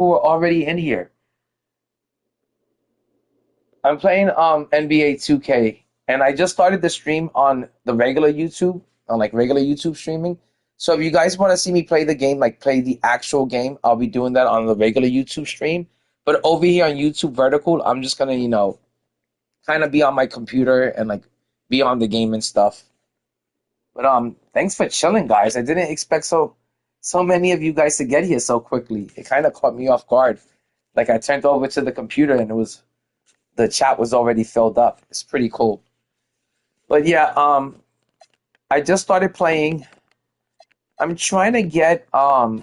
who are already in here. I'm playing NBA 2K, and I just started the stream on the regular YouTube, on like regular YouTube streaming. So if you guys want to see me play the game, like play the actual game, I'll be doing that on the regular YouTube stream. But over here on YouTube Vertical, I'm just gonna, kind of be on my computer and like be on the game and stuff. But thanks for chilling, guys. I didn't expect so many of you guys to get here so quickly. It kind of caught me off guard. Like I turned over to the computer and the chat was already filled up. It's pretty cool. But yeah, I just started playing. I'm trying to get Goat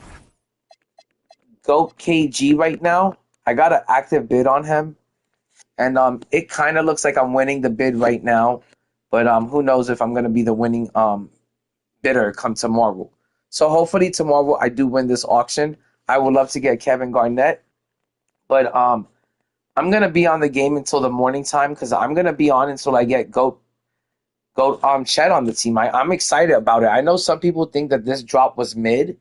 KG right now. I got an active bid on him, and it kind of looks like I'm winning the bid right now. But who knows if I'm gonna be the winning bidder come tomorrow. So hopefully tomorrow I do win this auction. I would love to get Kevin Garnett, but I'm gonna be on the game until the morning time because I'm gonna be on until I get Goat Chet on the team. I'm excited about it. I know some people think that this drop was mid,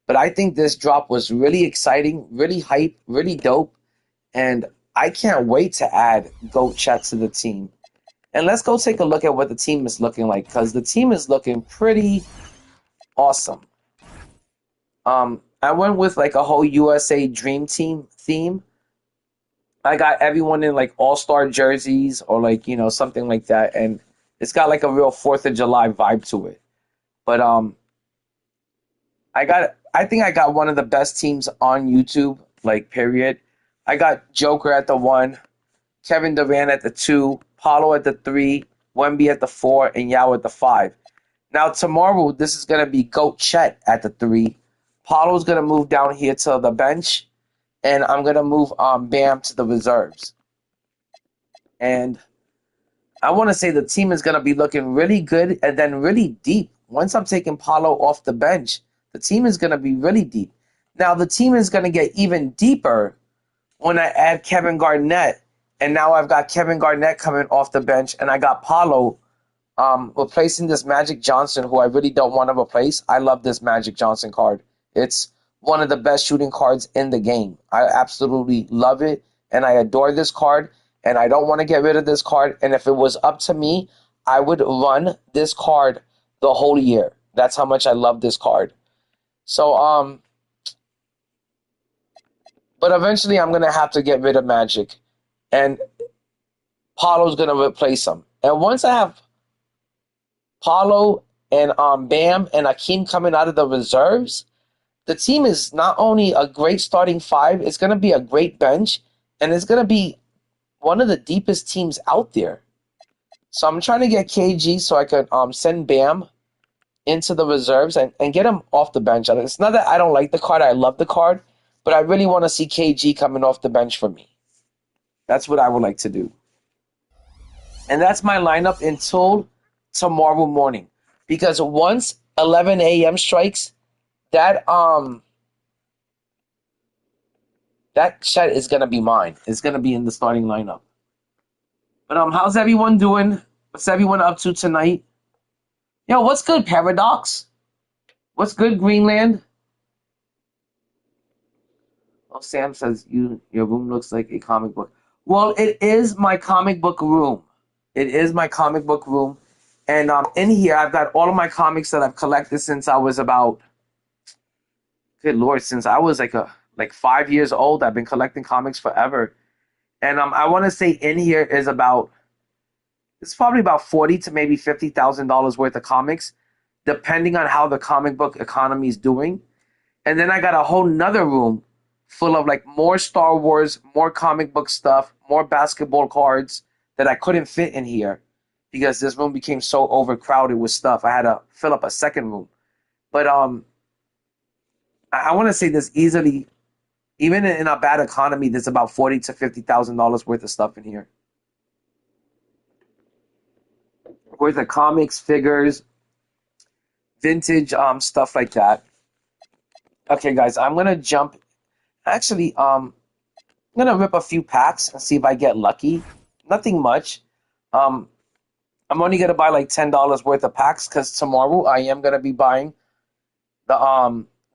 but I think this drop was really exciting, really hype, really dope, and I can't wait to add Goat Chet to the team. And let's go take a look at what the team is looking like because the team is looking pretty awesome. I went with like a whole USA Dream Team theme. I got everyone in like all-star jerseys or like, something like that. And it's got like a real 4th of July vibe to it. But I think I got one of the best teams on YouTube, like period. I got Joker at the 1, Kevin Durant at the 2, Paulo at the 3, Wemby at the 4, and Yao at the 5. Now tomorrow this is gonna be Goat Chet at the 3. Paulo's gonna move down here to the bench, and I'm gonna move Bam to the reserves. And I want to say the team is gonna be looking really good and then really deep. Once I'm taking Paulo off the bench, the team is gonna be really deep. Now the team is gonna get even deeper when I add Kevin Garnett, and now I've got Kevin Garnett coming off the bench, and I got Paulo replacing this Magic Johnson, who I really don't want to replace. I love this Magic Johnson card. It's one of the best shooting cards in the game. I absolutely love it, and I adore this card, and I don't want to get rid of this card. And if it was up to me, I would run this card the whole year. That's how much I love this card. So, but eventually I'm going to have to get rid of Magic, and Paulo's going to replace him. And once I have Paulo and Bam and Akeem coming out of the reserves, the team is not only a great starting 5, it's going to be a great bench, and it's going to be one of the deepest teams out there. So I'm trying to get KG so I could send Bam into the reserves and get him off the bench. It's not that I don't like the card, I love the card, but I really want to see KG coming off the bench for me. That's what I would like to do. And that's my lineup until tomorrow morning. Because once 11 a.m. strikes, that Chet is gonna be mine. It's gonna be in the starting lineup. But how's everyone doing? What's everyone up to tonight? Yo, what's good, Paradox? What's good, Greenland? Oh, Sam says your room looks like a comic book. Well, it is my comic book room. It is my comic book room. And in here, I've got all of my comics that I've collected since I was about, good Lord, since I was like 5 years old. I've been collecting comics forever. And I want to say in here is it's probably about $40,000 to maybe $50,000 worth of comics, depending on how the comic book economy is doing. And then I got a whole nother room full of like more Star Wars, more comic book stuff, more basketball cards that I couldn't fit in here because this room became so overcrowded with stuff. I had to fill up a second room. But I want to say there's easily, even in a bad economy, there's about $40,000 to $50,000 worth of stuff in here. Worth of comics, figures, vintage stuff like that. Okay, guys, I'm gonna jump. Actually, I'm gonna rip a few packs and see if I get lucky. Nothing much. I'm only gonna buy like $10 worth of packs because tomorrow I am gonna be buying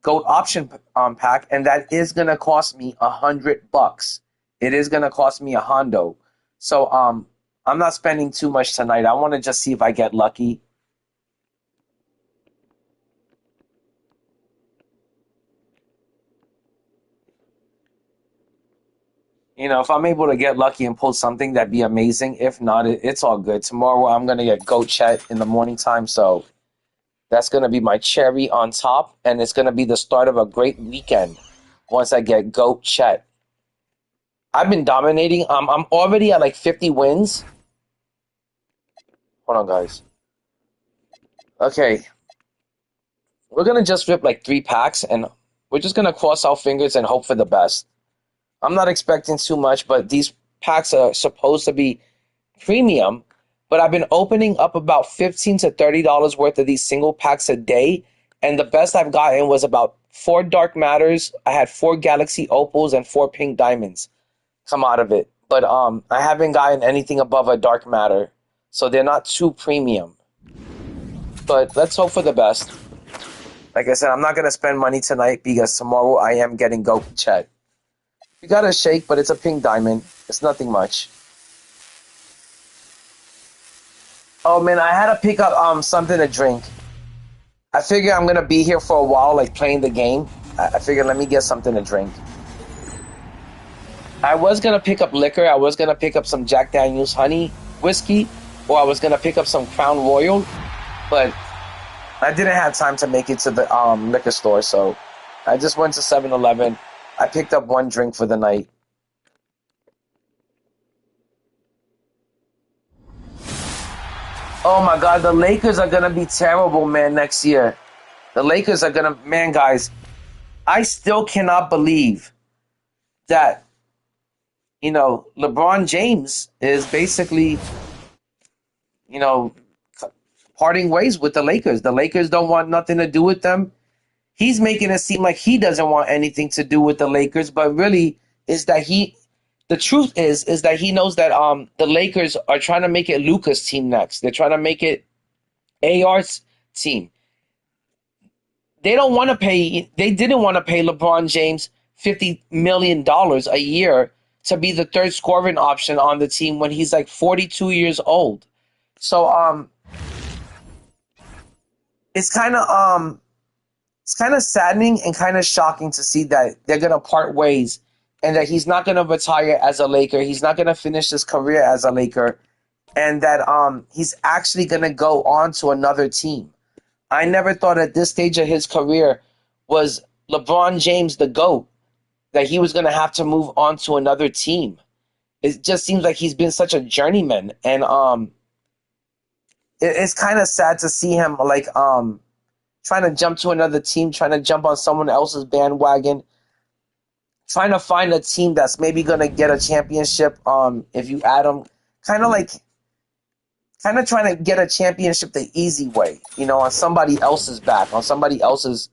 GOAT option pack, and that is gonna cost me $100. It is gonna cost me a hondo. So I'm not spending too much tonight. I want to just see if I get lucky. If I'm able to get lucky and pull something, that'd be amazing. If not, it's all good. Tomorrow I'm gonna get GOAT chet in the morning time, so that's gonna be my cherry on top, and it's gonna be the start of a great weekend once I get GOAT chet. I've been dominating. I'm already at like 50 wins. Hold on, guys. Okay, we're gonna just rip like 3 packs, and we're just gonna cross our fingers and hope for the best. I'm not expecting too much, but these packs are supposed to be premium. But I've been opening up about $15 to $30 worth of these single packs a day, and the best I've gotten was about 4 dark matters. I had 4 galaxy opals and 4 pink diamonds come out of it. But I haven't gotten anything above a dark matter, so they're not too premium. But let's hope for the best. Like I said, I'm not gonna spend money tonight because tomorrow I am getting GOAT chet. You got a shake, but it's a pink diamond. It's nothing much. Oh man, I had to pick up something to drink. I figure I'm gonna be here for a while, like playing the game. I figured let me get something to drink. I was gonna pick up liquor. I was gonna pick up some Jack Daniel's honey whiskey, or I was gonna pick up some Crown Royal, but I didn't have time to make it to the liquor store, so I just went to 7-Eleven. I picked up 1 drink for the night. Oh my God, the Lakers are gonna be terrible, man, next year. The Lakers are gonna, man, guys, I still cannot believe that, LeBron James is basically, you know, parting ways with the Lakers. The Lakers don't want nothing to do with them. He's making it seem like he doesn't want anything to do with the Lakers, but really is that the truth is that he knows that the Lakers are trying to make it Luka's team next. They're trying to make it AR's team. They didn't want to pay LeBron James $50 million a year to be the third scoring option on the team when he's like 42 years old. So it's kind of saddening and kind of shocking to see that they're going to part ways and that he's not going to retire as a Laker. He's not going to finish his career as a Laker, and that he's actually going to go on to another team. I never thought at this stage of his career was LeBron James the GOAT, that he was going to have to move on to another team. It just seems like he's been such a journeyman, and it's kind of sad to see him like trying to jump to another team, trying to jump on someone else's bandwagon, trying to find a team that's maybe going to get a championship if you add them. Kind of trying to get a championship the easy way, on somebody else's back, on somebody else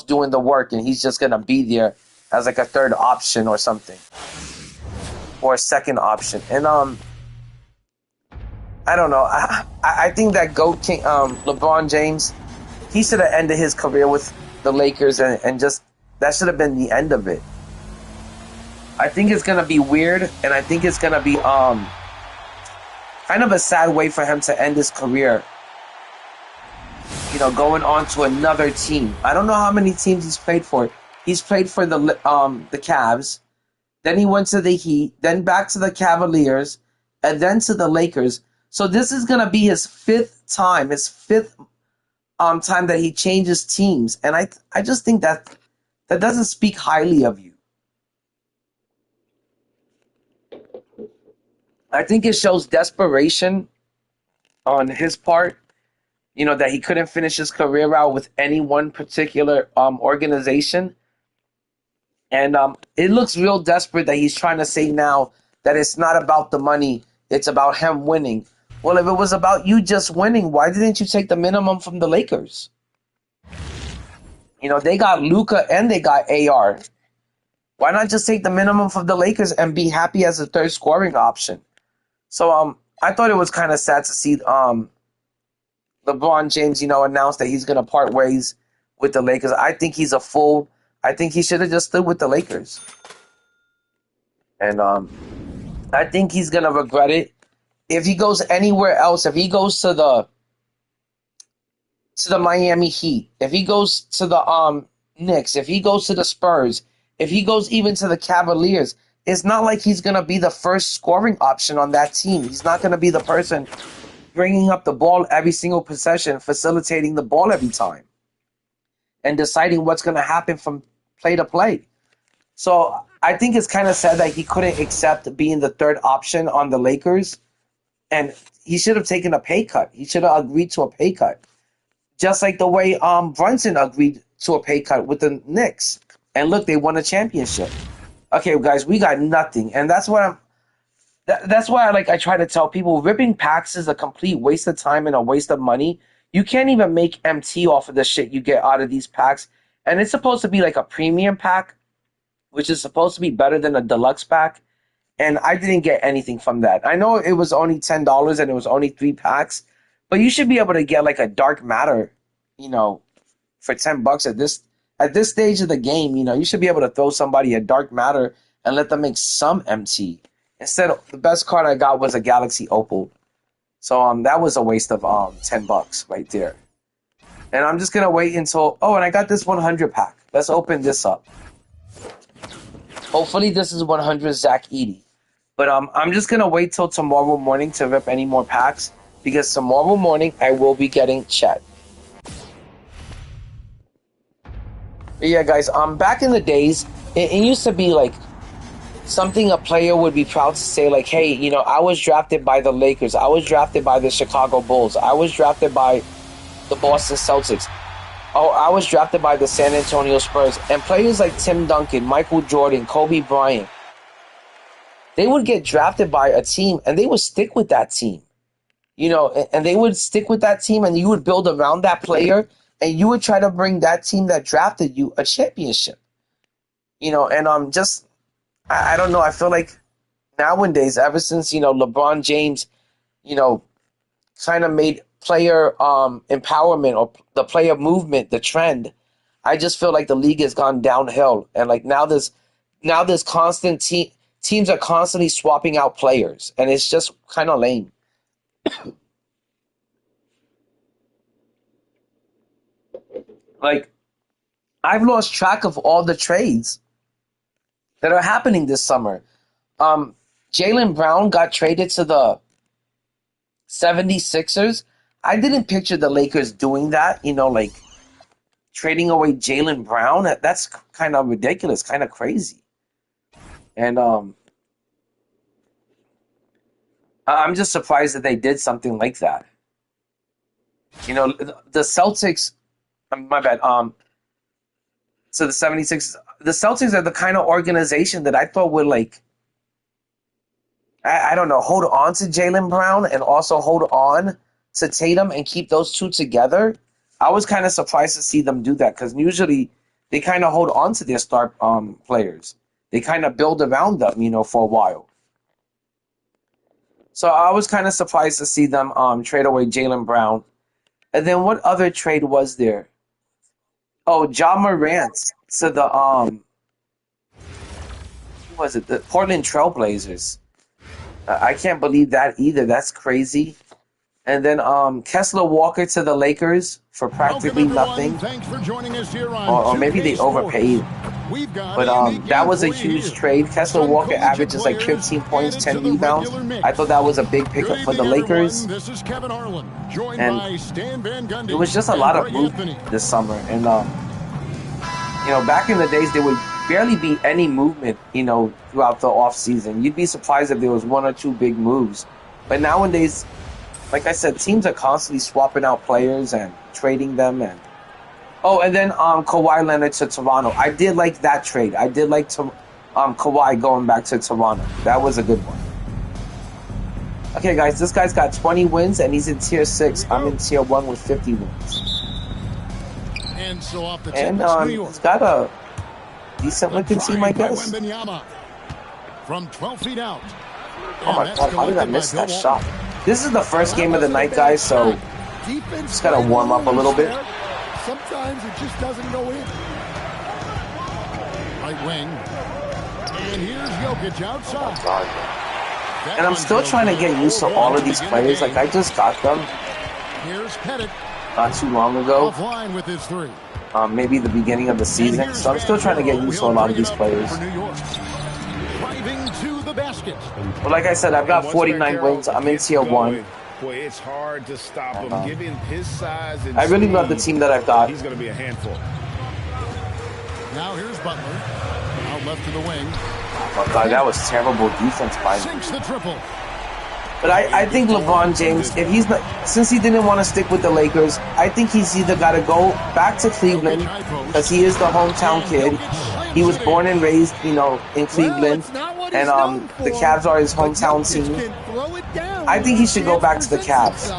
doing the work, and he's just going to be there as like a third option or something, or a second option. And I don't know. I think that GOAT King, LeBron James, he should have ended his career with the Lakers, and just that should have been the end of it. I think it's gonna be weird, and I think it's gonna be kind of a sad way for him to end his career. Going on to another team. I don't know how many teams he's played for. He's played for the Cavs, then he went to the Heat, then back to the Cavaliers, and then to the Lakers. So this is gonna be his fifth time that he changes teams, and I just think that doesn't speak highly of you. I think it shows desperation on his part, that he couldn't finish his career out with any one particular organization. And it looks real desperate that he's trying to say now that it's not about the money, it's about him winning. Well, if it was about you just winning, why didn't you take the minimum from the Lakers? They got Luka and they got AR. Why not just take the minimum from the Lakers and be happy as a third scoring option? So I thought it was kind of sad to see LeBron James, announce that he's going to part ways with the Lakers. I think he's a fool. I think he should have just stood with the Lakers. And I think he's gonna regret it. If he goes anywhere else, if he goes to the Miami Heat, if he goes to the Knicks, if he goes to the Spurs, if he goes even to the Cavaliers, it's not like he's gonna be the first scoring option on that team. He's not gonna be the person bringing up the ball every single possession, facilitating the ball every time, and deciding what's gonna happen from play to play. So I think it's kind of sad that he couldn't accept being the third option on the Lakers, and he should have taken a pay cut. He should have agreed to a pay cut, just like the way Brunson agreed to a pay cut with the Knicks. And look, they won a championship. Okay, guys, we got nothing, and that's why I try to tell people ripping packs is a complete waste of time and a waste of money. You can't even make MT off of the shit you get out of these packs, and it's supposed to be like a premium pack, which is supposed to be better than a deluxe pack, and I didn't get anything from that. I know it was only $10 and it was only 3 packs, but you should be able to get like a dark matter, for $10 at this stage of the game. You should be able to throw somebody a dark matter and let them make some MT. Instead, the best card I got was a Galaxy Opal, so that was a waste of $10 right there. And I'm just gonna wait until. Oh, and I got this 100 pack. Let's open this up. Hopefully this is 100 Zach Edey. But I'm just going to wait till tomorrow morning to rip any more packs, because tomorrow morning I will be getting Chet. But yeah, guys, back in the days, it used to be like something a player would be proud to say, like, hey, I was drafted by the Lakers. I was drafted by the Chicago Bulls. I was drafted by the Boston Celtics. Oh, I was drafted by the San Antonio Spurs. And players like Tim Duncan, Michael Jordan, Kobe Bryant, they would get drafted by a team and they would stick with that team. And they would stick with that team, and you would build around that player, and you would try to bring that team that drafted you a championship. And I don't know, I feel like nowadays, ever since, LeBron James, kind of made player empowerment or the player movement the trend, I just feel like the league has gone downhill, and like now there's constant teams are constantly swapping out players, and it's just kind of lame. Like, I've lost track of all the trades that are happening this summer. Jaylen Brown got traded to the 76ers. I didn't picture the Lakers doing that, like trading away Jaylen Brown. That's kind of ridiculous, kind of crazy. And I'm just surprised that they did something like that. The Celtics, my bad, so the 76ers, the Celtics are the kind of organization that I thought would, like, I don't know, hold on to Jaylen Brown and also hold on to Tatum and keep those two together. I was kind of surprised to see them do that, because usually they kind of hold on to their star players. They kind of build around them, for a while. So I was kind of surprised to see them trade away Jaylen Brown. And then what other trade was there? Oh, Ja Morant to the who was it? The Portland Trailblazers. I can't believe that either. That's crazy. And then Kessler Walker to the Lakers for practically nothing. Thanks for joining us here on Or maybe they overpaid. But that was a huge trade. Kessler Walker averages like 15 points, 10 rebounds. I thought that was a big pickup for the Lakers. And it was just a lot of movement this summer. And back in the days, there would barely be any movement, throughout the off season. You'd be surprised if there was one or two big moves. But nowadays, like I said, teams are constantly swapping out players and trading them. And then Kawhi Leonard to Toronto. I did like that trade. I did like Kawhi going back to Toronto. That was a good one. Okay, guys, this guy's got 20 wins, and he's in Tier 6. I'm in Tier 1 with 50 wins. And so off the he's got a decent-looking team, I guess. From 12 feet out. Oh, my God, how did I miss that shot? This is the first game of the night, guys, so just got to warm up a little bit. sometimes it just doesn't go in. Right wing. And here's Jokic outside. And I'm still trying to get used to all of these players. Like, I just got them not too long ago. Offline with his three. Maybe the beginning of the season. So I'm still trying to get used to a lot of these players. Driving to the basket. But like I said, I've got 49 wins. I'm in tier 1. Boy, it's hard to stop him. Given his size and I really love the team that I've got. He's going to be a handful. Now here's Butler. Out left to the wing. Oh my God, that was terrible defense by me. Sinks the triple. But I think LeBron James, if he's not, since he didn't want to stick with the Lakers, I think he's either got to go back to Cleveland because he is the hometown kid. He was born and raised, you know, in Cleveland, and the Cavs are his hometown team. I think he should go back to the Cavs.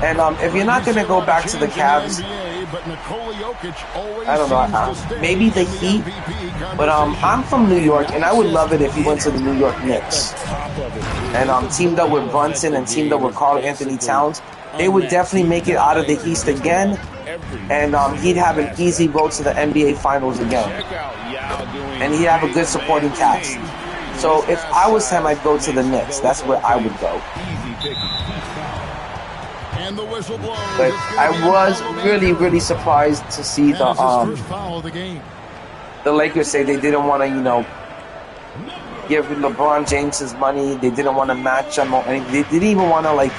And if you're not going to go back to the Cavs, I don't know, maybe the Heat. But I'm from New York, and I would love it if he went to the New York Knicks and teamed up with Brunson and teamed up with Karl Anthony Towns. They would definitely make it out of the East again, and he'd have an easy road to the NBA Finals again. And he'd have a good supporting cast. So if I was him, I'd go to the Knicks. That's where I would go. But I was really, really surprised to see the Lakers say they didn't want to, you know, give LeBron James his money. They didn't want to match him or anything. They didn't even want to, like,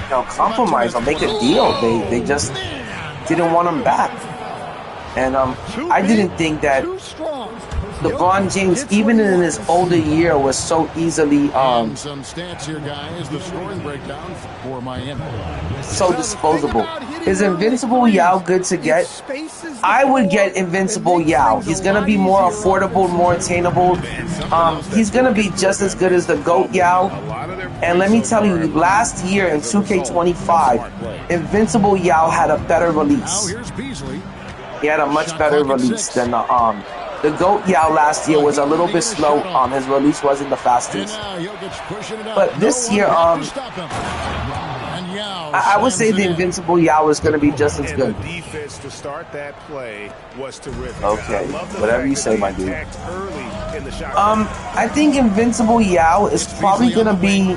you know, compromise or make a deal. They just didn't want him back. And I didn't think that LeBron James, even in his older year, was so easily some stats here, guys. The scoring breakdown for Miami. So disposable. Is Invincible Yao good to get? I would get Invincible Yao. He's gonna be more affordable, more attainable. He's gonna be just as good as the GOAT Yao. And let me tell you, last year in 2K25, Invincible Yao had a better release. He had a much better release than the GOAT Yao last year was a little bit slow. His release wasn't the fastest. But this year, I would say the Invincible Yao is going to be just as good. Okay, whatever you say, my dude. I think Invincible Yao is probably going to be...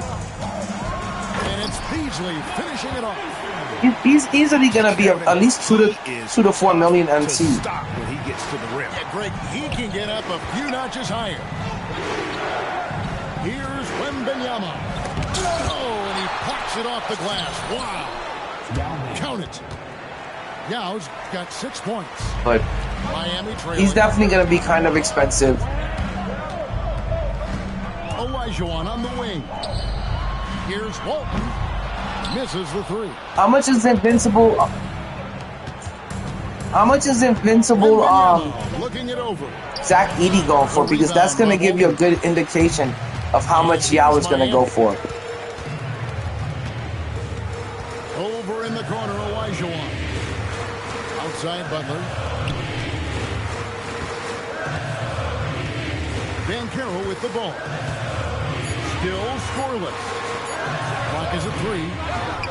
He's easily going to be at least 2 to 4 million MT. Yeah, Greg, he can get up a few notches higher. Here's Wembanyama. Oh, and he pops it off the glass. Wow. Count it. Yao's got 6 points. But Miami he's definitely going to be kind of expensive. Olajuwon on the wing. Here's Walton. Misses the three. How much is Invincible? How much is Invincible looking it over. Zach Edey going for? Because that's going to give you a good indication of how much Yao is going to go for. Over in the corner, Olajuwon. Outside Butler. Van Carroll with the ball. Still scoreless. Clock is at 3.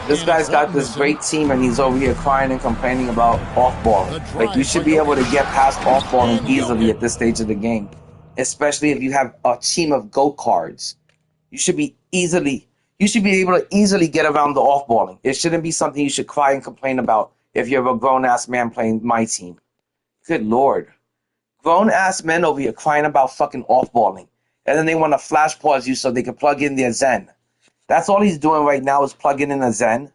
This guy's got this great team, and he's over here crying and complaining about off-balling. Like, you should be able to get past off-balling easily at this stage of the game, especially if you have a team of GOAT cards. You should be able to easily get around the off-balling. It shouldn't be something you should cry and complain about if you're a grown-ass man playing my team. Good Lord. Grown-ass men over here crying about fucking off-balling, and then they want to flash pause you so they can plug in their Zen. That's all he's doing right now is plugging in a Zen.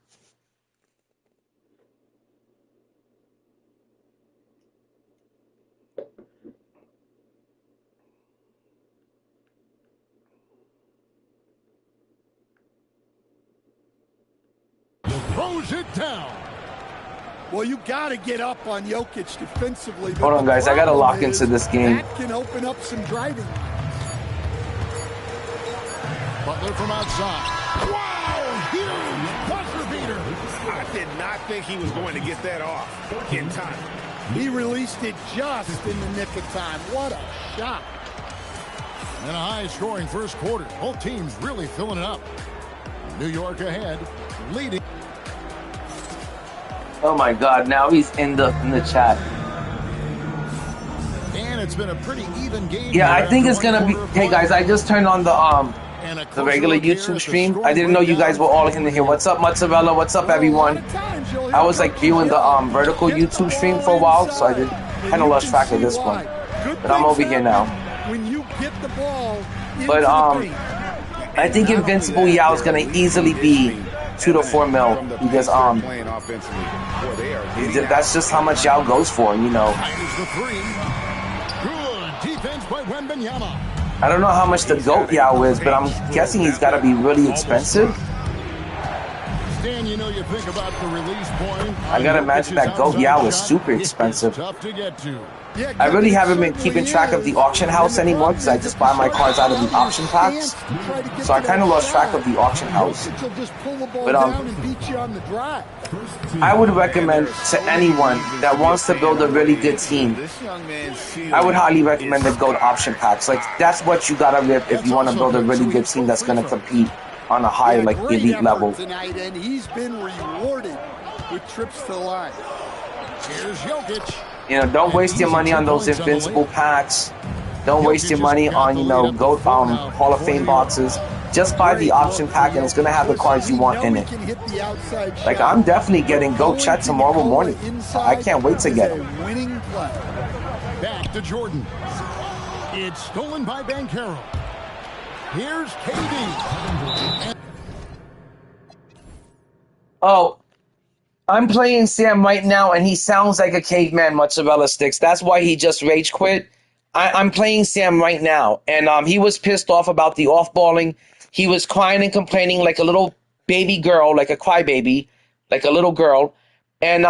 Throws it down. Well, you got to get up on Jokic defensively. Hold on, guys. I got to lock into this game. That can open up some driving. Butler from outside. Wow, huge buzzer beater. I did not think he was going to get that off in time. He released it just in the nick of time. What a shot. And a high-scoring first quarter. Both teams really filling it up. New York ahead, leading. Oh my God! Now he's in the chat. And it's been a pretty even game. Yeah, I here think after it's one gonna be. quarter of Hey play. guys, I just turned on And a the closer regular look here YouTube at the stream. score I didn't know you guys were all breakdown in here. What's up, Mozzarella? What's up, Well, a lot everyone? of times you'll hear I was like coaches viewing the yell, vertical "Get the YouTube stream ball for a while, so I inside." did And kind of you lost can track of see this why. one. Good But I'm things over here now. happen when you get the ball into But the paint. I think Not only Invincible that, Yao is they're gonna elite easily be conditioning 2 to 4 mil from the because pace they're playing offensively. Boy, they are getting that's just how much Yao goes for, you know. Fires the three. Good defense by Wembanyama. I don't know how much the GOAT Yao is, but I'm guessing he's got to be really expensive. Stan, you know, you think about the release point. I gotta imagine that GOAT Yao is super It's expensive. tough to get to. Yeah, I really it haven't been certainly keeping track of the is. auction house And the anymore problem because I is just if buy you my start cards out of the allowing your auction packs. stance to try to get So I to kind of that lost track of shot, the auction house. Jokic will just pull the ball But down and beat you on the drive. I would recommend to anyone that wants to build a really good team, I would highly recommend the GOAT option packs. Like, that's what you gotta rip if you want to build a really good team that's gonna compete on a high, like, Great elite effort level. tonight, and he's been rewarded with trips to the line. Here's Jokic. You know, don't waste your money on those invincible packs. Don't waste your money on, you know, GOAT Hall of Fame boxes. Just buy the option pack and it's gonna have the cards you want in it. Like, I'm definitely getting GOAT Chet tomorrow morning. I can't wait to get him. Winning play. Back to Jordan. It's stolen by Banchero. Here's KD. Oh, I'm playing Sam right now, and he sounds like a caveman mozzarella sticks. That's why he just rage quit. I'm playing Sam right now, and he was pissed off about the off-balling. He was crying and complaining like a little baby girl, like a crybaby, like a little girl. And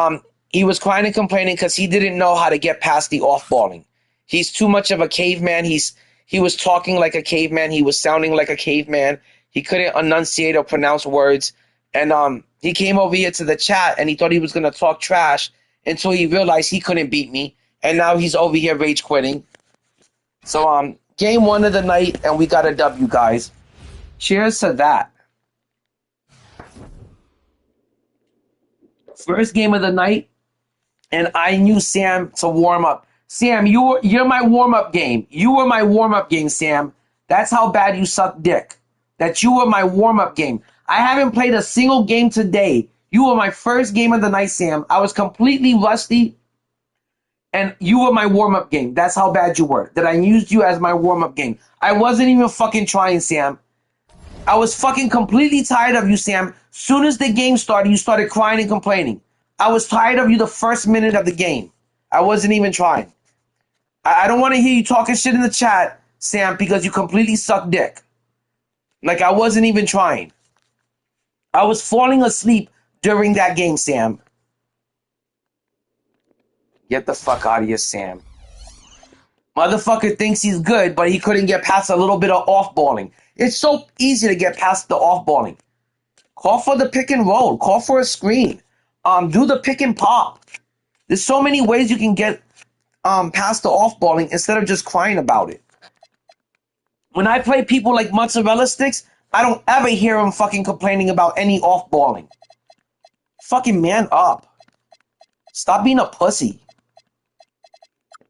he was crying and complaining because he didn't know how to get past the off-balling. He's too much of a caveman. He was talking like a caveman. He was sounding like a caveman. He couldn't enunciate or pronounce words. And he came over here to the chat and he thought he was going to talk trash until he realized he couldn't beat me. And now he's over here rage quitting. So game 1 of the night and we got a W, guys. Cheers to that. First game of the night, and I knew Sam to warm up. Sam, you're my warm-up game. You were my warm-up game, Sam. That's how bad you suck dick. That you were my warm-up game. I haven't played a single game today. You were my first game of the night, Sam. I was completely rusty, and you were my warm-up game. That's how bad you were. That I used you as my warm-up game. I wasn't even fucking trying, Sam. I was fucking completely tired of you, Sam. Soon as the game started, you started crying and complaining. I was tired of you the first minute of the game. I wasn't even trying. I don't want to hear you talking shit in the chat, Sam, because you completely suck dick. Like, I wasn't even trying. I was falling asleep during that game, Sam. Get the fuck out of here, Sam. Motherfucker thinks he's good, but he couldn't get past a little bit of off-balling. It's so easy to get past the off-balling. Call for the pick and roll. Call for a screen. Do the pick and pop. There's so many ways you can get past the off-balling instead of just crying about it. When I play people like mozzarella sticks, I don't ever hear him fucking complaining about any off-balling. Fucking man up. Stop being a pussy.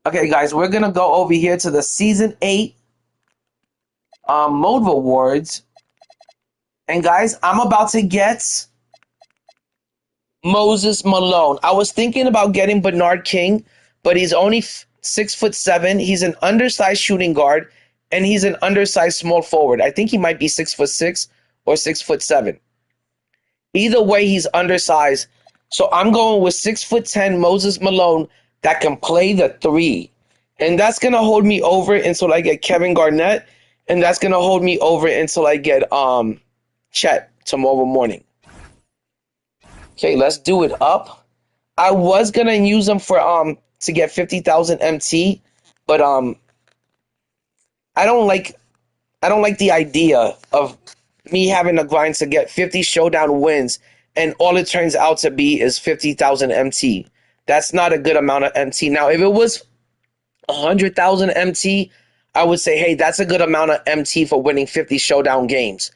Okay, guys, we're going to go over here to the Season 8 Mode Rewards. And, guys, I'm about to get Moses Malone. I was thinking about getting Bernard King, but he's only 6'7". He's an undersized shooting guard, and he's an undersized small forward. I think he might be 6'6" or 6'7". Either way, he's undersized. So I'm going with 6'10" Moses Malone that can play the 3. And that's going to hold me over until I get Kevin Garnett. And that's going to hold me over until I get Chet tomorrow morning. Okay, let's do it up. I was going to use him for to get 50,000 MT, but I don't like the idea of me having to grind to get 50 showdown wins and all it turns out to be is 50,000 MT. That's not a good amount of MT. Now, if it was 100,000 MT, I would say, hey, that's a good amount of MT for winning 50 showdown games.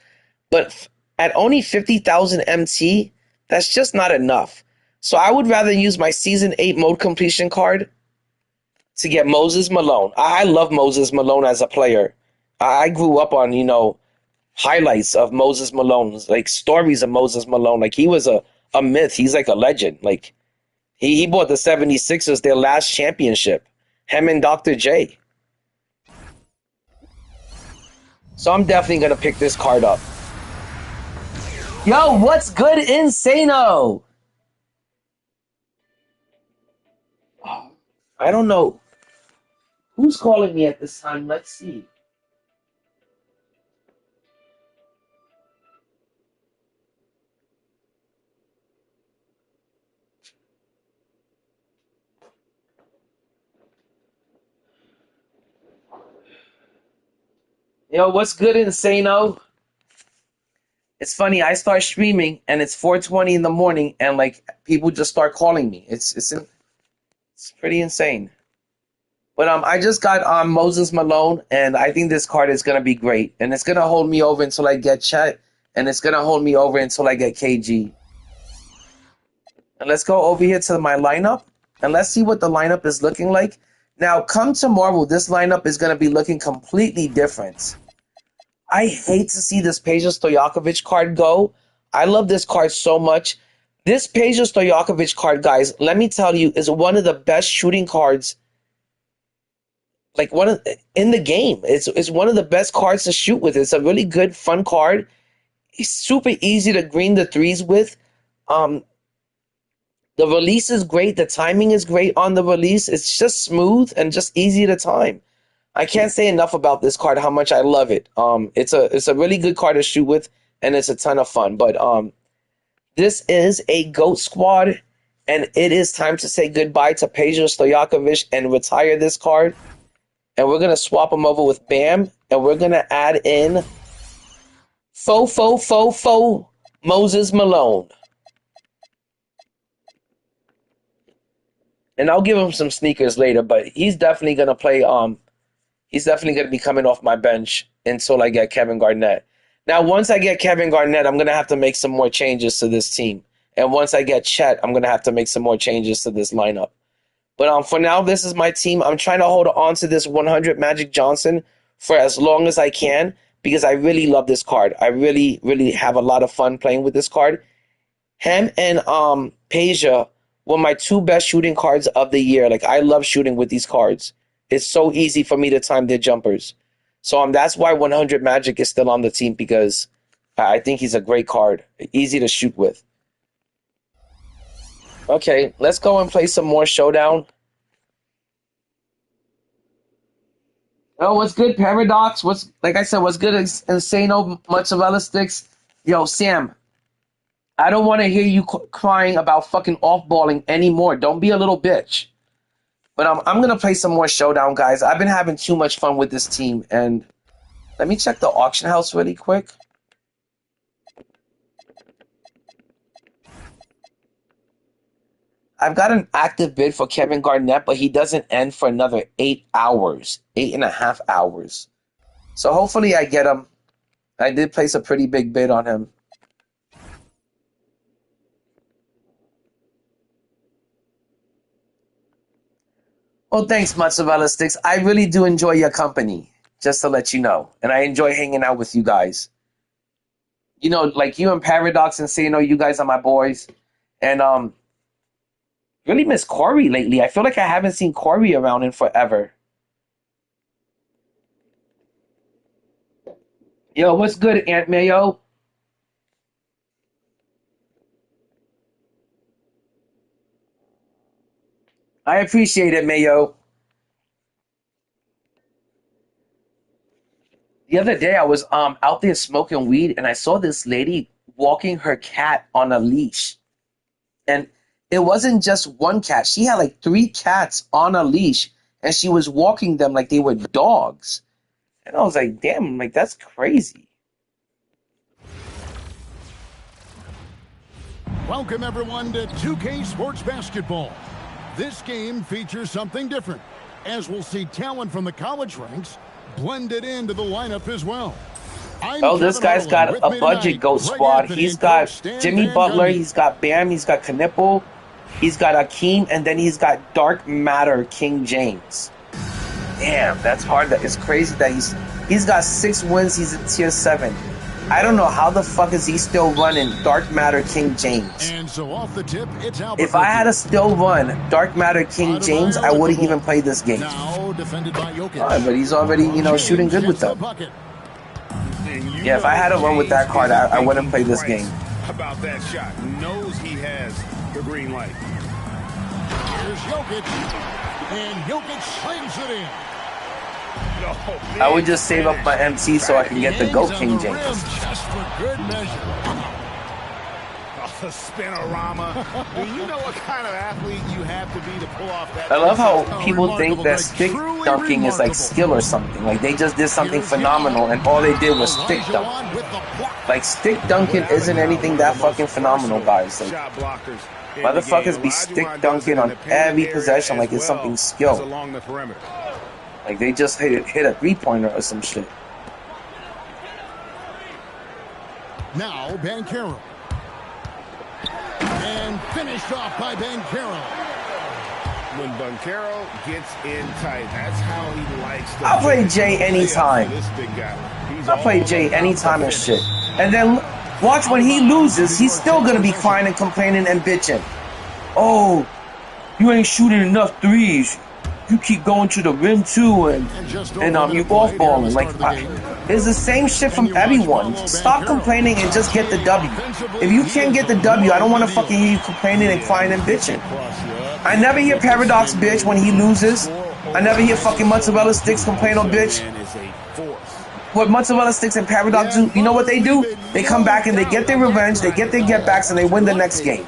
But at only 50,000 MT, that's just not enough. So I would rather use my Season 8 mode completion card to get Moses Malone. I love Moses Malone as a player. I grew up on, highlights of Moses Malone, like stories of Moses Malone. Like he was a myth. He's like a legend. Like he bought the 76ers their last championship. Him and Dr. J. So I'm definitely going to pick this card up. Yo, what's good, Insano? I don't know. Who's calling me at this time? Let's see. Yo, what's good, Insano? It's funny. I start streaming and it's 4:20 in the morning, and like people just start calling me. It's pretty insane. But I just got Moses Malone, and I think this card is gonna be great, and it's gonna hold me over until I get Chet, and it's gonna hold me over until I get KG. And let's go over here to my lineup, and let's see what the lineup is looking like. Now, come tomorrow, this lineup is gonna be looking completely different. I hate to see this Peja Stojakovic card go. I love this card so much. This Peja Stojakovic card, guys, let me tell you, is one of the best shooting cards, like in the game. It's one of the best cards to shoot with. It's a really good, fun card. It's super easy to green the threes with. The release is great. The timing is great on the release. It's just smooth and just easy to time. I can't say enough about this card, how much I love it. It's a really good card to shoot with, and it's a ton of fun. But this is a GOAT squad, and it is time to say goodbye to Peja Stojakovic and retire this card. And we're gonna swap him over with Bam, and we're gonna add in Moses Malone. And I'll give him some sneakers later, but he's definitely gonna play. He's definitely going to be coming off my bench until I get Kevin Garnett. Now, once I get Kevin Garnett, I'm going to have to make some more changes to this team. And once I get Chet, I'm going to have to make some more changes to this lineup. But for now, this is my team. I'm trying to hold on to this 100 Magic Johnson for as long as I can because I really love this card. I really, really have a lot of fun playing with this card. Him and Peja were my two best shooting cards of the year. Like, I love shooting with these cards. It's so easy for me to time their jumpers. So that's why 100 Magic is still on the team, because I think he's a great card. Easy to shoot with. Okay, let's go and play some more Showdown. Oh, what's good, Paradox? Like I said, what's good, Insano, Mozzarella Sticks? Yo, Sam, I don't want to hear you crying about fucking off-balling anymore. Don't be a little bitch. But I'm going to play some more Showdown, guys. I've been having too much fun with this team. And let me check the auction house really quick. I've got an active bid for Kevin Garnett, but he doesn't end for another 8 hours. 8.5 hours. So hopefully I get him. I did place a pretty big bid on him. Well, thanks, Mozzarella Sticks. I really do enjoy your company, just to let you know. And I enjoy hanging out with you guys. You know, like you and Paradox and Insano, you guys are my boys. And really miss Corey lately. I feel like I haven't seen Corey around in forever. Yo, what's good, Aunt Mayo? I appreciate it, Mayo. The other day I was out there smoking weed and I saw this lady walking her cat on a leash. And it wasn't just one cat. She had like 3 cats on a leash and she was walking them like they were dogs. And I was like, damn, like that's crazy. Welcome everyone to 2K Sports Basketball. This game features something different, as we'll see talent from the college ranks blended into the lineup as well. Oh, this guy's got a budget GOAT squad. He's got Jimmy Butler, he's got Bam, he's got Knipple, He's got Akeem, and then he's got Dark Matter King James. Damn, that's hard. It's crazy that he's got 6 wins. He's at tier 7. I don't know how the fuck is he still running Dark Matter King James. And so off the tip, it's Albuquerque. If I had to still run Dark Matter King James, I wouldn't even play this game. Now defended by Jokic. But he's already, shooting good with them. Yeah, if I had to run with that card, I wouldn't play this game. About that shot, knows he has the green light. Here's Jokic, and Jokic slings it in. I would just save up my MC so I can get the GOAT King James. Just for good measure. The spinorama. Do you know what kind of athlete you have to be to pull off that? I love how people think that stick dunking is like skill or something. Like they just did something phenomenal and all they did was stick dunk. Like stick dunking isn't anything that fucking phenomenal, guys. Like motherfuckers be stick dunking on every possession like it's something skill. Like they just hit a 3-pointer or some shit. Now Banchero. And finished off by Banchero. When Banchero gets in tight, that's how he likes to. I'll play Jay anytime. I'll play Jay anytime and shit. And then watch when he loses, he's still gonna be crying and complaining and bitching. Oh, you ain't shooting enough threes. You keep going to the rim too, and you off balling. Like it's the same shit from everyone. Stop complaining and just get the W. If you can't get the W, I don't want to fucking hear you complaining and crying and bitching. I never hear Paradox bitch when he loses. I never hear fucking Mozzarella Sticks complain or bitch. What Mozzarella Sticks and Paradox do, you know what they do? They come back and they get their revenge, they get their get-backs, and they win the next game.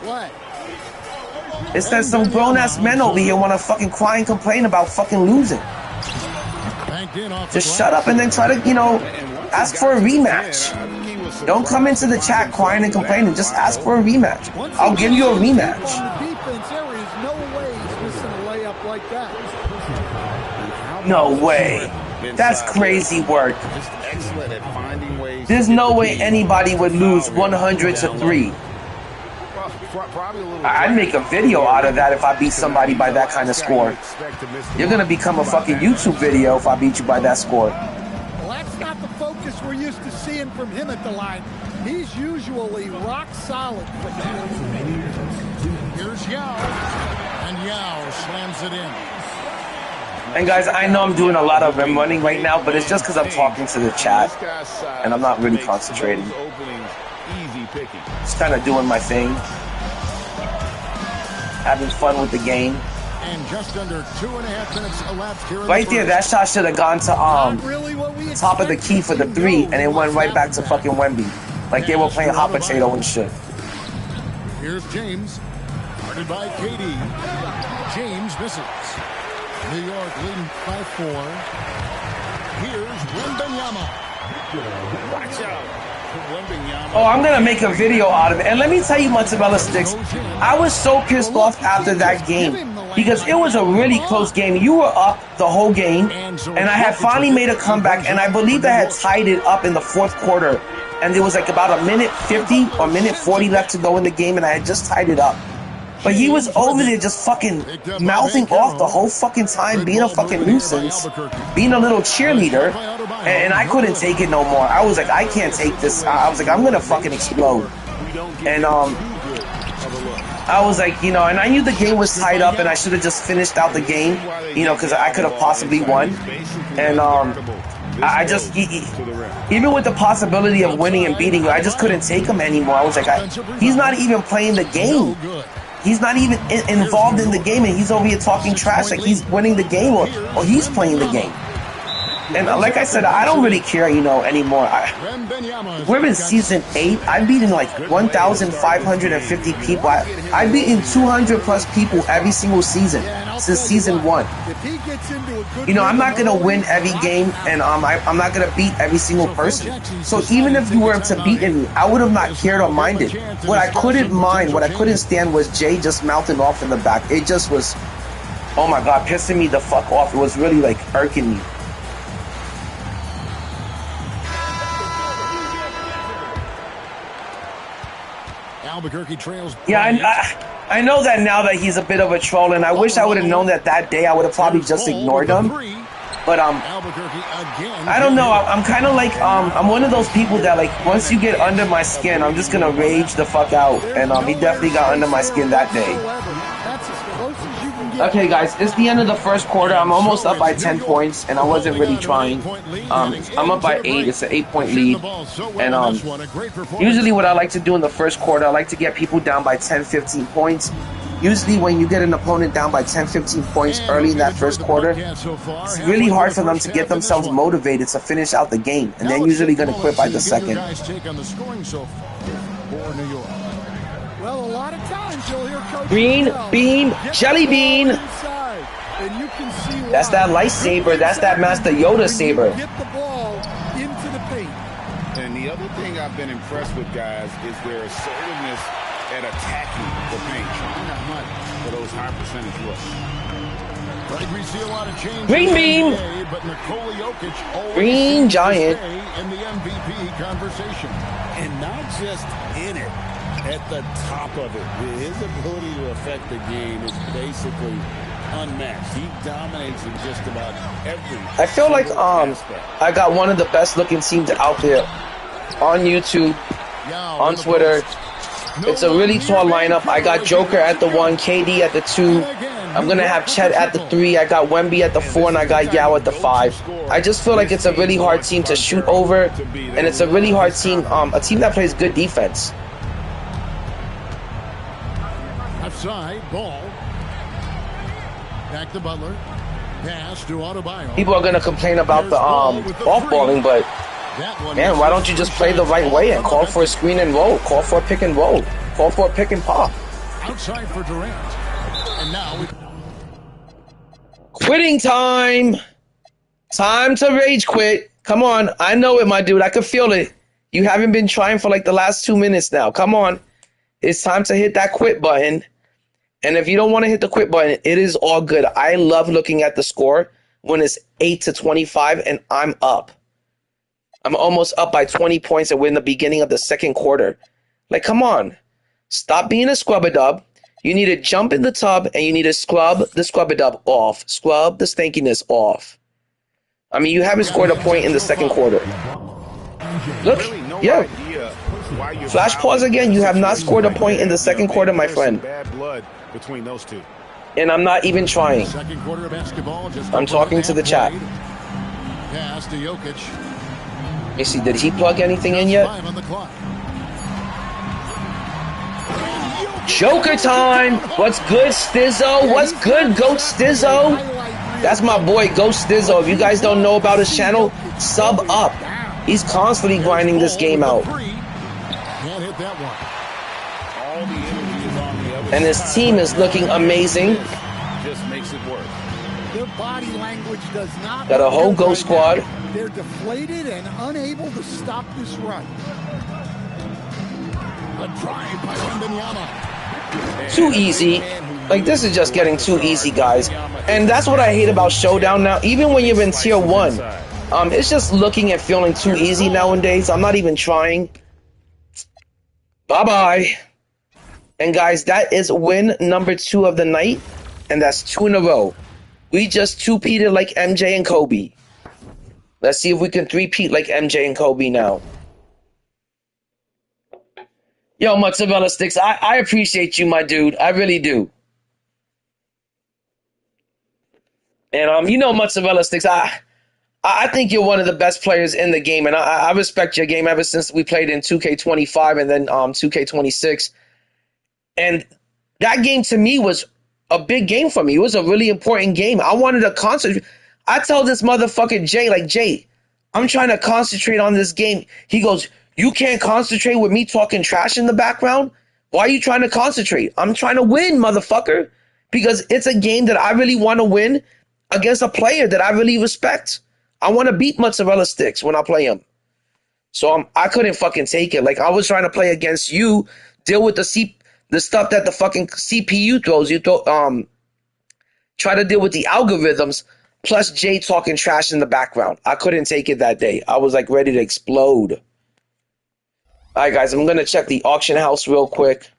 It's that some grown-ass men over here want to fucking cry and complain about fucking losing. Just shut up and then try to, ask for a rematch. Don't come into the chat crying and complaining. Just ask for a rematch. I'll give you a rematch. No way. That's crazy work. There's no way anybody would lose 100-3. I'd make a video out of that if I beat somebody by that kind of score. You're gonna become a fucking YouTube video if I beat you by that score. Well, that's not the focus we're used to seeing from him at the line. He's usually rock solid. Here's Yao, and Yao slams it in. And guys, I know I'm doing a lot of rim running right now, but it's just because I'm talking to the chat and I'm not really concentrating. Just kind of doing my thing. Having fun with the game. And just under 2.5 minutes elapsed here. Right there, that shot should have gone to top of the key for the 3, and it went right back to fucking Wemby. Like they were playing hot potato and shit. Here's James, guarded by KD. James misses. New York leading by 4. Here's Wembanyama. Watch out. Oh, I'm gonna make a video out of it. And let me tell you, Mozzarella Sticks, I was so pissed off after that game because it was a really close game. You were up the whole game, and I had finally made a comeback, and I believed I had tied it up in the 4th quarter, and there was like about a minute 50 or minute 40 left to go in the game, and I had just tied it up. But he was over there just fucking mouthing off the whole fucking time, being a fucking nuisance, being a little cheerleader, and I couldn't take it no more. I was like, I can't take this. I was like, I'm gonna fucking explode. And I was like, and I knew the game was tied up, and I should have just finished out the game, because I could have possibly won. And I just, even with the possibility of winning and beating you, I just couldn't take him anymore. I was like, he's not even playing the game. He's not even involved in the game, and he's over here talking trash like he's winning the game or he's playing the game. And like I said, I don't really care, anymore. We're in season 8. I've beaten like 1,550 people. I've beaten 200 plus people every single season since season 1. I'm not gonna win every game, and I'm not gonna beat every single person. So even if you were to beat me, I would have not cared or minded. What I couldn't mind, what I couldn't stand was Jay just mouthing off in the back. It just was, oh my god, pissing me the fuck off. It was really like irking me. Albuquerque trails. Yeah, I know that now that he's a bit of a troll, and I wish I would have known that day. I would have probably just ignored him. But I don't know. I'm kind of like I'm one of those people that like once you get under my skin, I'm just gonna rage the fuck out. And he definitely got under my skin that day. Okay, guys, it's the end of the first quarter. I'm almost up by 10 points, and I wasn't really trying. I'm up by 8. It's an 8-point lead. And usually what I like to do in the first quarter, I like to get people down by 10, 15 points. Usually when you get an opponent down by 10, 15 points early in that first quarter, it's really hard for them to get themselves motivated to finish out the game. And they're usually going to quit by the second. Well, a lot of times you'll hear Coach Green bean, jelly bean. That's that lightsaber. That's that Master Yoda saber. Get the ball into the paint. And the other thing I've been impressed with, guys, is their assertiveness at attacking the paint, trying to hunt for those high percentage looks. Right, we see a lot of change. Green bean. But Nikola Jokic Green giant. In the MVP conversation. And not just in it, at the top of it. His ability to affect the game is basically unmatched. He dominates in just about every. I feel like I got one of the best looking teams out there on YouTube, on Twitter. It's a really tall lineup. I got Joker at the 1, KD at the 2. I'm gonna have Chet at the 3. I got Wemby at the 4, and I got Yao at the 5. I just feel like it's a really hard team to shoot over, and it's a really hard team, a team that plays good defense. Outside ball. Back to Butler. Pass to Adebayo. People are gonna complain about the off-balling, but man, why don't you just play the right way and call for a screen and roll, call for a pick and roll, call for a pick and pop. Outside for Durant. And now quitting time. Time to rage quit. Come on, I know it, my dude. I can feel it. You haven't been trying for like the last 2 minutes now. Come on, it's time to hit that quit button. And if you don't want to hit the quit button, it is all good. I love looking at the score when it's 8-25 and I'm up. I'm almost up by 20 points and we're in the beginning of the second quarter. Like, come on. Stop being a scrub-a-dub. You need to jump in the tub and you need to scrub the scrub-a-dub off. Scrub the stankiness off. I mean, you haven't scored a point in the second quarter. Look, yeah. Flash pause again. You have not scored a point in the second quarter, my friend. Between those two. And I'm not even trying. I'm talking to the chat. Pass to Jokic. Let me see, did he plug anything in yet? Joker time! What's good, Stizzo? What's good, Goat Stizzo? That's my boy, Goat Stizzo. If you guys don't know about his channel, sub up. He's constantly grinding this game out. Can't hit that one. And his team is looking amazing. Just makes it work. Their body language does not. Got a whole Ghost squad. They're deflated and unable to stop this run. A drive by Wembanyama. Too easy. Like, this is just getting too easy, guys. And that's what I hate about Showdown now. Even when you're in Tier 1, it's just looking and feeling too easy nowadays. I'm not even trying. Bye-bye. And guys, that is win number 2 of the night, and that's 2 in a row. We just 2-peated like MJ and Kobe. Let's see if we can 3-peat like MJ and Kobe now. Yo, Mozzarella Sticks, I appreciate you, my dude. I really do. And you know, Mozzarella Sticks, I think you're one of the best players in the game, and I respect your game ever since we played in 2K25 and then 2K26. And that game to me was a big game for me. It was a really important game. I wanted to concentrate. I tell this motherfucker Jay, like, Jay, I'm trying to concentrate on this game. He goes, you can't concentrate with me talking trash in the background? Why are you trying to concentrate? I'm trying to win, motherfucker. Because it's a game that I really want to win against a player that I really respect. I want to beat Mozzarella Sticks when I play him. So I couldn't fucking take it. Like, I was trying to play against you, deal with the stuff that the fucking CPU throws. You try to deal with the algorithms, plus Jay talking trash in the background. I couldn't take it that day. I was like ready to explode. All right, guys, I'm going to check the auction house real quick.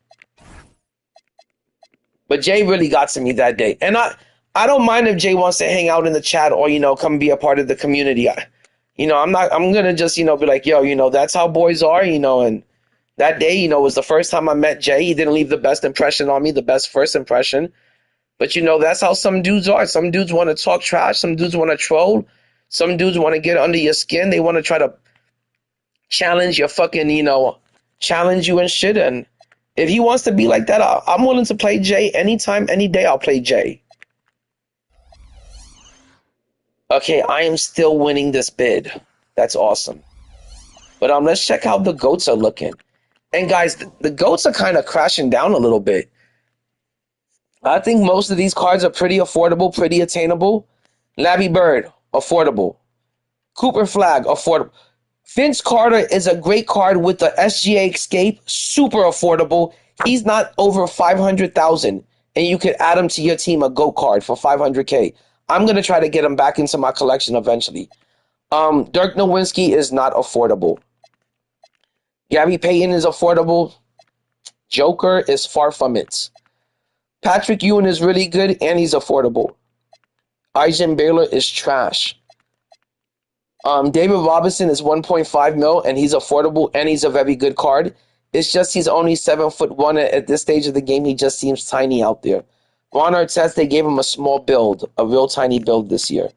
But Jay really got to me that day. And I don't mind if Jay wants to hang out in the chat or, come be a part of the community. I'm going to just, be like, yo, that's how boys are, and that day, was the first time I met Jay. He didn't leave the best impression on me, the best first impression. But, that's how some dudes are. Some dudes want to talk trash. Some dudes want to troll. Some dudes want to get under your skin. They want to try to challenge your fucking, challenge you and shit. And if he wants to be like that, I'm willing to play Jay anytime, any day. I'll play Jay. Okay, I am still winning this bid. That's awesome. But let's check how the GOATs are looking. And guys, the GOATs are kind of crashing down a little bit. I think most of these cards are pretty affordable, pretty attainable. Larry Bird, affordable. Cooper Flag, affordable. Vince Carter is a great card with the SGA Escape, super affordable. He's not over 500,000, and you could add him to your team, a GOAT card for 500K. I'm gonna try to get him back into my collection eventually. Dirk Nowitzki is not affordable. Gary Payton is affordable. Joker is far from it. Patrick Ewing is really good, and he's affordable. Arjun Baylor is trash. David Robinson is 1.5 mil, and he's affordable, and he's a very good card. It's just he's only 7'1" at this stage of the game. He just seems tiny out there. Ron Artest, they gave him a small build, a real tiny build this year.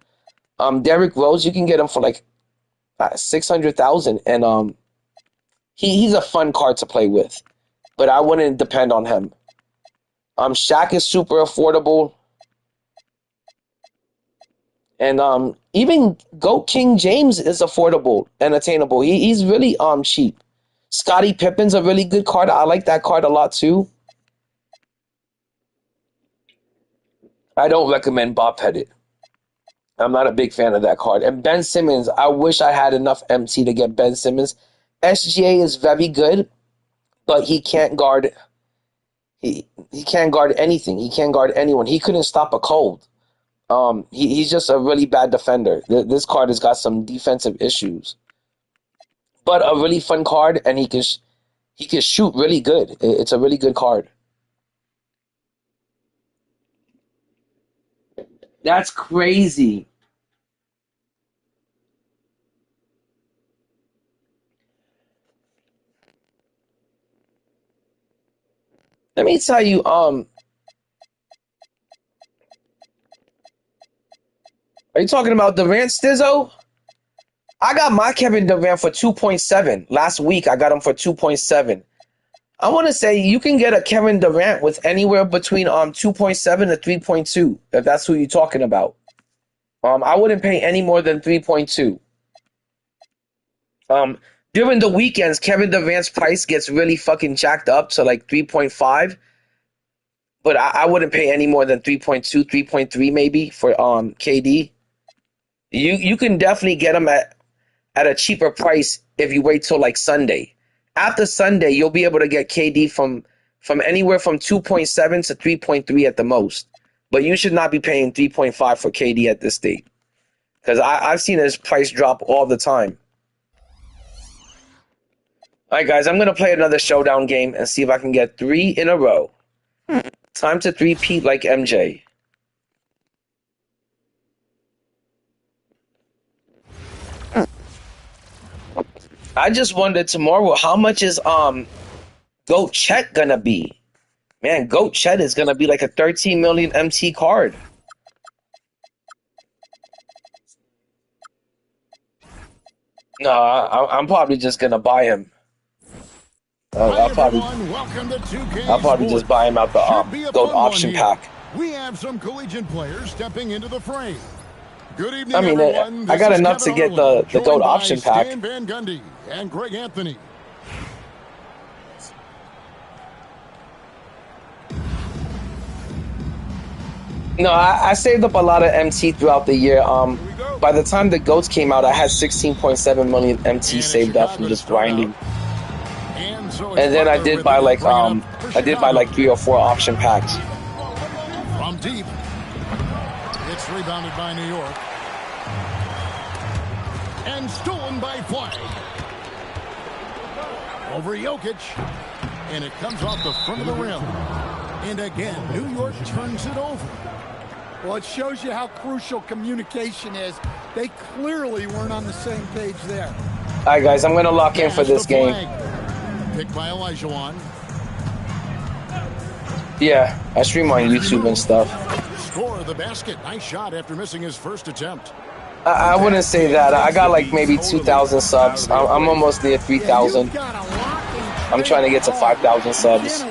Derrick Rose, you can get him for like 600,000, and he's a fun card to play with, but I wouldn't depend on him. Shaq is super affordable. And even GOAT King James is affordable and attainable. He's really cheap. Scottie Pippen's a really good card. I like that card a lot too. I don't recommend Bob Pettit. I'm not a big fan of that card. And Ben Simmons, I wish I had enough MT to get Ben Simmons. SGA is very good, but he can't guard. He can't guard anything. He can't guard anyone. He couldn't stop a cold. He's just a really bad defender. This card has got some defensive issues, but a really fun card, and he can shoot really good. It's a really good card. That's crazy. Let me tell you, are you talking about Durant, Stizzo? I got my Kevin Durant for 2.7. Last week, I got him for 2.7. I want to say you can get a Kevin Durant with anywhere between 2.7 to 3.2, if that's who you're talking about. I wouldn't pay any more than 3.2. During the weekends, Kevin Durant's price gets really fucking jacked up to like 3.5. But I wouldn't pay any more than 3.2, 3.3 maybe for KD. You can definitely get them at a cheaper price if you wait till like Sunday. After Sunday, you'll be able to get KD from anywhere from 2.7 to 3.3 at the most. But you should not be paying 3.5 for KD at this date. Because I've seen his price drop all the time. All right, guys, I'm going to play another showdown game and see if I can get 3 in a row. Time to three-peat like MJ. I just wondered tomorrow, how much is GOAT Chet gonna be? Man, GOAT Chet is gonna be like a 13 million MT card. No, I'm probably just gonna buy him. I'll probably just buy him out the GOAT option pack. We have some collegiate players stepping into the frame. Good evening, I mean, everyone. I got enough to get the GOAT option pack. Stan Van Gundy and Greg Anthony. No, I saved up a lot of MT throughout the year. By the time the GOATs came out, I had 16.7 million MT saved up from just grinding. And then I did buy like 3 or 4 option packs. From deep, it's rebounded by New York and stolen by Flag. Over Jokic, and it comes off the front of the rim. And again, New York turns it over. Well, it shows you how crucial communication is. They clearly weren't on the same page there. All right, guys, I'm going to lock in for this game. Picked by Olajuwon. Yeah, I stream on YouTube and stuff. Score the basket. Nice shot after missing his first attempt. I wouldn't say that. I got like maybe 2,000 subs. I'm almost near 3,000. I'm trying to get to 5,000 subs.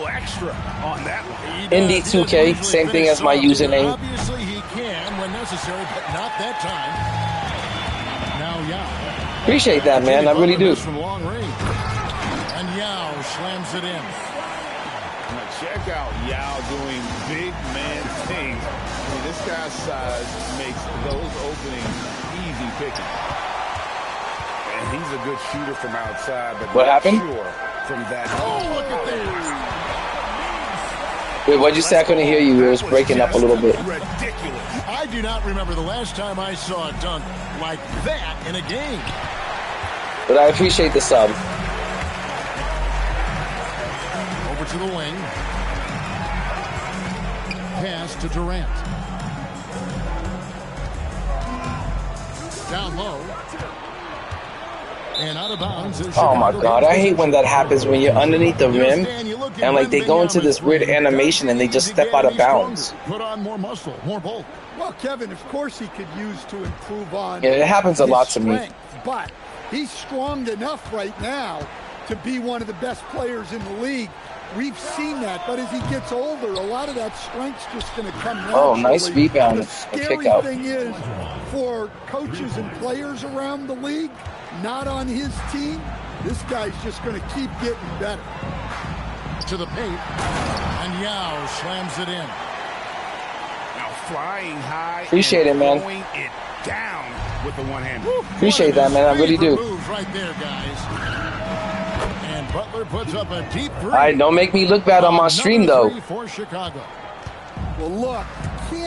Extra on that one. Nba2k, same thing as my username. Obviously he can when necessary, but not that time. Now Yao. Appreciate that, man. I really do. From long range. And Yao slams it in. Now check out Yao doing big man things. I mean, this guy's size makes those openings easy picking. And he's a good shooter from outside, but what happened? Sure from that. Oh, look at that. Wait, what'd you say? I couldn't hear you. It was breaking up a little bit. Ridiculous. I do not remember the last time I saw a dunk like that in a game. But I appreciate the sub. Over to the wing. Pass to Durant. Down low. And out of bounds. Oh my God, I hate when that happens, when you're underneath the rim and like they go into this weird animation and they just step out of bounds. Put on more muscle, more bulk. Well, Kevin, of course he could use to improve on. Yeah, it happens a lot to me. But he's strong enough right now to be one of the best players in the league. We've seen that, but as he gets older, a lot of that strength's just going to come naturally. Oh, nice rebound. The scary thing is, for coaches and players around the league, not on his team, this guy's just going to keep getting better. To the paint, and Yao slams it in. Now flying high. Appreciate it, man. Throwing it down with the one hand. Appreciate that, man. I really do. Moves right there, guys. And Butler puts up a deep three. All right, don't make me look bad on my stream, though. For Chicago. Well, look.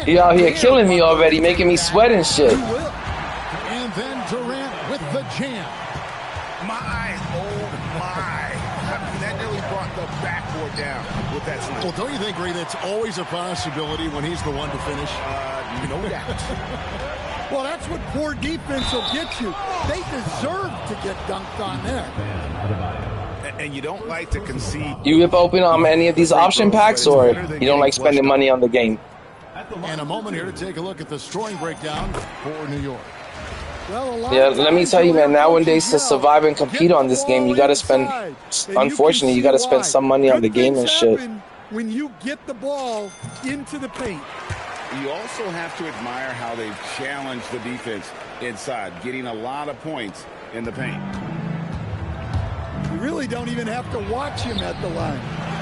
He out here killing me already, making me sweat and shit. And then Durant with the jam. My, oh my. That nearly brought the backboard down with that slam. Well, don't you think, Ray, that's always a possibility when he's the one to finish? No doubt. Well, that's what poor defense will get you. They deserve to get dunked on there. And you don't like to concede. You rip open on any of these option packs, or you don't like spending money on the game? And a moment here to take a look at the scoring breakdown for New York. Well, yeah, let me tell you, man, nowadays to survive and compete on this game, you got to spend, unfortunately, you got to spend some money on the game and shit. When you get the ball into the paint. You also have to admire how they've challenged the defense inside, getting a lot of points in the paint. You really don't even have to watch him at the line.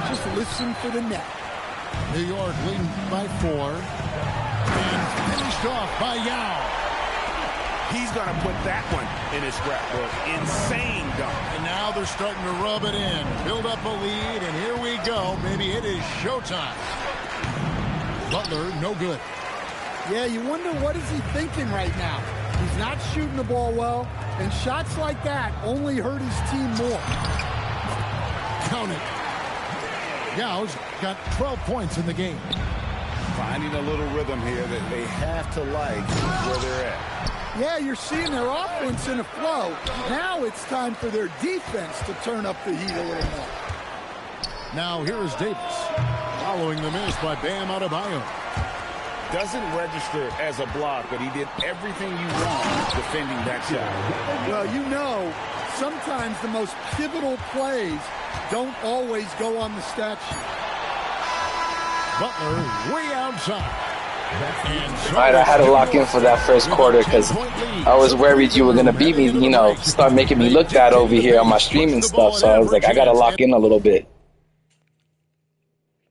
Just listen for the net. New York leading by 4. And finished off by Yao. He's going to put that one in his scrapbook. Insane dunk. And now they're starting to rub it in. Build up a lead, and here we go. Maybe it is showtime. Butler, no good. Yeah, you wonder what is he thinking right now. He's not shooting the ball well, and shots like that only hurt his team more. Count it. Yao's got 12 points in the game. Finding a little rhythm here that they have to like where they're at. Yeah, you're seeing their offense in a flow. Now it's time for their defense to turn up the heat a little more. Now here is Davis, following the miss by Bam Adebayo. Doesn't register as a block, but he did everything you want defending that shot. Well, you know, sometimes the most pivotal plays don't always go on the stat sheet. Butler way outside. All right, I had to lock in for that first quarter because I was worried you were going to beat me, you know, start making me look bad over here on my streaming stuff. So I was like, I got to lock in a little bit.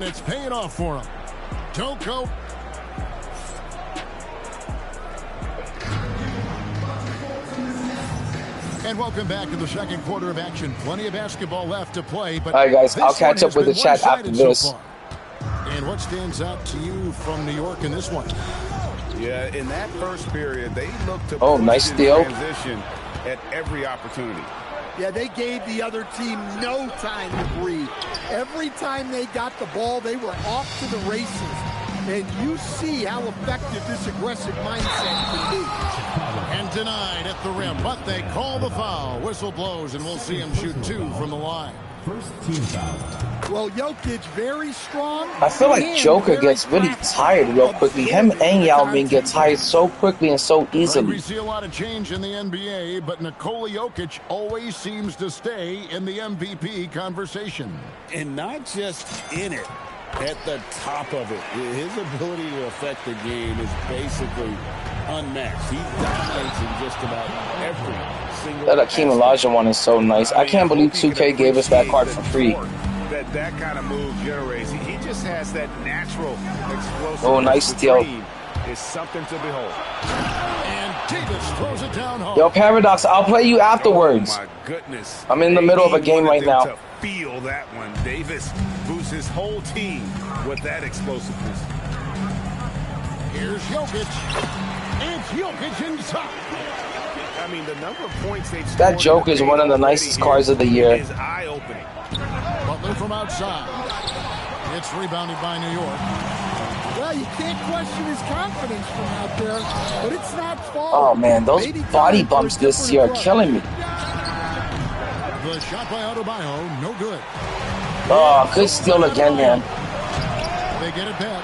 It's paying off for him. Toko. And welcome back to the second quarter of action. Plenty of basketball left to play. But all right, guys, I'll catch up with the chat after this. So and what stands out to you from New York in this one? Yeah, in that first period, they looked to nice steal. Transition at every opportunity. Yeah, they gave the other team no time to breathe. Every time they got the ball, they were off to the races. And you see how effective this aggressive mindset can be. And denied at the rim, but they call the foul. Whistle blows, and we'll see him shoot 2 from the line. First team foul. Well, Jokic very strong. I feel like Joker gets really tired real quickly. Him and Yao Ming get tired so quickly and so We easily. see a lot of change in the NBA, but Nikola Jokic always seems to stay in the MVP conversation. And not just in it, at the top of it. His ability to affect the game is basically unmatched. He dominates in just about every single. That Akeem Elijah one is so nice. I can't believe 2K gave us that card for free. That kind of move generates. He just has that natural explosive. Oh, nice steal. Is something to behold. And Davis throws it down home. Yo, Paradox, I'll play you afterwards. Oh my goodness. I'm in the middle of a game right now. To feel that one. Davis boosts his whole team with that explosiveness. Here's Jokic. It's Jokic inside. I mean, the number of points they've scored. That Joker is one of the nicest cards of the year. Is eye-opening. Butler from outside. It's rebounded by New York. Well, you can't question his confidence from out there, but it's not fault. Oh man, those body bumps this year are killing me. The shot by Adebayo, no good. Oh, good steal again, man. They get it back.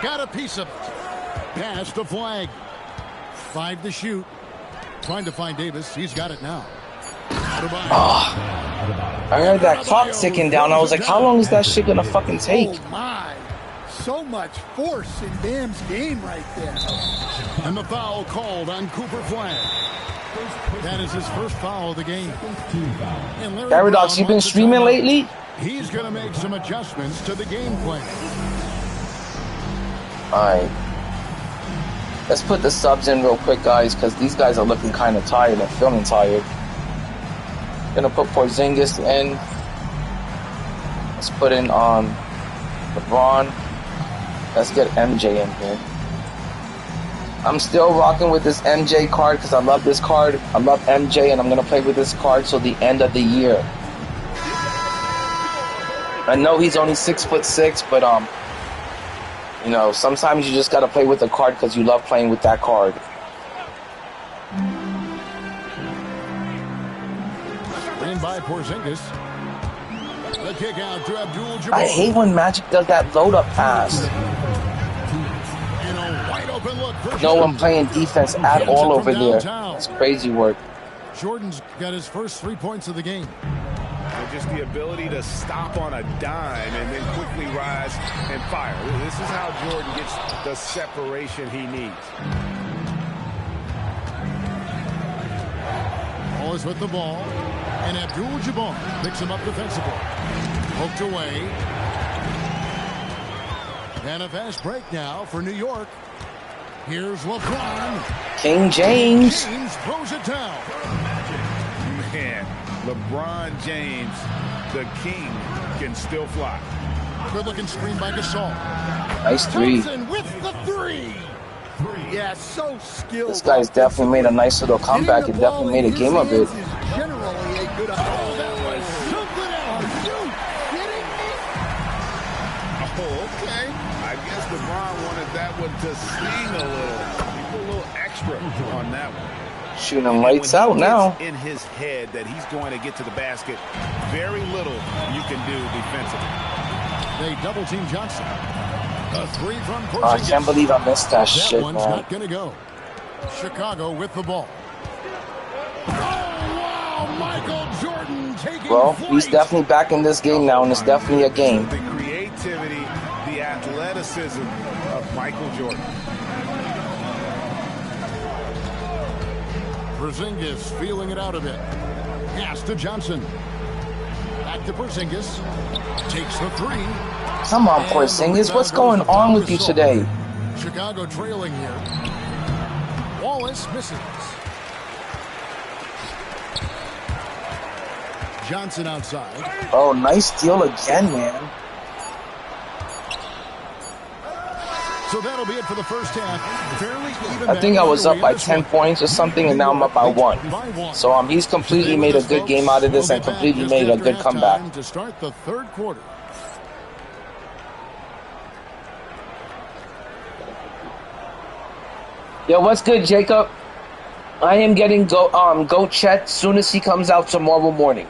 Got a piece of it. Pass the flag. 5 to shoot. Trying to find Davis. He's got it now. Oh, I heard that clock ticking down. I was like, how long is that shit gonna fucking take? Oh my. So much force in Bam's game right there. And the foul called on Cooper Flag. That is his first foul of the game. Paradox, you been streaming lately? He's going to make some adjustments to the game plan. Alright. Let's put the subs in real quick, guys, because these guys are looking kind of tired and feeling tired. Gonna put Porzingis in. Let's put in LeBron. Let's get MJ in here. I'm still rocking with this MJ card because I love this card. I love MJ, and I'm gonna play with this card till the end of the year. I know he's only 6'6", but you know, sometimes you just gotta play with the card because you love playing with that card. Screen by Porzingis. The kick out to Abdul-Jabbar. I hate when Magic does that load-up pass. In a wide open look for No one playing defense at all over there. It's crazy work. Jordan's got his first 3 points of the game. And just the ability to stop on a dime and then quickly rise and fire. This is how Jordan gets the separation he needs. Always with the ball. And Abdul-Jabbar picks him up defensively. Poked away. And a fast break now for New York. Here's LeBron. King James. James throws it down. Man, LeBron James, the king, can still fly. Good looking screen by Gasol. Nice three. Thompson with the three. Yeah, so skilled. This guy's definitely made a nice little comeback and definitely made a game of it. Generally a good That was something else. Are you kidding me? Oh, okay. I guess LeBron wanted that one to sting a little. He put a little extra on that one. Shooting lights out now. In his head that he's going to get to the basket, very little you can do defensively. They double team Johnson. A three from Porzingis. I can't believe I missed that shit, one's man. not going to go. Chicago with the ball. Oh, wow. Michael Jordan taking Well, flight. he's definitely back in this game now, and it's definitely a game. The creativity, the athleticism of Michael Jordan. Porzingis feeling it out a bit. Pass to Johnson. Back to Porzingis. Takes the three. Come on, Porzingis, what's going on with you today? Chicago trailing here. Wallace misses. Johnson outside. Oh, nice steal again, man. So that'll be it for the first half. Fairly even. I think I was up by 10 points or something, and now I'm up by 1. So he's completely made a good game out of this and completely made a good comeback. To start the third quarter. Yo, what's good, Jacob? I am getting go chet soon as he comes out tomorrow morning.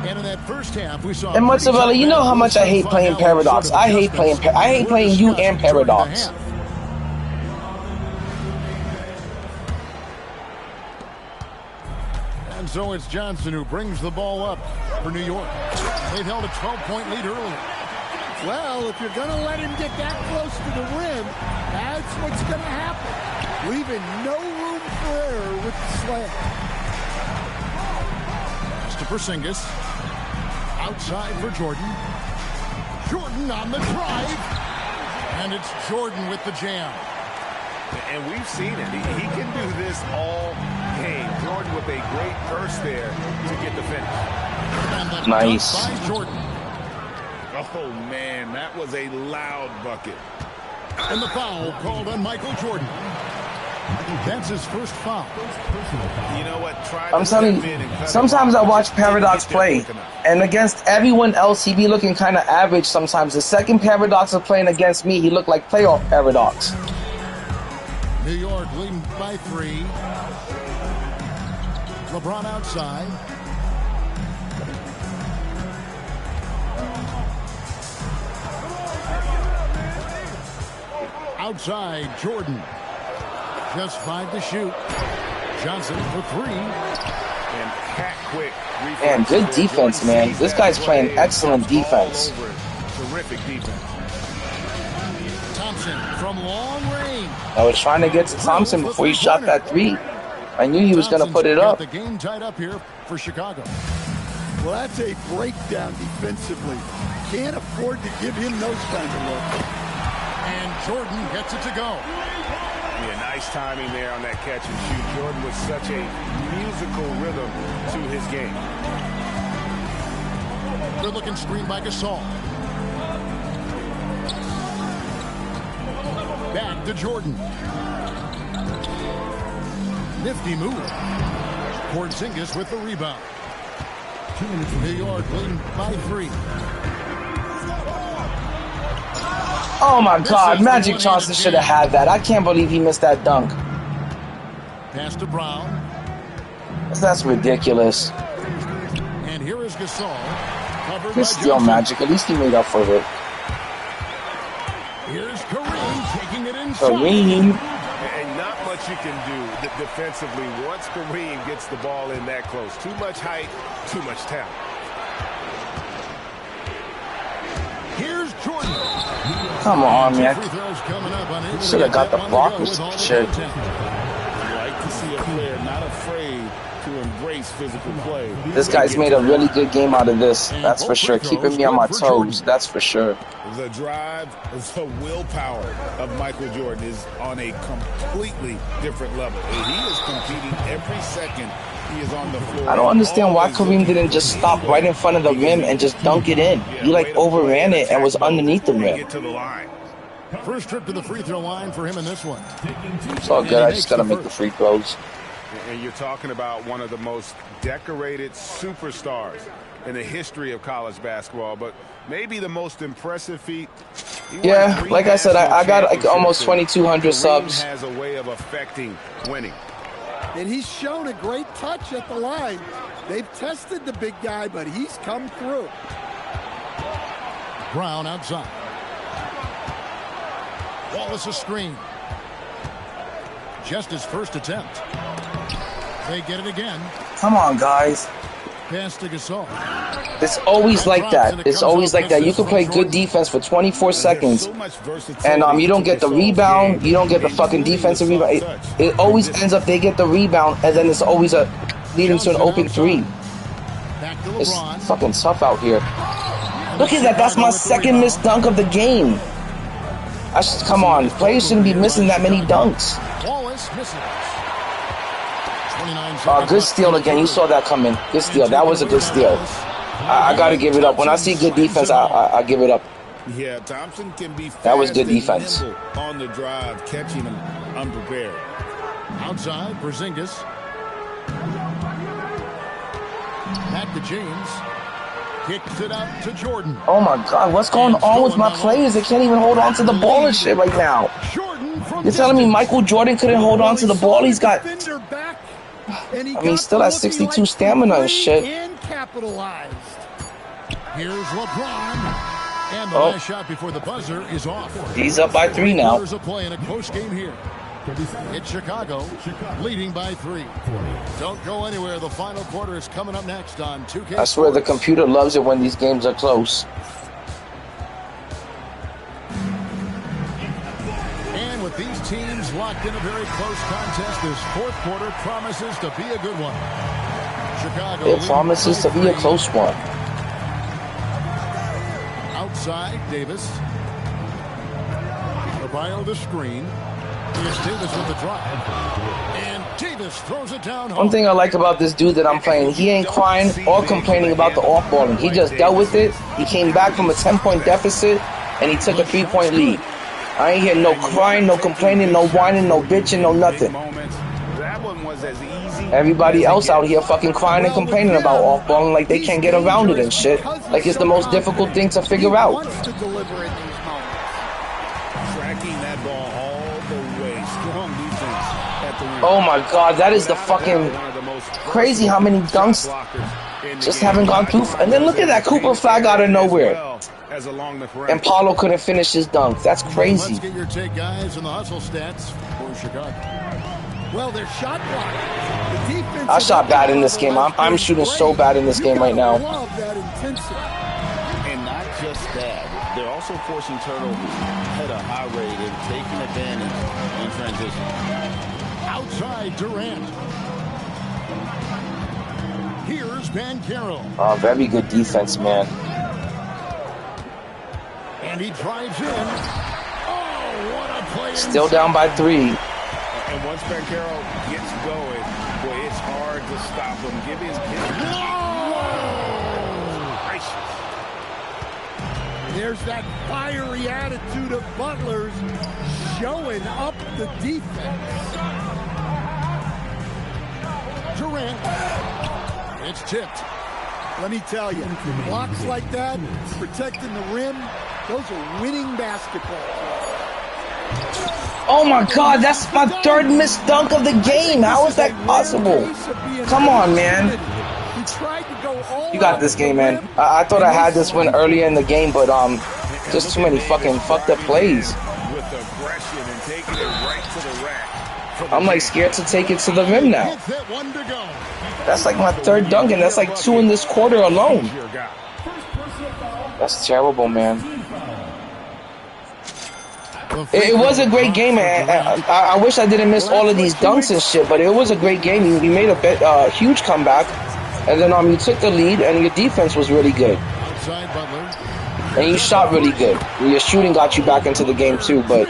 And in that first half, we saw. And Mozzarella, you know how much I hate playing Paradox. I hate playing you and Paradox. And so it's Johnson who brings the ball up for New York. They've held a 12-point lead earlier. Well, if you're going to let him get that close to the rim, that's what's going to happen. Leaving no room for error with the slam. Pass to Porzingis. Outside for Jordan. Jordan on the drive. And it's Jordan with the jam. And we've seen it. He can do this all game. Jordan with a great burst there to get the finish. And the nice. dunk by Jordan. Oh, man, that was a loud bucket. And the foul called on Michael Jordan. That's his first foul. You know what? I'm telling you, sometimes I watch Paradox play, and against everyone else, he be looking kind of average sometimes. The second Paradox is playing against me, he looked like playoff Paradox. New York leading by 3. LeBron outside. Outside, Jordan. Just 5 to shoot. Johnson for 3. And cat quick. Man, good defense, man. This guy's playing excellent defense. Terrific defense. Thompson from long range. I was trying to get to Thompson before he shot that 3. I knew he was going to put it up. The game tied up here for Chicago. Well, that's a breakdown defensively. Can't afford to give him those kinds of looks. And Jordan gets it to go. Yeah, nice timing there on that catch and shoot. Jordan with such a musical rhythm to his game. Good looking screen by Gasol. Back to Jordan. Nifty move. Porzingis with the rebound. New York leading by 3. Oh my God, Magic Johnson should have had that. I can't believe he missed that dunk. Pass to Brown. That's ridiculous. And here is Gasol. Good steal, Magic. At least he made up for it. Here's Kareem taking it inside. Kareem. And not much you can do defensively once Kareem gets the ball in that close. Too much height, too much talent. Here's Jordan. Come on, man. Should have got the block or some shit. You like to see a player not afraid to embrace physical play. This guy's made a really good game out of this. That's for sure. Keeping me on my toes. That's for sure. The drive, the willpower of Michael Jordan is on a completely different level. He is competing every second he is on the floor. I don't understand why Kareem didn't just stop right in front of the rim and just dunk it in. He like overran it and was underneath the rim. First trip to the free throw line for him in this one. It's all good. I just got to make the free throws. And you're talking about one of the most decorated superstars in the history of college basketball, but maybe the most impressive feat. Yeah, like I said, I got like almost 2,200 subs. Has a way of affecting winning. And he's shown a great touch at the line. They've tested the big guy, but he's come through. Brown outside. Wallace a screen. Just his first attempt. They get it again. Come on, guys. Pass to Gasol. It's always like that. It's always like that. You can play good defense for 24 seconds, and you don't get the rebound. You don't get the fucking defensive rebound. It always ends up they get the rebound, and then it's always leading to an open 3. It's fucking tough out here. Look at that. That's my second missed dunk of the game. Come on. Players shouldn't be missing that many dunks. Wallace misses. Good steal again. You saw that coming. Good steal. That was a good steal. I got to give it up. When I see good defense, I give it up. Yeah, Thompson can be fast That was good and defense. nimble on the drive, catching him unprepared. Outside, Porzingis. Back to James. Kicks it out to Jordan. Oh my God, what's going on with my players? They can't even hold on to the ball and shit right now. You're telling me Michael Jordan couldn't hold on to the ball? He's got... I mean, he still has 62 stamina and shit. Here's LeBron. And the last shot before the buzzer is off. He's up by 3 now. There's a play in a close game here. It's Chicago leading by 3. Don't go anywhere. The final quarter is coming up next on 2K. I swear the computer loves it when these games are close. And with these teams locked in a very close contest, this fourth quarter promises to be a good one. Chicago. It promises to be a close one. Outside, Davis. Abiel the screen. Here's Davis with the drive. And Davis throws it down home. One thing I like about this dude that I'm playing, he ain't crying or complaining about the off-balling. He just dealt with it. He came back from a 10-point deficit, and he took a 3-point lead. I ain't hear no crying, no complaining, no whining, no bitching, no nothing. Everybody else out here fucking crying and complaining about off-balling like they can't get around it and shit. Like it's the most difficult thing to figure out. Oh my God, that is the fucking crazy how many dunks just haven't gone through. And then look at that Cooper flag out of nowhere. And Paulo couldn't finish his dunk. That's crazy. Let's get your take, guys, on the hustle stats for Chicago. Well, they're shot block. The defense. I shot bad in this game. I'm shooting so bad in this game right now. Love that intensity. And not just that, they're also forcing turnovers at a high rate and taking advantage in transition. Outside Durant. Here's Banchero. Oh, very good defense, man. And he drives in. Oh, what a play. Still down by 3. And once Banchero gets going, boy, it's hard to stop him. Give his There's that fiery attitude of Butler's showing up the defense. Durant. It's tipped. Let me tell you, blocks like that, protecting the rim, those are winning basketballs. Oh my God, that's my 3rd missed dunk of the game. How is that possible? Come on, man. You got this game, man. I thought I had this win earlier in the game, but just too many fucking fucked up plays. I'm like scared to take it to the rim now. That's like my 3rd dunk, and that's like 2 in this quarter alone. That's terrible, man. It was a great game, man. I wish I didn't miss all of these dunks and shit, but it was a great game. You made a huge comeback, and then you took the lead, and your defense was really good. And you shot really good. Your shooting got you back into the game too, but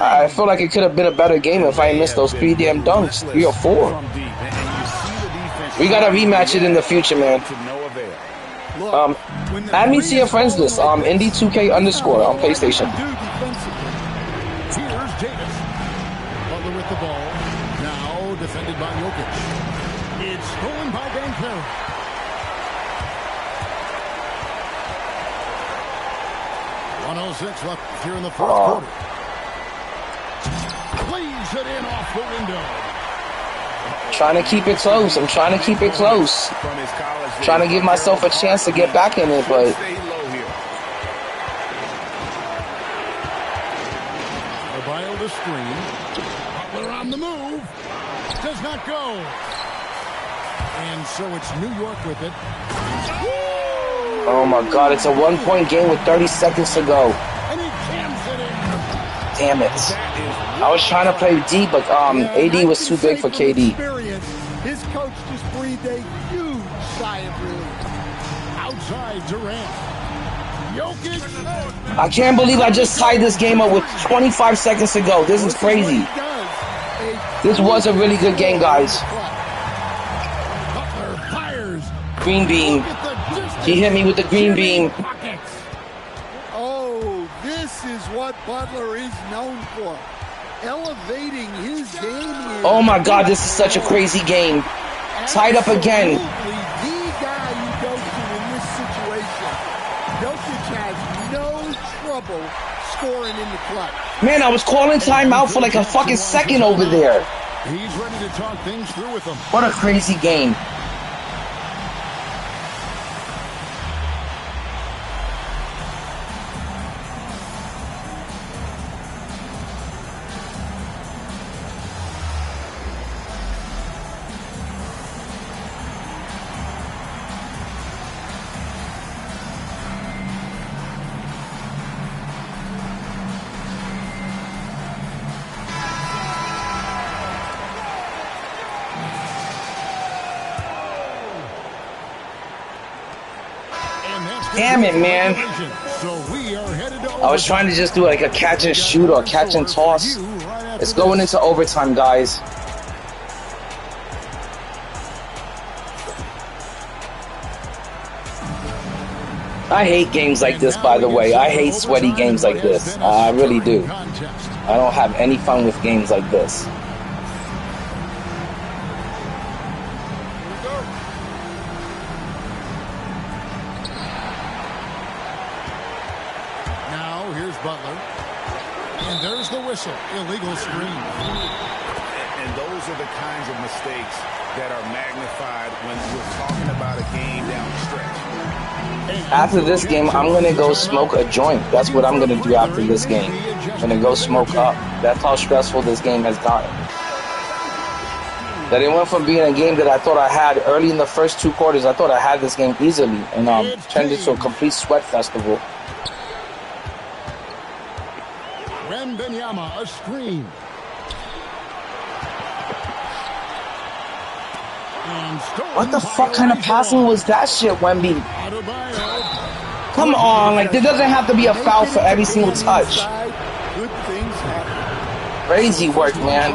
I feel like it could have been a better game if I missed those 3 damn dunks, 3 or 4. We gotta rematch it in the future, man. Add me to your friends list, Nba2k underscore on PlayStation. Here's Davis. Butler with the ball. Now defended by Jokic. It's stolen by Banchero. .106 left here in the fourth quarter. Plays it in off the window. Trying to keep it close. I'm trying to keep it close. Trying to give myself a chance to get back in it, but the screen. Butler on the move. Does not go. And so it's New York with it. Oh my God, it's a 1-point game with 30 seconds to go. And he jams it in. Damn it. I was trying to play D, but AD was too big for KD. His coach just breathed a huge sigh of relief. Outside Durant. Jokic. I can't believe I just tied this game up with 25 seconds to go. This is crazy. This was a really good game, guys. Green beam. He hit me with the green beam. Oh, what Butler is known for. Elevating his game. Oh my God, this is such a crazy game. Tied up again. Absolutely the guy you go to in this situation. Jokic has no trouble scoring in the clutch. Man, I was calling timeout for like a fucking second over there. He's ready to talk things through with them. What a crazy game. Damn it, man. I was trying to just do like a catch and shoot or catch and toss. It's going into overtime, guys. I hate games like this, by the way. I hate sweaty games like this. I really do. I don't have any fun with games like this. Now here's Butler. And there's the whistle. Illegal screen. And those are the kinds of mistakes that are magnified when we're talking about a game down the stretch. After this game, I'm going to go smoke a joint. That's what I'm going to do after this game. I'm going to go smoke up. That's how stressful this game has gotten. That it went from being a game that I thought I had early in the first two quarters. I thought I had this game easily, and turned into a complete sweat festival. Wembanyama, a screen. What the fuck kind of passing was that shit, Wemby? Come on, like there doesn't have to be a foul for every single touch. Crazy work, man.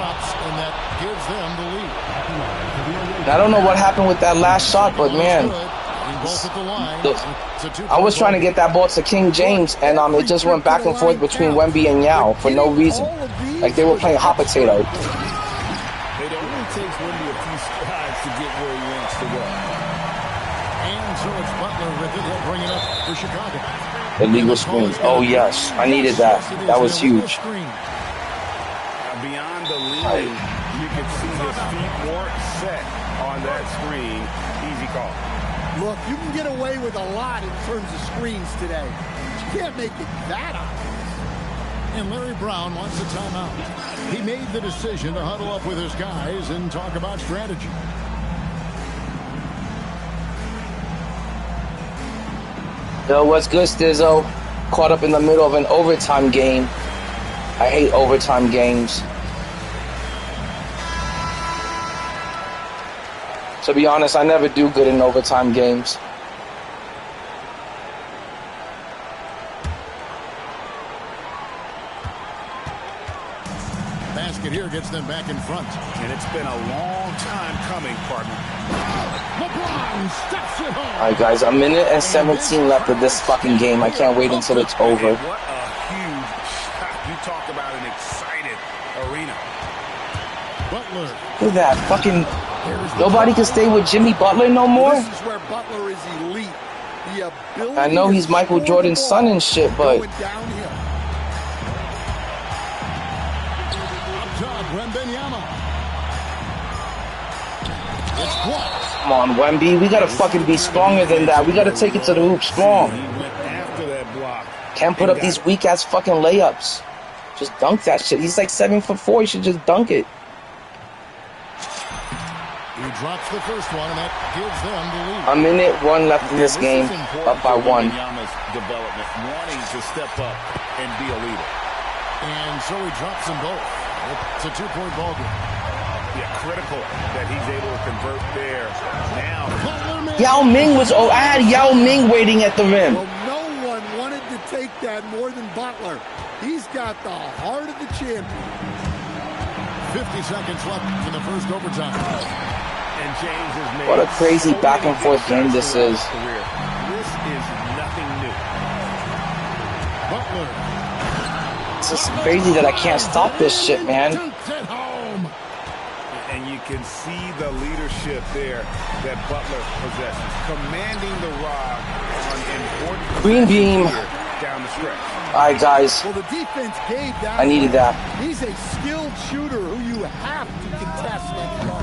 I don't know what happened with that last shot, but man, I was trying to get that ball to King James, and it just went back and forth between Wemby and Yao for no reason. Like they were playing hot potato. It only takes Wemby a few strides to get where he wants to go. And so it's Butler with it. He'll bring it up for Chicago. Illegal screens. Oh yes, I needed that. That was huge. Beyond the lead, you can see his feet weren't set on that screen. Easy call. Look, you can get away with a lot in terms of screens today. You can't make it that obvious. And Larry Brown wants a timeout. He made the decision to huddle up with his guys and talk about strategy. Yo, what's good, Stizzo? Caught up in the middle of an overtime game. I hate overtime games. To be honest, I never do good in overtime games. Basket here gets them back in front. And it's been a long time coming, partner. LeBron steps it home. Alright, guys, a minute and 17 left of this fucking game. I can't wait until it's over. What a huge shot. You talk about an excited arena. Butler. Look at that fucking... Nobody can stay with Jimmy Butler no more? This is where Butler is elite. The ability I know he's Michael Jordan's son and shit, but... Up top, Wembanyama. It's blocked. Come on, Wemby. We gotta fucking be stronger than that. We gotta take it to the hoop strong. He went after that block. Can't put up these weak-ass fucking layups. Just dunk that shit. He's like 7'4". He should just dunk it. He drops the first one, and that gives them the lead. A minute, one left in this game. Up by one. Wembanyama's development, wanting to step up and be a leader. And so he drops them both. It's a two-point ball game. Yeah, critical that he's able to convert there. Now, Yao Ming was... Oh, I had Yao Ming waiting at the rim. Well, no one wanted to take that more than Butler. He's got the heart of the champion. 50 seconds left in the first overtime. and James has made What a crazy back and forth game this is. This is nothing new. Butler. It's just crazy that I can't stop this shit, man. And you can see the leadership there that Butler possesses, commanding the rock on important Green beam down the stretch. All right, guys. Well, the defense gave that. I needed that. He's a skilled shooter who you have to contest anymore.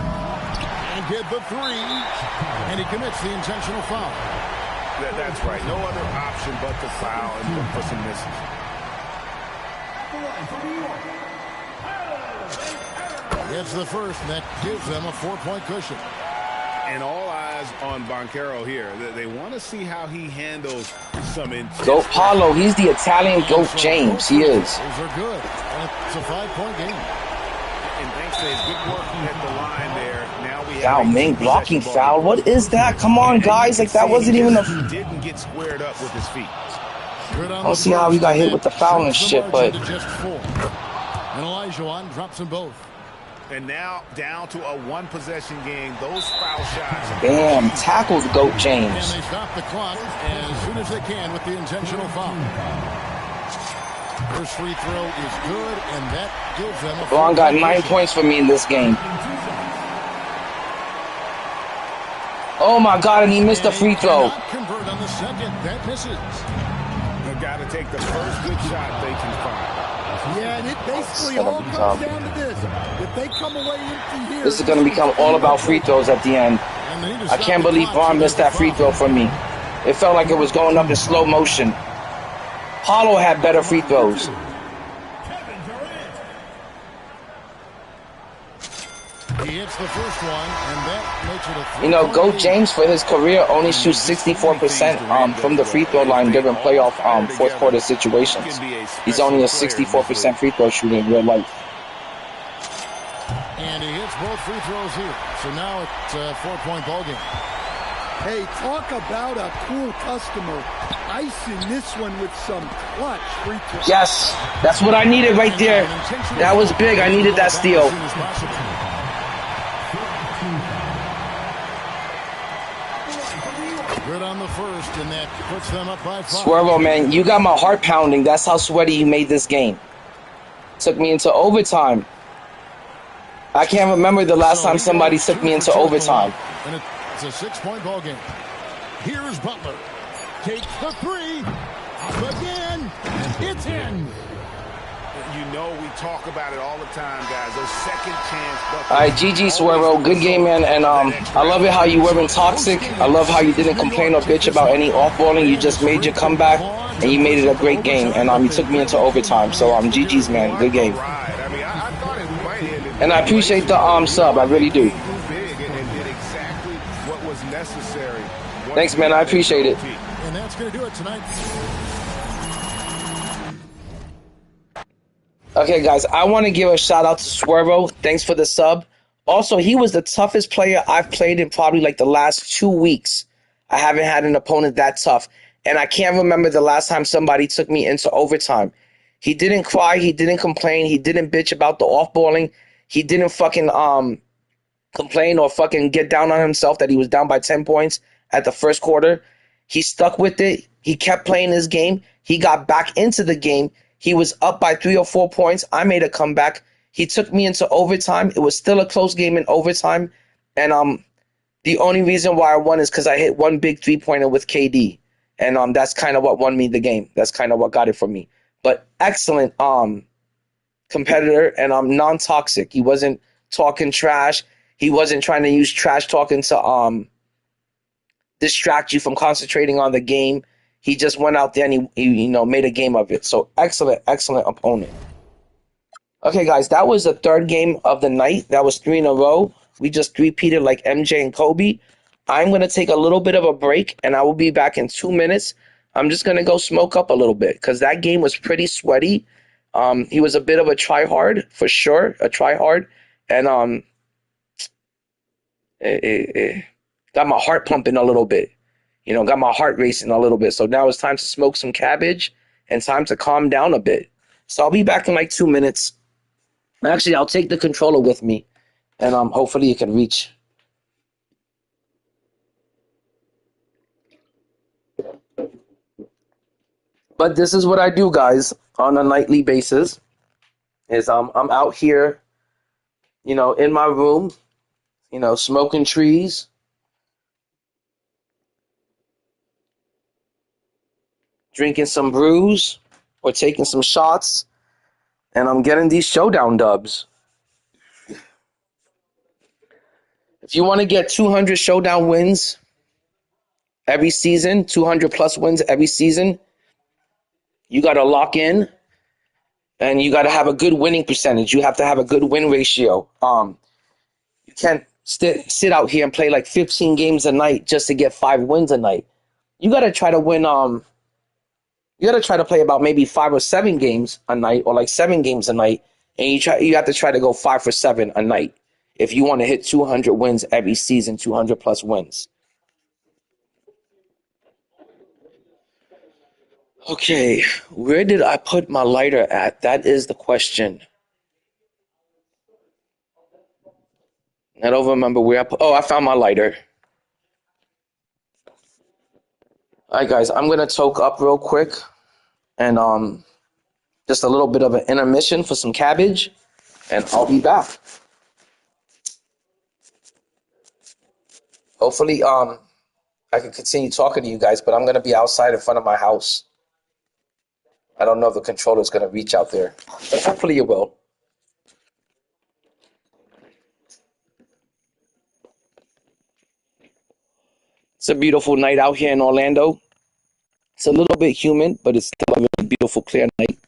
And get the three, and he commits the intentional foul. That's right. No other option but to foul and look for some misses. It's the first, and that gives them a 4-point cushion. And all eyes on Banchero here. They want to see how he handles some intense. Goat Paulo, he's the Italian Goat James. He is. Those are good. And it's a 5-point game. And thanks to his good work at the line there, now we Yao have Ming blocking foul. What is that? Come on, guys. Like, that wasn't even a... He didn't get squared up with his feet. I don't see how he got hit with the foul and shit, but... And Olajuwon drops them both. And now down to a one-possession game. Those foul shots. Damn, tackled Goat James. And they stop the clock as soon as they can with the intentional foul. First free throw is good, and that gives them a... LeBron got 9 points for me in this game. Oh my God, and he missed the free throw. Convert on the second. That misses. They've got to take the first good shot they can find. Yeah, and it basically all comes down to this. If they come away empty here... This is going to become all about free throws at the end. I can't believe Braun missed that free throw from me. It felt like it was going up in slow motion. Paulo had better free throws. He hits the first one, and that makes it a... You know, Goat James for his career only shoots 64% from the free throw line during playoff fourth quarter situations. He's only a 64% free throw shooter in real life. And he hits both free throws here. So now it's a 4-point ball game. Hey, talk about a cool customer. Icing this one with some clutch free throws. Yes, that's what I needed right there. That was big. I needed that steal. Good on the first, and that puts them up by 5. Swervo, man, you got my heart pounding. That's how sweaty you made this game. Took me into overtime. I can't remember the last time somebody took me into overtime. And it's a 6-point ball game. Here's Butler. Takes the three. Up again. It's in. You know we talk about it all the time, guys. Those second chance buckets. All right, GG Swervo, good game, man. And I love it how you weren't toxic. I love how you didn't complain or bitch about any off-balling. You just made your comeback, and you made it a great game. And you took me into overtime. So GG's, man. Good game. And I appreciate the sub. I really do. Thanks, man. I appreciate it. And that's going to do it tonight. Okay, guys, I want to give a shout out to Swervo. Thanks for the sub. Also, he was the toughest player I've played in probably like the last 2 weeks. I haven't had an opponent that tough. And I can't remember the last time somebody took me into overtime. He didn't cry. He didn't complain. He didn't bitch about the off-balling. He didn't fucking complain or fucking get down on himself that he was down by 10 points at the first quarter. He stuck with it. He kept playing his game. He got back into the game. He was up by 3 or 4 points. I made a comeback. He took me into overtime. It was still a close game in overtime. And the only reason why I won is because I hit one big three-pointer with KD. And that's kind of what won me the game. That's kind of what got it for me. But excellent competitor and non-toxic. He wasn't talking trash. He wasn't trying to use trash talking to distract you from concentrating on the game. He just went out there and he made a game of it. So excellent opponent. Okay, guys, that was the third game of the night. That was 3 in a row. We just repeated like MJ and Kobe. I'm going to take a little bit of a break, and I will be back in 2 minutes. I'm just going to go smoke up a little bit because that game was pretty sweaty. He was a bit of a try-hard, for sure, a try-hard. And it got my heart pumping a little bit. Got my heart racing a little bit. So now it's time to smoke some cabbage and time to calm down a bit. So I'll be back in like 2 minutes. Actually, I'll take the controller with me, and hopefully you can reach. But this is what I do, guys, on a nightly basis. Is I'm out here, in my room, smoking trees, drinking some brews, or taking some shots, and I'm getting these showdown dubs. If you want to get 200 showdown wins every season, 200 plus wins every season, you got to lock in and you got to have a good winning percentage. You have to have a good win ratio. You can't sit out here and play like 15 games a night just to get 5 wins a night. You got to try to win. You got to try to play about maybe 5 or 7 games a night, or like 7 games a night, and you have to try to go 5 for 7 a night if you want to hit 200 wins every season, 200 plus wins. Okay, where did I put my lighter at? That is the question. I don't remember where I put. Oh, I found my lighter. All right, guys, I'm gonna toke up real quick, and just a little bit of an intermission for some cabbage, and I'll be back. Hopefully, I can continue talking to you guys, but I'm gonna be outside in front of my house. I don't know if the controller is gonna reach out there, but hopefully it will. It's a beautiful night out here in Orlando. It's a little bit humid, but it's still a really beautiful, clear night.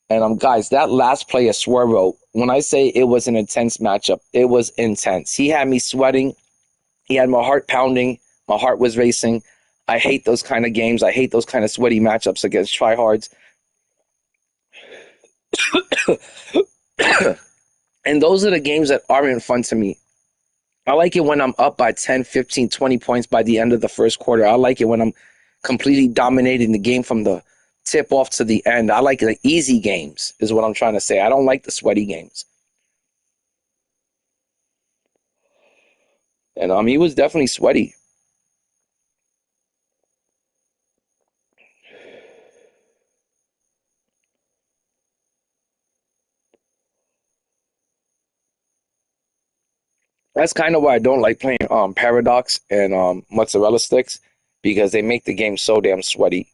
And guys, that last play of Swervo, when I say it was an intense matchup, it was intense. He had me sweating. He had my heart pounding. My heart was racing. I hate those kind of games. I hate those kind of sweaty matchups against tryhards. And those are the games that aren't fun to me. I like it when I'm up by 10, 15, 20 points by the end of the first quarter. I like it when I'm completely dominating the game from the tip off to the end. I like the easy games, is what I'm trying to say. I don't like the sweaty games. And he was definitely sweaty. That's kind of why I don't like playing Paradox and mozzarella sticks, because they make the game so damn sweaty.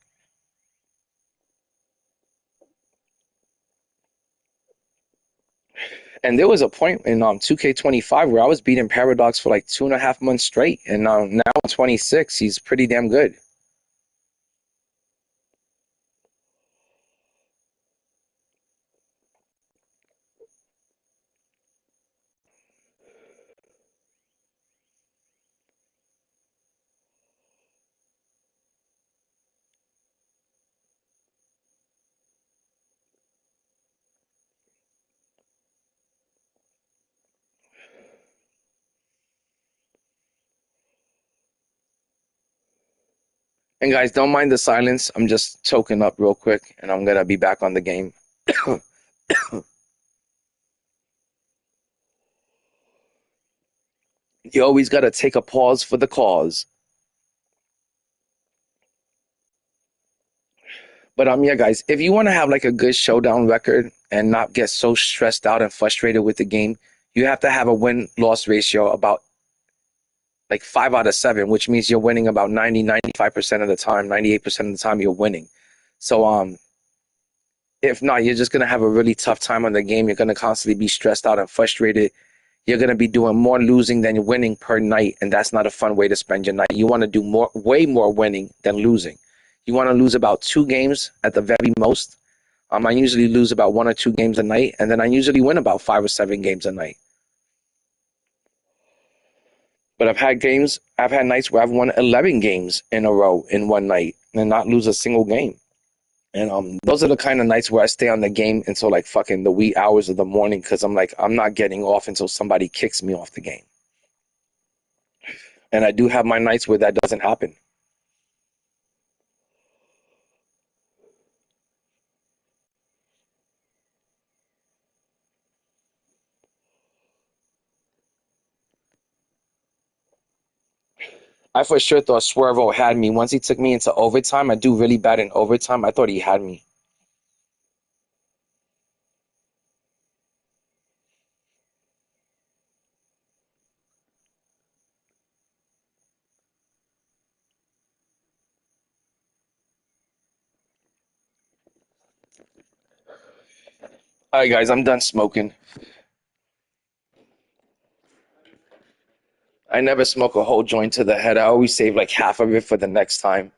And there was a point in 2K25 where I was beating Paradox for like 2.5 months straight, and now at 26, he's pretty damn good. And guys, don't mind the silence. I'm just choking up real quick, and I'm gonna be back on the game. You always gotta take a pause for the cause. But yeah, guys, if you want to have like a good showdown record and not get so stressed out and frustrated with the game, you have to have a win-loss ratio about like 5 out of 7, which means you're winning about 95% of the time, 98% of the time you're winning. So if not, you're just gonna have a really tough time on the game. You're gonna constantly be stressed out and frustrated. You're gonna be doing more losing than winning per night, and that's not a fun way to spend your night. You want to do way more winning than losing. You want to lose about 2 games at the very most. I usually lose about 1 or 2 games a night, and then I usually win about 5 or 7 games a night. But I've had nights where I've won 11 games in a row in one night and not lose a single game. And those are the kind of nights where I stay on the game until like fucking the wee hours of the morning, because I'm like, I'm not getting off until somebody kicks me off the game. And I do have my nights where that doesn't happen. I for sure thought Swervo had me. Once he took me into overtime, I do really bad in overtime. I thought he had me. All right, guys, I'm done smoking. I never smoke a whole joint to the head. I always save like half of it for the next time.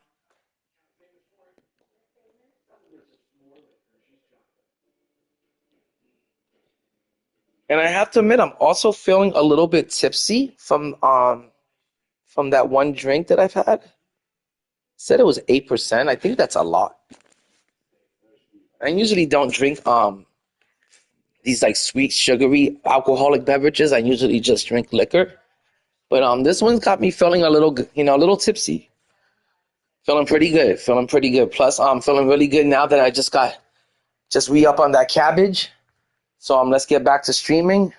And I have to admit, I'm also feeling a little bit tipsy from that one drink that I've had. Said it was 8%. I think that's a lot. I usually don't drink these like sweet, sugary, alcoholic beverages. I usually just drink liquor. But this one's got me feeling a little, a little tipsy. Feeling pretty good. Feeling pretty good. Plus, I'm feeling really good now that I just re-up on that cabbage. So let's get back to streaming.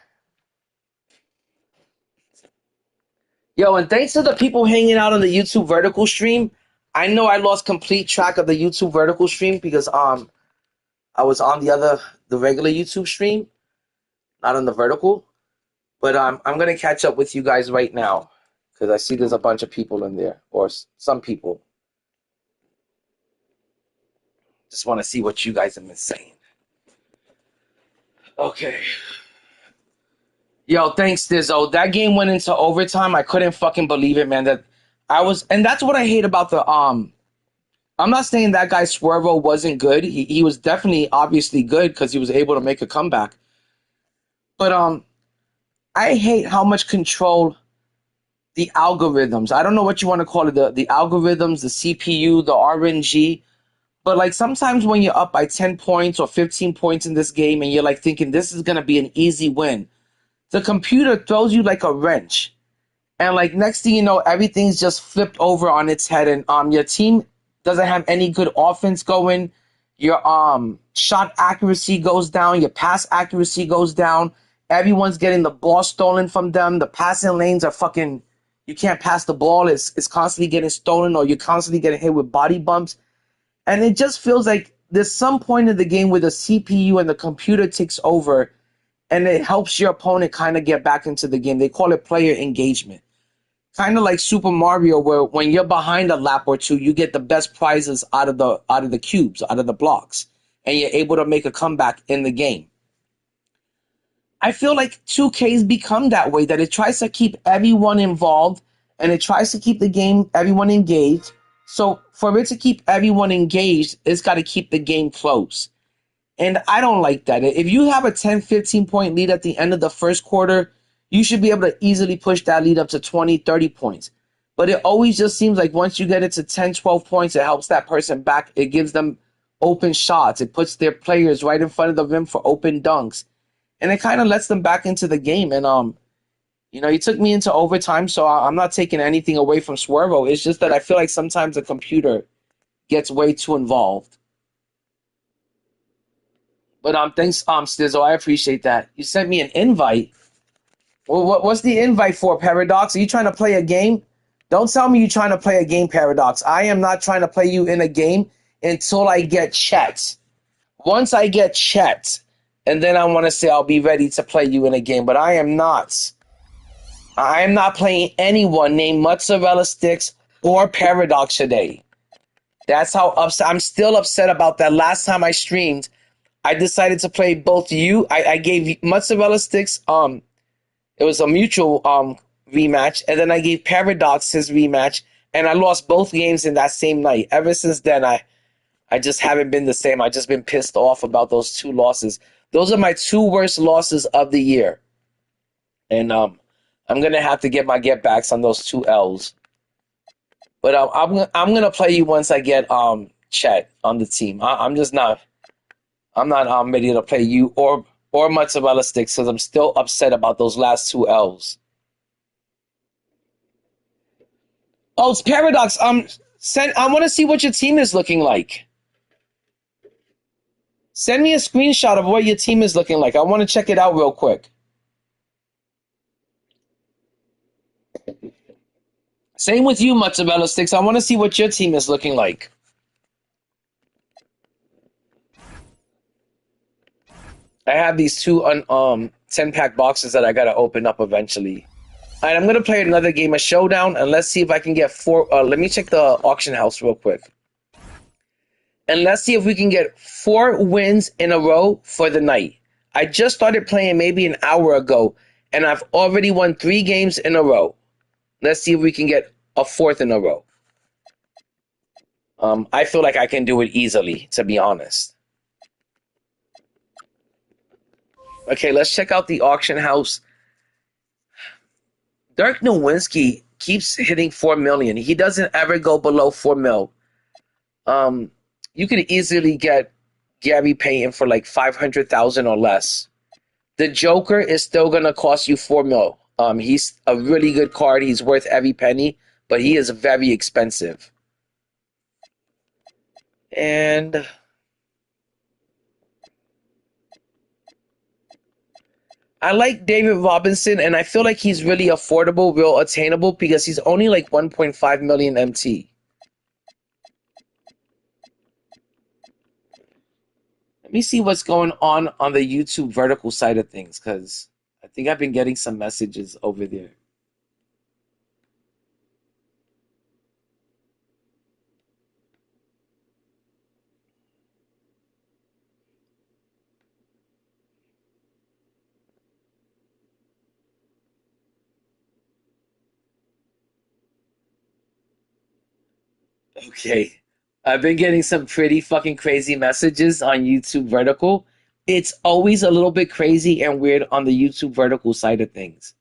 Yo, and thanks to the people hanging out on the YouTube vertical stream. I know I lost complete track of the YouTube vertical stream because I was on the regular YouTube stream, not on the vertical. But I'm gonna catch up with you guys right now because I see there's a bunch of people in there, or some people. Just want to see what you guys have been saying. Okay. Yo, thanks, Dizzo. That game went into overtime. I couldn't fucking believe it, man. And that's what I hate about the I'm not saying that guy Swervo wasn't good. He was definitely obviously good because he was able to make a comeback. But I hate how much control the algorithms. I don't know what you want to call it, the algorithms, the CPU, the RNG. But like sometimes when you're up by 10 points or 15 points in this game and you're like thinking this is gonna be an easy win, the computer throws you like a wrench. And like next thing you know, everything's just flipped over on its head, and your team doesn't have any good offense going. Your shot accuracy goes down, your pass accuracy goes down. Everyone's getting the ball stolen from them. The passing lanes are fucking, you can't pass the ball. It's constantly getting stolen, or you're constantly getting hit with body bumps. And it just feels like there's some point in the game where the CPU and the computer takes over and it helps your opponent kind of get back into the game. They call it player engagement. Kind of like Super Mario, where when you're behind a lap or two, you get the best prizes out of the cubes, out of the blocks, and you're able to make a comeback in the game. I feel like 2K's become that way, that it tries to keep everyone involved and it tries to keep the game, everyone engaged. So for it to keep everyone engaged, it's got to keep the game close. And I don't like that. If you have a 10, 15 point lead at the end of the first quarter, you should be able to easily push that lead up to 20, 30 points. But it always just seems like once you get it to 10, 12 points, it helps that person back. It gives them open shots. It puts their players right in front of the rim for open dunks. And it kind of lets them back into the game. And, he took me into overtime, so I'm not taking anything away from Swervo. It's just that I feel like sometimes the computer gets way too involved. But thanks, Stizzo. I appreciate that. You sent me an invite. Well, what's the invite for, Paradox? Are you trying to play a game? Don't tell me you're trying to play a game, Paradox. I am not trying to play you in a game until I get Chet. Once I get Chet, and then I want to say I'll be ready to play you in a game. But I am not. I am not playing anyone named Mozzarella Sticks or Paradox today. That's how upset. I'm still upset about that. Last time I streamed, I decided to play both you. I gave Mozzarella Sticks. It was a mutual rematch, and then I gave Paradox his rematch, and I lost both games in that same night. Ever since then, I just haven't been the same. I just been pissed off about those two losses. Those are my two worst losses of the year, and I'm gonna have to get my get backs on those two L's. But I'm gonna play you once I get Chet on the team. I'm just not. I'm not ready to play you or Mozzarella Sticks because I'm still upset about those last two L's. Oh, it's Paradox. I want to see what your team is looking like. Send me a screenshot of what your team is looking like. I want to check it out real quick. Same with you, Mozzarella Sticks. I want to see what your team is looking like. I have these two 10-pack boxes that I gotta open up eventually. All right, I'm gonna play another game of Showdown, and let's see if I can get 4. Let me check the auction house real quick, and let's see if we can get 4 wins in a row for the night. I just started playing maybe an hour ago, and I've already won 3 games in a row. Let's see if we can get a 4th in a row. I feel like I can do it easily, to be honest. Okay, let's check out the auction house. Dirk Nowitzki keeps hitting 4 million. He doesn't ever go below 4 mil. You could easily get Gary Payton for like 500,000 or less. The Joker is still gonna cost you 4 mil. He's a really good card. He's worth every penny, but he is very expensive. And I like David Robinson, and I feel like he's really affordable, real attainable, because he's only like 1.5 million MT. Let me see what's going on the YouTube vertical side of things, because I think I've been getting some messages over there. Okay. I've been getting some pretty fucking crazy messages on YouTube vertical. It's always a little bit crazy and weird on the YouTube vertical side of things.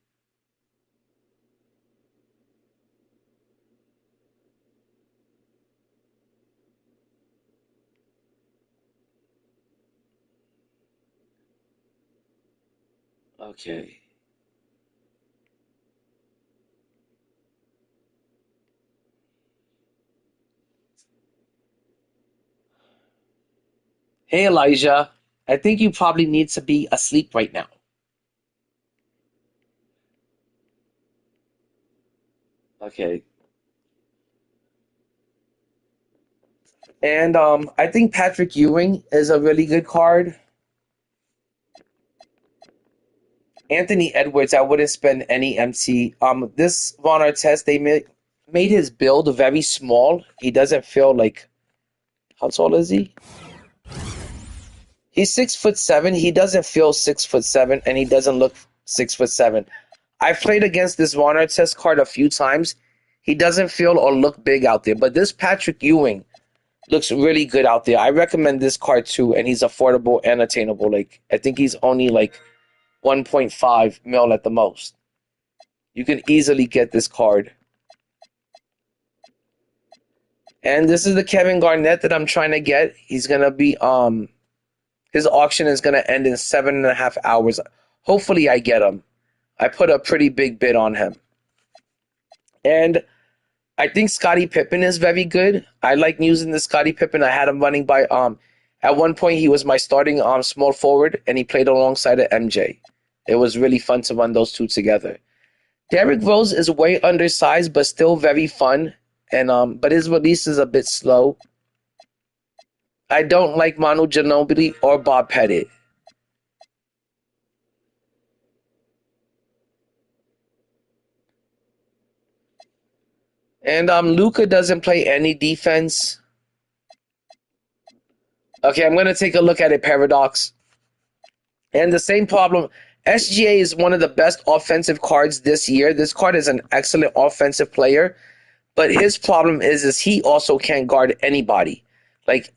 Okay. Hey, Elijah. I think you probably need to be asleep right now. Okay. And I think Patrick Ewing is a really good card. Anthony Edwards, I wouldn't spend any MT. This Von Artest, they made his build very small. He doesn't feel like, how tall is he? He's 6'7". He doesn't feel 6'7", and he doesn't look 6'7". I've played against this Von Artest card a few times. He doesn't feel or look big out there, but this Patrick Ewing looks really good out there. I recommend this card too, and he's affordable and attainable. Like, I think he's only like 1.5 mil at the most. You can easily get this card. And this is the Kevin Garnett that I'm trying to get. He's gonna be his auction is gonna end in 7.5 hours. Hopefully I get him. I put a pretty big bid on him. And I think Scottie Pippen is very good. I like using the Scottie Pippen. I had him running by at one point he was my starting small forward, and he played alongside of MJ. It was really fun to run those two together. Derrick Rose is way undersized, but still very fun. And but his release is a bit slow. I don't like Manu Ginobili or Bob Pettit. And Luka doesn't play any defense. Okay, I'm gonna take a look at it, Paradox. And the same problem. SGA is one of the best offensive cards this year. This card is an excellent offensive player, but his problem is he also can't guard anybody. Like,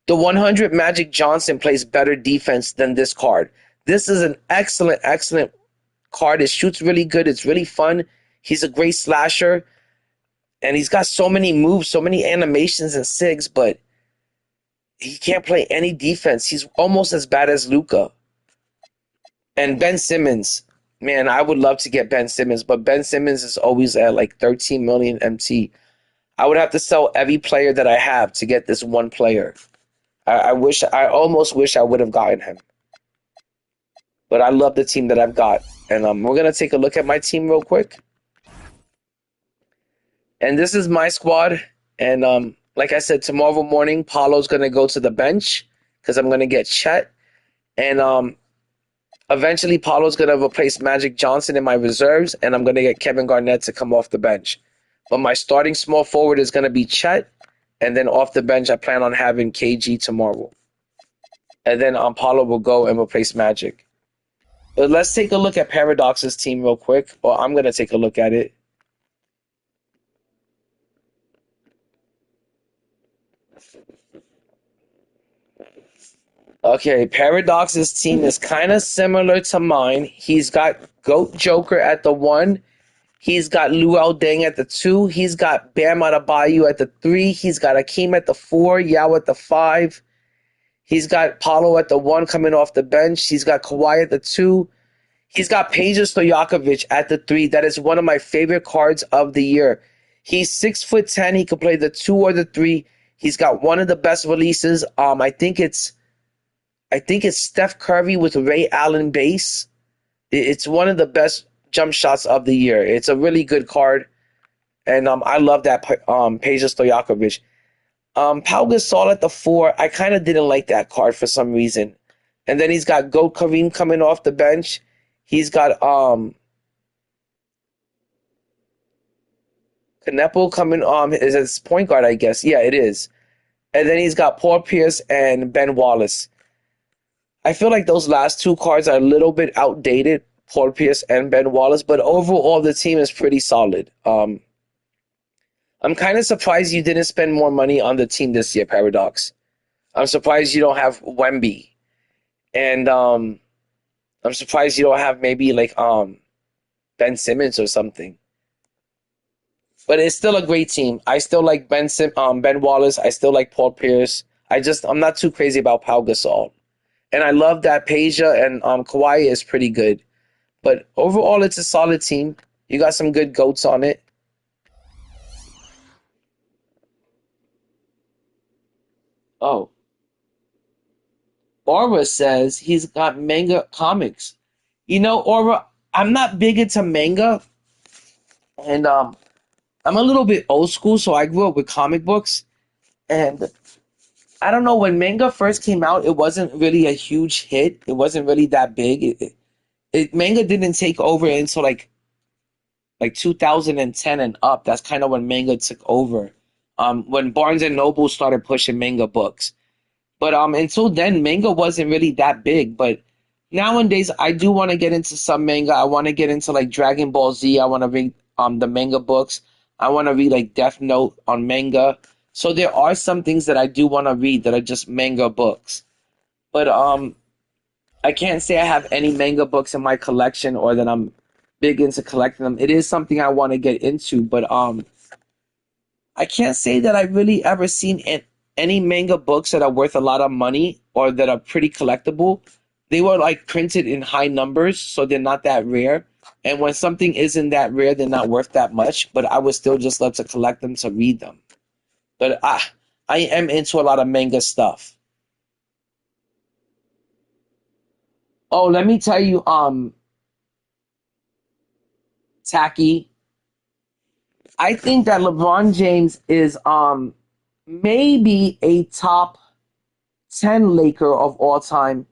the 100 Magic Johnson plays better defense than this card. This is an excellent, excellent card. It shoots really good. It's really fun. He's a great slasher. And he's got so many moves, so many animations and sigs, but he can't play any defense. He's almost as bad as Luka. And Ben Simmons. Man, I would love to get Ben Simmons, but Ben Simmons is always at like 13 million MT. I would have to sell every player that I have to get this one player. I almost wish I would have gotten him. But I love the team that I've got. And we're going to take a look at my team real quick. And this is my squad. And like I said, tomorrow morning, Paulo's gonna go to the bench because I'm gonna get Chet. And eventually, Paulo's gonna replace Magic Johnson in my reserves, and I'm gonna get Kevin Garnett to come off the bench. But my starting small forward is gonna be Chet, and then off the bench, I plan on having KG tomorrow. And then Paulo will go and replace Magic. But let's take a look at Paradox's team real quick, or I'm gonna take a look at it. Okay, Paradox's team is kind of similar to mine. He's got Goat Joker at the 1. He's got Luol Deng at the 2. He's got Bam Adebayo at the 3. He's got Akeem at the 4. Yao at the 5. He's got Paulo at the 1 coming off the bench. He's got Kawhi at the 2. He's got Peja Stojakovic at the 3. That is one of my favorite cards of the year. He's 6'10". He can play the 2 or the 3. He's got one of the best releases. I think it's Steph Curry with Ray Allen base. It's one of the best jump shots of the year. It's a really good card, and I love that Peja Stojakovic. Pau Gasol at the 4. I kind of didn't like that card for some reason. And then he's got Goat Kareem coming off the bench. He's got Kneppel coming is his point guard, I guess. Yeah, it is. And then he's got Paul Pierce and Ben Wallace. I feel like those last 2 cards are a little bit outdated, Paul Pierce and Ben Wallace, but overall the team is pretty solid. I'm kind of surprised you didn't spend more money on the team this year, Paradox. I'm surprised you don't have Wemby. And I'm surprised you don't have maybe like Ben Simmons or something. But it's still a great team. I still like Ben Wallace. I still like Paul Pierce. I'm not too crazy about Pau Gasol. And I love that Peja and Kawhi is pretty good. But overall, it's a solid team. You got some good goats on it. Oh. Aura says he's got manga comics. You know, Aura, I'm not big into manga. And I'm a little bit old school, so I grew up with comic books. And I don't know, when manga first came out, it wasn't really a huge hit. It wasn't really that big. Manga didn't take over until like 2010 and up. That's kind of when manga took over. When Barnes and Noble started pushing manga books. But until then, manga wasn't really that big. But nowadays, I do want to get into some manga. I want to get into like Dragon Ball Z. I want to read the manga books. I want to read like Death Note on manga. So there are some things that I do want to read that are just manga books. But I can't say I have any manga books in my collection or that I'm big into collecting them. It is something I want to get into, but I can't say that I've really ever seen any manga books that are worth a lot of money or that are pretty collectible. They were like printed in high numbers, so they're not that rare. And when something isn't that rare, they're not worth that much, but I would still just love to collect them to read them. But I am into a lot of manga stuff. Oh, let me tell you, Tacky, I think that LeBron James is maybe a top 10 Laker of all time,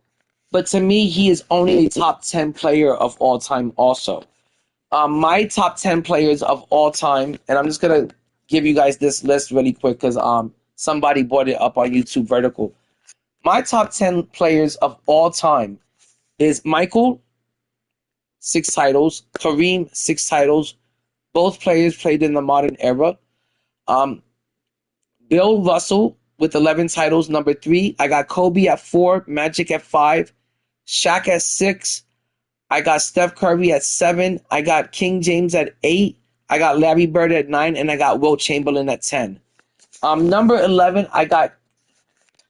but to me, he is only a top 10 player of all time also. My top 10 players of all time, and I'm just going to give you guys this list really quick because somebody brought it up on YouTube Vertical. My top 10 players of all time is Michael, 6 titles, Kareem, 6 titles. Both players played in the modern era. Bill Russell with 11 titles, number 3. I got Kobe at 4, Magic at 5, Shaq at 6. I got Steph Curry at 7. I got King James at 8. I got Larry Bird at 9, and I got Wilt Chamberlain at 10. Number 11, I got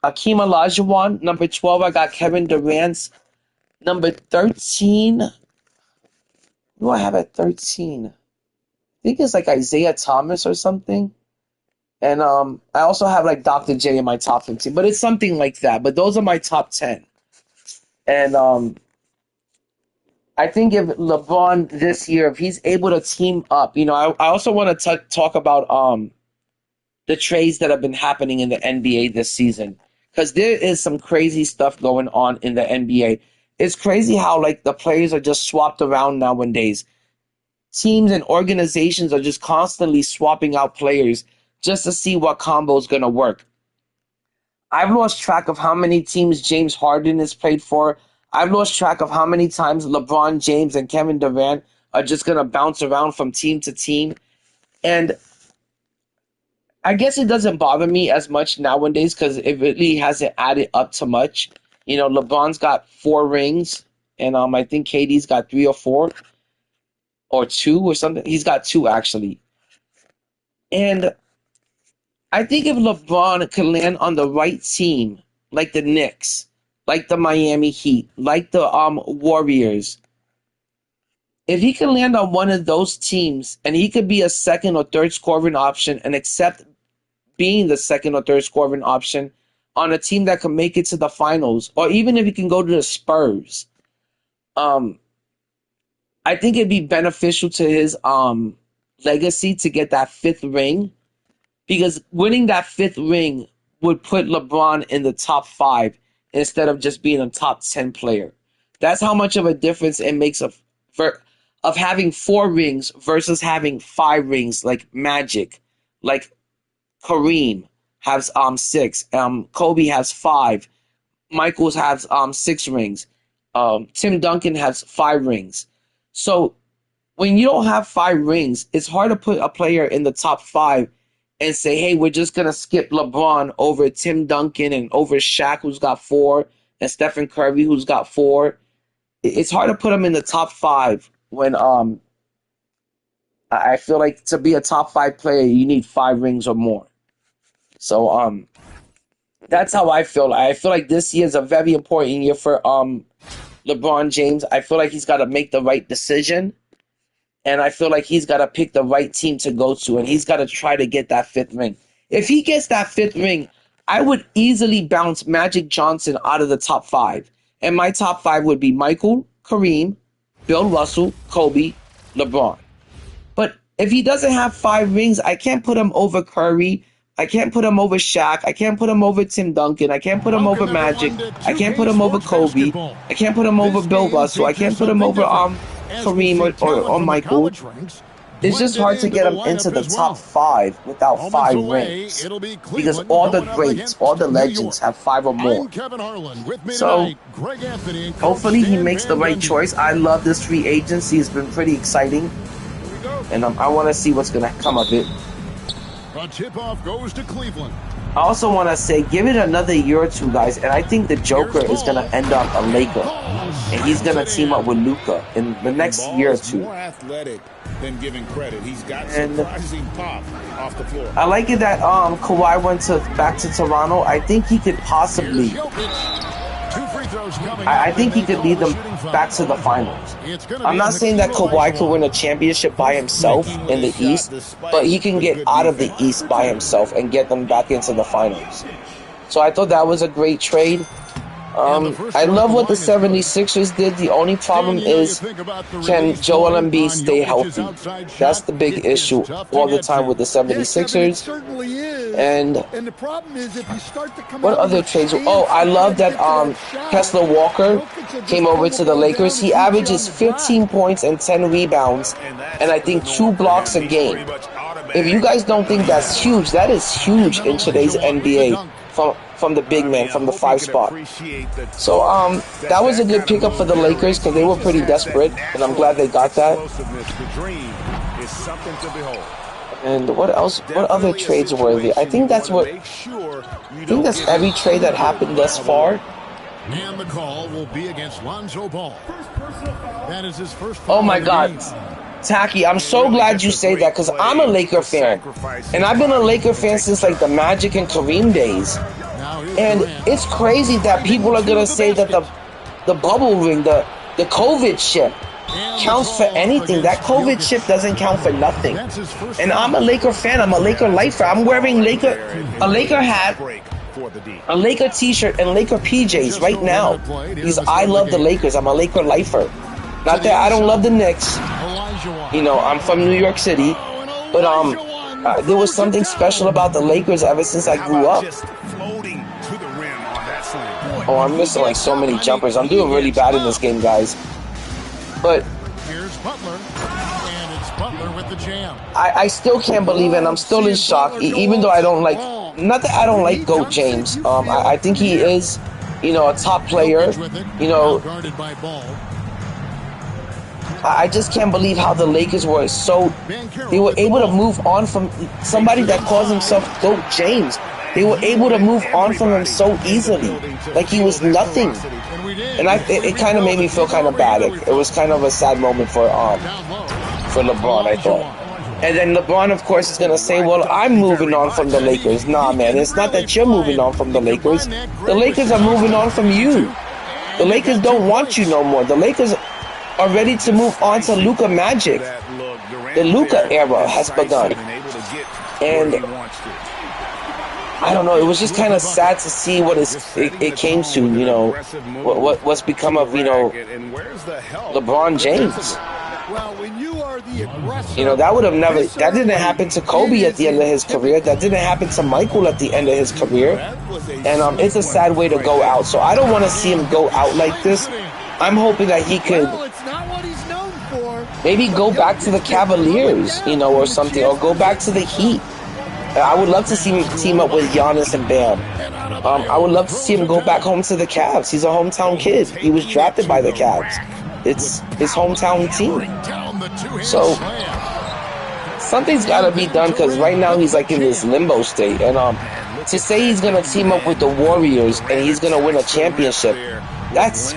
Akeem Olajuwon. Number 12, I got Kevin Durant. Number 13, who do I have at 13? I think it's like Isaiah Thomas or something. And I also have like Dr. J in my top 15, but it's something like that. But those are my top 10. And I think if LeBron this year, if he's able to team up, I also want to talk about the trades that have been happening in the NBA this season, because there is some crazy stuff going on in the NBA. It's crazy how like the players are just swapped around nowadays. Teams and organizations are just constantly swapping out players just to see what combo is going to work. I've lost track of how many teams James Harden has played for. I've lost track of how many times LeBron James and Kevin Durant are just going to bounce around from team to team. And I guess it doesn't bother me as much nowadays because it really hasn't added up to much. LeBron's got 4 rings, and I think KD's got 3 or 4 or 2 or something. He's got 2 actually. And I think if LeBron can land on the right team, like the Knicks, like the Miami Heat, like the Warriors, if he can land on one of those teams and he could be a second or third scoring option and accept being the second or third scoring option on a team that can make it to the finals, or even if he can go to the Spurs, I think it'd be beneficial to his legacy to get that 5th ring, because winning that 5th ring would put LeBron in the top 5 instead of just being a top 10 player. That's how much of a difference it makes of having 4 rings versus having 5 rings, like Magic, like Kareem has 6, Kobe has 5, Michaels has 6 rings, Tim Duncan has 5 rings. So when you don't have 5 rings, it's hard to put a player in the top 5 and say, hey, we're just going to skip LeBron over Tim Duncan and over Shaq, who's got 4, and Stephen Curry, who's got 4. It's hard to put him in the top 5 when I feel like to be a top 5 player, you need 5 rings or more. So that's how I feel. I feel like this year is a very important year for LeBron James. I feel like he's got to make the right decision. And I feel like he's got to pick the right team to go to, and he's got to try to get that 5th ring. If he gets that 5th ring, I would easily bounce Magic Johnson out of the top 5. And my top 5 would be Michael, Kareem, Bill Russell, Kobe, LeBron. But if he doesn't have 5 rings, I can't put him over Curry. I can't put him over Shaq. I can't put him over Tim Duncan. I can't put him over Magic. I can't put him over Kobe. I can't put him over Bill Russell. I can't put him over Kareem or Michael. It's just hard to get him into the top 5 without 5 rings, because all the greats, all the legends have 5 or more. So hopefully he makes the right choice. I love this free agency. It's been pretty exciting, and I want to see what's going to come of it. A tip-off goes to Cleveland. I also want to say, give it another year or 2, guys, and I think the Joker is going to end up a Laker, and he's going to team up with Luka in the next year or 2. More athletic than giving credit. He's got surprising pop off the floor. I like it that Kawhi went back to Toronto. I think he could possibly. I think he could lead them back to the finals. I'm not saying that Kawhi could win a championship by himself in the East, but he can get out of the East by himself and get them back into the finals. So I thought that was a great trade. I love what the 76ers did. The only problem is, can Joel Embiid stay healthy? That's the big issue all the time with the 76ers. And what other trades? Oh, I love that Kessler Walker came over to the Lakers. He averages 15 points and 10 rebounds, and I think 2 blocks a game. If you guys don't think that's huge, that is huge in today's NBA from the big man, from the 5 spot. So that was a good pickup for the Lakers because they were pretty desperate, and I'm glad they got that. And what else? What other trades were there? I think that's every trade that happened thus far. And the call will be against Lonzo Ball. That is his first. Oh my God. Taki, I'm so glad you say that because I'm a Laker fan. And I've been a Laker fan since like the Magic and Kareem days. And it's crazy that people are going to say that the bubble ring, the COVID chip counts for anything. That COVID chip doesn't count for nothing. And I'm a Laker fan. I'm a Laker lifer. I'm wearing a Laker hat, a Laker t-shirt, and Laker PJs right now because I love the Lakers. I'm a Laker lifer. Not that I don't love the Knicks. You know, I'm from New York City, but there was something special about the Lakers ever since I grew up. Oh, I'm missing like so many jumpers. I'm doing really bad in this game, guys. But Here's Butler, and it's Butler with the jam. I still can't believe it, and I'm still in shock, even though I don't like, not that I don't like GOAT James. I think he is, you know, a top player. You know, I just can't believe how the Lakers were they were able to move on from somebody that calls himself GOAT James. They were able to move on from him so easily, like he was nothing. And it kind of made me feel kind of bad. It was kind of a sad moment for LeBron, I thought. And then LeBron, of course, is gonna say, "Well, I'm moving on from the Lakers." Nah, man, it's not that you're moving on from the Lakers. The Lakers are moving on from you. The Lakers don't want you no more. The Lakers are ready to move on to Luka Magic. The Luka era has begun, and I don't know. It was just kind of sad to see what it came to. You know, what's become of, you know, LeBron James. You know, that didn't happen to Kobe at the end of his career. That didn't happen to Michael at the end of his career. And it's a sad way to go out. So I don't want to see him go out like this. I'm hoping that he could maybe go back to the Cavaliers, you know, or something, or go back to the Heat. I would love to see him team up with Giannis and Bam. I would love to see him go back home to the Cavs. He's a hometown kid. He was drafted by the Cavs. It's his hometown team. So something's got to be done, because right now he's like in this limbo state. And to say he's going to team up with the Warriors and he's going to win a championship, that's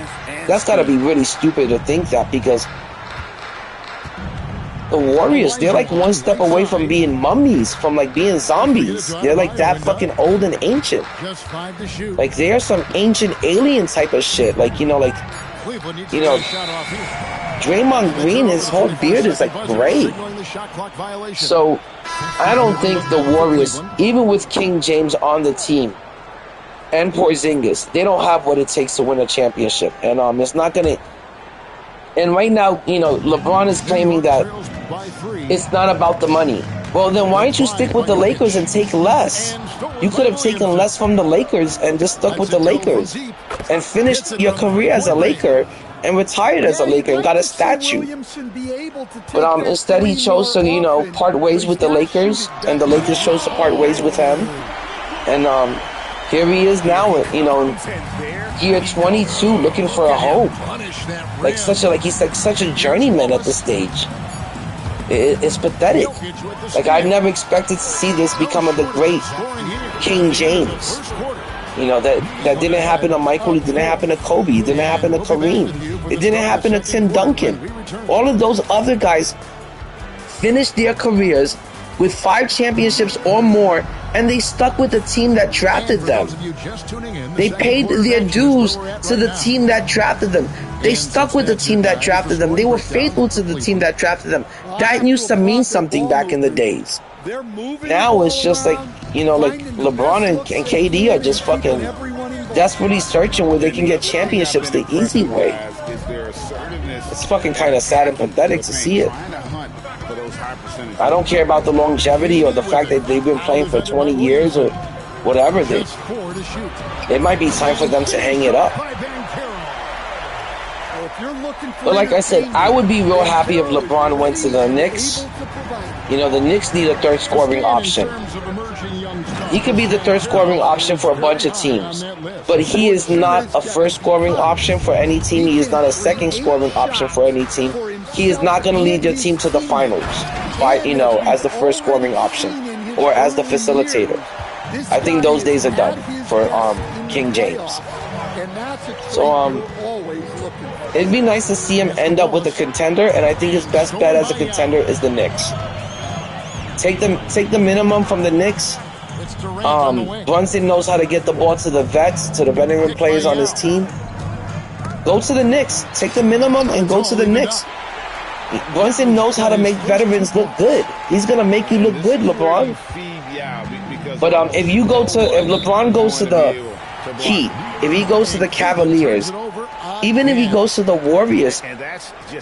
got to be really stupid to think that, because the Warriors, they're like one step away from being mummies, from like being zombies. They're like that fucking old and ancient. Like they are some ancient alien type of shit. Like, you know, Draymond Green, his whole beard is like gray. So I don't think the Warriors, even with King James on the team and Porzingis, they don't have what it takes to win a championship. And it's not gonna. And right now, you know, LeBron is claiming that it's not about the money. Well, then why don't you stick with the Lakers and take less? You could have taken less from the Lakers and just stuck with the Lakers and finished your career as a Laker and retired as a Laker and got a statue. But instead he chose to, you know, part ways with the Lakers, and the Lakers chose to part ways with him. And here he is now, you know, year 22, looking for a home. He's like such a journeyman at this stage. It's pathetic. Like, I've never expected to see this become the great King James. You know, that didn't happen to Michael. It didn't happen to Kobe. It didn't happen to Kareem. It didn't happen to Tim Duncan. All of those other guys finished their careers with 5 championships or more, and they stuck with the team that drafted them. They paid their dues to the team that drafted them. They stuck with the team that drafted them. They were faithful to the team that drafted them. That used to mean something back in the days. Now it's just like, you know, like LeBron and KD are just fucking desperately searching where they can get championships the easy way. It's fucking kind of sad and pathetic to see it. I don't care about the longevity or the fact that they've been playing for 20 years or whatever. It might be time for them to hang it up. But like I said, I would be real happy if LeBron went to the Knicks. You know, the Knicks need a third scoring option. He could be the third scoring option for a bunch of teams, but he is not a first scoring option for any team. He is not a second scoring option for any team. He is not going to lead your team to the finals by, you know, as the first scoring option or as the facilitator. I think those days are done for King James. So it'd be nice to see him end up with a contender, and I think his best bet as a contender is the Knicks. Take the minimum from the Knicks. Brunson knows how to get the ball to the vets, to the veteran players on his team. Go to the Knicks. Take the minimum and go to the Knicks. Brunson knows how to make veterans look good. He's gonna make you look good, LeBron. But if LeBron goes to the Heat, if he goes to the Cavaliers, even if he goes to the Warriors,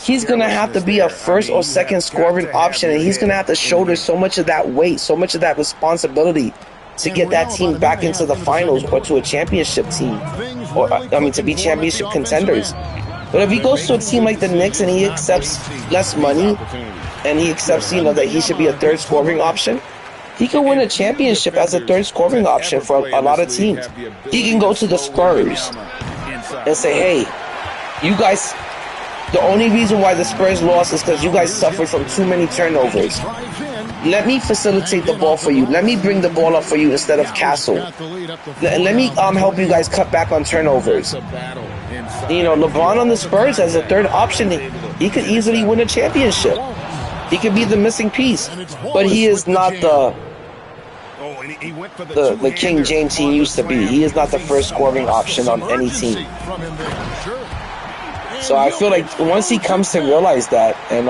he's going to have to be a first or second scoring option, and he's going to have to shoulder so much of that weight, so much of that responsibility to get that team back into the finals or to a championship team, or to be championship contenders. But if he goes to a team like the Knicks and he accepts less money and he accepts, that he should be a third scoring option, he can win a championship as a third scoring option for a lot of teams. He can go to the Spurs and say, hey, you guys, the only reason why the Spurs lost is because you guys suffered from too many turnovers. Let me facilitate the ball for you. Let me bring the ball up for you instead of Castle. Let me help you guys cut back on turnovers. LeBron on the Spurs as a third option, he could easily win a championship. He could be the missing piece, but he is not the King James he used to be. He is not the first scoring option on any team. So I feel like once he comes to realize that, and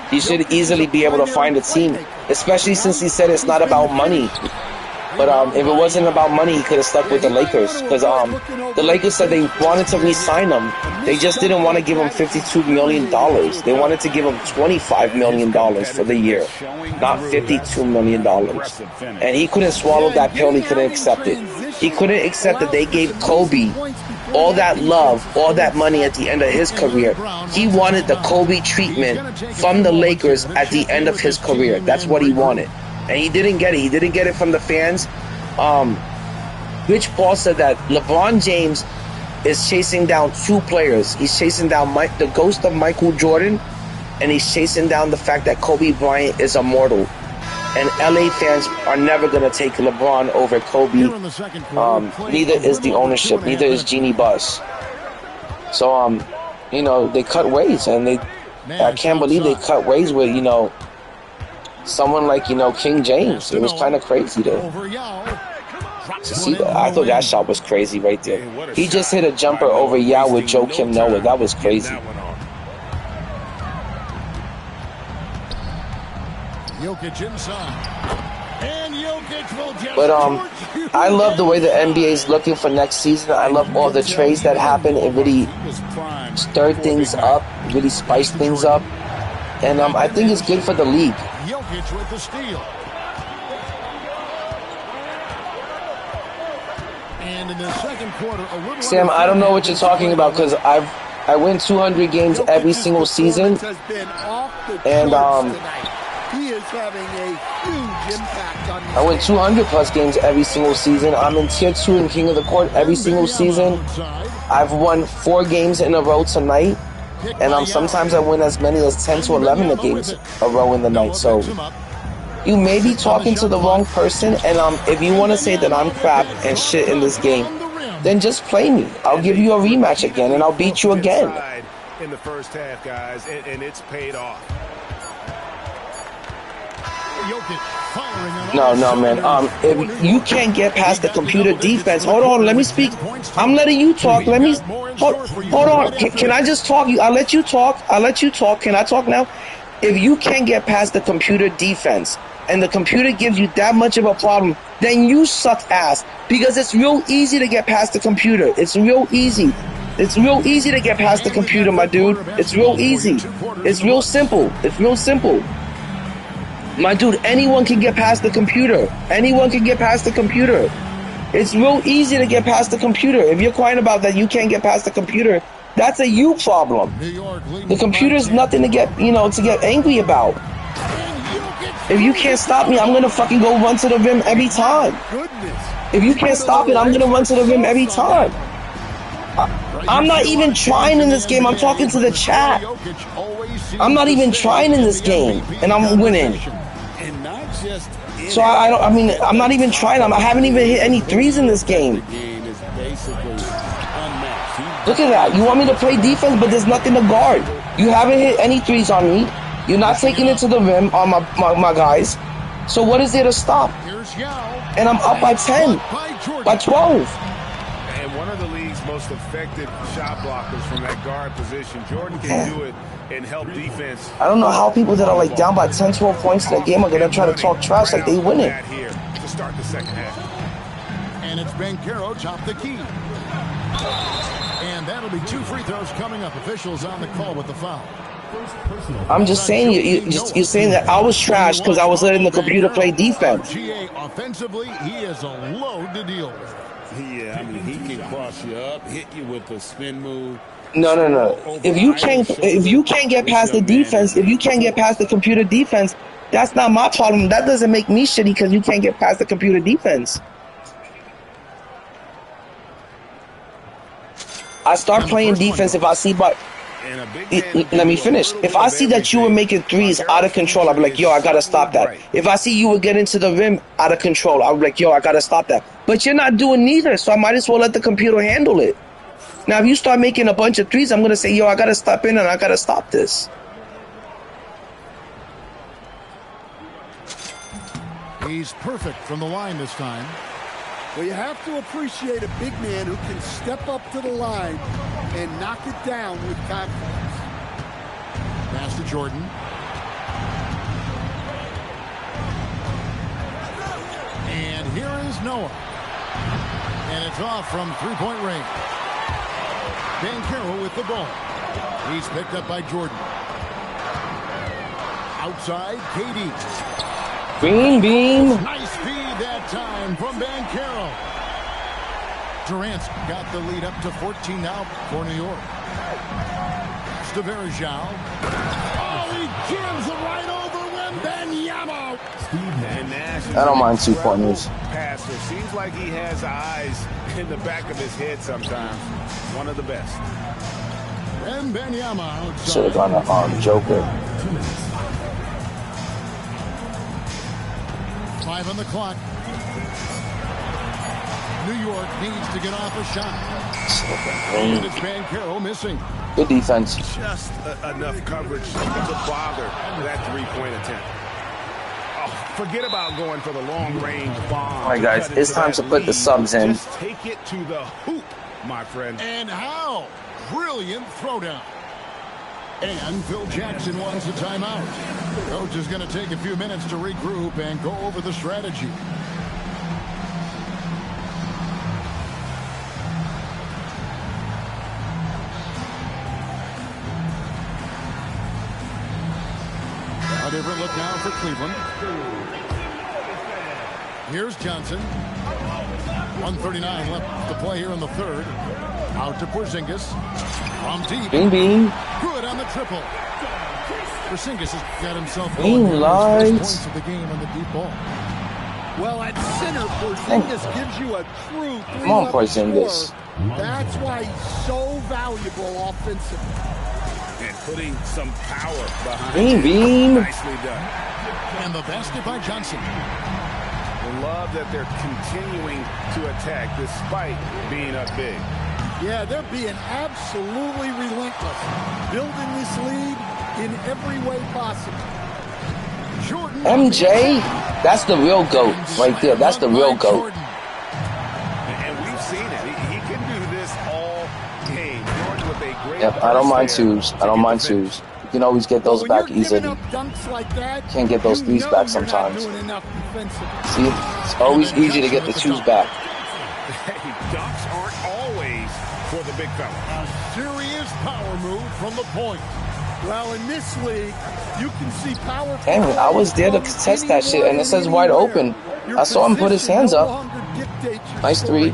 he should easily be able to find a team, especially since he said it's not about money. But if it wasn't about money, he could have stuck with the Lakers, because the Lakers said they wanted to re-sign him. They just didn't want to give him $52 million. They wanted to give him $25 million for the year, not $52 million. And he couldn't swallow that pill. He couldn't accept it. He couldn't accept that they gave Kobe all that love, all that money at the end of his career. He wanted the Kobe treatment from the Lakers at the end of his career. That's what he wanted. And he didn't get it. He didn't get it from the fans. Rich Paul said that LeBron James is chasing down two players. He's chasing down the ghost of Michael Jordan, and he's chasing down the fact that Kobe Bryant is immortal. And LA fans are never going to take LeBron over Kobe. Neither is the ownership. Neither is Jeannie Buss. So, they cut ways. And I can't believe they cut ways with, someone like, King James. It was kind of crazy to see that. I thought that shot was crazy right there. He just hit a jumper over Yao with Joakim Noah. That was crazy. But I love the way the NBA is looking for next season. I love all the trades that happen. It really stirred things up, really spiced things up. And I think it's good for the league. With the steal. And in the second quarter, Sam, I don't know what you're talking about, because I win 200 games every single season, and he is having a huge impact on I win 200 plus games every single season. I'm in tier 2 and King of the Court every single season. I've won 4 games in a row tonight. And sometimes I win as many as 10 to 11 games a row in the night. So you may be talking to the wrong person. And if you want to say that I'm crap and shit in this game, then just play me. I'll give you a rematch again, and I'll beat you again. In the first half, guys, and it's paid off. No, man. If you can't get past the computer defense, hold on. Let me speak. I'm letting you talk. Let me hold on. Can I just talk? I'll let you talk. Can I talk now? If you can't get past the computer defense, and the computer gives you that much of a problem, then you suck ass. Because it's real easy to get past the computer. It's real easy. It's real easy to get past the computer, my dude. It's real easy. It's real simple. It's real simple. My dude, anyone can get past the computer. Anyone can get past the computer. It's real easy to get past the computer. If you're crying about that you can't get past the computer, that's a you problem. The computer's nothing to get, to get angry about. If you can't stop me, I'm going to fucking go run to the rim every time. If you can't stop it, I'm going to run to the rim every time. I'm not even trying in this game. I'm talking to the chat. I'm not even trying in this game, and I'm winning. So I'm not even trying. I haven't even hit any threes in this game. Look at that. You want me to play defense, but there's nothing to guard. You haven't hit any threes on me. You're not taking it to the rim on my guys. So what is there to stop? And I'm up by 10, by 12. And one of the league's most effective shot blockers from that guard position. Jordan can do it and help defense. I don't know how people that are like down by 10, 12 points in the game are going to try to talk trash like they win it. Here to start the second half. And it's Banchero top the key. That'll be 2 free throws coming up. Officials on the call with the foul. I'm just saying, you're saying that I was trash because I was letting the computer play defense. GA, offensively, he is a load to deal with. Yeah, I mean, he can cross you up, hit you with a spin move. No. If you can't get past the defense, if you can't get past the computer defense, that's not my problem. That doesn't make me shitty because you can't get past the computer defense. I start playing defense if I see, but let me finish. If I see that you were making threes out of control, I'll be like, yo, I gotta stop that. If I see you were getting to the rim out of control, I'll be like, yo, I gotta stop that. But you're not doing neither, so I might as well let the computer handle it. Now, if you start making a bunch of threes, I'm gonna say, yo, I gotta step in and I gotta stop this. He's perfect from the line this time. Well, you have to appreciate a big man who can step up to the line and knock it down with confidence. Pass to Jordan. And here is Noah. And it's off from three-point range. Banchero with the ball. He's picked up by Jordan. Outside, KD. Beam. Nice feed that time from Banchero. Durant's got the lead up to 14 now for New York. Stavarejao. Oh, he jams it right over Wembanyama. And Nash, I don't mind 2-pointers. Passer. Seems like he has eyes in the back of his head sometimes. One of the best. Wembanyama outside. Should have gone to Joker. 5 on the clock. New York needs to get off a shot. And it's Banchero missing. Good defense. Just enough coverage to bother that three-point attempt. Oh, forget about going for the long-range bomb. All right, guys, it's time to put the subs in. Just take it to the hoop, my friend. And how? Brilliant throwdown. And Phil Jackson wants a timeout. Coach is going to take a few minutes to regroup and go over the strategy. A different look now for Cleveland. Here's Johnson. 1:39 left to play here in the third. Out to Porzingis. From deep. Beam. Good on the triple. Porzingis has got himself Beam going. lights. Points of the game on the deep ball. Well, at center, Porzingis gives you a true Come on, Porzingis. three-level score. That's why he's so valuable offensively. And putting some power behind Beam. Nicely done. And the basket by Johnson. I love that they're continuing to attack despite being up big. Yeah, they're being absolutely relentless, building this lead in every way possible. Jordan. MJ, that's the real GOAT right there. That's the real GOAT. And we've seen it. He can do this all game. Jordan with a great Yep, I don't mind twos. I don't mind twos. You can always get those back easily. Can't get those threes back sometimes. See, it's always easy to get the twos back. Hey, dunks aren't always for the big fella. A serious power move from the point. Well, in this league, you can see power. Dang it, I was there to contest that shit, and it says wide open. I saw him put his hands up. Nice three.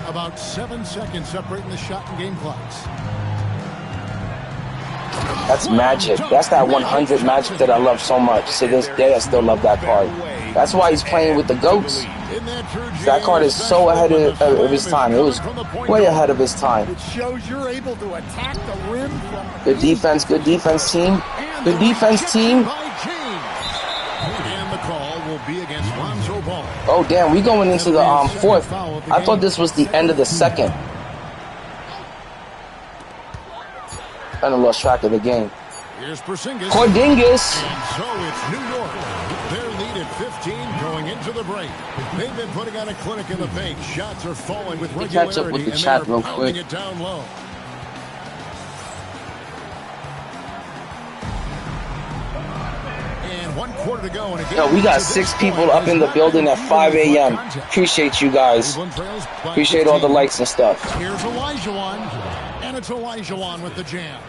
About 7 seconds separating the shot and game clocks. That's magic. That's that 100 magic that I love so much. To this day, I still love that card. That's why he's playing with the GOATs. That card is so ahead of his time. It was way ahead of his time. It shows you're able to attack the rim from good defense team. Good defense team. And the call will be against Lonzo Ball. Oh damn, we going into the fourth. I thought this was the end of the second. Kind of lost track of the game. Here's Porzingis. Porzingis. And so it's New York. Their lead at 15 going into the break. They've been putting on a clinic in the paint. Shots are falling with regularity. Catch up with the and chat they're real pounding quick. it down low. And And 1 quarter to go. And again, Yo, we got 6 people up in the building at 5 a.m. Appreciate you guys. Appreciate all the likes and stuff. Here's Olajuwon, and it's Olajuwon with the jam.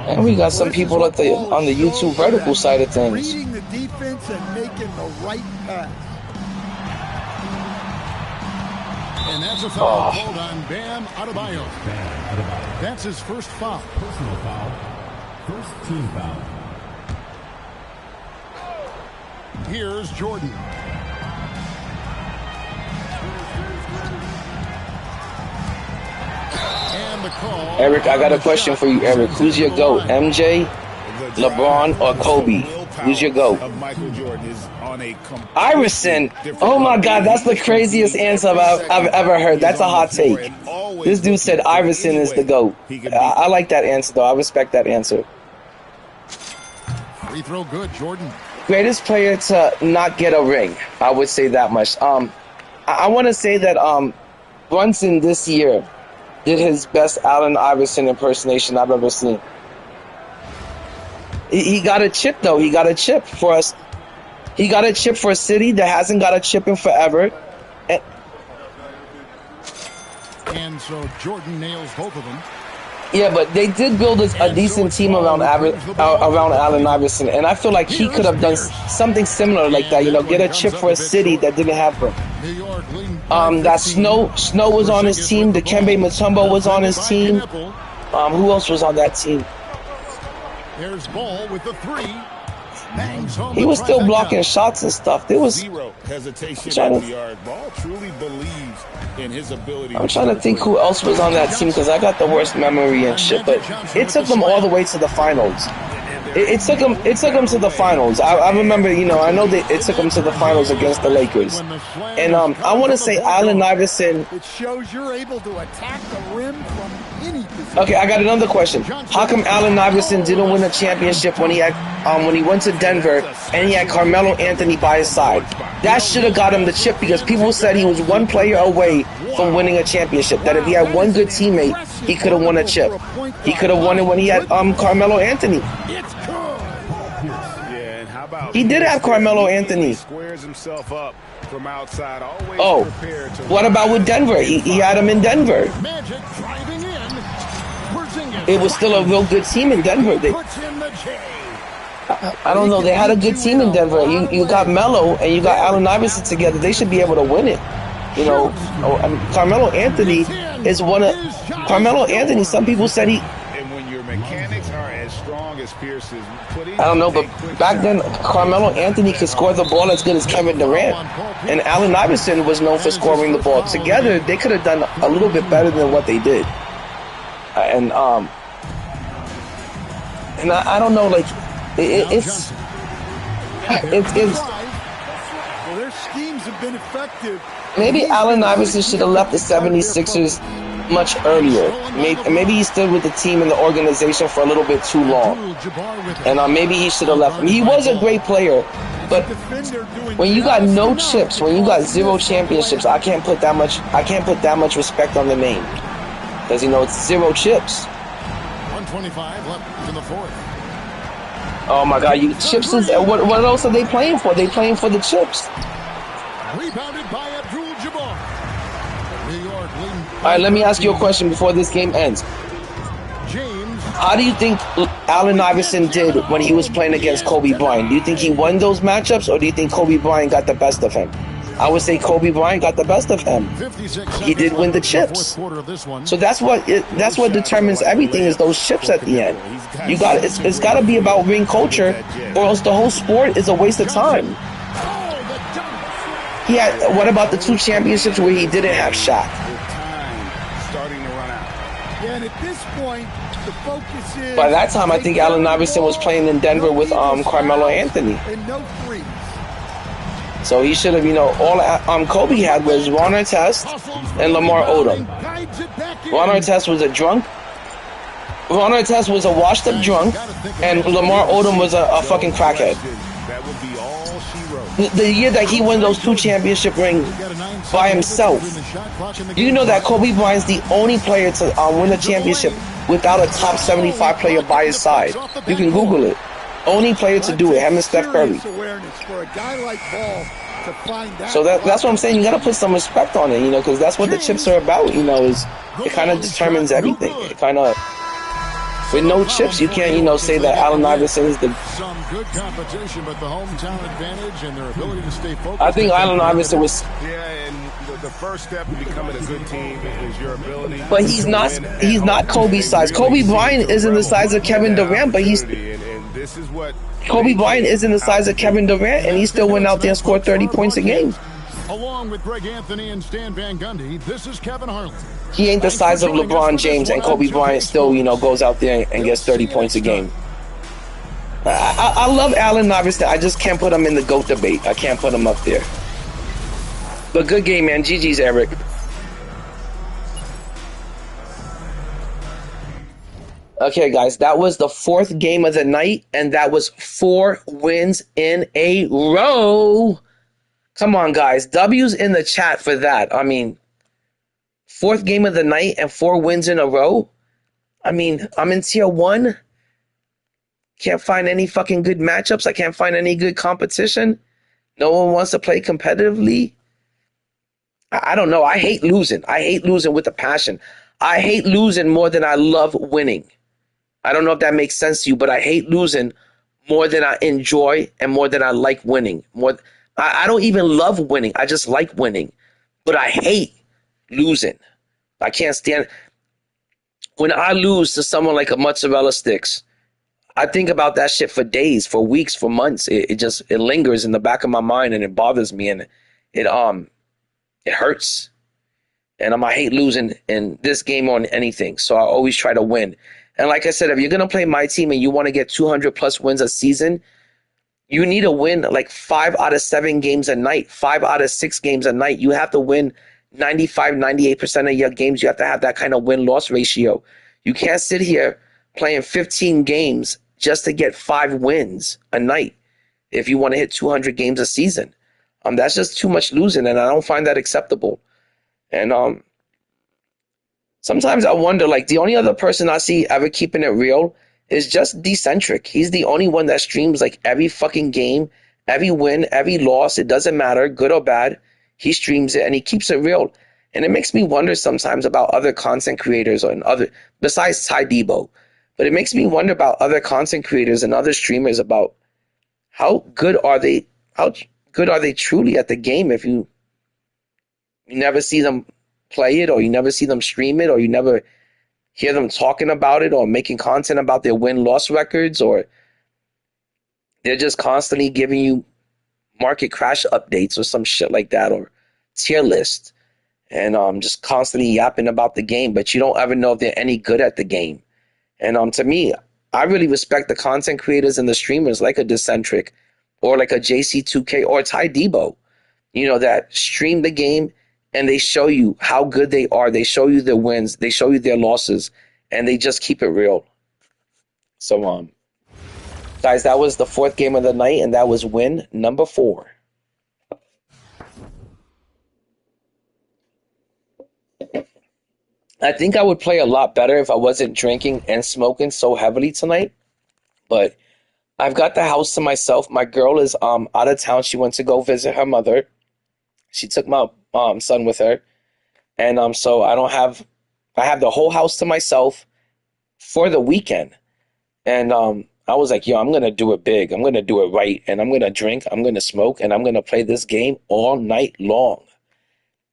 And we got some people at the on the YouTube vertical side of things. Reading the defense and making the right pass. And that's a foul called on Bam Adebayo. That's his first foul. Personal foul. First team foul. Here's Jordan. And the call. Eric, I got a question for you, Eric. Who's your GOAT? MJ, LeBron, or Kobe? Who's your GOAT? Iverson. Oh my God, that's the craziest answer I've ever heard. That's a hot take. This dude said Iverson is the GOAT. I like that answer, though. I respect that answer. Free throw good, Jordan. Greatest player to not get a ring. I would say that much. I want to say that Brunson this year did his best Allen Iverson impersonation I've ever seen. He got a chip, though. He got a chip for us. He got a chip for a city that hasn't got a chip in forever. And so Jordan nails both of them. Yeah, but they did build a decent team around Allen Iverson, and I feel like he could have done something similar like that. You know, get a chip for a city that didn't have him. That Snow was on his team. Dikembe Mutombo was on his team. Who else was on that team? There's Ball with the 3. He was still blocking shots and stuff. There was zero hesitation at the yard. Ball truly believes in his ability. I'm trying to think who else was on that team because I got the worst memory and shit. But it took them all the way to the finals. It took them to the finals. I remember, you know, I know that it took them to the finals against the Lakers. And I want to say Allen Iverson. It shows you're able to attack the rim from any position. Okay, I got another question. How come Allen Iverson didn't win a championship when he went to Denver and he had Carmelo Anthony by his side? That should have got him the chip because people said he was one player away from winning a championship. That if he had one good teammate, he could have won a chip. He could have won it when he had Carmelo Anthony. He did have Carmelo Anthony. Oh, what about with Denver? He had him in Denver. It was still a real good team in Denver. I don't know. They had a good team in Denver. You got Melo and you got Allen Iverson together. They should be able to win it. You know, Carmelo Anthony is one of Carmelo Anthony. Some people said he. And when your mechanics are as strong as Pierce's, I don't know, but back then Carmelo Anthony could score the ball as good as Kevin Durant, and Allen Iverson was known for scoring the ball. Together, they could have done a little bit better than what they did. And I don't know, like it's. Well, their schemes have been effective. Maybe Allen Iverson should have left the 76ers much earlier. Maybe he stood with the team and the organization for a little bit too long. And maybe he should have left. He was a great player, but when you got no chips, when you got 0 championships, I can't put that much respect on the name. Because, you know, it's 0 chips. 125 left in the 4th. Oh my God, chips is what else are they playing for? They playing for the chips. Rebounded by Abdul-Jabbar. New York leading. All right, let me ask you a question before this game ends. James. How do you think Allen Iverson did when he was playing against Kobe Bryant? Do you think he won those matchups, or do you think Kobe Bryant got the best of him? I would say Kobe Bryant got the best of him. He did win the chips. So that's what determines everything is those chips at the end. It's got to be about ring culture, or else the whole sport is a waste of time. What about the 2 championships where he didn't have Shaq? Yeah, and at this point, the focus is. By that time, I think Allen Iverson was playing in Denver with Carmelo Anthony. And no threes. So he should have, you know, all Kobe had was Ron Artest and Lamar Odom. Ron Artest was a drunk. Ron Artest was a washed-up drunk, and Lamar Odom was a fucking crackhead. The year that he won those 2 championship rings by himself. Do you know that Kobe Bryant's the only player to win a championship without a top 75 player by his side? You can Google it. Only player to do it, him and Steph Curry. Awareness for a guy like Ball to find that. So that's what I'm saying. You got to put some respect on it, you know, because that's what the chips are about, you know, is it kind of determines everything. It kind of, with no chips, you can't, you know, say that Allen Iverson is the... Some good competition, but the hometown advantage and their ability to stay focused. I think Allen Iverson was... Yeah, and the first step to becoming a good team is your ability. But he's not Kobe's size. Kobe Bryant isn't the size of Kevin Durant, but he's... And this is what Kobe Bryant isn't the size of Kevin Durant, and he still went out there and scored 30 points a game. Along with Greg Anthony and Stan Van Gundy, this is Kevin Harlan. He ain't the size of LeBron James, and Kobe Bryant still, you know, goes out there and gets 30 points a game. I love Allen Iverson. I just can't put him in the GOAT debate. I can't put him up there. But good game, man. GG's, Eric. Okay, guys, that was the 4th game of the night, and that was 4 wins in a row. Come on, guys. W's in the chat for that. I mean, 4th game of the night and 4 wins in a row. I mean, I'm in tier 1. Can't find any fucking good matchups. I can't find any good competition. No one wants to play competitively. I don't know. I hate losing. I hate losing with a passion. I hate losing more than I love winning. I don't know if that makes sense to you, but I hate losing more than I enjoy and more than I like winning. I don't even love winning. I just like winning. But I hate losing. I can't stand. When I lose to someone like a mozzarella sticks, I think about that shit for days, for weeks, for months. It lingers in the back of my mind and it bothers me and it hurts. And I hate losing in this game or in anything. So I always try to win. And like I said, if you're going to play my team and you want to get 200 plus wins a season, you need to win like 5 out of 7 games a night, 5 out of 6 games a night. You have to win 95, 98% of your games. You have to have that kind of win-loss ratio. You can't sit here playing 15 games just to get 5 wins a night if you want to hit 200 games a season. That's just too much losing, and I don't find that acceptable. And sometimes I wonder, like, the only other person I see ever keeping it real is just Decentric. He's the only one that streams like every fucking game, every win, every loss. It doesn't matter, good or bad. He streams it and he keeps it real. And it makes me wonder sometimes about other content creators besides Ty Debo. But it makes me wonder about other content creators and other streamers about how good are they truly at the game if you never see them play it, or you never see them stream it, or you never hear them talking about it or making content about their win-loss records, or they're just constantly giving you market crash updates or some shit like that, or tier list, and just constantly yapping about the game, but you don't ever know if they're any good at the game. And to me, I really respect the content creators and the streamers like a Decentric or like a JC2K or Ty Debo, you know, that stream the game and they show you how good they are. They show you their wins. They show you their losses, and they just keep it real. So, guys, that was the 4th game of the night, and that was win number 4. I think I would play a lot better if I wasn't drinking and smoking so heavily tonight, but I've got the house to myself. My girl is out of town. She went to go visit her mother. She took my son with her, and so I have the whole house to myself for the weekend. And I was like, yo, I'm gonna do it big. I'm gonna do it right, and I'm gonna drink. I'm gonna smoke, and I'm gonna play this game all night long.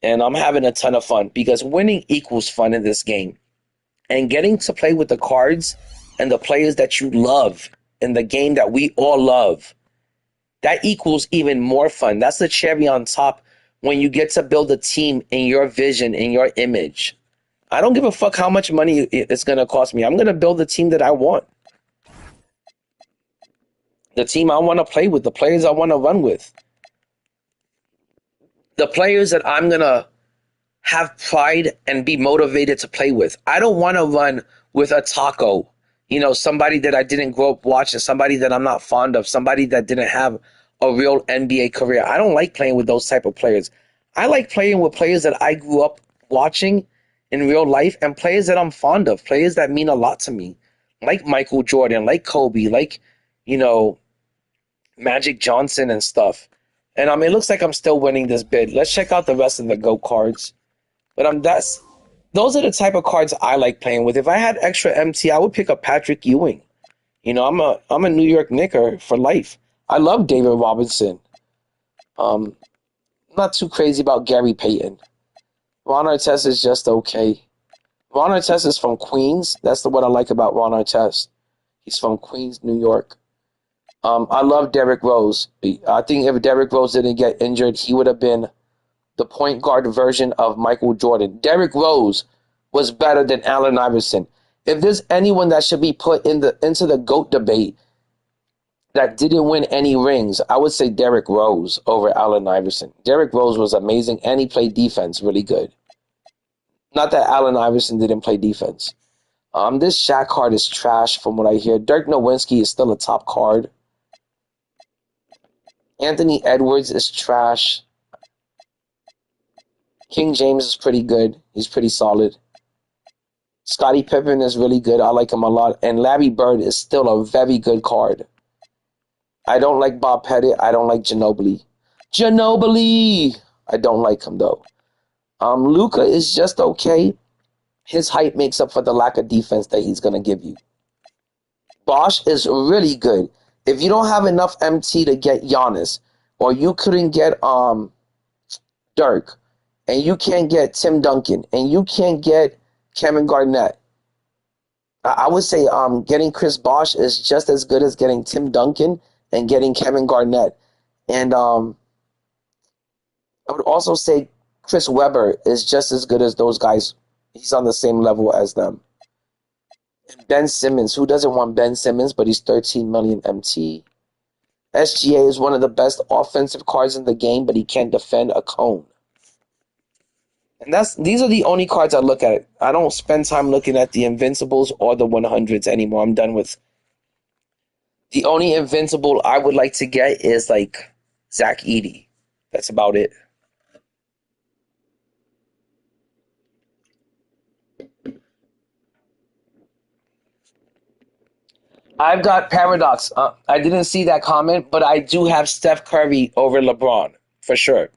And I'm having a ton of fun because winning equals fun in this game, and getting to play with the cards and the players that you love in the game that we all love, that equals even more fun. That's the cherry on top. When you get to build a team in your vision, in your image. I don't give a fuck how much money it's going to cost me. I'm going to build the team that I want. The team I want to play with, the players I want to run with. The players that I'm going to have pride and be motivated to play with. I don't want to run with a taco, you know, somebody that I didn't grow up watching, somebody that I'm not fond of, somebody that didn't have a real NBA career. I don't like playing with those type of players. I like playing with players that I grew up watching in real life and players that I'm fond of, players that mean a lot to me, like Michael Jordan, like Kobe, like, you know, Magic Johnson and stuff. And it looks like I'm still winning this bid. Let's check out the rest of the GOAT cards. But those are the type of cards I like playing with. If I had extra MT, I would pick up Patrick Ewing. You know, I'm a New York Knicker for life. I love David Robinson. Not too crazy about Gary Payton. Ron Artest is just okay. Ron Artest is from Queens. That's what I like about Ron Artest. He's from Queens, New York. I love Derrick Rose. I think if Derrick Rose didn't get injured, he would have been the point guard version of Michael Jordan. Derrick Rose was better than Allen Iverson. If there's anyone that should be put into the GOAT debate that didn't win any rings, I would say Derrick Rose over Allen Iverson. Derrick Rose was amazing, and he played defense really good. Not that Allen Iverson didn't play defense. This Shaq card is trash from what I hear. Dirk Nowitzki is still a top card. Anthony Edwards is trash. King James is pretty good. He's pretty solid. Scottie Pippen is really good. I like him a lot. And Larry Bird is still a very good card. I don't like Bob Pettit. I don't like Ginobili. I don't like him, though. Luka is just okay. His height makes up for the lack of defense that he's going to give you. Bosch is really good. If you don't have enough MT to get Giannis, or you couldn't get Dirk, and you can't get Tim Duncan, and you can't get Kevin Garnett, I would say getting Chris Bosh is just as good as getting Tim Duncan and getting Kevin Garnett. And I would also say Chris Webber is just as good as those guys. He's on the same level as them. And Ben Simmons, who doesn't want Ben Simmons, but he's 13 million MT. SGA is one of the best offensive cards in the game, but he can't defend a cone. And these are the only cards I look at. I don't spend time looking at the Invincibles or the 100s anymore. I'm done with. The only Invincible I would like to get is like Zach Edey. That's about it. I've got Paradox. I didn't see that comment, but I do have Steph Curry over LeBron for sure.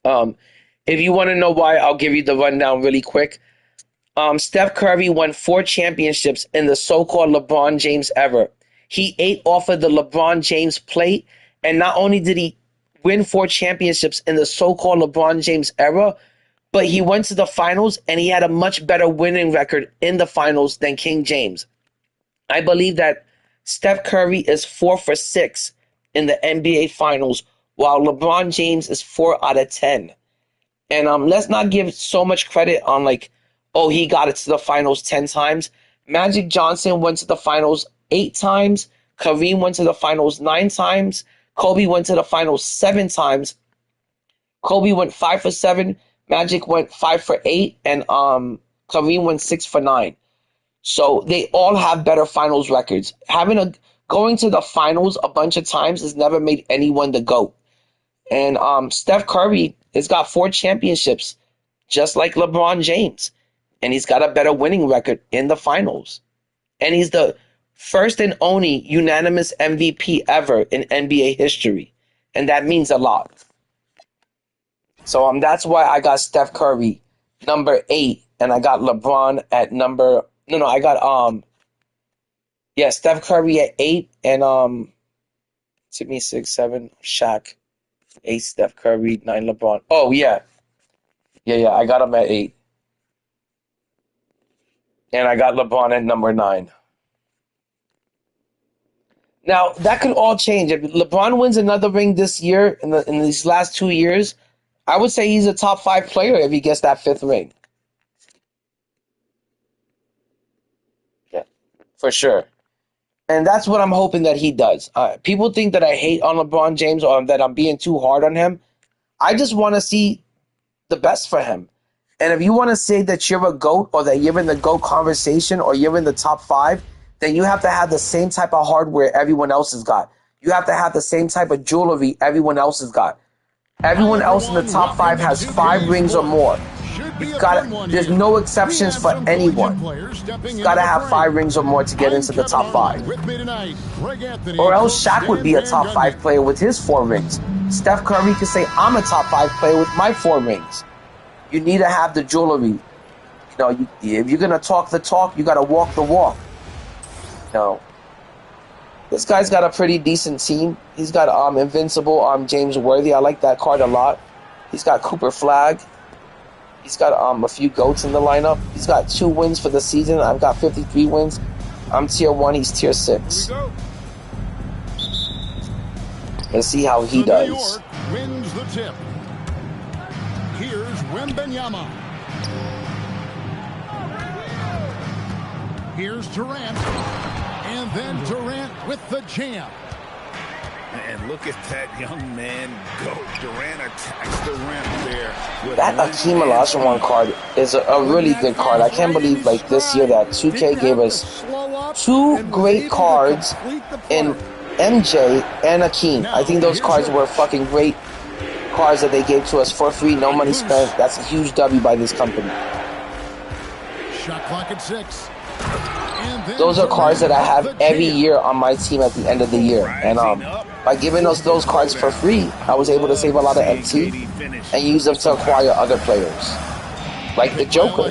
If you want to know why, I'll give you the rundown really quick. Steph Curry won 4 championships in the so-called LeBron James era. He ate off of the LeBron James plate, and not only did he win 4 championships in the so-called LeBron James era, but he went to the finals, and he had a much better winning record in the finals than King James. I believe that Steph Curry is 4 for 6 in the NBA Finals, while LeBron James is 4 out of 10. And let's not give so much credit on he got it to the finals 10 times. Magic Johnson went to the finals 8 times. Kareem went to the finals 9 times. Kobe went to the finals 7 times. Kobe went 5 for 7. Magic went 5 for 8. And Kareem went 6 for 9. So they all have better finals records. Going to the finals a bunch of times has never made anyone the GOAT. And Steph Curry has got 4 championships, just like LeBron James. And he's got a better winning record in the finals. And he's the first and only unanimous MVP ever in NBA history. And that means a lot. So that's why I got Steph Curry number 8, and I got LeBron at number... No, I got Steph Curry at 8, and took me 6, 7, Shaq, 8, Steph Curry, 9, LeBron. Oh yeah, I got him at 8, and I got LeBron at number 9. Now that could all change if LeBron wins another ring this year. In these last 2 years, I would say he's a top 5 player if he gets that 5th ring. For sure. And that's what I'm hoping that he does. People think that I hate on LeBron James or that I'm being too hard on him. I just want to see the best for him. And if you want to say that you're a GOAT or that you're in the GOAT conversation or you're in the top 5, then you have to have the same type of hardware everyone else has got. You have to have the same type of jewelry everyone else has got. Everyone else in the top 5 has 5 rings or more. should be You a gotta. fun one There's here. no We exceptions have for some collegiate anyone. players stepping You gotta into the have fray. 5 rings or more to get I'm into the Kevin top Harlan. 5. With me tonight, Greg Anthony, Or else Coach Shaq would be a Stan top Van 5 Gundy. player with his 4 rings. Steph Curry could say, I'm a top 5 player with my 4 rings. You need to have the jewelry. You know, if you're gonna talk the talk, you gotta walk the walk. You know, this guy's got a pretty decent team. He's got Invincible James Worthy. I like that card a lot. He's got Cooper Flag. He's got a few GOATs in the lineup. He's got 2 wins for the season. I've got 53 wins. I'm tier 1. He's tier 6. Here we go. Let's see how he New does. York wins the tip. Here's Wembanyama. Here's Durant. And then Durant with the jam. And look at that young man go. Durant attacks the rim there. That Akeem Olajuwon card is a really good card. I can't believe like this year that 2K gave us 2 great cards in MJ and Akeem. I think those cards were fucking great cards that they gave to us for free, no money spent. That's a huge W by this company. Shot clock at 6. Those are cards that I have every year on my team at the end of the year. And by giving us those cards for free, I was able to save a lot of MT and use them to acquire other players. Like the Joker.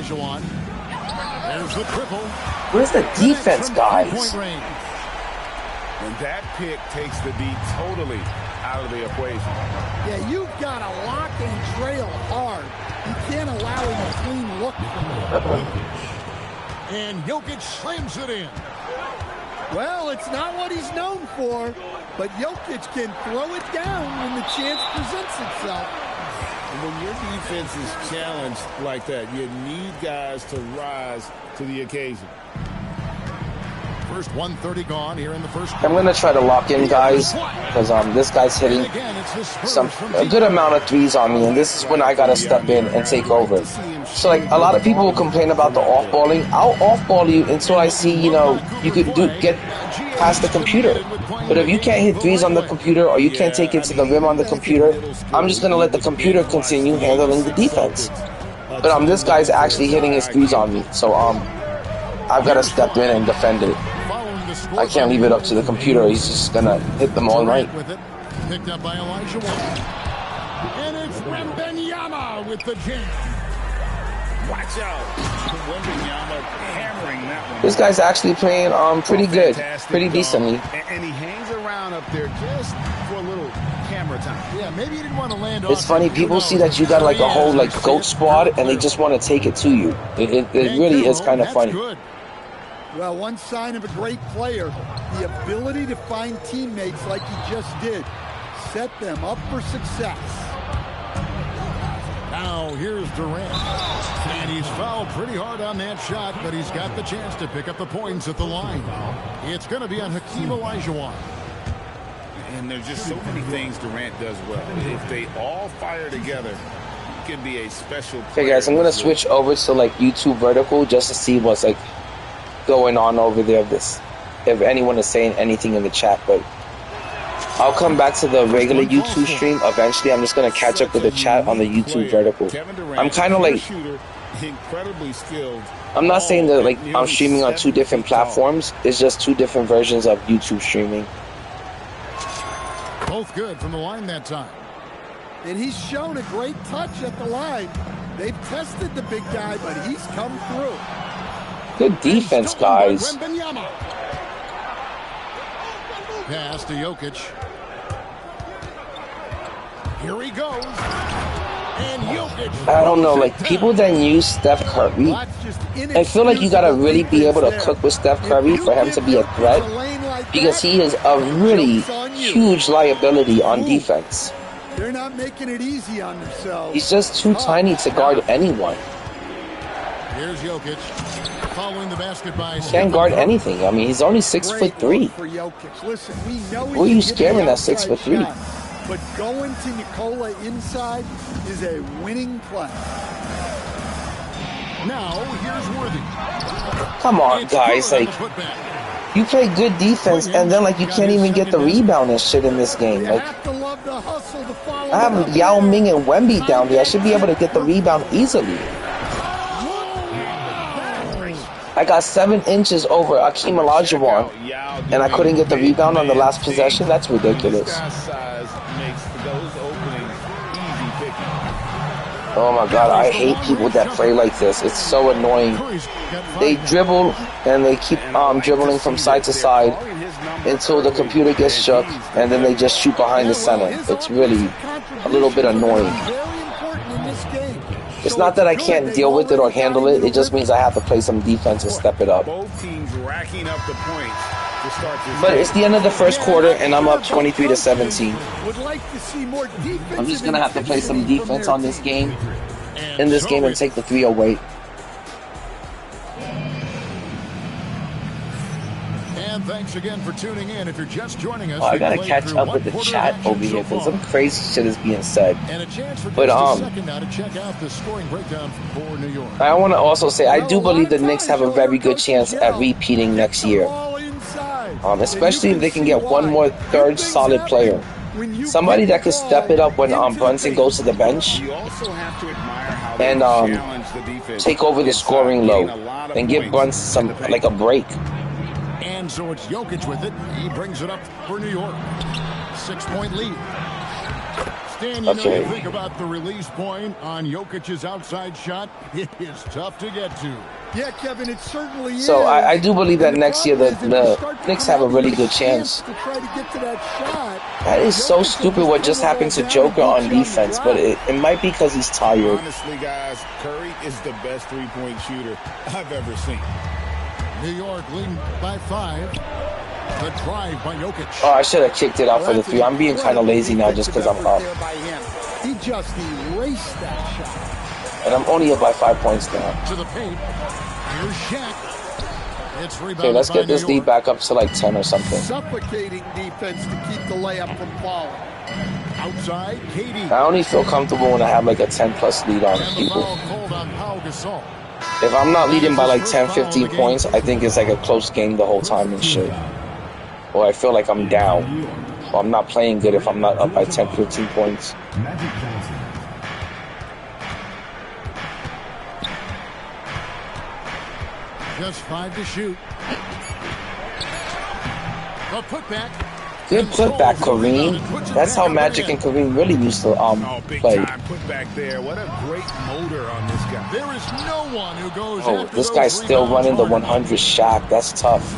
Where's the defense, guys? And that pick takes the D totally out of the equation. Yeah, you've got to lock and trail hard. You can't allow him a clean look from him. And Jokic slams it in. Well, it's not what he's known for, but Jokic can throw it down when the chance presents itself. And when your defense is challenged like that, you need guys to rise to the occasion. First 1:30 gone here in the first. I'm gonna try to lock in, guys, because this guy's hitting a good amount of threes on me, and this is when I gotta step in and take over. So like a lot of people will complain about the off balling. I'll off ball you until I see you could get past the computer. But if you can't hit threes on the computer or you can't take it to the rim on the computer, I'm just gonna let the computer continue handling the defense. But this guy's actually hitting his threes on me, so I've gotta step in and defend it. I can't leave it up to the computer. He's just gonna hit them all night. Picked up by Elijah. And it's Wembanyama with the jam. Watch out. Wembanyama hammering that one. This guy's actually playing pretty good, pretty decently. And he hangs around up there just for a little camera time. Yeah, maybe he didn't want to land. It's funny, people see that you got like a whole like GOAT squad and they just want to take it to you. It really is kind of funny. Well, one sign of a great player, the ability to find teammates like he just did. Set them up for success. Now here's Durant. And he's fouled pretty hard on that shot, but he's got the chance to pick up the points at the line. It's going to be on Hakeem Olajuwon. And there's just so many things Durant does well. If they all fire together, it can be a special player. Okay, guys, I'm gonna switch over to like YouTube vertical just to see what's like going on over there. If anyone is saying anything in the chat, but I'll come back to the regular YouTube stream eventually. I'm just gonna catch up with the chat on the YouTube vertical. I'm kind of like, incredibly skilled. I'm not saying that like I'm streaming on 2 different platforms. It's just 2 different versions of YouTube streaming. Both good from the line that time. And he's shown a great touch at the line. They've tested the big guy, but he's come through. Good defense, guys. Pass to Jokic. Here he goes. And Jokic. I don't know, like people that use Steph Curry, I feel like you gotta really be able to cook with Steph Curry for him to be a threat, because he is a really huge liability on defense. They're not making it easy on themselves. He's just too tiny to guard anyone. Here's Jokic. Following the basket by Can't guard anything. I mean, he's only 6'3". Listen, we know Who are you scaring at 6'3"? But going to Nikola inside is a winning play. Now here's Worthy. Come on, guys. Like, you play good defense, and then like you can't even get the rebound and shit in this game. Like, I have Yao Ming and Wemby down there. I should be able to get the rebound easily. I got 7 inches over Akeem Olajuwon, and I couldn't get the rebound on the last possession. That's ridiculous. This guy's size makes those openings easy picking. Oh my God, I hate people that play like this. It's so annoying. They dribble and they keep dribbling from side to side until the computer gets shook, and then they just shoot behind the center. It's really a little bit annoying. It's not that I can't deal with it or handle it. It just means I have to play some defense and step it up. Both teams racking up the points to start this But it's the end of the first quarter, and I'm up 23-17. I'm just gonna have to play some defense on this game, and take the 3 away. And thanks again for tuning in. If you're just joining us, I gotta catch up with the chat over here because some crazy shit is being said. But I want to also say I do believe the Knicks have a very good chance at repeating next year. Especially if they can get one more third solid player. Somebody that can step it up when Brunson goes to the bench and take over the scoring load and give Brunson a break. And so it's Jokic with it. He brings it up for New York. 6-point lead. Stan, you know you think about the release point on Jokic's outside shot. It is tough to get to. Yeah, Kevin, it certainly is. So I do believe that next year the Knicks have a really good chance. That is so stupid what just happened to Joker on defense, but it might be because he's tired. Honestly, guys, Curry is the best three-point shooter I've ever seen. New York leading by 5. The drive by Jokic. Oh, I should have kicked it out for the 3. I'm being kind of lazy now just because I'm up. He just erased that shot. And I'm only up by 5 points now. To the paint. Here's Shaq. It's rebounded. Okay, let's get this lead back up to 10 or something. Suffocating defense to keep the layup from falling. Outside, KD. I only feel comfortable when I have a 10+ lead on people. If I'm not leading by 10, 15 points, I think it's a close game the whole time and shit. Or I feel like I'm down. Or I'm not playing good if I'm not up by 10, 15 points. Just 5 to shoot. A putback. Good putback, Kareem. That's how Magic and Kareem really used to play. Putback there. What a great motor on this guy. There is no one who goes. Oh, this guy's still running the 100 shot. That's tough.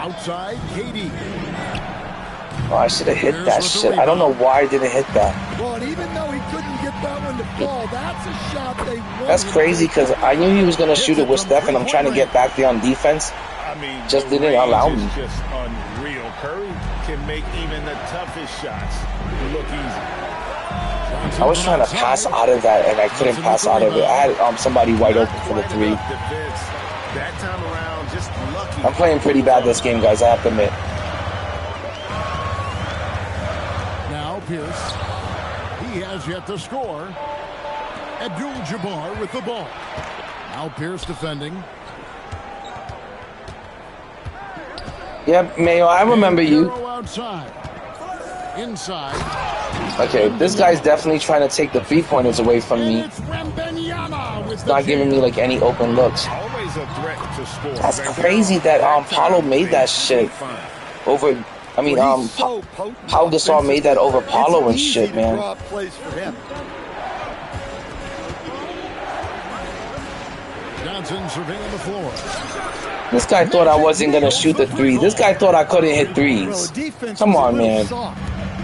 Outside, KD. Oh, I should have hit that shit. I don't know why I didn't hit that. Well, and even though he couldn't get that one to fall, that's a shot they wanted. That's crazy because I knew he was going to shoot it with Steph, and I'm trying to get back there on defense. Just didn't allow me. Just unreal. Curry can make even the toughest shots look easy. I was trying to pass out of that, and I couldn't pass out of it. I had somebody wide open for the 3. That time around, just lucky. I'm playing pretty bad this game, guys. I have to admit. Now Pierce. He has yet to score. Abdul-Jabbar with the ball. Now Pierce defending. Yeah, Mayo, I remember you. Outside. Inside. Okay, this guy's definitely trying to take the 3-pointers away from me. It's not giving me any open looks. Always a threat to score. That's crazy that Paulo made that shit over. I mean, Pau Gasol made that over Paulo and shit, man. Johnson surveying the floor. This guy thought I wasn't gonna shoot the 3. This guy thought I couldn't hit 3s. Come on, man.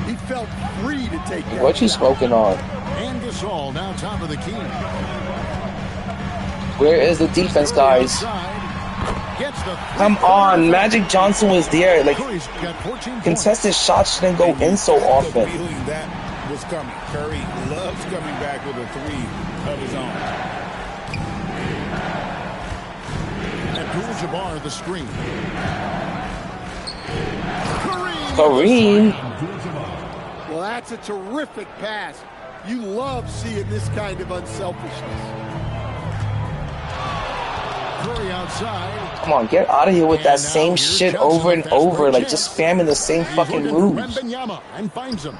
He felt free to take that. What you smoking on? And Gasol now top of the key. Where is the defense, guys? Come on, Magic Johnson was there. Contested shots shouldn't go in so often. That was coming. Curry loves coming back with a 3 of his own. Abdul-Jabbar the screen. Kareem. Well, that's a terrific pass. You love seeing this kind of unselfishness. Curry outside. Come on, get out of here with that same shit over and over, just spamming the same fucking moves. And finds him.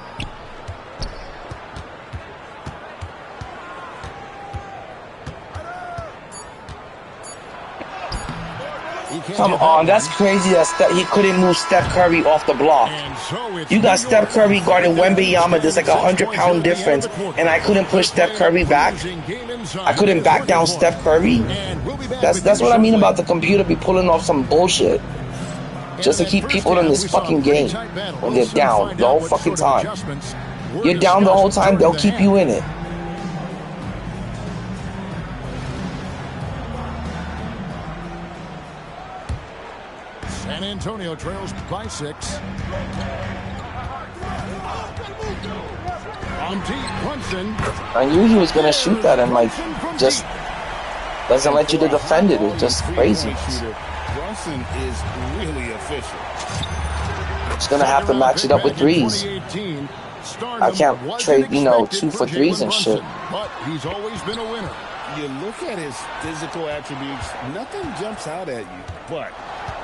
Come on, that's crazy that he couldn't move Steph Curry off the block. You got Steph Curry guarding Wembanyama. There's like a 100-pound difference, and I couldn't push Steph Curry back. I couldn't back down Steph Curry. That's what I mean about the computer be pulling off some bullshit just to keep people in this fucking game when they're down the whole fucking time. You're down the whole time, they'll keep you in it. San Antonio trails by 6. On deep, Brunson. I knew he was gonna shoot that and like just doesn't let you to defend it. It's just crazy. Brunson is really efficient. Just gonna have to match it up with threes. I can't trade, 2 for 3s and shit. But he's always been a winner. You look at his physical attributes, nothing jumps out at you, but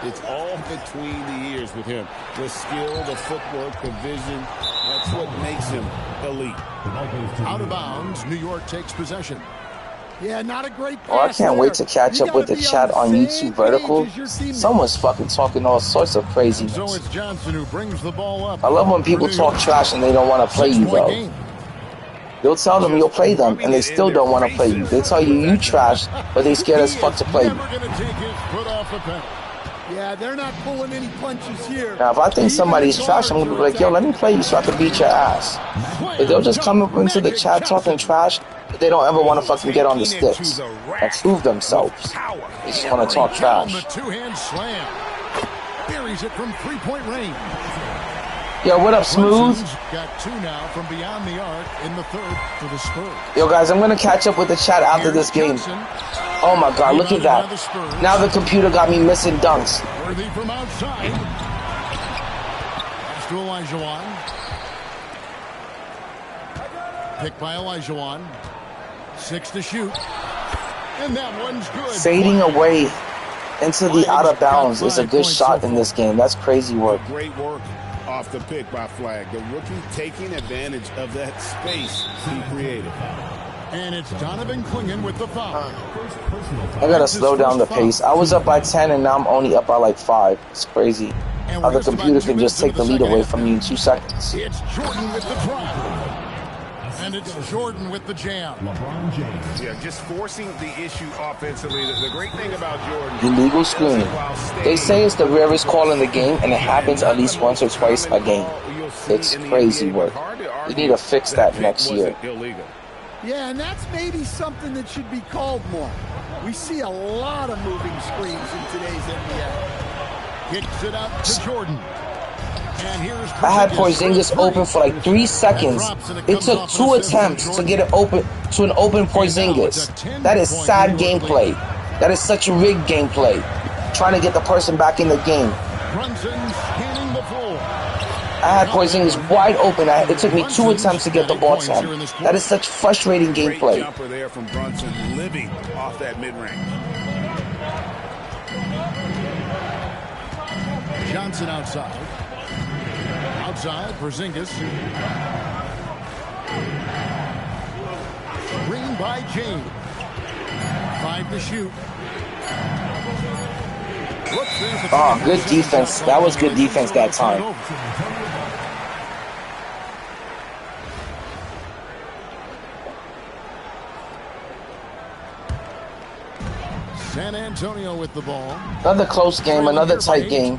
it's all between the ears with him. The skill, the footwork, the vision, that's what makes him elite. Out of bounds, New York takes possession. Yeah, not a great pass. Oh, I can't wait to catch up with the chat on YouTube Vertical. Someone's fucking talking all sorts of craziness. So it's Johnson who brings the ball up. I love when people talk trash and they don't want to play you, though. You'll tell them you'll play them, and they still don't want to play you. They tell you trash, but they scared as fuck to play you. Yeah, they're not pulling any punches here. Now, if I think somebody's trash, I'm going to be like, yo, let me play you so I can beat your ass. But they'll just come up into the chat talking trash, but they don't ever want to fucking get on the sticks and prove themselves. They just want to talk trash. Two-hand slam. Buries it from three-point range. Yo, what up, Smooth? Got 2 now from beyond the arc in the third for the Spurs. Yo, guys, I'm going to catch up with the chat after this game. Oh, my God, look at that. Now the computer got me missing dunks. Worthy from outside. Pass to Olajuwon. Picked by Olajuwon. 6 to shoot. And that one's good. Fading away into the out of bounds is a good shot in this game. That's crazy work. Great work off the pick by Flag. The rookie taking advantage of that space he created. And it's Donovan Clingan with the foul. I gotta slow down the pace. I was up by 10 and now I'm only up by like 5. It's crazy how the computer can just take the lead away from you in 2 seconds. It's Jordan with the drive. And it's Jordan with the jam. LeBron James. Yeah, just forcing the issue offensively. The great thing about Jordan... Illegal screen. They say it's the rarest call in the game, and it happens at least once or twice a game. It's crazy work. We need to fix that next year. Yeah, and that's maybe something that should be called more. We see a lot of moving screens in today's NBA. Kicks it out to Jordan. And here's I had Porzingis open for like 3 seconds. It took 2 attempts to get it open to an open Porzingis. That is sad gameplay. That is such rigged gameplay. Trying to get the person back in the game. I had Porzingis wide open. It took me 2 attempts to get the ball to him. That is such frustrating gameplay. Jumper there from Brunson, living off that mid-range. Johnson outside. Outside, Porzingis. Screen by James. 5 to shoot. Oh, good defense. That was good defense that time. San Antonio with the ball. Another close game, another tight game.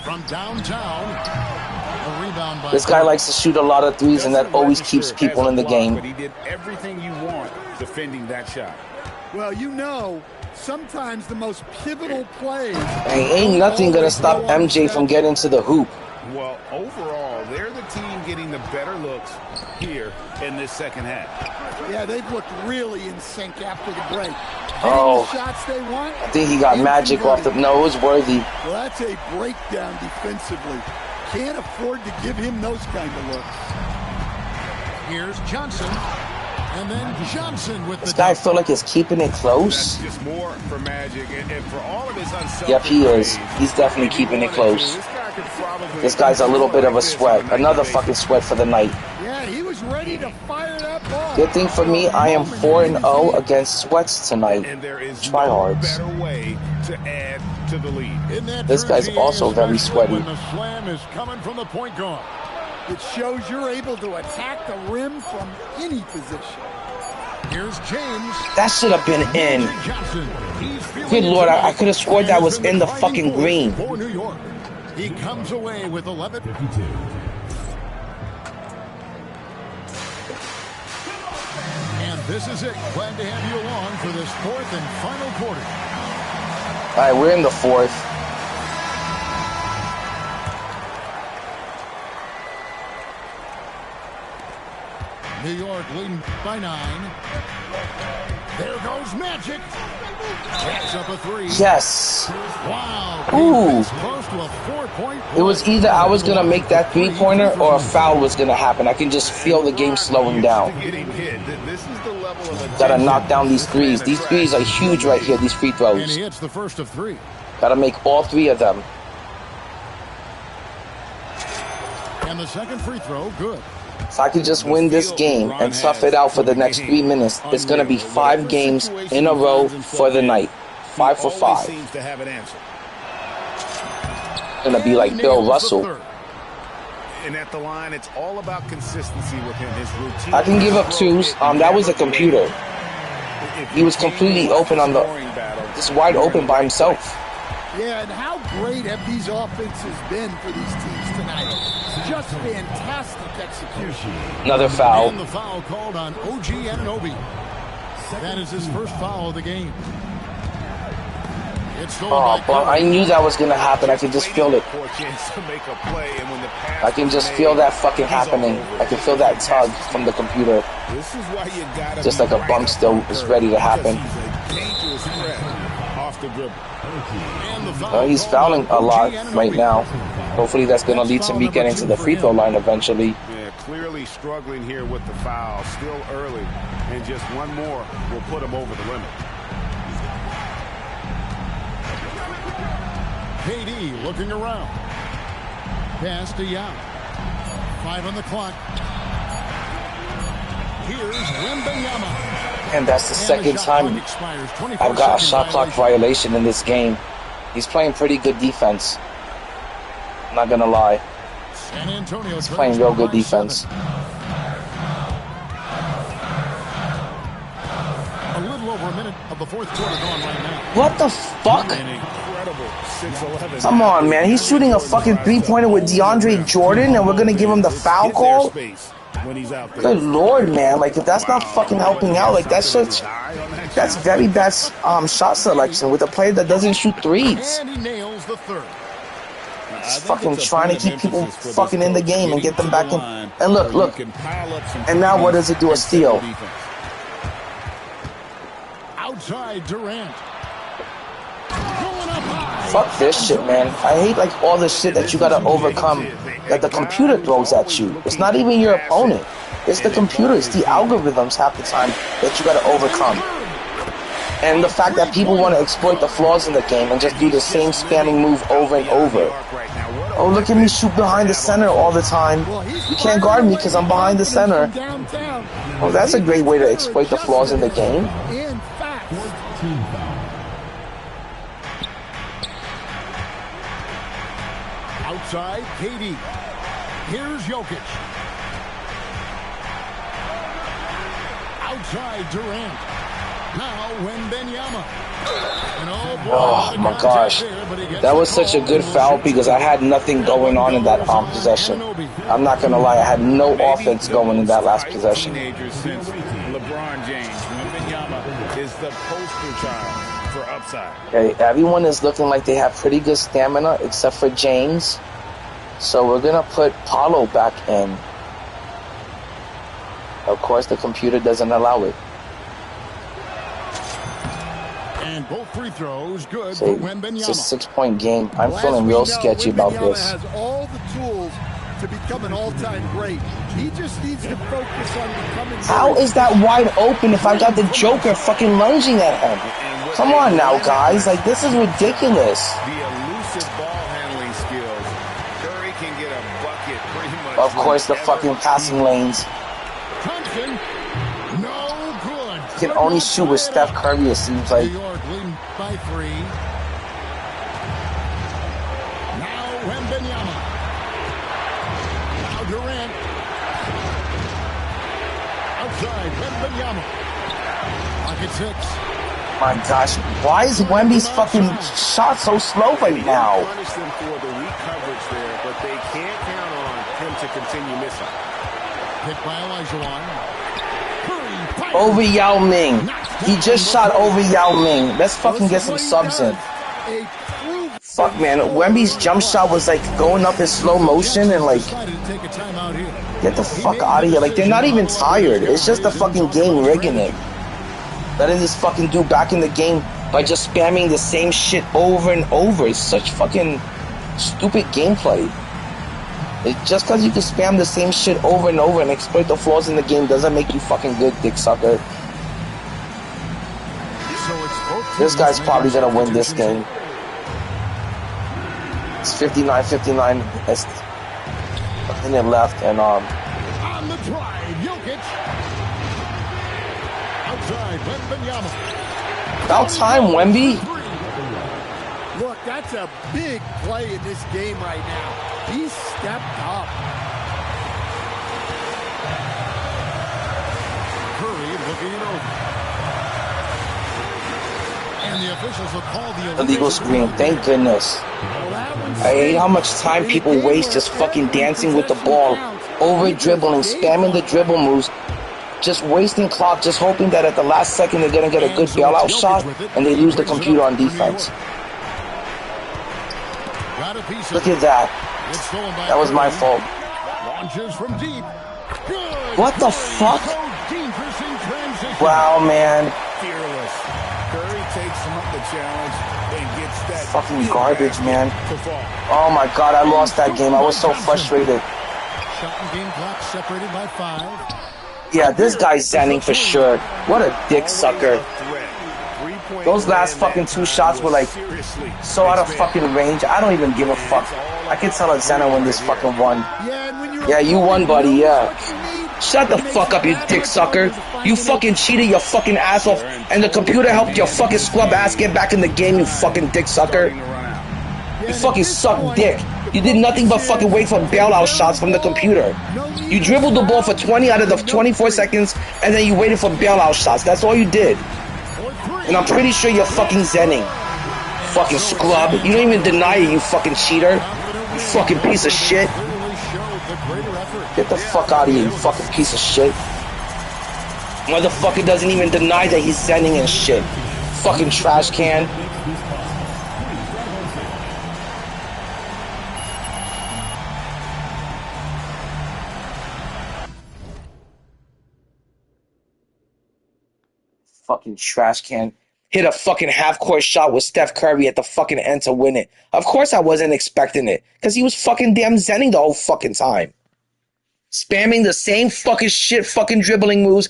From downtown, a rebound by this guy likes to shoot a lot of threes, and that always keeps people in the game. But he did everything you want defending that shot. Well, sometimes the most pivotal plays. Hey, ain't nothing gonna stop MJ from getting to the hoop. Well, overall, they're the team getting the better looks here in this second half. Yeah, they've looked really in sync after the break. Oh, the shots they want, I think he got magic off the... No, it was Worthy. Well, that's a breakdown defensively. Can't afford to give him those kind of looks. Here's Johnson. And then Johnson with this guy feel like he's keeping it close. That's just more for Magic, and for all of his unselfish. Yep, he is. He's definitely keeping it close. This guy's a little bit of a sweat. Another fucking sweat for the night. Yeah, he was ready to fire that ball. Good thing for me, I am 4-0 against sweats tonight. And there is Tryhards. no better way to add to the lead. This guy's also very sweaty. When the slam is coming from the point guard. It shows you're able to attack the rim from any position. Here's James. That should have been in. Good Lord, I could have scored that was in the fucking green. For New York. He comes away with 11. 52. And this is it. Glad to have you along for this fourth and final quarter. All right, we're in the fourth. New York leading by 9. There goes Magic. Jacks up a 3. Yes. Wow. Ooh. Close to a 4-point. It was either I was going to make that three-pointer or a foul was going to happen. I can just feel the game slowing down. Getting hit. This is the level of Got to knock down these threes. These threes are huge right here, these free And throws. he hits the first of 3. Got to make all 3 of them. And the second free throw, good. If I could just win this game and tough it out for the next 3 minutes, it's going to be 5 games in a row for the night. 5 for 5. Seems to have an answer. Going to be like Bill Russell. And at the line, it's all about consistency with him. His routine. I can give up 2s. That was a computer. He was completely open on the... Just wide open by himself. Yeah, and how great have these offenses been for these teams tonight? Just fantastic execution. Another foul. And the foul called on OG Anunoby. That is his first foul of the game. It's Oh, but I knew that was going to happen. I could just feel it. I can just feel that fucking happening. I can feel that tug from the computer. Just like a bump still is ready to happen. He's fouling a lot right now. Hopefully that's going to lead to me getting to the free throw line eventually. Yeah, clearly struggling here with the foul. Still early. And just one more will put him over the limit. KD looking around. Pass to Young. 5 on the clock. Here's Wembanyama. And that's the second time I've got a shot clock violation in this game. He's playing pretty good defense. I'm not gonna lie. He's playing real good defense. A little over a minute of the fourth quarter gone right now. What the fuck? Come on, man. He's shooting a fucking three-pointer with DeAndre Jordan, and we're gonna give him the foul call? Good Lord, man. Like, if that's not fucking helping out, like, that's very bad shot selection with a player that doesn't shoot threes. And he nails the third. He's fucking trying to keep people fucking in the game and get them back in. And look. And now what does it do? A steal. Outside Durant. Fuck this shit, man. I hate like all the shit that you gotta overcome that the computer throws at you. It's not even your opponent. It's the computer. It's the algorithms half the time that you gotta overcome. And the fact that people want to exploit the flaws in the game and just do the same spamming move over and over. Oh, look at me shoot behind the center all the time. You can't guard me because I'm behind the center. Oh, that's a great way to exploit the flaws in the game. Outside, KD. Here's Jokic. Outside, Durant. Now, Wembanyama. Oh my gosh. That was such a good foul because I had nothing going on in that possession. I'm not going to lie. I had no offense going in that last possession. LeBron James, Wembanyama is the poster child for upside. Okay, everyone is looking like they have pretty good stamina except for James. So we're going to put Paulo back in. Of course, the computer doesn't allow it. And both free throws good So for Wembanyama. it's a 6-point game. I'm feeling real sketchy about this. Has all the tools to become an all-time great. He just needs to focus on becoming. How is that wide open if I got the Joker fucking lunging at him? Come on now, guys. Like, this is ridiculous. The elusive ball handling skills. Curry can get a bucket pretty much. Of course, the fucking passing lanes. Thompson. No good. He can only shoot with Steph Curry, it seems like. New York leading by 3. Now Wembanyama. Now Durant. Outside, Wembanyama. Pocket 6. My gosh, why is Wemby's fucking shot so slow right now? Punish them for the weak coverage there, but they can't count on him to continue missing. Picked by Olajuwon. Curry. Over Yao Ming. He just shot over Yao Ming. Let's fucking get some subs in. Fuck, man. Wemby's jump shot was like going up in slow motion and like, get the fuck out of here. Like, they're not even tired. It's just the fucking game rigging it. Letting this fucking dude back in the game by just spamming the same shit over and over. It's such fucking stupid gameplay. Just because you can spam the same shit over and over and exploit the flaws in the game doesn't make you fucking good, dick sucker. This guy's probably gonna win this game. It's 59-59. It's a minute left, and on the drive, Jokic. Outside, Wembanyama. About time, Wemby. Look, that's a big play in this game right now. He stepped up. Curry looking it over. And the officials will call the illegal screen. Thank goodness. I hate how much time people waste just fucking dancing with the ball, over dribbling, spamming the dribble moves, just wasting clock, just hoping that at the last second they're gonna get a good bailout shot and they lose the computer on defense. Look at that. That was my fault. What the fuck? Wow, man. Curry takes him up the challenge and gets that fucking garbage, man. Oh my god, I lost that game. I was so frustrated. Shot and game clock separated by 5. Yeah, this guy's zenning for sure. What a dick sucker. Those last fucking 2 shots were like so out of fucking range. I don't even give a fuck. I can tell that Zenner win this fucking one. Yeah, you won, buddy, yeah. Shut the fuck up, you dick sucker. You fucking cheated your fucking ass off, and the computer helped your fucking scrub ass get back in the game, you fucking dick sucker. You fucking suck dick. You did nothing but fucking wait for bailout shots from the computer. You dribbled the ball for 20 out of the 24 seconds, and then you waited for bailout shots. That's all you did. And I'm pretty sure you're fucking zenning. Fucking scrub. You don't even deny it, you fucking cheater. You fucking piece of shit. Get the fuck out of here, you fucking piece of shit. Motherfucker doesn't even deny that he's zenning and shit. Fucking trash can. Fucking trash can. Hit a fucking half-court shot with Steph Curry at the fucking end to win it. Of course I wasn't expecting it, because he was fucking damn zenning the whole fucking time. Spamming the same fucking shit fucking dribbling moves,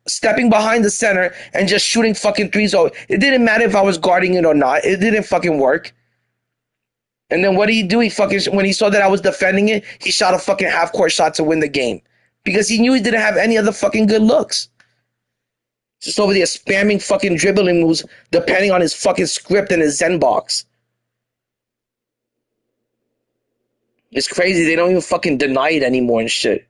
stepping behind the center, and just shooting fucking threes. Oh, it didn't matter if I was guarding it or not. It didn't fucking work. And then what did he do? He fucking, when he saw that I was defending it, he shot a fucking half-court shot to win the game. Because he knew he didn't have any other fucking good looks. Just over there spamming fucking dribbling moves depending on his fucking script and his Zen box. It's crazy. They don't even fucking deny it anymore and shit.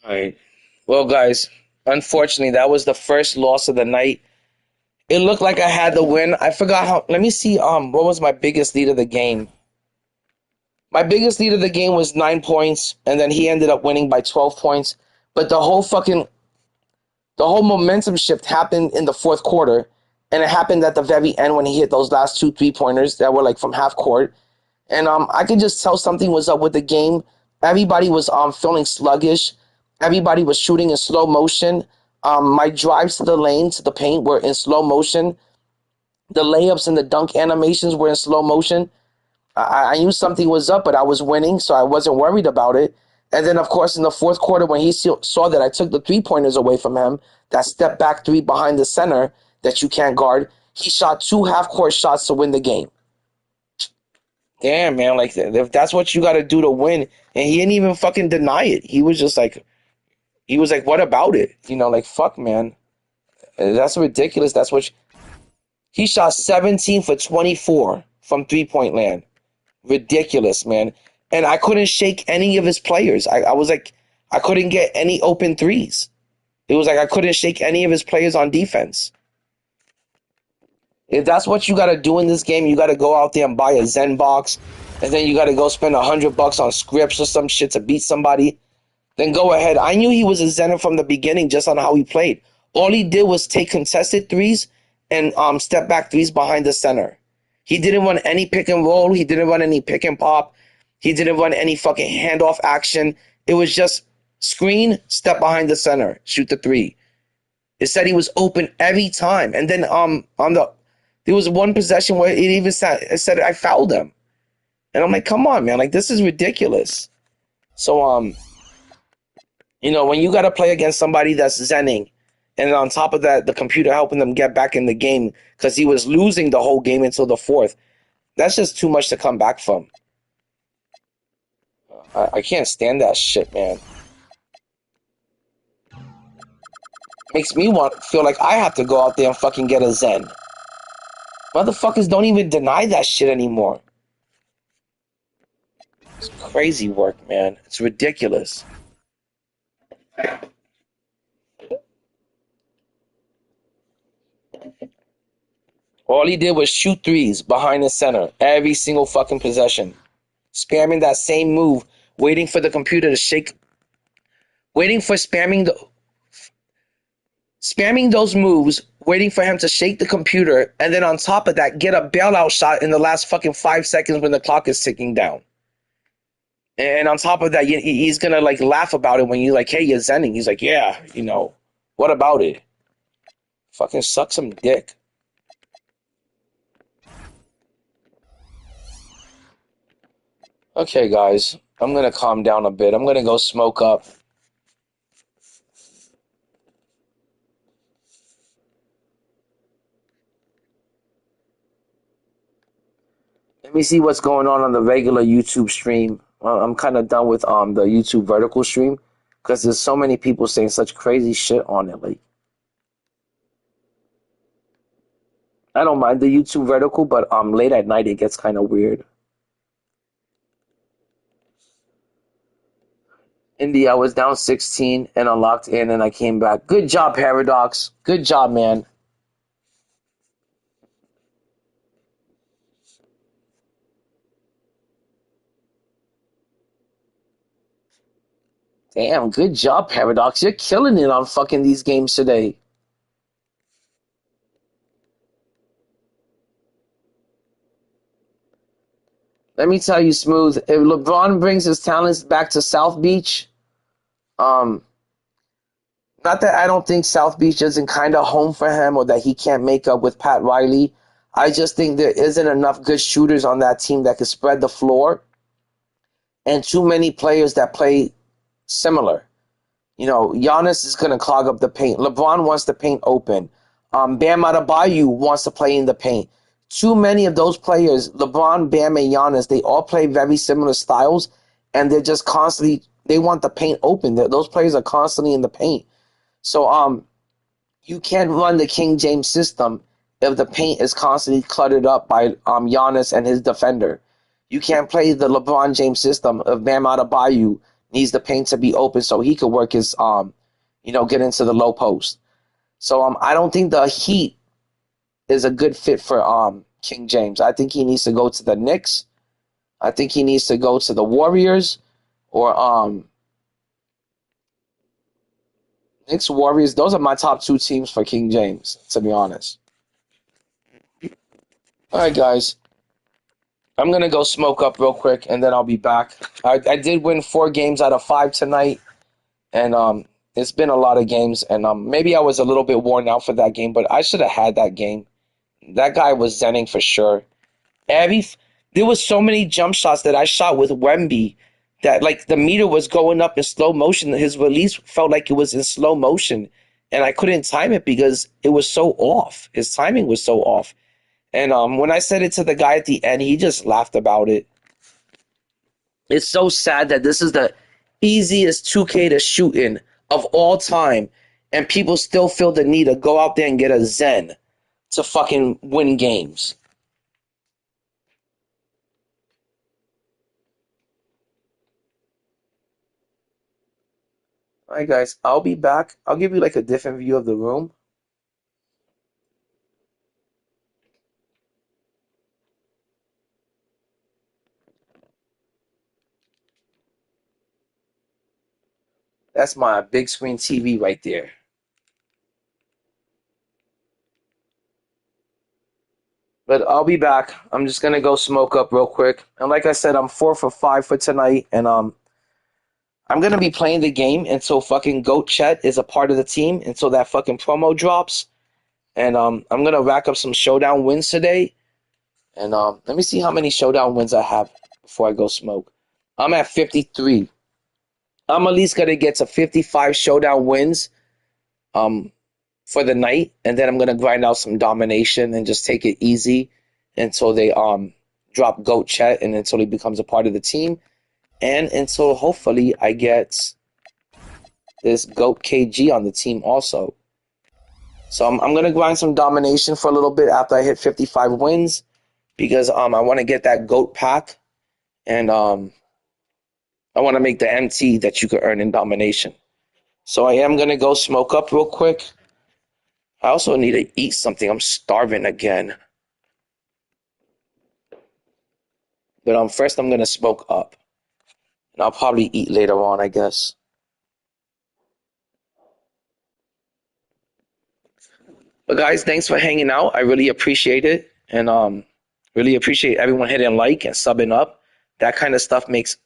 All right. Well, guys, unfortunately, that was the first loss of the night. It looked like I had the win. I forgot how. Let me see. What was my biggest lead of the game? My biggest lead of the game was 9 points, and then he ended up winning by 12 points. But the whole momentum shift happened in the fourth quarter, and it happened at the very end when he hit those last 2 3-pointers that were like from half court. And I could just tell something was up with the game. Everybody was feeling sluggish. Everybody was shooting in slow motion. My drives to the lane, to the paint, were in slow motion. The layups and the dunk animations were in slow motion. I knew something was up, but I was winning, so I wasn't worried about it. And then, of course, in the fourth quarter, when he saw that I took the three-pointers away from him, that step back three behind the center that you can't guard, he shot 2 half-court shots to win the game. Damn, man, like, if that's what you got to do to win, and he didn't even fucking deny it. He was like, what about it? You know, like, fuck, man. That's ridiculous. He shot 17 for 24 from three-point land. Ridiculous, man. And I couldn't shake any of his players. I was like, I couldn't get any open threes. It was like I couldn't shake any of his players on defense. If that's what you got to do in this game, you got to go out there and buy a Zen box, and then you got to go spend $100 on scripts or some shit to beat somebody, then go ahead. I knew he was a Zener from the beginning just on how he played. All he did was take contested threes and step back threes behind the center. He didn't run any pick and roll. He didn't run any pick and pop. He didn't run any fucking handoff action. It was just screen, step behind the center, shoot the three. It said he was open every time. And then there was one possession where it said I fouled him. And I'm like, come on, man. Like, this is ridiculous. So, you know, when you got to play against somebody that's zenning, and on top of that, the computer helping them get back in the game because he was losing the whole game until the fourth, that's just too much to come back from. I can't stand that shit, man. Makes me feel like I have to go out there and fucking get a Zen. Motherfuckers don't even deny that shit anymore. It's crazy work, man. It's ridiculous. All he did was shoot threes behind the center every single fucking possession. Spamming that same move, waiting for the computer to shake, spamming those moves, waiting for him to shake the computer, and then on top of that, get a bailout shot in the last fucking 5 seconds when the clock is ticking down. And on top of that, he's gonna like laugh about it when you're like, hey, you're zenning. He's like, yeah, you know, what about it? Fucking suck some dick. Okay, guys, I'm gonna calm down a bit. I'm gonna go smoke up. Let me see what's going on the regular YouTube stream. I'm kind of done with the YouTube vertical stream because there's so many people saying such crazy shit on it. Like, I don't mind the YouTube vertical, but late at night it gets kind of weird. Indy, I was down 16 and I locked in and I came back. Good job, Paradox. Good job, man. Damn, good job, Paradox. You're killing it on fucking these games today. Let me tell you, Smooth, if LeBron brings his talents back to South Beach, not that I don't think South Beach isn't kind of home for him or that he can't make up with Pat Riley. I just think there isn't enough good shooters on that team that can spread the floor and too many players that play similar. You know, Giannis is going to clog up the paint. LeBron wants the paint open. Bam Adebayo wants to play in the paint. Too many of those players, LeBron, Bam, and Giannis, they all play very similar styles, and they're just constantly, they want the paint open. Those players are constantly in the paint. So you can't run the King James system if the paint is constantly cluttered up by Giannis and his defender. You can't play the LeBron James system if Bam Adebayo needs the paint to be open so he could work his, get into the low post. So I don't think the Heat is a good fit for King James. I think he needs to go to the Knicks. I think he needs to go to the Warriors or Knicks, Warriors. Those are my top two teams for King James, to be honest. All right, guys. I'm going to go smoke up real quick, and then I'll be back. I did win 4 games out of 5 tonight. And it's been a lot of games, and maybe I was a little bit worn out for that game, but I should have had that game. That guy was zenning for sure. There was so many jump shots that I shot with Wemby that like the meter was going up in slow motion. His release felt like it was in slow motion, and I couldn't time it because it was so off. His timing was so off. And when I said it to the guy at the end, he just laughed about it. It's so sad that this is the easiest 2K to shoot in of all time, and people still feel the need to go out there and get a Zen to fucking win games. All right, guys, I'll be back. I'll give you like a different view of the room. That's my big screen TV right there. But I'll be back. I'm just gonna go smoke up real quick. And like I said, I'm 4 for 5 for tonight, and I'm gonna be playing the game until fucking Goat Chet is a part of the team, until that fucking promo drops. And I'm gonna rack up some showdown wins today. And let me see how many showdown wins I have before I go smoke. I'm at 53. I'm at least gonna get to 55 showdown wins for the night, and then I'm gonna grind out some domination and just take it easy until they drop Goat Chet and until he becomes a part of the team, and until hopefully I get this Goat KG on the team also. So I'm gonna grind some domination for a little bit after I hit 55 wins because I want to get that Goat pack, and I want to make the MT that you could earn in domination. So I am gonna go smoke up real quick. I also need to eat something. I'm starving again. But first I'm gonna smoke up. And I'll probably eat later on, I guess. But guys, thanks for hanging out. I really appreciate it. And really appreciate everyone hitting like and subbing up. That kind of stuff makes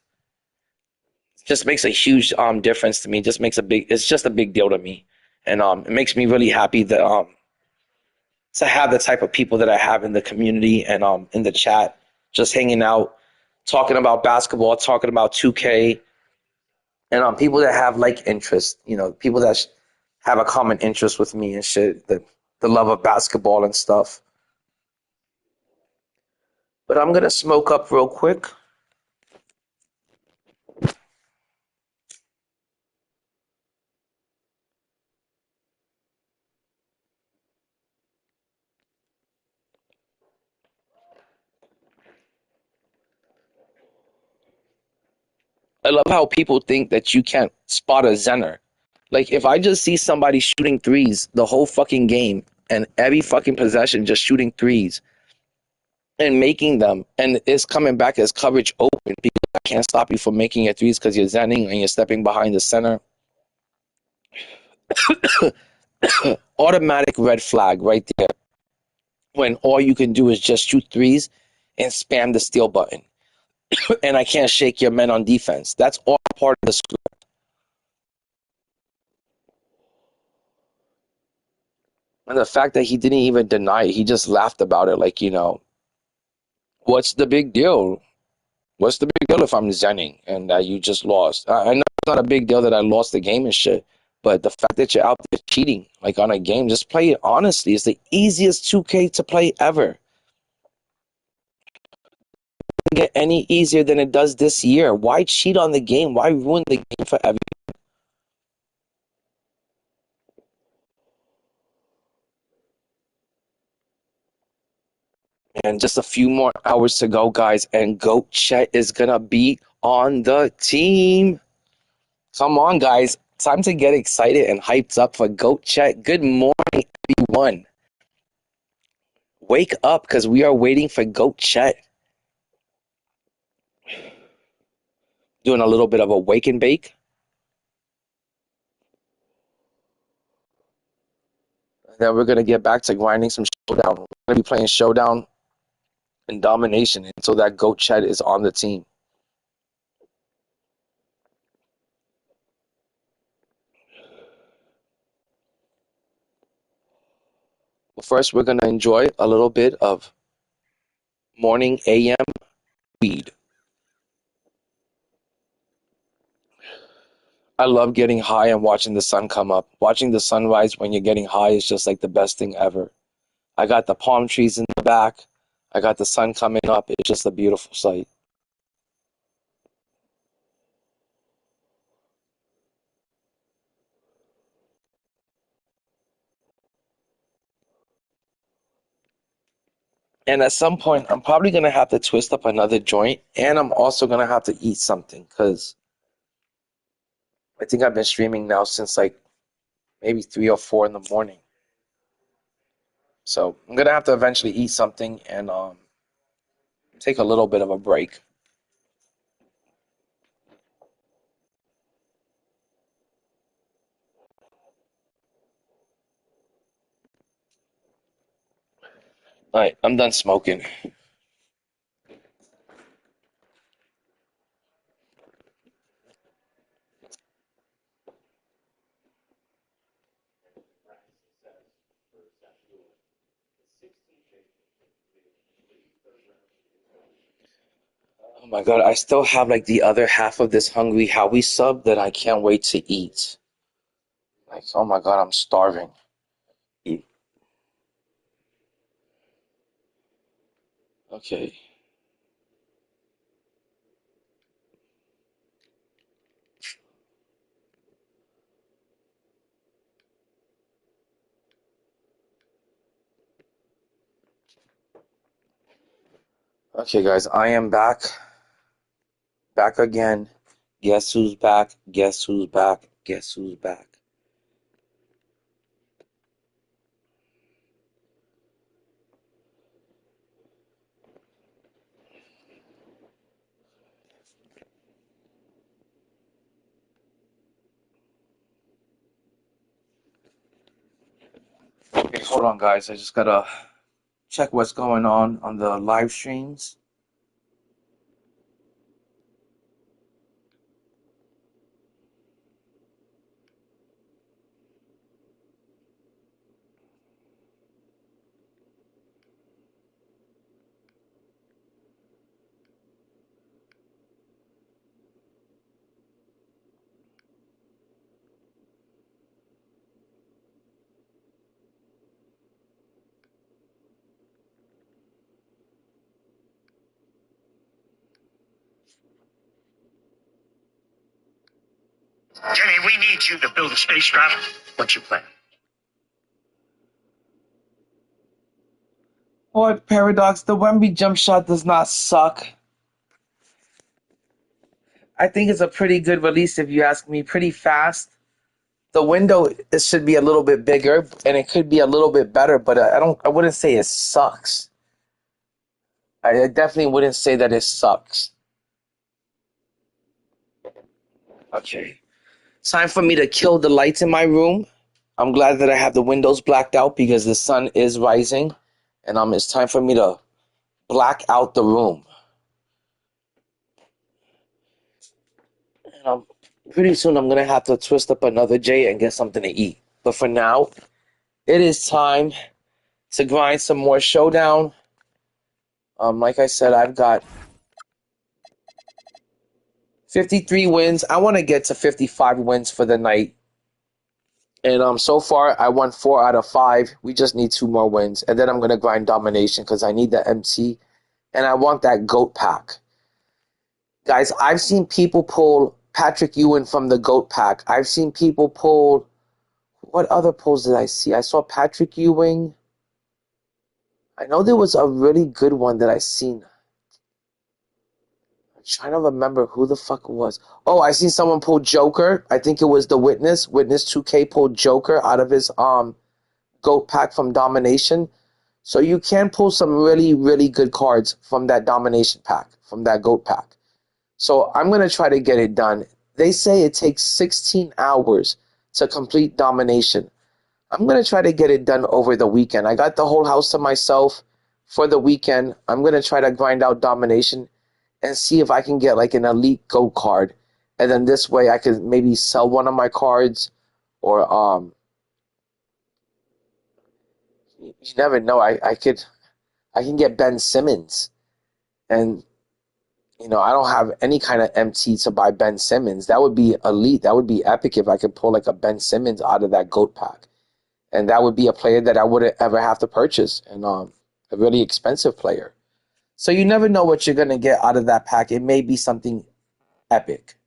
a huge difference to me. It's just a big deal to me. And it makes me really happy that to have the type of people that I have in the community and in the chat, just hanging out, talking about basketball, talking about 2K, and people that have like interest, people that have a common interest with me and shit, the love of basketball and stuff. But I'm gonna smoke up real quick. I love how people think that you can't spot a Zener. Like, if I just see somebody shooting threes the whole fucking game and every fucking possession just shooting threes and making them, and it's coming back as coverage open because I can't stop you from making your threes because you're zenning and you're stepping behind the center. Automatic red flag right there when all you can do is just shoot threes and spam the steal button. And I can't shake your men on defense. That's all part of the script. And the fact that he didn't even deny it, he just laughed about it like, what's the big deal? What's the big deal if I'm zenning and that you just lost? I know it's not a big deal that I lost the game and shit, but the fact that you're out there cheating, like on a game, just play it honestly. It's the easiest 2K to play ever. It doesn't get any easier than it does this year. Why cheat on the game? Why ruin the game for everyone? And just a few more hours to go, guys, and Goat Chet is gonna be on the team. Come on, guys. Time to get excited and hyped up for Goat Chet. Good morning, everyone. Wake up, because we are waiting for Goat Chet. Doing a little bit of a wake and bake. Then we're going to get back to grinding some showdown. We're going to be playing showdown and domination until that Goat Chet is on the team. But first, we're going to enjoy a little bit of morning AM weed. I love getting high and watching the sun come up. Watching the sunrise when you're getting high is just like the best thing ever. I got the palm trees in the back. I got the sun coming up. It's just a beautiful sight. And at some point, I'm probably going to have to twist up another joint. And I'm also going to have to eat something because I think I've been streaming now since like maybe 3 or 4 in the morning. So I'm going to have to eventually eat something and take a little bit of a break. All right, I'm done smoking. Oh my God, I still have like the other half of this Hungry Howie sub that I can't wait to eat. Like, oh my God, I'm starving. Okay. Okay, guys, I am back. Back again. Guess who's back? Guess who's back? Guess who's back? Okay, hold on, guys. I just gotta check what's going on the live streams. Jenny, we need you to build a spacecraft. What's your plan? What Paradox? The Wemby jump shot does not suck. I think it's a pretty good release if you ask me. Pretty fast. The window it should be a little bit bigger and it could be a little bit better, but I wouldn't say it sucks. I definitely wouldn't say that it sucks. Okay. Time for me to kill the lights in my room. I'm glad that I have the windows blacked out because the sun is rising, and it's time for me to black out the room. And pretty soon I'm gonna have to twist up another J and get something to eat. But for now, it is time to grind some more showdown. Like I said, I've got 53 wins. I want to get to 55 wins for the night. And so far, I won 4 out of 5. We just need 2 more wins. And then I'm going to grind domination because I need the MT. And I want that GOAT pack. Guys, I've seen people pull Patrick Ewing from the GOAT pack. I've seen people pull... What other pulls did I see? I saw Patrick Ewing. I know there was a really good one that I seen. I'm trying to remember who the fuck it was. Oh, I seen someone pull Joker. I think it was the Witness. Witness 2K pulled Joker out of his GOAT pack from Domination. So you can pull some really, really good cards from that Domination pack, from that GOAT pack. So I'm going to try to get it done. They say it takes 16 hours to complete Domination. I'm going to try to get it done over the weekend. I got the whole house to myself for the weekend. I'm going to try to grind out Domination and see if I can get like an elite GOAT card. And then this way I could maybe sell one of my cards or You never know. I can get Ben Simmons, and I don't have any kind of MT to buy Ben Simmons. That would be elite. That would be epic if I could pull like a Ben Simmons out of that GOAT pack, and that would be a player that I wouldn't ever have to purchase, and a really expensive player. So you never know what you're gonna get out of that pack. It may be something epic.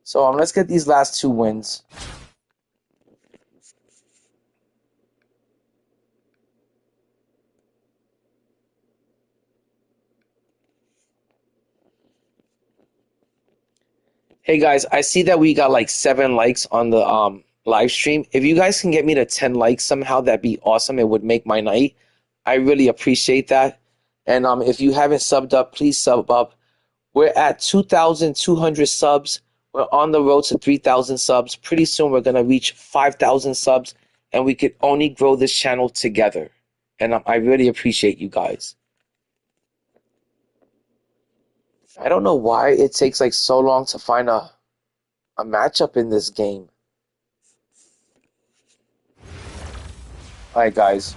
So let's get these last 2 wins. Hey guys, I see that we got like 7 likes on the live stream. If you guys can get me to 10 likes somehow, that'd be awesome. It would make my night. I really appreciate that. And if you haven't subbed up, please sub up. We're at 2,200 subs. We're on the road to 3,000 subs. Pretty soon we're going to reach 5,000 subs, and we could only grow this channel together. And I really appreciate you guys. I don't know why it takes like so long to find a matchup in this game. All right, guys.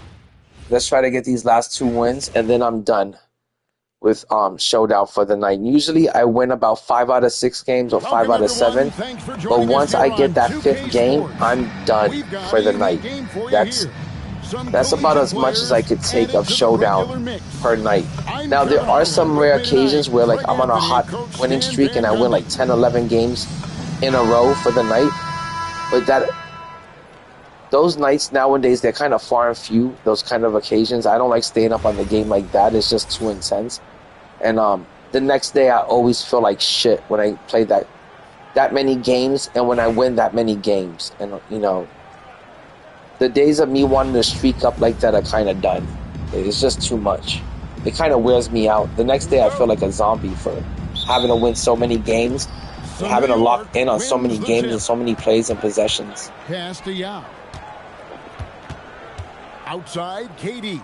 Let's try to get these last 2 wins, and then I'm done with showdown for the night. Usually I win about 5 out of 6 games or 5 out of 7. But once I get that 5th game, I'm done for the night. That's about as much as I could take of showdown per night. Now, there are some rare occasions where like I'm on a hot winning streak and I win like 10, 11 games in a row for the night. But those nights nowadays, they're kind of far and few, those kind of occasions. I don't like staying up on the game like that. It's just too intense. And the next day, I always feel like shit when I play that many games and when I win that many games. And, the days of me wanting to streak up like that are kind of done. It's just too much. It kind of wears me out. The next day, I feel like a zombie for having to win so many games, having to lock in on so many games and so many plays and possessions. Pass to Yao. Outside, KD.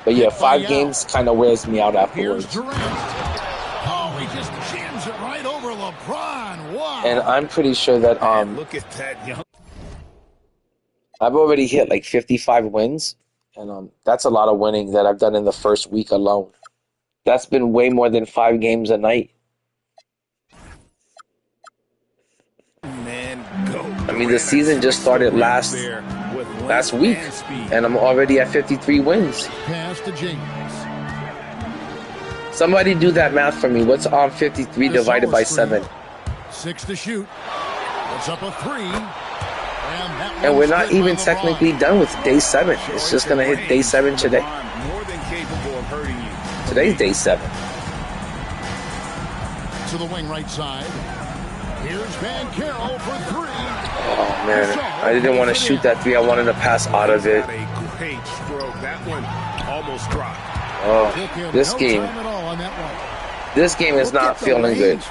But yeah, 5 games kind of wears me out afterwards. Oh, he just jams it right over LeBron. Wow. And I'm pretty sure that look at that. I've already hit like 55 wins, and that's a lot of winning that I've done in the first week alone. That's been way more than 5 games a night. I mean, the season just started last week, and I'm already at 53 wins. Pass to James. Somebody do that math for me. What's 53 divided by 7? 6 to shoot. Puts up a 3. And we're not even technically done with day 7. It's just going to hit day 7 today. Today's day 7. To the wing right side. Here's Van Carroll for 3. Oh, man. I didn't want to shoot that 3. I wanted to pass out of it. A great stroke. That one almost dropped. Oh, this game is not feeling good.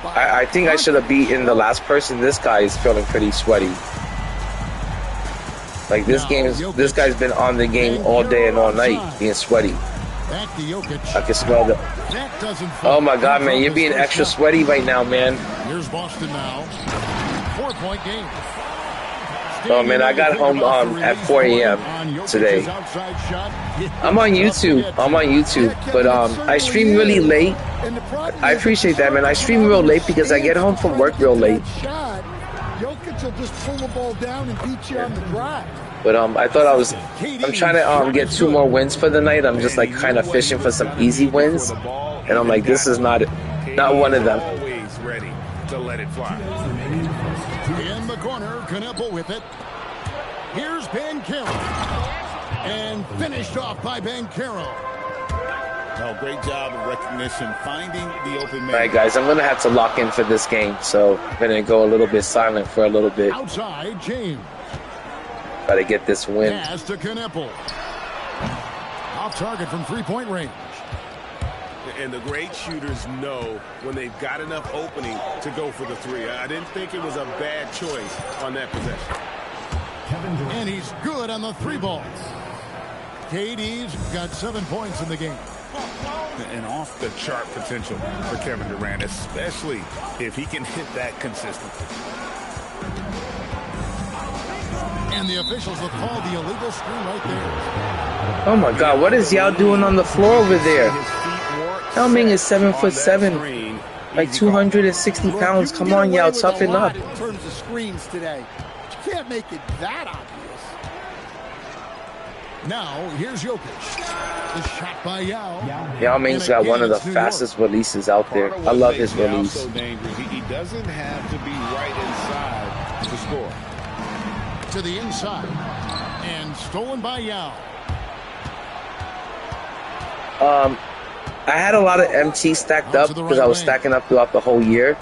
I think I should have beaten the last person. This guy is feeling pretty sweaty. Like this guy's been on the game all day and all night, being sweaty. I can smell the. Oh my God, man, you're being extra sweaty right now, man. Here's Boston now. 4-point game. Oh man, I got home at 4 a.m. today. I'm on YouTube. But I stream really late. I appreciate that, man. I stream real late because I get home from work real late. Jokic will just pull the ball down and beat you on the drive. But I thought I'm trying to get 2 more wins for the night. I'm just like kind of fishing for some easy wins, and I'm like, this is not one of them. Always ready to let it fly. In the corner, Knueppel with it. Here's Ben Carroll, and finished off by Ben Carroll. No, great job of recognition, finding the open man. All right, guys, I'm gonna have to lock in for this game, so I'm gonna go a little bit silent for a little bit. Outside, James. Try to get this win. Pass to Knueppel. Off target from 3-point range. And the great shooters know when they've got enough opening to go for the 3. I didn't think it was a bad choice on that possession. And he's good on the 3 ball. KD's got 7 points in the game. And off the chart potential for Kevin Durant, especially if he can hit that consistently. And the officials have called the illegal screen right there. Oh my God, what is Yao doing on the floor over there? Yao Ming is 7'7", like 260 pounds. Come on, Yao, toughen up. In terms of screens today, you can't make it that obvious. Now here's Jokic. The shot by Yao. Yao Ming's got one of the fastest releases out there. I love his release. So dangerous. He doesn't have to be right inside to score. To the inside and stolen by Yao. I had a lot of MT stacked up because I was stacking up throughout the whole year.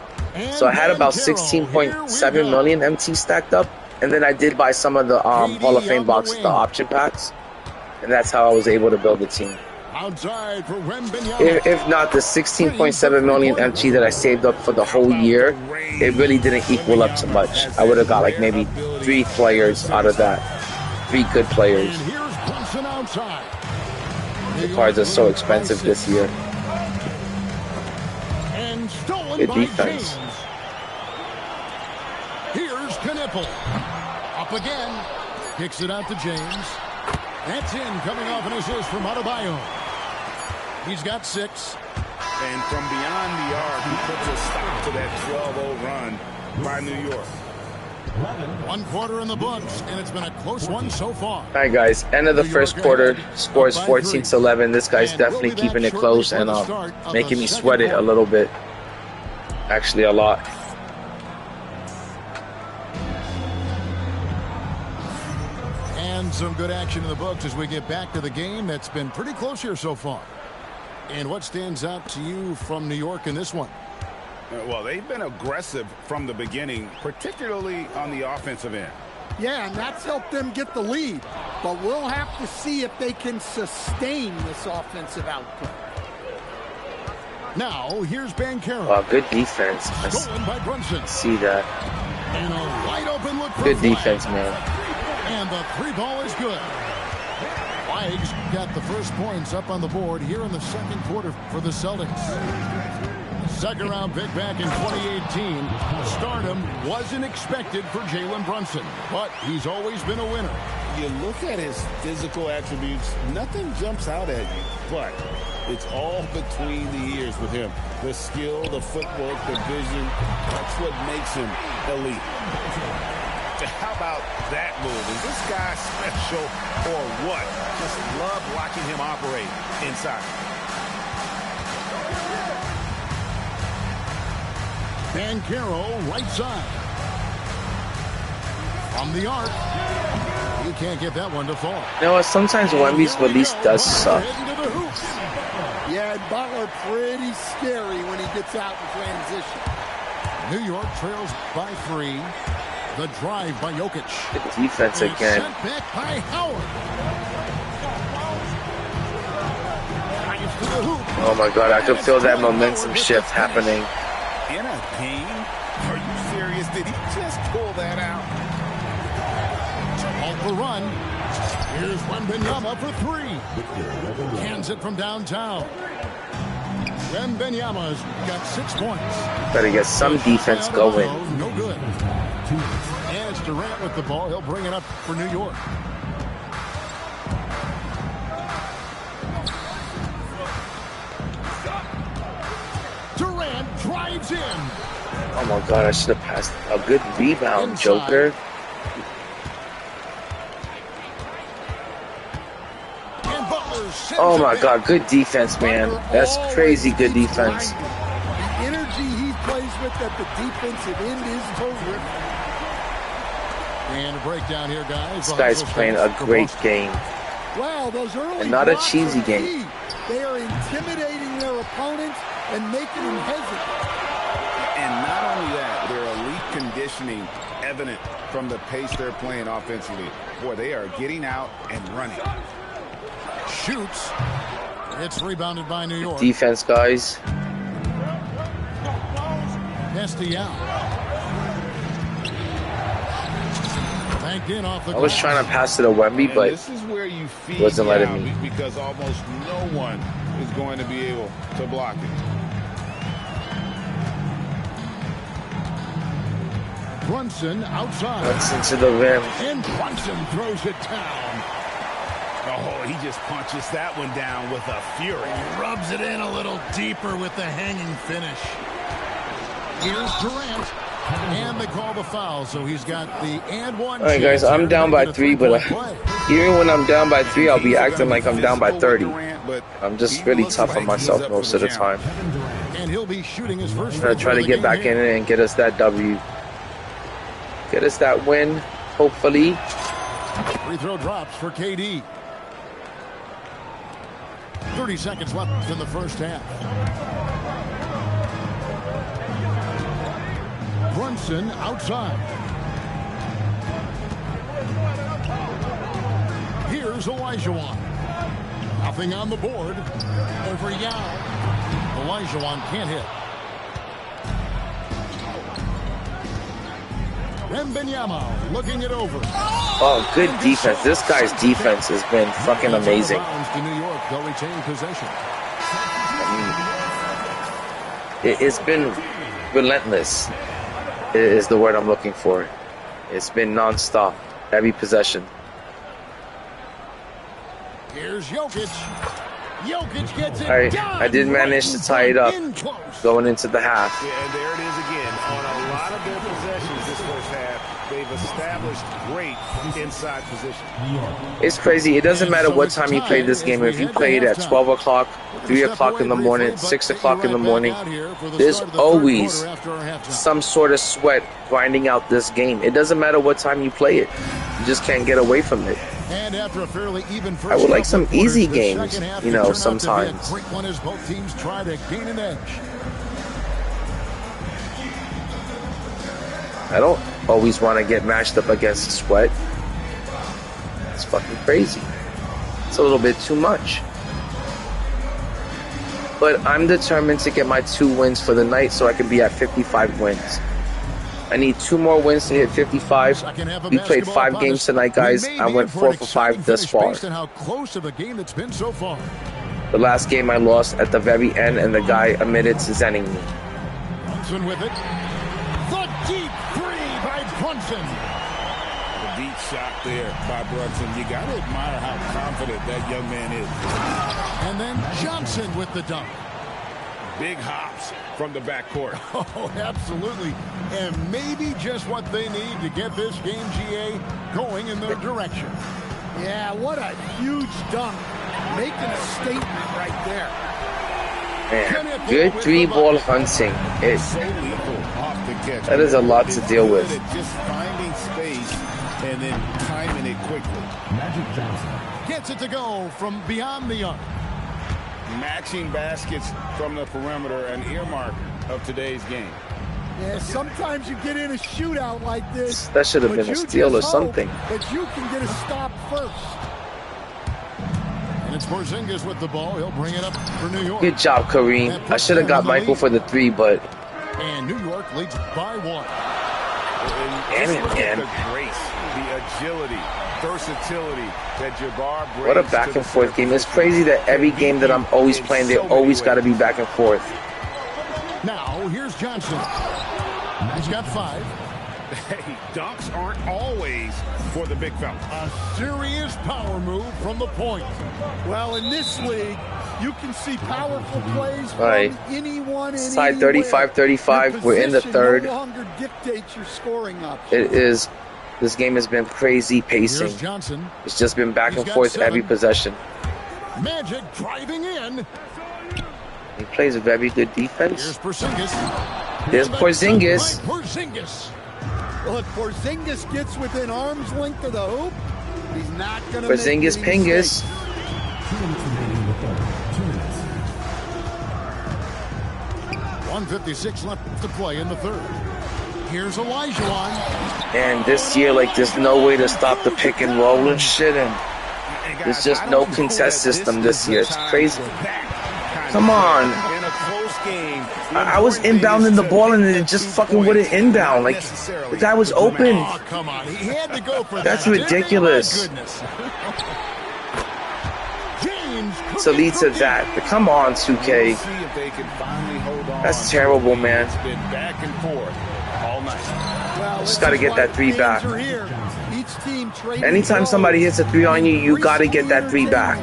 So I had about 16.7 million MT stacked up, and then I did buy some of the Hall of Fame boxes, the option packs, and that's how I was able to build the team. Outside for If not the 16.7 million MT that I saved up for the whole year, it really didn't equal up to much. I would have got like maybe 3 players out of that, 3 good players. The cards are so expensive this year. Good defense. Here's Knipple. Up again. Kicks it out to James. That's in, coming off an assist from Adebayo. He's got 6. And from beyond the arc, he puts a stop to that 12-0 run by New York. 1 quarter in the books, and it's been a close one so far. All right, guys. End of the first quarter. Scores 14-11. This guy's definitely keeping it close and making me sweat it a little bit. Actually, a lot. And some good action in the books as we get back to the game that's been pretty close here so far. And what stands out to you from New York in this one? Well, they've been aggressive from the beginning, particularly on the offensive end. Yeah, and that's helped them get the lead. But we'll have to see if they can sustain this offensive output. Now, here's Bankero. Wow, good defense. Stolen by Brunson. See that. And a wide open look for Good Flag. defense, man. And the 3 ball is good. Flags got the first points up on the board here in the second quarter for the Celtics. Second round pick back in 2018. Stardom wasn't expected for Jalen Brunson, but he's always been a winner. You look at his physical attributes, nothing jumps out at you, but it's all between the ears with him. The skill, the footwork, the vision, that's what makes him elite. How about that move? Is this guy special or what? Just love watching him operate inside. Bankero, right side. From the arc. You can't get that one to fall. You know what? Sometimes Wemby's release does suck. Yeah, and Butler pretty scary when he gets out in transition. New York trails by 3. The drive by Jokic. Good defense again. Sent back by Howard. Oh my God, I can feel that momentum shift happening. In a game? Are you serious? Did he just pull that out? Off the run. Here's Wembanyama for 3. Hands it from downtown. Wembanyama's got 6 points. Better get some defense going. No good. And it's Durant with the ball. He'll bring it up for New York. Durant drives in. Oh my God, I should have passed. A good rebound, Joker. Oh my God, good defense, man. That's crazy good defense. The energy he plays with at the defensive end is terrific. And a breakdown here, guys. This guy's playing a great game. Wow, those early And not a blocks cheesy are game. key. They are intimidating their opponents and making them hesitate. And not only that, their elite conditioning evident from the pace they're playing offensively. Boy, they are getting out and running. Shoots. It's rebounded by New York. Defense, guys. Castiel. Banked in off the I was trying to pass it to Wemby, but this is where you feed wasn't letting me. because almost no one is going to be able to block it. Brunson outside. Brunson to the rim. And Brunson throws it down. Oh, he just punches that one down with a fury. He rubs it in a little deeper with the hanging finish. Here's Durant. And they call the foul, so he's got the and one. All right, guys, I'm down by 3, but even when I'm down by 3, I'll be acting like I'm down by 30. I'm just really tough on myself most of the time. And he'll be shooting his first. I'm gonna try to get back in it and get us that W. Get us that win, hopefully. Free throw drops for KD. 30 seconds left in the first half. Brunson outside. Here's Olajuwon. Nothing on the board. Over Yao. Olajuwon can't hit. Wembanyama looking it over. Oh, good defense. This guy's defense has been fucking amazing. To New York, they'll retain possession. It's been relentless. Is the word I'm looking for. It's been non-stop. Every possession. Here's Jokic. Jokic gets it. All right, I did manage to tie it up going into the half. Yeah, and there it is again. On a lot of their possessions this first half, they've established great inside position. It's crazy. It doesn't matter what time you play this game. If you play it at 12 o'clock, 3 o'clock in the morning, 6 o'clock in the morning, there's always some sort of sweat grinding out this game. It doesn't matter what time you play it. You just can't get away from it. And after a fairly even first I would like some easy games, you know, sometimes. Great one as both teams try to gain an edge. I don't always want to get matched up against Sweat. It's fucking crazy. It's a little bit too much. But I'm determined to get my 2 wins for the night so I can be at 55 wins. I need 2 more wins to hit 55. We played 5 games tonight, guys. I went 4 for 5 thus far. How close of a game it's been so far. The last game I lost at the very end, and the guy admitted to zenning me. Brunson with it. The deep three by Brunson. The deep shot there by Brunson. You got to admire how confident that young man is. And then Johnson with the dunk. Big hops from the backcourt. Oh, absolutely. And maybe just what they need to get this game, GA, going in their direction. Yeah, what a huge dunk. Making a statement right there. Man, good 3-ball hunting. That is a lot to deal with. Just finding space and then timing it quickly. Magic Johnson gets it to go from beyond the arc. Matching baskets from the perimeter, an earmark of today's game. Yeah, sometimes you get in a shootout like this. That should have been a steal or something. But you can get a stop first. And it's Porzingis with the ball. He'll bring it up for New York. Good job, Kareem. I should have got Michael for the 3, but... And New York leads by 1. Damn it, man. The grace, the agility, versatility that Jabbar brings. What a back and forth game. It's crazy that every game that I'm always playing, they always got to be back and forth. Now, here's Johnson. He's got 5. Hey, dunks aren't always for the big fella. A serious power move from the point. Well, in this league, you can see powerful plays from Right. anyone. Side 35-35. We're in the third. No longer dictates your scoring options. It is. This game has been crazy pacing. Here's Johnson. It's just been back and forth every possession. Magic driving in. He plays a very good Here's defense. Porzingis. There's Porzingis. Porzingis. Look, Porzingis gets within arm's length of the hoop. He's not going to Porzingis, Pingus. 2 minutes remaining in the third. 2 minutes. 1:56 left to play in the third. Here's Olajuwon. And this year, like, there's no way to stop the pick and roll and shit. And there's just no contest system this year. It's crazy. Come on. In a close game, I was inbounding the ball and it just fucking wouldn't inbound. Like, the guy was open. Oh, come on. He had to go for That's that. ridiculous. My goodness. James So lead to that. But come on, 2K. see if they can finally hold on. That's terrible, man. It's been back and forth all night. Well, Just got to get that 3 back. Anytime somebody hits a 3 on you, you got to get that 3 back.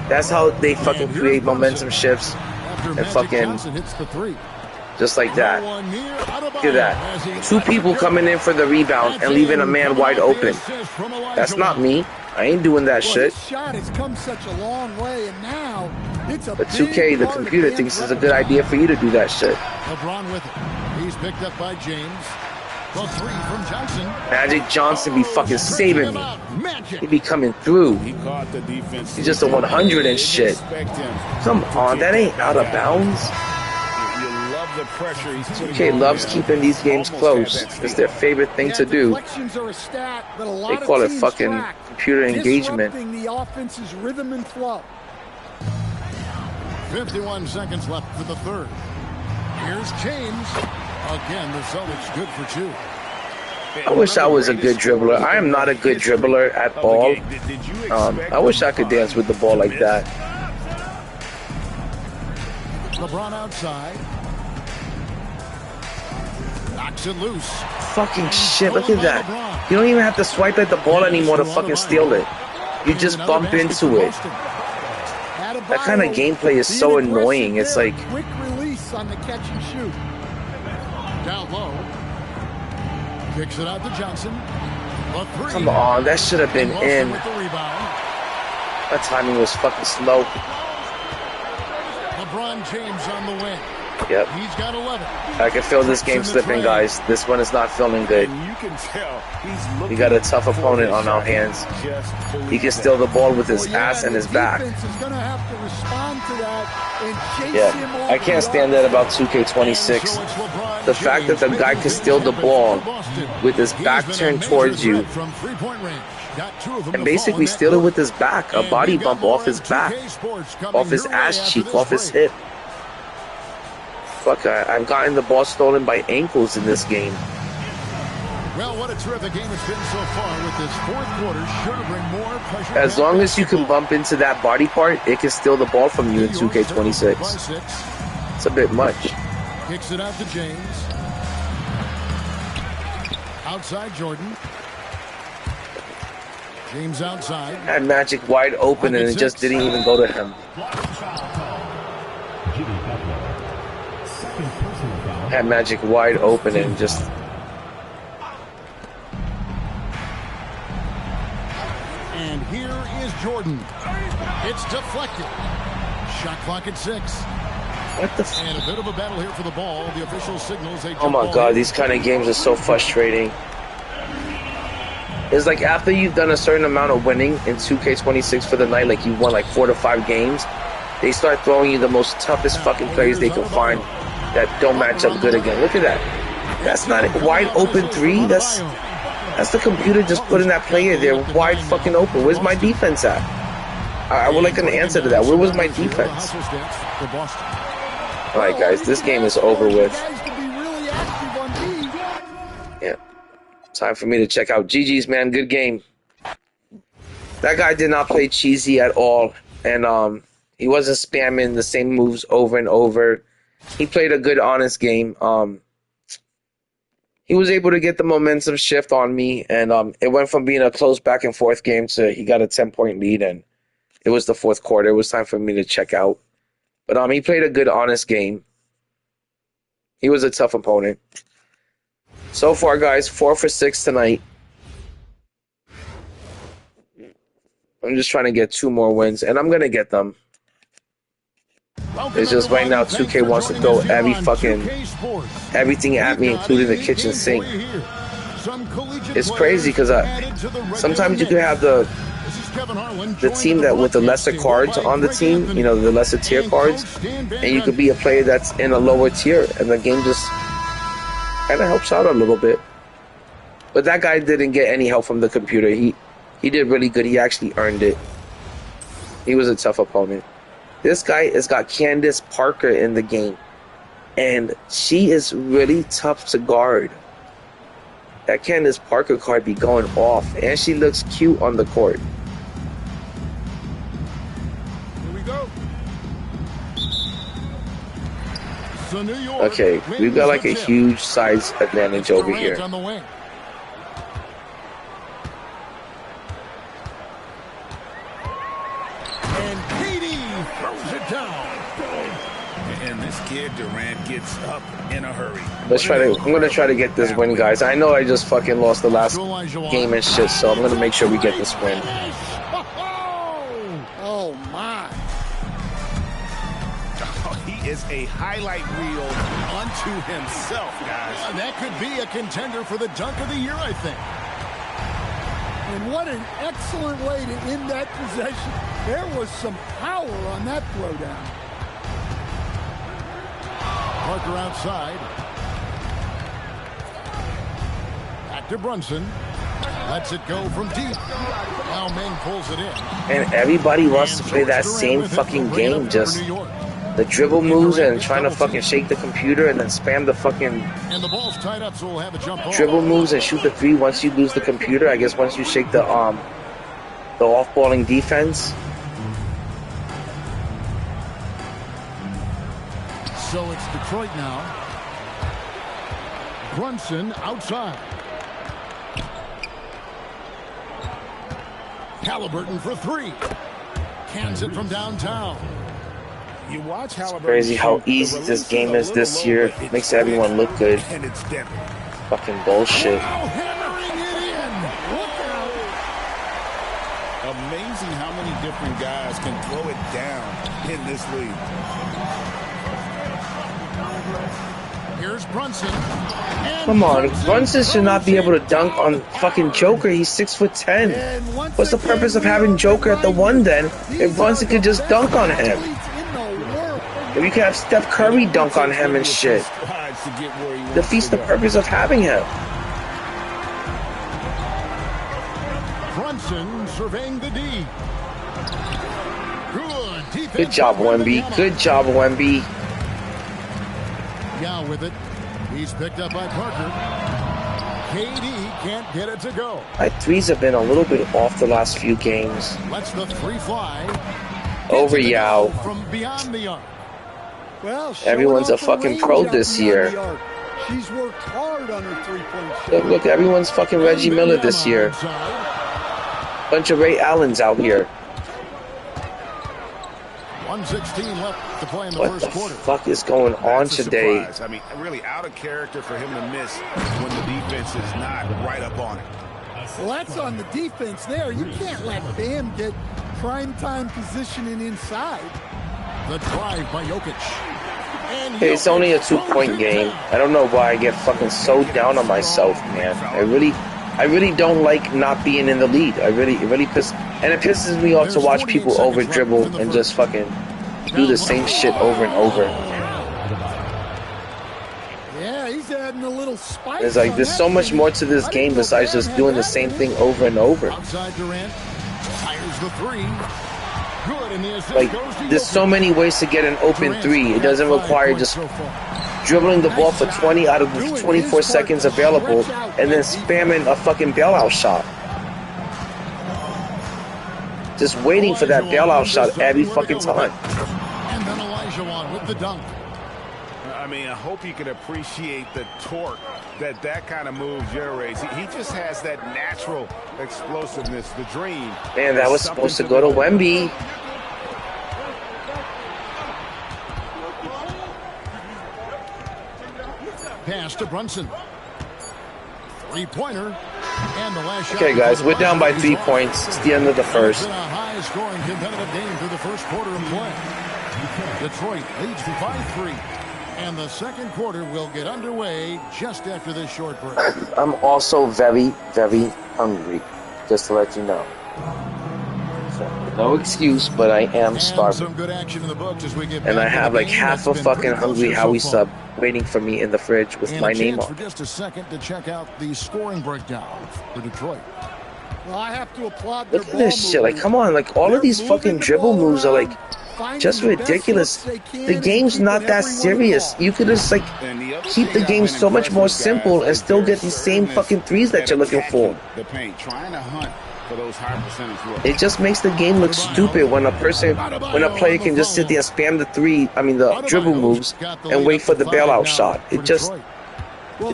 That's how they fucking create momentum shifts and fucking just like that. Look at that. 2 people coming in for the rebound and leaving a man wide open. That's not me. I ain't doing that shit. But 2K, the computer, thinks it's a good idea for you to do that shit. LeBron with it. He's picked up by James. The 3 from Johnson. Magic Johnson be fucking saving me. He be coming through. He's just a 100 and shit. Come on, that ain't out of bounds. 2K loves keeping these games close. It's their favorite thing to do. They call it fucking computer engagement. 51 seconds left for the third. Here's James. Again, the Celtics good for 2. I wish I was a good dribbler. I am not a good dribbler at all. I wish I could dance with the ball like that. LeBron outside. Knocks it loose. Fucking shit, look at that. You don't even have to swipe at the ball anymore to fucking steal it. You just bump into it. That kind of gameplay is so annoying. It's like... Quick release on the catch and shoot. Down low. Kicks it out to Johnson. Come on, that should have been in. That timing was fucking slow. LeBron James on the wing. Yep. He's got 11. I can feel this game slipping, guys. This one is not feeling good. We got a tough opponent on our hands. He can steal the ball with his ass and his back. Yeah, I can't stand that about 2K26. The fact that the guy can steal the ball with his back turned towards you and basically steal it with his back, a body bump off his back, off his ass cheek, off his hip. Fuck, I've gotten the ball stolen by ankles in this game. Well, what a terrific game it's been so far with this fourth quarter. Sure to bring more pressure. As long as you can bump into that body part, it can steal the ball from you in 2K26. It's a bit much. Kicks it out to James. Outside Jordan. James outside. Had Magic wide open and it just didn't even go to him. Had Magic wide open and just... And here is Jordan. It's deflected. Shot clock at 6. What the f... And a bit of a battle here for the ball. The official signals a... Oh my god, these kind of games are so frustrating. It's like after you've done a certain amount of winning in 2K26 for the night, like you've won like 4 to 5 games, they start throwing you the most toughest fucking players they can find that don't match up good again. Look at that. That's not a wide open 3. That's the computer just putting that player there wide fucking open. Where's my defense at? I would like an answer to that. Where was my defense? Alright guys, this game is over with. Yeah. Time for me to check out. GG's, man. Good game. That guy did not play cheesy at all. And he wasn't spamming the same moves over and over. He played a good, honest game. He was able to get the momentum shift on me, and it went from being a close back and forth game to he got a 10-point lead, and it was the fourth quarter. It was time for me to check out. But he played a good, honest game. He was a tough opponent. So far, guys, 4 for 6 tonight. I'm just trying to get 2 more wins, and I'm gonna get them. It's just right now 2K wants to throw everything at me, including the kitchen sink. It's crazy because sometimes you can have the team that with the lesser cards on the team, you know, the lesser tier cards, and you could be a player that's in a lower tier, and the game just kind of helps out a little bit. But that guy didn't get any help from the computer. He did really good. He actually earned it. He was a tough opponent. This guy has got Candace Parker in the game, and she is really tough to guard. That Candace Parker card be going off, and she looks cute on the court. Here we go. So New York Okay, we've got like a wins the tip. huge size advantage over Durant here. on the wing. And KD throws it down. And this kid Durant gets up in a hurry. I'm gonna try to get this win, guys. I know I just fucking lost the last game and shit, so I'm gonna make sure we get this win. Oh, my. He is a highlight reel unto himself, guys. That could be a contender for the dunk of the year, I think. And what an excellent way to end that possession. There was some power on that throwdown. Parker outside. Back to Brunson. Lets it go from deep. Now Ming pulls it in. And everybody wants to play that same fucking game, just the dribble moves and trying to fucking shake the computer and then spam the fucking And the ball's tied up, so we'll have a jump ball. dribble moves and shoot the three once you lose the computer. I guess once you shake the off-balling defense. So it's Detroit now. Brunson outside. Halliburton for three. Cans it from downtown. You watch Halliburton. Crazy how easy this game is this year. Makes everyone look good. And it's Devin. Fucking bullshit. Now hammering it in. Look out. Amazing how many different guys can throw it down in this league. Here's Brunson. And Come on, Brunson should not be able to dunk on fucking Joker. He's 6'10". And once What's the again, purpose of we having are Joker at the one then? These If Brunson are could the just best dunk on him. athletes in the world. If you could have Steph Curry dunk on him and shit. Strides to get where he wants Defeats to the go. purpose of having him. Brunson surveying the D. Good defense. Good job, Wemby. Good job, Wemby. Yeah, with it. He's picked up by Parker. KD can't get it to go. My threes have been a little bit off the last few games. Lets the three fly. Over Gets it to Yao. go from beyond the arc. Well, showing Everyone's off a the fucking range pro out this beyond year. the arc. She's worked hard on her three-point Look, shot. look, everyone's fucking Reggie Miller this year. Outside. Bunch of Ray Allens out here. 1:16 left to play in the What first the quarter. fuck is going on That's a today? surprise. I mean, really out of character for him to miss when the defense is not right up on it. Well, that's on the defense there. You can't let Bam get prime-time positioning inside. The drive by Jokic. And Hey, it's only a Jokic 2-point throws it game. down. I don't know why I get fucking so down on myself, man. I really don't like not being in the lead. It really pisses me off to watch people over dribble and just fucking do the same shit over and over. Yeah, he's adding a little spice. It's like on there's that so much thing. more to this I game didn't know besides Bam just had doing the that same in thing him. over and over. Outside Durant. Fires the three. Good, and the assist Like goes to there's so Jokic. many ways to get an open Durant's three. It doesn't got 5 require points just so far. dribbling the ball for 20 out of the 24 seconds available and then spamming a fucking bailout shot. Just waiting for that bailout shot every fucking time. And then Elijah with the dunk. I mean, I hope you can appreciate the torque that kind of move generates. He just has that natural explosiveness, the dream. Man, that was supposed to go to Wemby. Pass to Brunson. Three-pointer. And the last shot. Okay, guys, we're down by 3 points. It's the end of the It's first. been a high-scoring competitive game through the first quarter of play. Detroit leads by 3. And the second quarter will get underway just after this short break. I'm also very, very hungry, just to let you know. So, no excuse, but I am And starving. some good action in the books as we get And I back to have the like game half that's a been fucking pretty close Hungry here Howie so sub far. waiting for me in the fridge with And my a name chance on. for just a second to check out the scoring breakdown for Detroit. Well, I have to applaud their Look at ball this shit. Like, movement. come on. Like, all They're of these moving fucking the dribble ball moves are around, like finding just the best ridiculous. looks they can The and game's keeping not that everyone serious. involved. You could just like And the other keep the thing I've game been so much impressed more with, simple guys, and is still their get these same assertiveness fucking threes that at you're looking for. attacking the paint, trying to hunt for those high percentage looks. It just makes the game look stupid when a player can just sit there and spam the dribble moves and wait for the bailout shot. It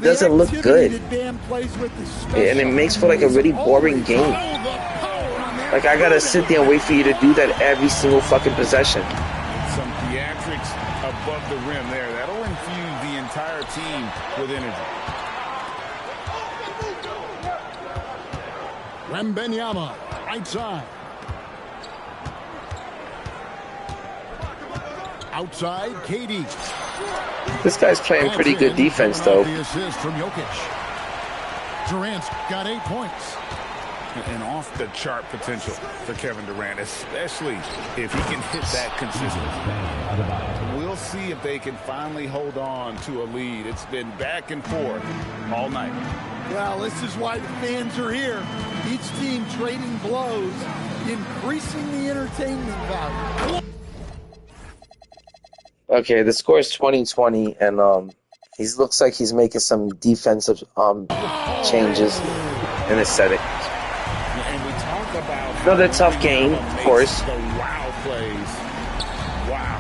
doesn't look good. And it makes for like a really boring game. Like I gotta sit there and wait for you to do that every single fucking possession. Some theatrics above the rim there. That'll infuse the entire team with energy. Wembanyama, right side. Outside, KD. This guy's playing pretty good defense, though. The assist from Jokic. Durant's got 8 points. And off-the-chart potential for Kevin Durant, especially if he can hit that consistently. We'll see if they can finally hold on to a lead. It's been back and forth all night. Well, this is why the fans are here. Each team trading blows, increasing the entertainment value. Okay, the score is 20-20, and he looks like he's making some defensive changes in his setting. And we talk about another tough game, of course. The wow plays. Wow.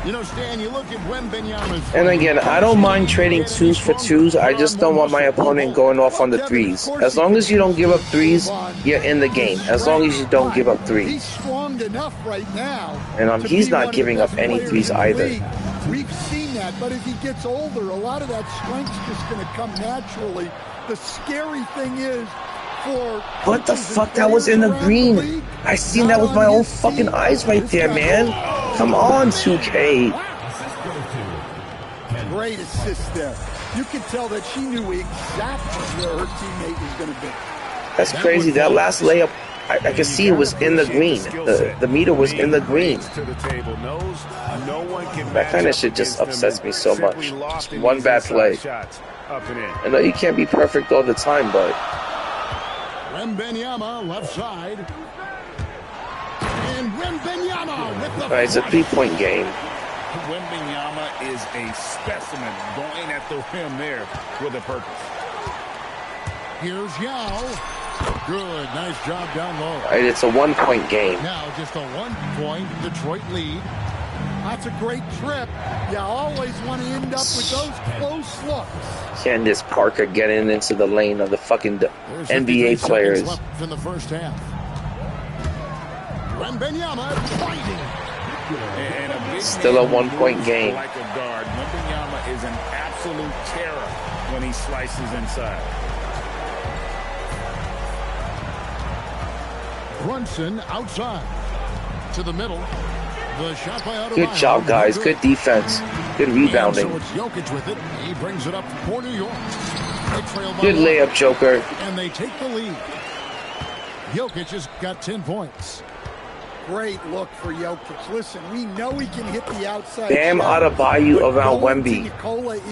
You know, Stan, you look at Wembanyama's. And again, I don't mind trading 2s for 2s. I just don't want my opponent going off on the 3s. As long as you don't give up 3s, you're in the game. As long as you don't give up 3s. He's strong enough right now. And he's not giving up any 3s either. We've seen that, but as he gets older, a lot of that strength's just going to come naturally. The scary thing is, what the fuck? That was in the green. I seen that with my own fucking eyes right there, man. Come on, 2K. Great assist there. You can tell that she knew exactly where her teammate was going to be. That's crazy. That last layup, I could see it was in the green. The meter was in the green. That kind of shit just upsets me so much. Just one bad play. I know you can't be perfect all the time, but... Wembanyama left side. And Wembanyama with the it's a 3-point game. Wembanyama is a specimen going at the rim there with a purpose. Here's Yao. Good, nice job down low. It's a 1-point game. Now just a 1-point Detroit lead. That's a great trip. You always want to end up with those close looks. Candace Parker getting into the lane of the fucking NBA players. Left in the first half. Wembanyama fighting. Still a 1-point game. Like a guard, Wembanyama is an absolute terror when he slices inside. Brunson outside to the middle. The shot by good job, guys. Good defense. Good rebounding. So it's Jokic with it. He brings it up for New York. Good layup, Joker. And they take the lead. Jokic has got 10 points. Great look for Jokic. Listen, we know he can hit the outside. Bam Adebayo around Wemby.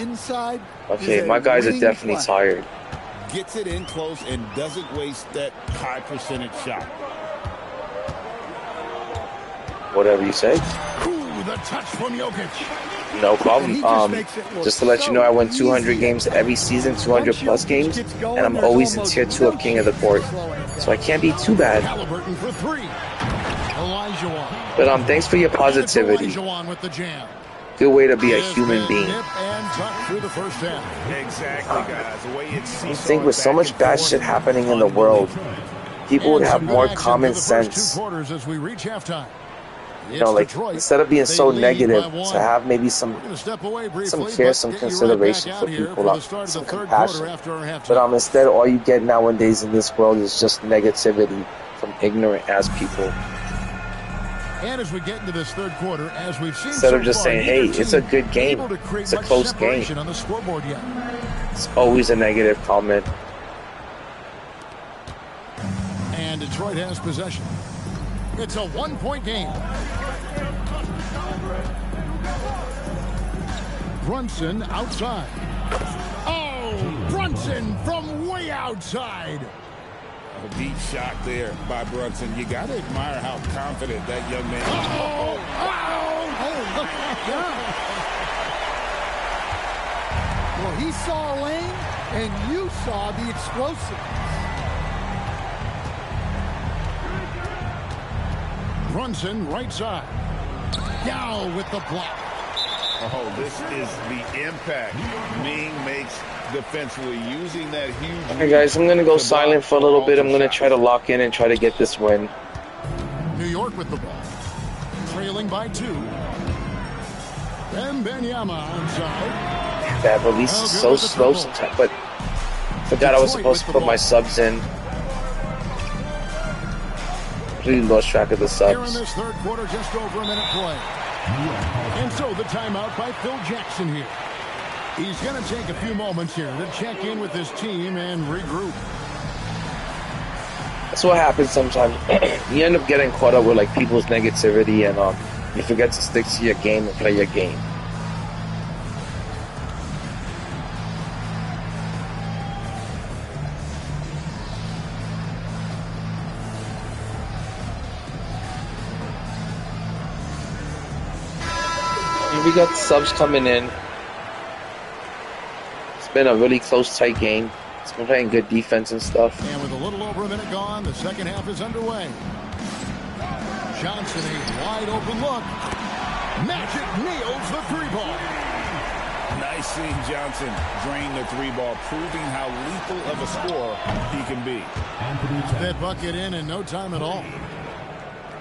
Inside. Okay, my guys are definitely tired. Gets it in close and doesn't waste that high percentage shot. Whatever you say. Ooh, the touch from Jokic. No problem. Just to let you know, I win 200 games every season, 200 plus games, and I'm always in tier 2 of King of the Court. So I can't be too bad. But thanks for your positivity. Good way to be a human being. Exactly, guys. The way I think with so much bad shit happening in the world, people would have more common sense. You know, like, instead of being so negative, to have maybe some care, some consideration for people, some compassion. But instead, all you get nowadays in this world is just negativity from ignorant ass people. And as we get into this third quarter, as we've seen instead of just saying, hey, it's a good game, it's a close game, on the scoreboard yet. It's always a negative comment. And Detroit has possession. It's a 1-point game. Brunson outside. Oh, Brunson from way outside. A deep shot there by Brunson. You got to admire how confident that young man is. Well, he saw a lane, and you saw the explosiveness. Brunson, right side. Yao with the block. Oh, this is the impact Ming makes defensively, using that huge... Okay, guys, I'm going to go silent for a little bit. I'm going to try to lock in and try to get this win. New York with the ball. Trailing by 2. And Benyama onside. That release is so slow sometimes, but I forgot I was supposed to put my subs in. Completely lost track of the subs. Here in this third quarter, just over a minute play. And so the timeout by Phil Jackson here. He's going to take a few moments here to check in with his team and regroup. That's what happens sometimes. You end up getting caught up with like people's negativity, and you forget to stick to your game and play your game. We got subs coming in. It's been a really close, tight game. It's been playing good defense and stuff. And with a little over a minute gone, the second half is underway. Johnson, a wide open look. Magic nails the 3-ball. Nice seeing Johnson drain the 3-ball, proving how lethal of a scorer he can be. That bucket in no time at all.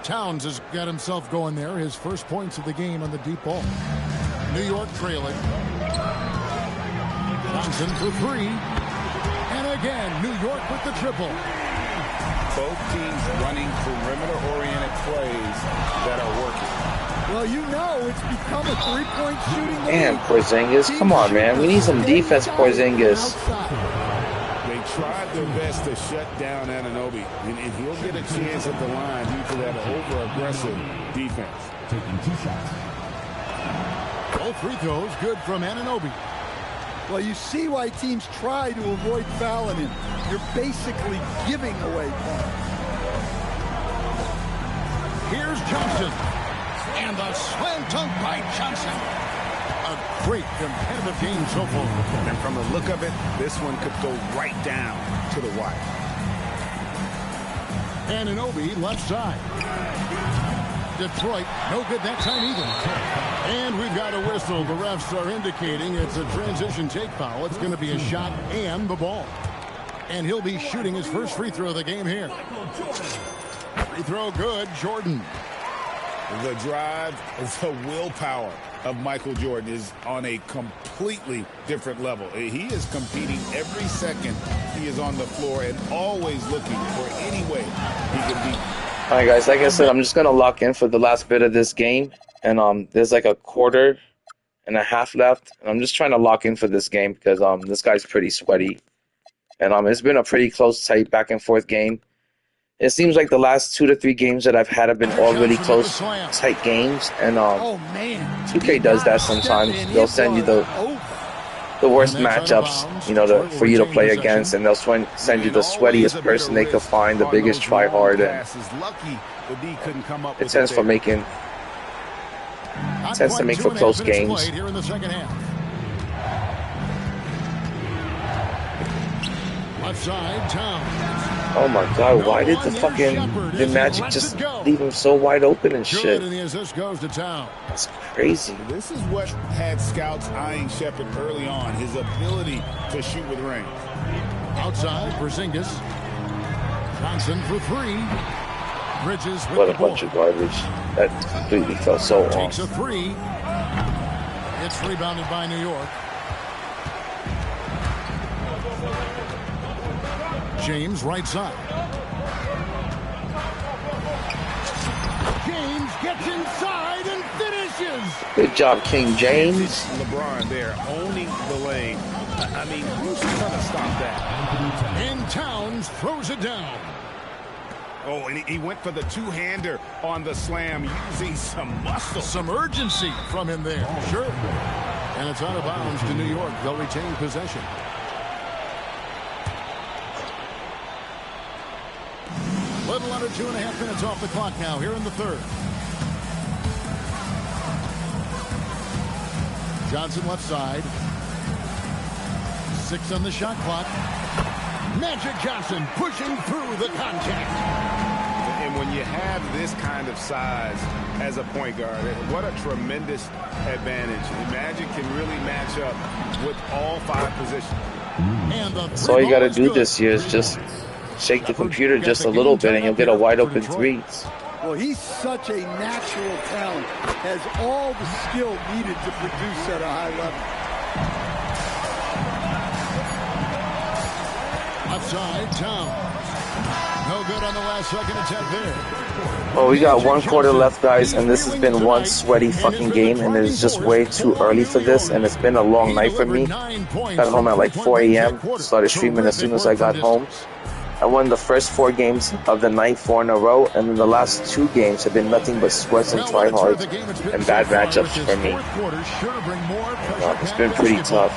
Towns has got himself going there. His first points of the game on the deep ball. New York trailing. Johnson for 3. And again, New York with the triple. Both teams running perimeter-oriented plays that are working. Well, you know it's become a three-point shooting league. Man, Porzingis, come on, man. We need some defense, Porzingis. They tried their best to shut down Anunoby, and he'll get a chance at the line due to that over-aggressive defense. Taking 2 shots. Both free throws good from Anunoby. Well, you see why teams try to avoid fouling him. You're basically giving away points. Here's Johnson. And the slam dunk by Johnson. A great competitive game so far. And from the look of it, this one could go right down to the wire. Anunoby left side. Detroit, no good that time either. And we've got a whistle. The refs are indicating it's a transition take foul. It's going to be a shot and the ball. And he'll be shooting his first free throw of the game here. Free throw good, Jordan. The drive, the willpower of Michael Jordan is on a completely different level. He is competing every second he is on the floor and always looking for any way he can beat. All right, guys, like I said, I'm just going to lock in for the last bit of this game. And there's like a quarter and a half left. And I'm just trying to lock in for this game because this guy's pretty sweaty. And it's been a pretty close, tight, back and forth game. It seems like the last 2 to 3 games that I've had have been all really close, tight games. And 2K does that sometimes. They'll send you the worst matchups, you know, for you to play against, and they'll send you the sweatiest person they could find, the biggest tryhard, and it tends to make for close games. Here in the second half. Left side, Towns. Oh my God! Why did the Magic just leave him so wide open and shit? And the assist goes to Towns. That's crazy. This is what had scouts eyeing Shepard early on, his ability to shoot with range. Outside, Porzingis. Johnson for 3. Bridges with What the a bunch ball. of garbage. That completely felt so Takes off. a 3. It's rebounded by New York. James right side. James gets inside and finishes. Good job, King James. LeBron there owning the lane. I mean, who's going to stop that? And Towns throws it down. Oh, and he went for the two-hander on the slam, using some muscle. Some urgency from him there. Sure. And it's out of bounds to New York. They'll retain possession. Little under 2.5 minutes off the clock now here in the third. Johnson left side. 6 on the shot clock. Magic Johnson pushing through the contact. And And when you have this kind of size as a point guard, what a tremendous advantage. Magic can really match up with all 5 positions. That's all you got to do this year is just shake the computer just a little bit and you'll get a wide open 3. Well, he's such a natural talent, has all the skill needed to produce at a high level. Outside, Towns. No good on the last second attempt there. Well, we got 1 quarter left, guys, and this has been one sweaty fucking game, and it's just way too early for this, and it's been a long night for me. Got home at like 4 a.m., started streaming as soon as I got home. I won the first 4 games of the night, 4 in a row, and then the last 2 games have been nothing but sweats and tryhards and bad matchups for me. It's been pretty tough.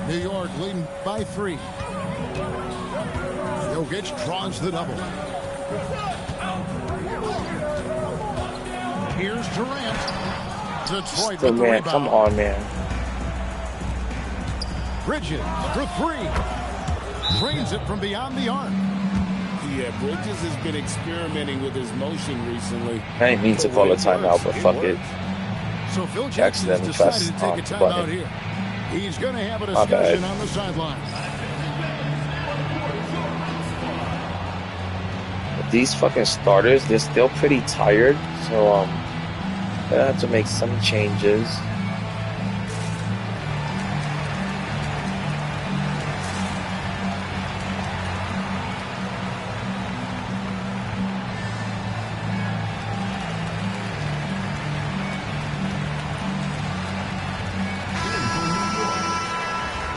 New York leading by 3. Jokic draws the double. Here's Durant. Detroit with the Man, rebound. come on, man. Bridges for 3. Drains it from beyond the arc. Yeah, Bridges has been experimenting with his motion recently. I didn't mean to call a timeout, but fuck it. So Phil Jackson Accidentally decided to pressed take a the timeout button. here. He's going to have a My bad. discussion on the sideline. These fucking starters, they're still pretty tired, so I have to make some changes.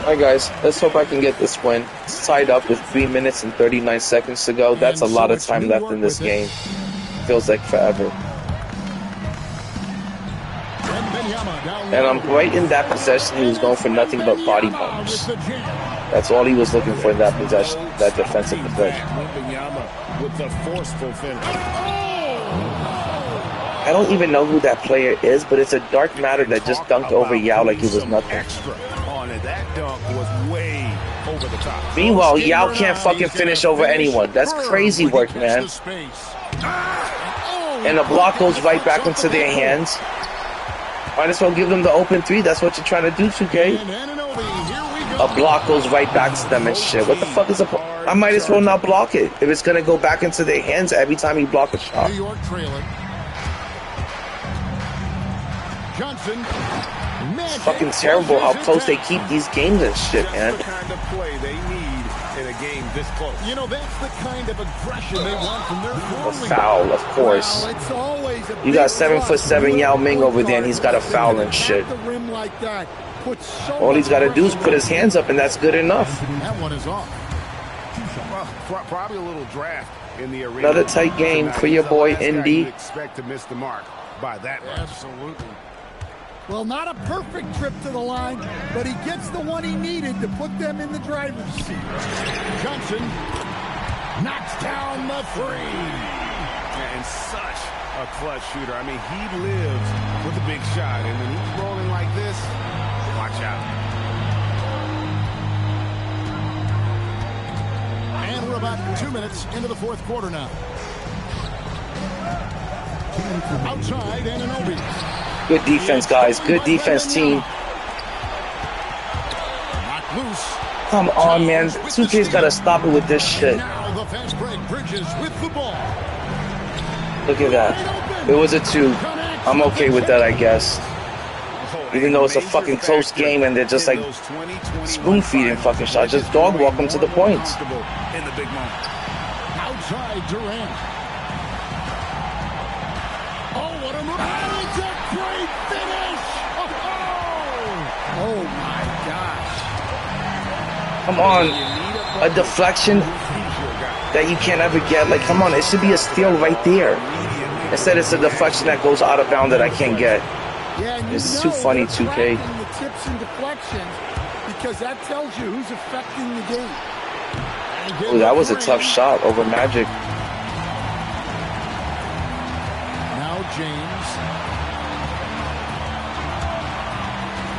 Alright guys, let's hope I can get this win. It's tied up with 3 minutes and 39 seconds to go. That's a lot of time left in this game. Feels like forever. And I'm right in that possession. He was going for nothing but body bumps. That's all he was looking for in that possession, that defensive possession. With the forceful finish. I don't even know who that player is, but it's a dark matter that just dunked over Yao like it was nothing. That dunk was way over the top. Meanwhile, Yao can't fucking finish over anyone. That's crazy work, man. And the block goes right back into their hands. Might as well give them the open 3. That's what you're trying to do, 2K. A block goes right back to them and shit. What the fuck is I might as well not block it if it's gonna go back into their hands every time you block a shot. New York trailing. Johnson. It's fucking terrible how close they keep these games and shit, man. That's the kind of play they need in a game this close. You know, that's the kind of aggression they want from their A forward. foul, of course. You got 7'7" Yao Ming over there, and he's got a foul and shit. All he's got to do is put his hands up, and that's good enough. That one is off. Well, probably a little draft in the arena. Another tight game for your boy, Indy. Expect to miss the mark by that much. Absolutely. Well, not a perfect trip to the line, but he gets the one he needed to put them in the driver's seat. Johnson knocks down the 3. And such a clutch shooter. I mean, he lives with a big shot. And when he's rolling like this, watch out. And we're about 2 minutes into the 4th quarter now. Outside, Anunoby. Good defense, guys. Good defense, team. Knocked loose. Come on, man. 2K's got to stop it with this shit. Now the fast break. Bridges with the ball. Look at that. It was a 2. I'm okay with that, I guess. Even though it's a fucking close game and they're just like spoon-feeding fucking shots. Just dog walk them to the points. Outside, Durant. Oh, what a move. It's a great finish. Oh, my gosh. Come on. A deflection that you can't ever get. Like, come on. It should be a steal right there. Instead, it's a deflection that goes out of bounds that I can't get. Yeah, and It's too funny, 2K. The tips and deflections, because that tells you who's affecting the game. Ooh, that was a tough shot over Magic. Now James.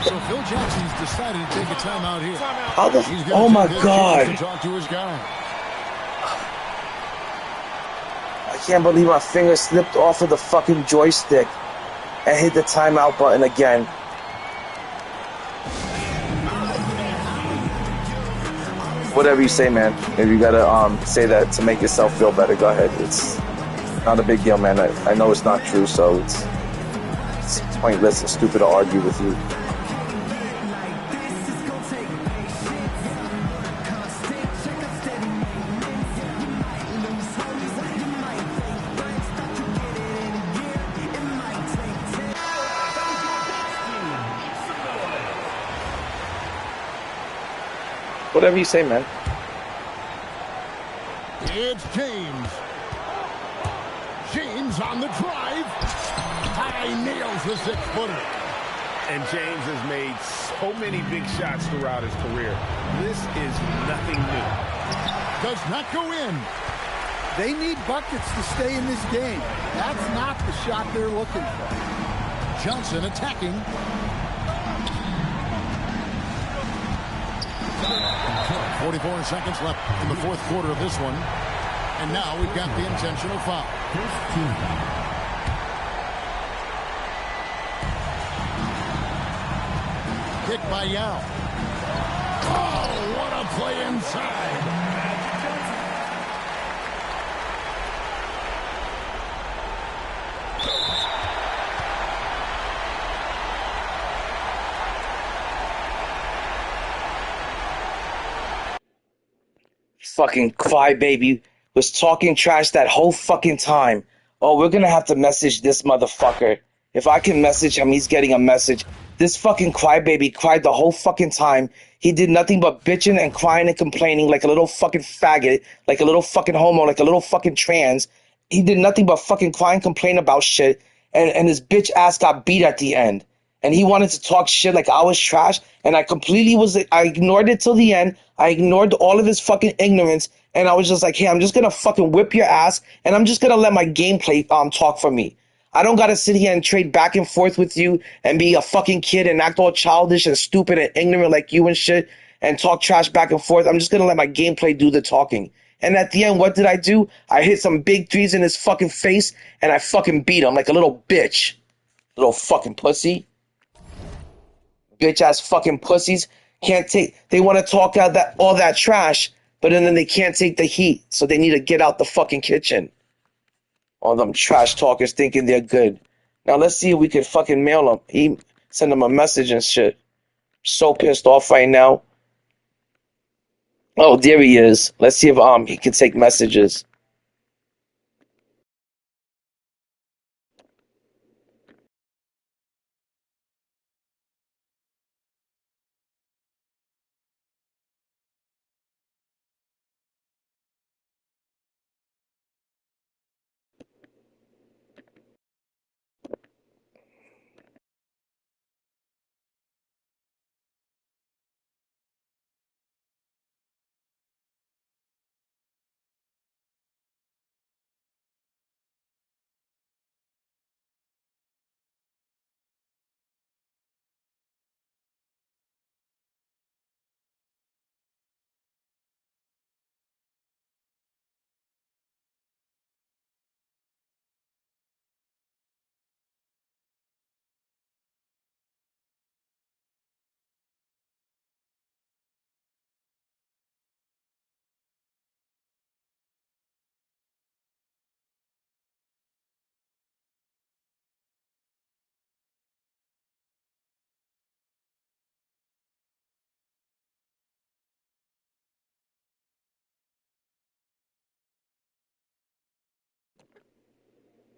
So Phil Phil Jackson's decided to take a timeout here. How the? Oh my God! To talk to his guy. I can't believe my finger slipped off of the fucking joystick and hit the timeout button again. Whatever you say, man. If you gotta say that to make yourself feel better, go ahead. It's not a big deal, man. I know it's not true, so it's pointless and stupid to argue with you. Whatever you say, man. It's James. James on the drive. High nails the 6-footer. And James has made so many big shots throughout his career. This is nothing new. Does not go in. They need buckets to stay in this game. That's not the shot they're looking for. Johnson attacking. 44 seconds left in the fourth quarter of this one. And now we've got the intentional foul. Kick by Yao. Oh, what a play inside. Fucking crybaby was talking trash that whole fucking time. Oh, we're gonna have to message this motherfucker. If I can message him, he's getting a message. This fucking crybaby cried the whole fucking time. He did nothing but bitching and crying and complaining like a little fucking faggot, like a little fucking homo, like a little fucking trans. He did nothing but fucking cry and complain about shit. And his bitch ass got beat at the end. And he wanted to talk shit like I was trash, and I ignored it till the end. I ignored all of his fucking ignorance, and I was just like, hey, I'm just gonna fucking whip your ass, and I'm just gonna let my gameplay talk for me. I don't gotta sit here and trade back and forth with you and be a fucking kid and act all childish and stupid and ignorant like you and shit and talk trash back and forth. I'm just gonna let my gameplay do the talking. And at the end, what did I do? I hit some big threes in his fucking face, and I fucking beat him like a little bitch. Little fucking pussy. Bitch ass fucking pussies they want to talk out all that trash, but then they can't take the heat, so they need to get out the fucking kitchen. All them trash talkers thinking they're good. Now let's see if we can fucking mail him. Send him a message and shit. So pissed off right now. Oh, there he is. Let's see if he can take messages.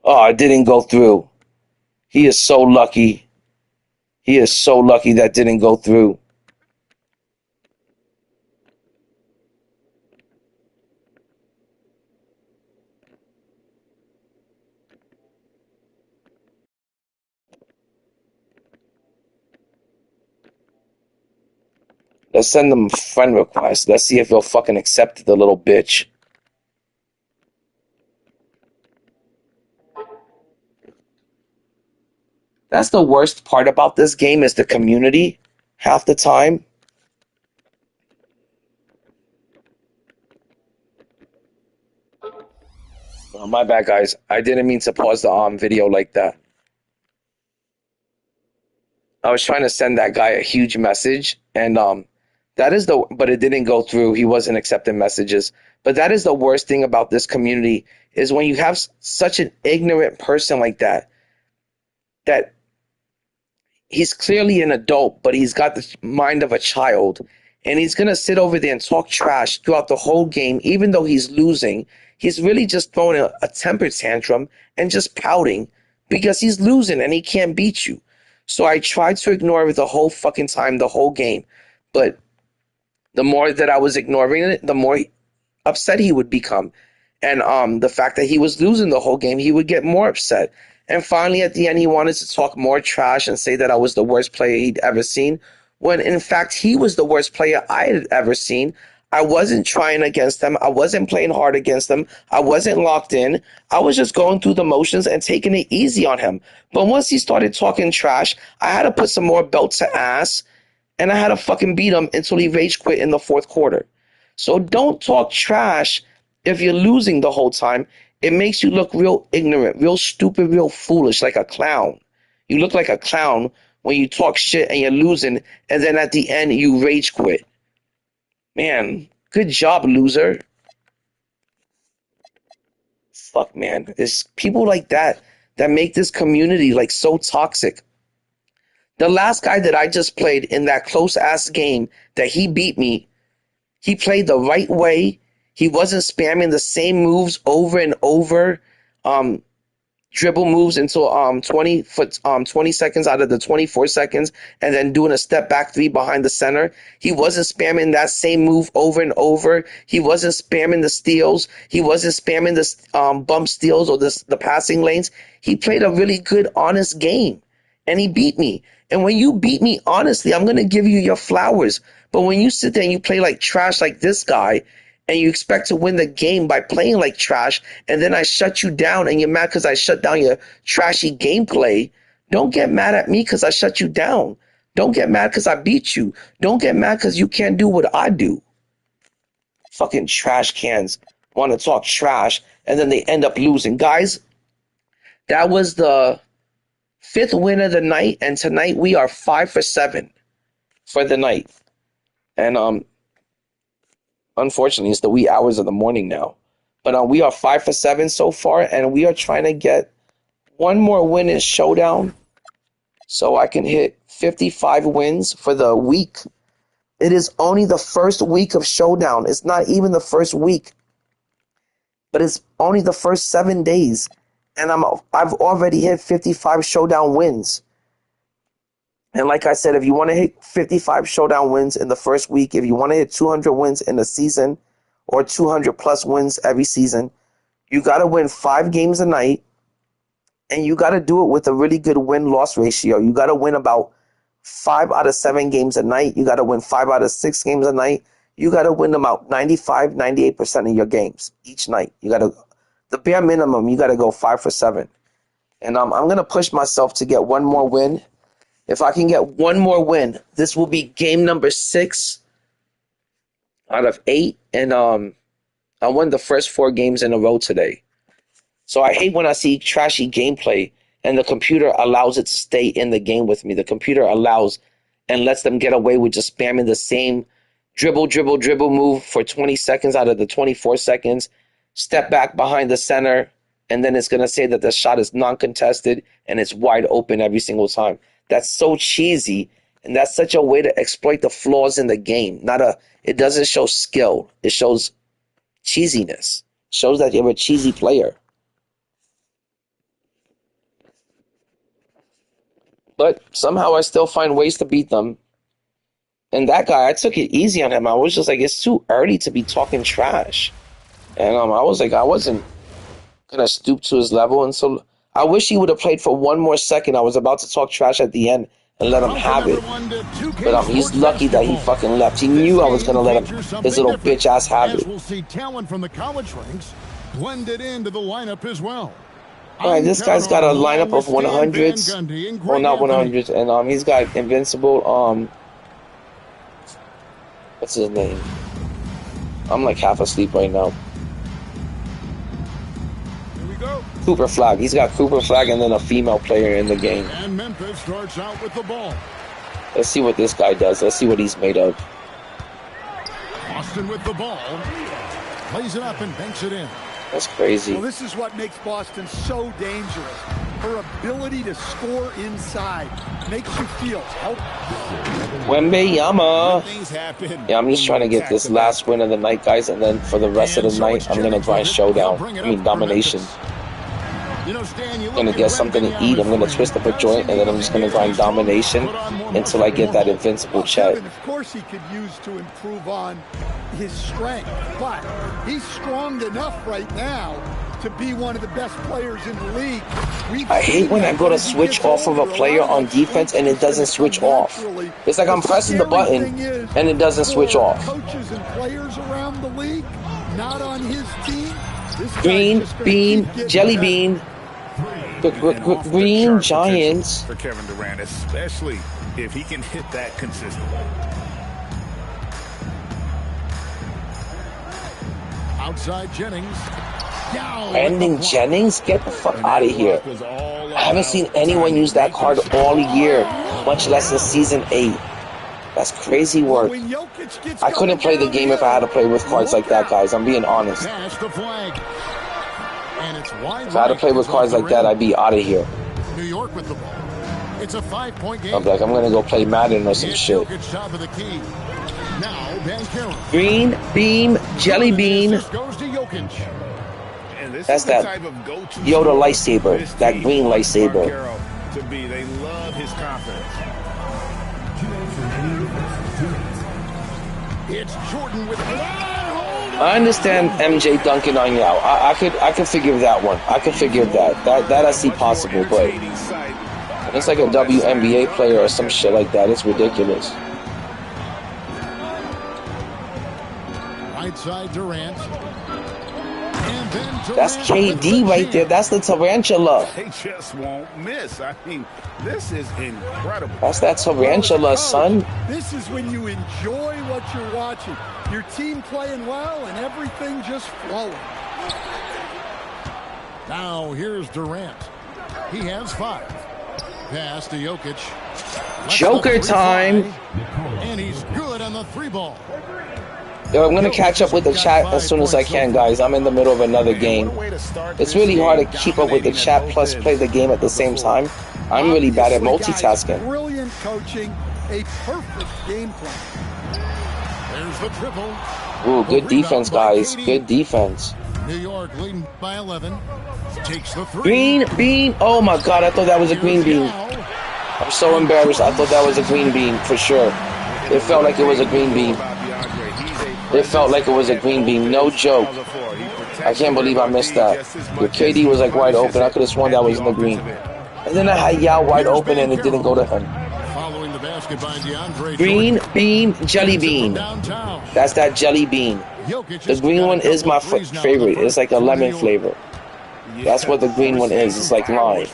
Oh, it didn't go through. He is so lucky. He is so lucky that didn't go through. Let's send him a friend request. Let's see if he'll fucking accept the little bitch. That's the worst part about this game is the community. half the time. Oh, my bad, guys. I didn't mean to pause the video like that. I was trying to send that guy a huge message, and but it didn't go through. He wasn't accepting messages. But that is the worst thing about this community is when you have such an ignorant person like that he's clearly an adult, but he's got the mind of a child. And he's going to sit over there and talk trash throughout the whole game, even though he's losing. He's really just throwing a temper tantrum and just pouting because he's losing and he can't beat you. So I tried to ignore it the whole fucking time, the whole game. But the more that I was ignoring it, the more upset he would become. And the fact that he was losing the whole game, he would get more upset. And finally, at the end, he wanted to talk more trash and say that I was the worst player he'd ever seen, when in fact he was the worst player I had ever seen. I wasn't trying against them. I wasn't playing hard against them. I wasn't locked in. I was just going through the motions and taking it easy on him. But once he started talking trash, I had to put some more belt to ass, and I had to fucking beat him until he rage quit in the fourth quarter. So don't talk trash if you're losing the whole time. It makes you look real ignorant, real stupid, real foolish, like a clown. You look like a clown when you talk shit and you're losing, and then at the end you rage quit. Man, good job, loser. Fuck, man. It's people like that make this community like so toxic. The last guy that I just played in that close-ass game that he beat me, he played the right way. He wasn't spamming the same moves over and over, dribble moves until 20 seconds out of the 24 seconds, and then doing a step back three behind the center. He wasn't spamming that same move over and over. He wasn't spamming the steals. He wasn't spamming the bump steals or the passing lanes. He played a really good, honest game, and he beat me. And when you beat me honestly, I'm going to give you your flowers. But when you sit there and you play like trash like this guy, and you expect to win the game by playing like trash, and then I shut you down and you're mad because I shut down your trashy gameplay, don't get mad at me because I shut you down. Don't get mad because I beat you. Don't get mad because you can't do what I do. Fucking trash cans want to talk trash, and then they end up losing. Guys, that was the 5th win of the night, and tonight we are 5 for 7 for the night. And unfortunately, it's the wee hours of the morning now. But we are 5 for 7 so far, and we are trying to get one more win in Showdown so I can hit 55 wins for the week. It is only the first week of Showdown. It's not even the first week, but it's only the first 7 days. And I've already hit 55 Showdown wins. And like I said, if you want to hit 55 Showdown wins in the first week, if you want to hit 200 wins in a season or 200 plus wins every season, you got to win 5 games a night, and you got to do it with a really good win-loss ratio. You got to win about 5 out of 7 games a night. You got to win 5 out of 6 games a night. You got to win about 95, 98% of your games each night. You got to, the bare minimum, you got to go 5 for 7. And I'm going to push myself to get one more win. If I can get one more win, this will be game number 6 out of 8. And I won the first 4 games in a row today. So I hate when I see trashy gameplay and the computer allows it to stay in the game with me. The computer allows and lets them get away with just spamming the same dribble move for 20 seconds out of the 24 seconds, step back behind the center, and then it's going to say that the shot is non-contested and it's wide open every single time. That's so cheesy, and that's such a way to exploit the flaws in the game. It doesn't show skill. It shows cheesiness. It shows that you're a cheesy player. But somehow I still find ways to beat them. And that guy, I took it easy on him. I was just like, it's too early to be talking trash. And I was like, I wasn't going to stoop to his level. And so I wish he would have played for one more second. I was about to talk trash at the end and let him have it. But he's lucky that he fucking left. He knew I was going to let him, his little bitch ass, have it. We'll see talent from the college ranks blended into the lineup as well. All right, this guy's got a lineup of 100s. Well, not 100s. And he's got invincible What's his name? I'm like half asleep right now. Here we go. Cooper Flag. He's got Cooper Flag and then a female player in the game. And Memphis starts out with the ball. Let's see what this guy does. Let's see what he's made of. Boston with the ball. Plays it up and banks it in. That's crazy. Well, this is what makes Boston so dangerous. Her ability to score inside makes you feel helpless. Wembanyama. Things happen. Yeah, I'm just trying to get this last win of the night, guys, and then for the rest of the night, I'm going to grind showdown. I mean, domination. You know, Stan, I'm going to get something to eat. I'm going to twist up a joint, and then I'm just going to grind domination until I get that invincible chet. Of course, he could use to improve on his strength, but he's strong enough right now to be one of the best players in the league. I hate when I go to switch off of a player on defense and it doesn't switch off. It's like I'm pressing the button and it doesn't switch off. Coaches and players around the league, not on his team. Green bean, jelly bean. Green Giants. For Kevin Durant, especially if he can hit that consistently. Outside Jennings. Brandon Jennings? Get the fuck out of here. I haven't seen anyone use that card all year, much less in Season 8. That's crazy work. I couldn't play the game if I had to play with cards like that, guys. I'm being honest. If I had to play with cards like that, I'd be out of here. New York with the ball. It's a 5-point game. I'm like, I'm going to go play Madden or some shit. Green beam, jelly bean. That's that Yoda lightsaber, that green lightsaber. They love his confidence. It's Jordan with I understand MJ dunking on Yao. I could figure that one. I could figure that I see possible, but it's like a WNBA player or some shit like that. It's ridiculous. Right side Durant. That's KD right there. That's the tarantula. They just won't miss. I mean, this is incredible. That's that tarantula, son. This is when you enjoy what you're watching. Your team playing well and everything just flowing. Now here's Durant. He has 5. Pass to Jokic. Joker time. And he's good on the 3-ball. Yo, I'm going to catch up with the chat as soon as I can, guys. I'm in the middle of another game. It's really hard to keep up with the chat plus play the game at the same time. I'm really bad at multitasking. Brilliant coaching, a perfect game plan. There's the triple. Ooh, good defense, guys. Good defense. New York leading by 11. Takes the 3. Green bean. Oh my God, I thought that was a green bean. I'm so embarrassed. I thought that was a green bean for sure. It felt like it was a green bean. It felt like it was a green bean. No joke. I can't believe I missed that. Your KD was like wide open. I could have sworn that was in the green. And then I had Yao wide open and it didn't go to him. Following the basket by DeAndre. Green bean, jelly bean. That's that jelly bean. The green one is my favorite. It's like a lemon flavor. That's what the green one is. It's like lime.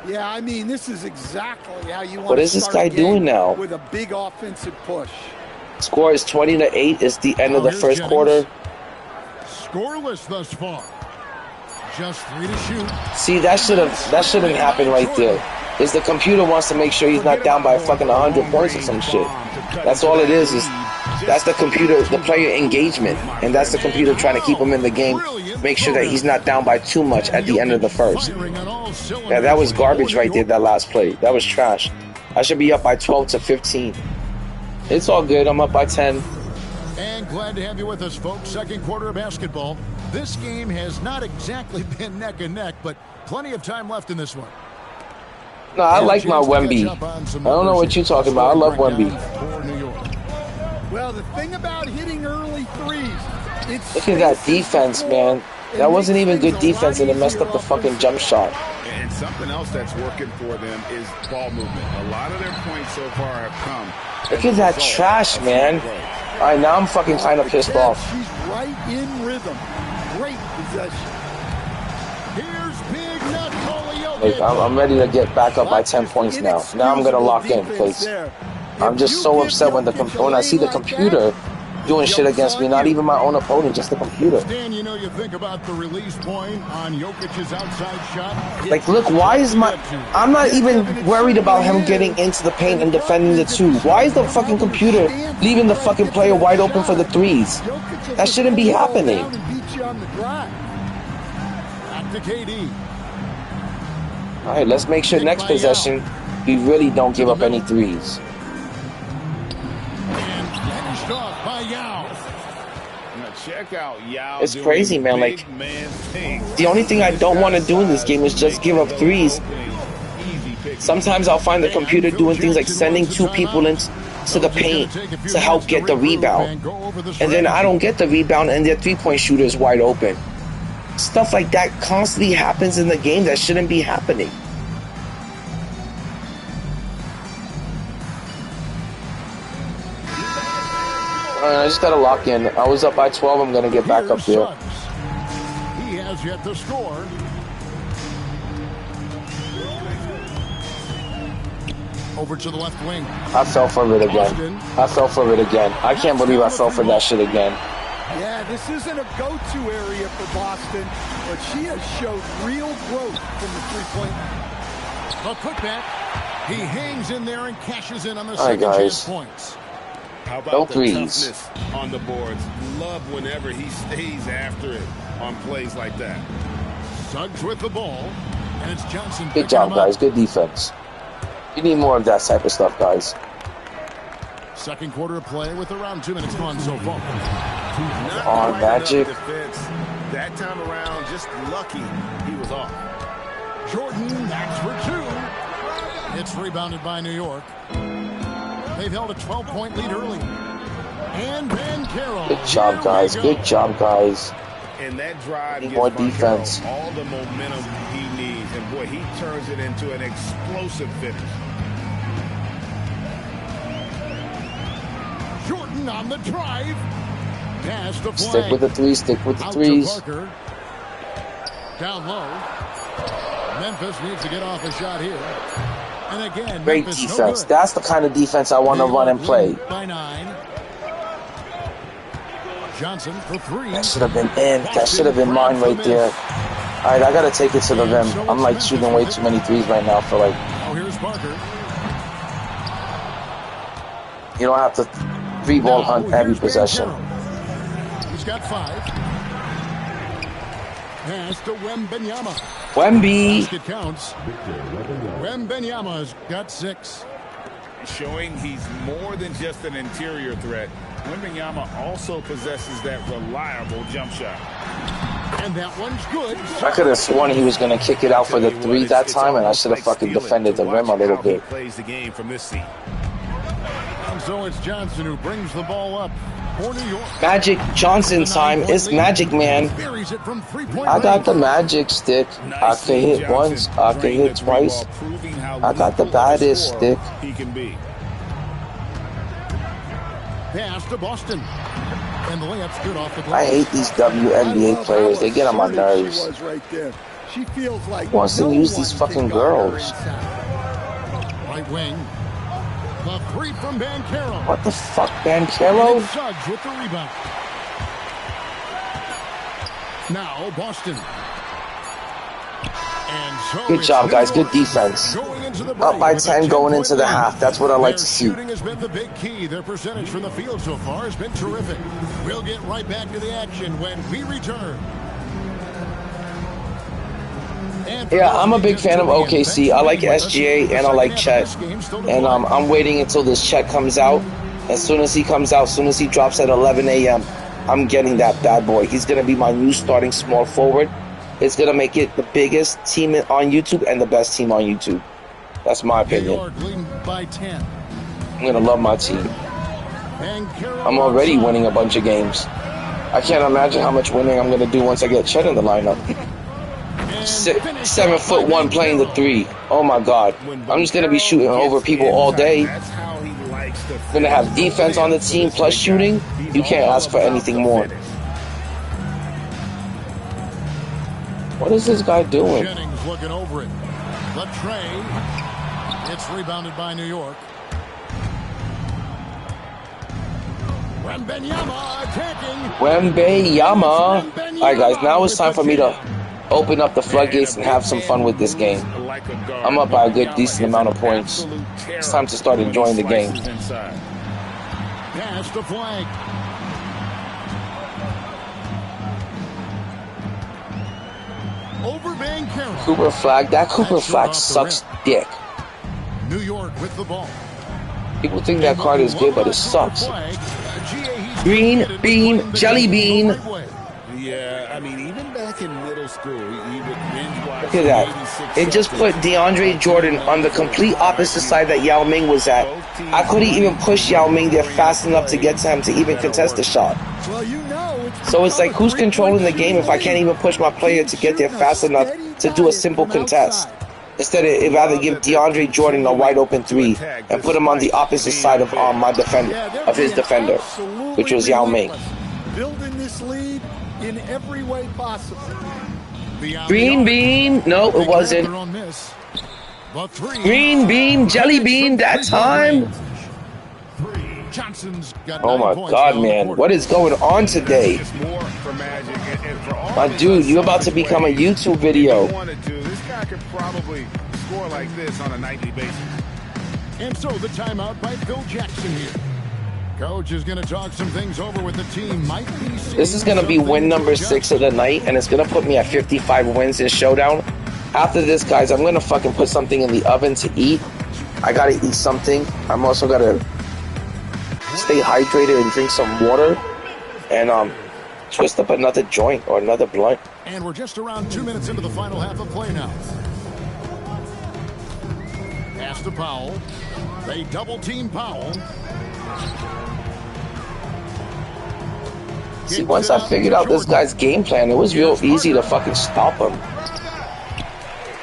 Yeah, I mean, this is exactly how you want What is this guy doing now? with a big offensive push. Score is 20-8. It's the end of the first quarter. Scoreless thus far. Just 3 to shoot. See, that shouldn't happen right there. Is the computer wants to make sure he's not down by fucking 100 points or some shit. That's all it is that's the computer, the player engagement, and that's the computer trying to keep him in the game, make sure that he's not down by too much at the end of the first. Yeah, that was garbage right there, that last play. That was trash. I should be up by 12 to 15. It's all good. I'm up by 10. And glad to have you with us, folks. Second quarter of basketball. This game has not exactly been neck and neck, but plenty of time left in this one. No, I like my Wemby. I don't know what you're talking about. I love Wemby. Well, the thing about hitting early threes, look at that defense, man. That wasn't even good defense, and it messed up the fucking jump shot. And something else that's working for them is ball movement. A lot of their points so far have come. Look at that trash, man. All right, now I'm fucking kind of pissed off. She's right in rhythm. Great possession. Here's Big Nut Like, I'm ready to get back up by 10 points now. Now I'm going to lock in because I'm just so upset when when I see the computer doing shit against me. Not even my own opponent, just the computer. Stan, you know, you think about the release point on Jokic's outside shot. Like, look, why is I'm not even worried about him getting into the paint and defending the 2. Why is the fucking computer leaving the fucking player wide open for the 3s? That shouldn't be happening. Back to KD. All right, let's make sure next possession we really don't give up any 3s. And finished off by Yao. Check out Yao. It's crazy, man. Like, the only thing I don't want to do in this game is just give up 3s. Sometimes I'll find the computer doing things like sending 2 people into the paint to help get the rebound. And then I don't get the rebound and their 3-point shooter is wide open. Stuff like that constantly happens in the game that shouldn't be happening. I just gotta lock in. I was up by 12. I'm gonna get back up there. He has yet to score. Over to the left wing. I fell for it again. I fell for it again. I can't believe I fell for that shit again. Yeah, this isn't a go-to area for Boston, but she has showed real growth from the three-point line. A putback. He hangs in there and cashes in on the second chance points. How about no the 3s toughness on the boards? Love whenever he stays after it on plays like that. Suggs with the ball, and it's Johnson. Good job, guys. Good defense. You need more of that type of stuff, guys. Second quarter of play with around 2 minutes gone so far. On Magic. That time around, just lucky he was off. Jordan, that's for 2. It's rebounded by New York. They've held a 12-point lead early. And Banchero. Good job, guys. Good job, guys. And that drive need more defense. All the momentum he needs. And boy, he turns it into an explosive finish. Jordan on the drive. Pass to Stick with the 3s. Stick with the 3s. Down low. Memphis needs to get off a shot here. And again, great Memphis, defense. no That's the kind of defense I want to run and play. By 9. Johnson for 3. That should have been in. That should have been mine right there. All right, I got to take it to the rim. I'm like shooting way too many 3s right now for like. Oh, here's Parker. You don't have to 3-ball hunt every possession. He's got 5. Pass to Wembanyama. Wemby. Basket counts. Wembanyama's got 6. Showing he's more than just an interior threat. Wembanyama also possesses that reliable jump shot. And that one's good. I could have sworn he was going to kick it out for the 3 that time, and I should have fucking defended the rim a little bit. Plays the game from this seat. And so it's Johnson who brings the ball up for New York. Magic Johnson time. It's Magic, man. I got the Magic stick. I can hit once. I can hit twice. I got the baddest stick. He can be. Pass to Boston. And the layup's good off the glass. I hate these WNBA players. They get on my nerves. She feels like Who wants to use these fucking girls? Right wing. The 3 from Banchero. What the fuck, Banchero? Suggs with the rebound. Now Boston. And so good job, guys. Good defense. Up by 10 going into the half. That's what I like to see. Shooting has been the big key. Their percentage from the field so far has been terrific. We'll get right back to the action when we return. Yeah, I'm a big fan of OKC. I like SGA and I like Chet. And I'm waiting until this Chet comes out. As soon as he comes out, as soon as he drops at 11 a.m., I'm getting that bad boy. He's going to be my new starting small forward. It's going to make it the biggest team on YouTube and the best team on YouTube. That's my opinion. I'm going to love my team. I'm already winning a bunch of games. I can't imagine how much winning I'm going to do once I get Chet in the lineup. 7'1" playing the 3. Oh my God. I'm just going to be shooting over people all day. I'm going to have defense on the team plus shooting. You can't ask for anything more. What is this guy doing? Jennings looking over it. The tray. It's rebounded by New York. Wembanyama attacking. Wembanyama. All right, guys. Now it's time for me to open up the floodgates and have some fun with this game. I'm up by a good decent amount of points. It's time to start enjoying the game. Pass the flag. Over Bankero. Cooper flag. That Cooper flag sucks dick. New York with the ball. People think that card is good, but it sucks. Green bean, jelly bean. Yeah, I mean, even back in middle school, he would binge watch. Look at that. It just put DeAndre Jordan on the complete opposite side that Yao Ming was at. I couldn't even push Yao Ming there fast enough to get to him to even contest the shot. So it's like, who's controlling the game if I can't even push my player to get there fast enough to do a simple contest? Instead, I'd rather give DeAndre Jordan a wide open three and put him on the opposite side of his defender, which was Yao Ming. Building this lead in every way possible. Green bean. No, it wasn't. Green bean, jelly bean that time. Oh my God, man. What is going on today? My dude, you're about to become a YouTube video. This guy could probably score like this on a nightly basis. And so the timeout by Phil Jackson here. Coach is going to talk some things over with the team. This is going to be win number 6 of the night, and it's going to put me at 55 wins in Showdown. After this, guys, I'm going to fucking put something in the oven to eat. I got to eat something. I'm also going to stay hydrated and drink some water. And twist up another joint or another blunt. And we're just around 2 minutes into the final half of play now. Pass to Powell. They double-team Powell. See, once I figured out this guy's game plan, it was real easy to fucking stop him.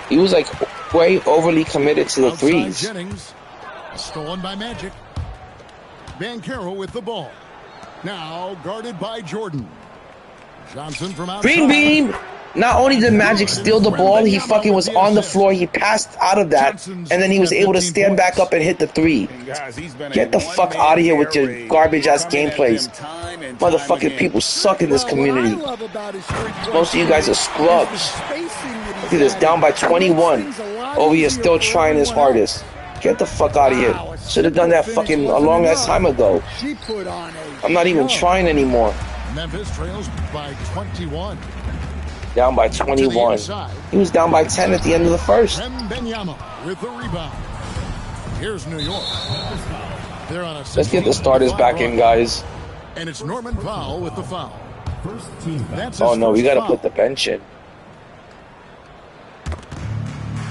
He was like way overly committed to the threes. Jennings, stolen by Magic. Bankero with the ball. Now guarded by Jordan. Johnson from outside. Green beam! Not only did Magic steal the ball, he fucking was on the floor. He passed out of that, and then he was able to stand back up and hit the three. Get the fuck out of here with your garbage-ass gameplays. Motherfucking people suck in this community. Most of you guys are scrubs. Look at this, down by 21. Over here still trying his hardest. Get the fuck out of here. Should have done that fucking a long ass time ago. I'm not even trying anymore. Memphis trails by 21. Down by 21. He was down by 10 at the end of the first. Wembanyama with the rebound. Here's New York. They're on a Let's get the starters back in, guys. And it's Norman Powell with the foul. Oh no, we gotta put the bench in.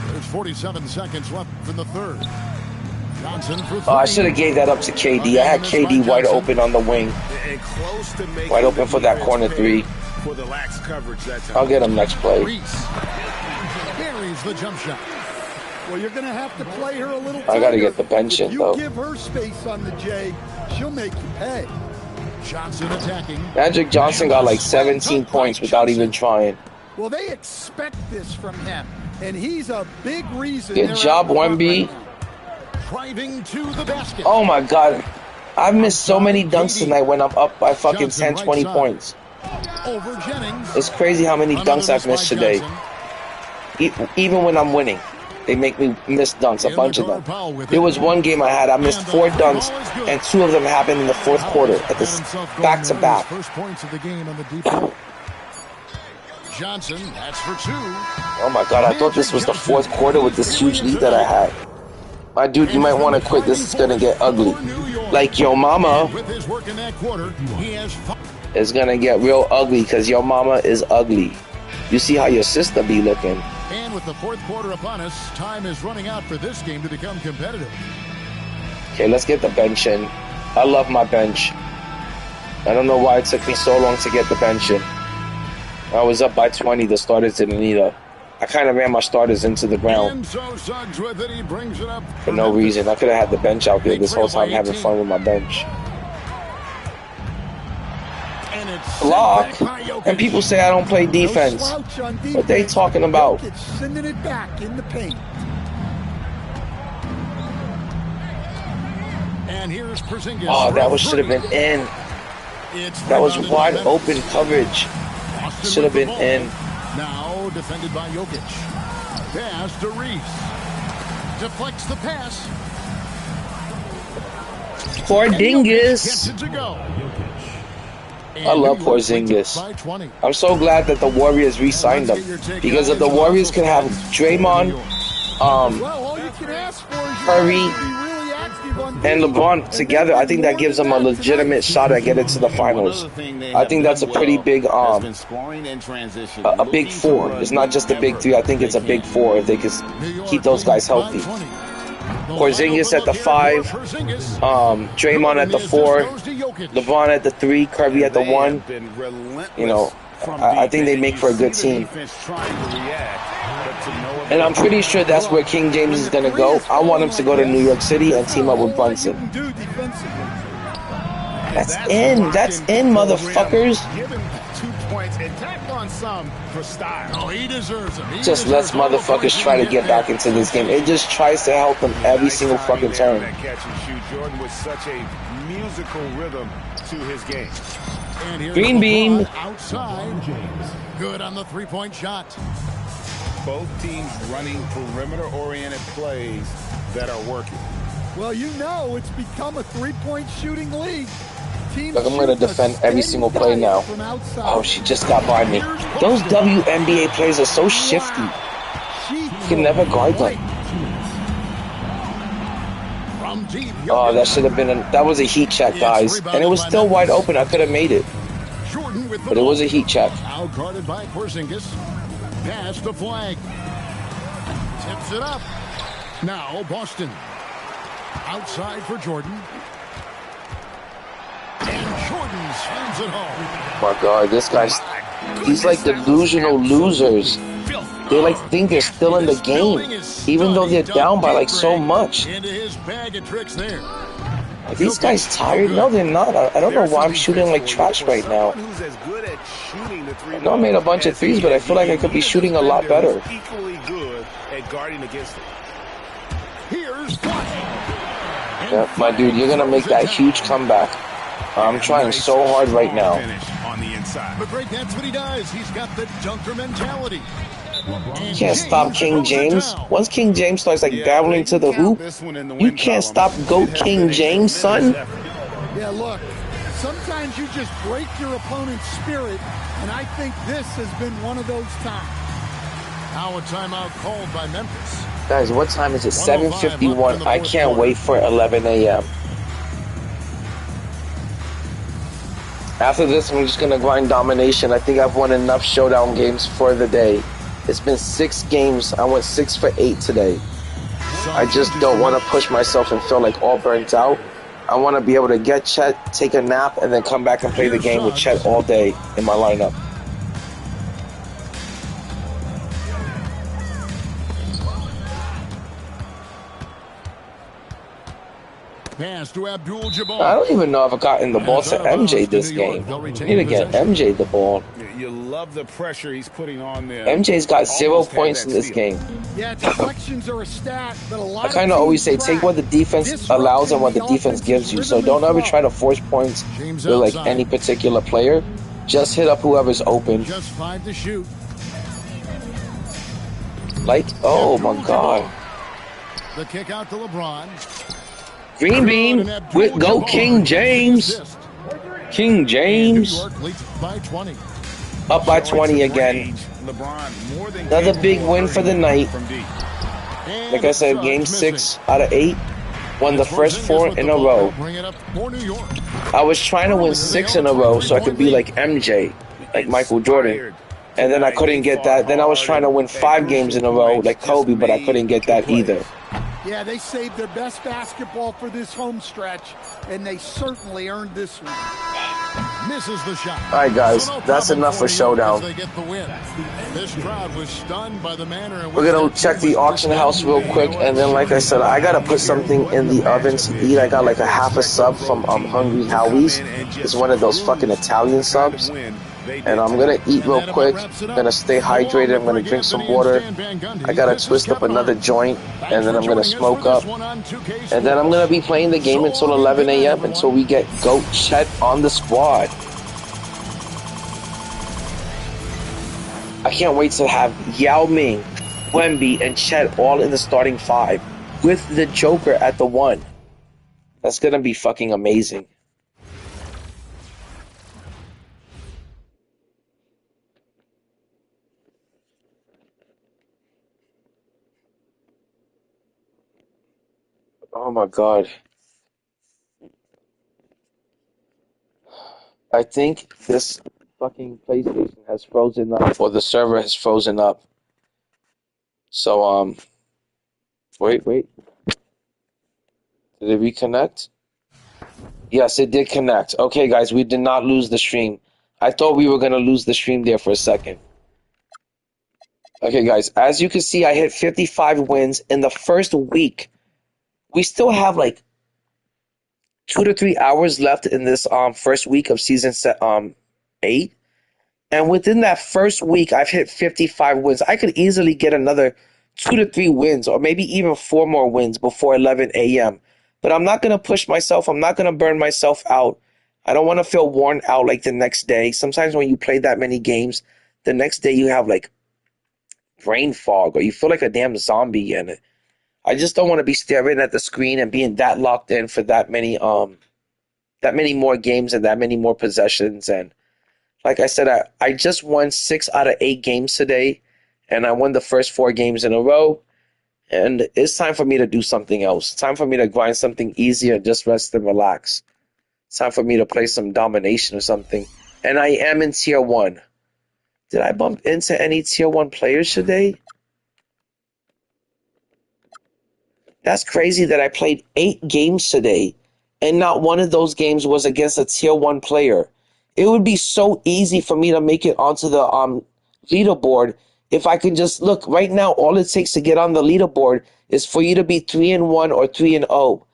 There's 47 seconds left in the third. Johnson for three. Oh, I should have gave that up to KD. I had KD wide open on the wing. Wide open for that corner three. For the lax coverage that time. I'll get him next play. Buries the jump shot. Well, you're going to have to play her a little tighter. I got to get the bench in, though. You give her space on the J, she'll make you pay. Johnson attacking. Magic Johnson got like 17 points without even trying. Well, they expect this from him, and he's a big reason. Good job, Wemby. Driving to the basket. Oh my God. I've missed so many dunks tonight when I'm up by fucking 10, 20 points. Over Jennings. It's crazy how many dunks I've missed today. Even when I'm winning, they make me miss dunks, a bunch of them. There was one game I had, I missed 4 dunks, and 2 of them happened in the fourth quarter, at this back-to-back. First points of the game on the deep ball. Johnson, that's for 2. Oh my God, I thought this was the fourth quarter with this huge lead that I had. My dude, you might want to quit. This is going to get ugly. Like your mama. With his work in that quarter, he has It's gonna get real ugly because your mama is ugly. You see how your sister be looking. And with the fourth quarter upon us, time is running out for this game to become competitive. Okay, let's get the bench in. I love my bench. I don't know why it took me so long to get the bench in. I was up by 20. The starters didn't either. I kind of ran my starters into the ground for no reason. I could have had the bench out there this whole time having fun with my bench. Block, and people say I don't play defense. What they talking about? Sending it back in the paint. And here's Porzingis. Oh, that should have been in. That was wide open coverage. Should have been in. Now defended by Jokic. Pass to Reese. Deflects the pass. Porzingis. I love Porzingis. I'm so glad that the Warriors re-signed him, because if the Warriors can have Draymond, Curry, and LeBron together, I think that gives them a legitimate shot at getting to the finals. I think that's a pretty big, a big four. It's not just a big three. I think it's a big four if they can keep those guys healthy. Porzingis at the 5, Draymond at the 4, LeBron at the 3, Curry at the 1. You know, I think they make for a good team. And I'm pretty sure that's where King James is going to go. I want him to go to New York City and team up with Brunson. That's in. That's in, motherfuckers. Just lets motherfuckers try to get back into this game. It just tries to help them every single fucking turn. Jordan with such a musical rhythm to his game. Green beam. Outside. Good on the three-point shot. Both teams running perimeter-oriented plays that are working. Well, you know, it's become a three-point shooting league. Look, I'm going to defend every single play now. Oh, she just got by me. Those WNBA players are so shifty. You can never guard them. Oh, that should have been that was a heat check, guys. And it was still wide open. I could have made it. But it was a heat check. Out guarded by Porzingis. Pass to Flag. Tips it up. Now Boston. Outside for Jordan. And Jordan slams it home. Oh my God, this guy's, he's like delusional losers. They like think they're still in the game, even though they're down by like so much. Are these guys tired? No, they're not. I don't know why I'm shooting like trash right now. I know I made a bunch of threes, but I feel like I could be shooting a lot better. Yeah, my dude, you're gonna make that huge comeback. I'm trying so hard right now. But right, that's what he does. He's got the dunker mentality. You can't stop King James. Once King James starts like battling to the hoop, you can't stop GOAT King James, son. Yeah, look, sometimes you just break your opponent's spirit, and I think this has been one of those times. Now a timeout called by Memphis. Guys, what time is it? 7:51. I can't wait for 11 a.m. After this, I'm just going to grind domination. I think I've won enough showdown games for the day. It's been 6 games. I went 6 for 8 today. I just don't want to push myself and feel like all burnt out. I want to be able to get Chet, take a nap, and then come back and play the game with Chet all day in my lineup. Pass to Abdul-Jabbar. I don't even know if I got in the ball to MJ this game. I need to get MJ the ball. You love the pressure he's putting on there. MJ's got 0 points in this game. Yeah, deflections are a stat, but a lot I kind of always say take what the defense allows and what the defense gives you. So don't ever try to force points with like any particular player. Just hit up whoever's open. Just 5 to shoot. Like, oh my God. The kick out to LeBron. Green beam with GOAT King James. King James. Up by 20 again. Another big win for the night. Like I said, game 6 out of 8. Won the first 4 in a row. I was trying to win 6 in a row so I could be like MJ, like Michael Jordan. And then I couldn't get that. Then I was trying to win 5 games in a row like Kobe, but I couldn't get that either. Yeah, they saved their best basketball for this home stretch, and they certainly earned this one. Misses the shot. All right, guys, that's enough for showdown. This crowd was stunned by the manner. We're gonna check the auction house real quick, and then, like I said, I gotta put something in the oven to eat. I got like a half a sub from Hungry Howie's. It's one of those fucking Italian subs. And I'm going to eat real quick. I'm going to stay hydrated. I'm going to drink some water. I got to twist up another joint. And then I'm going to smoke up. And then I'm going to be playing the game until 11 a.m. until we get GOAT Chet on the squad. I can't wait to have Yao Ming, Wemby, and Chet all in the starting five with the Joker at the 1. That's going to be fucking amazing. Oh my God. I think this fucking PlayStation has frozen up, or the server has frozen up. So, wait. Did it reconnect? Yes, it did connect. Okay, guys, we did not lose the stream. I thought we were going to lose the stream there for a second. Okay, guys, as you can see, I hit 55 wins in the first week. We still have like 2 to 3 hours left in this first week of season 8. And within that first week, I've hit 55 wins. I could easily get another 2 to 3 wins, or maybe even 4 more wins before 11 a.m. But I'm not going to push myself. I'm not going to burn myself out. I don't want to feel worn out like the next day. Sometimes when you play that many games, the next day you have like brain fog, or you feel like a damn zombie. And I just don't want to be staring at the screen and being that locked in for that many more games and that many more possessions. And like I said, I just won 6 out of 8 games today, and I won the first 4 games in a row. And it's time for me to do something else. It's time for me to grind something easier, just rest and relax. It's time for me to play some domination or something. And I am in tier 1. Did I bump into any tier 1 players today? That's crazy that I played 8 games today, and not one of those games was against a tier 1 player. It would be so easy for me to make it onto the leaderboard if I could just look right now. All it takes to get on the leaderboard is for you to be 3-1 or 3-0.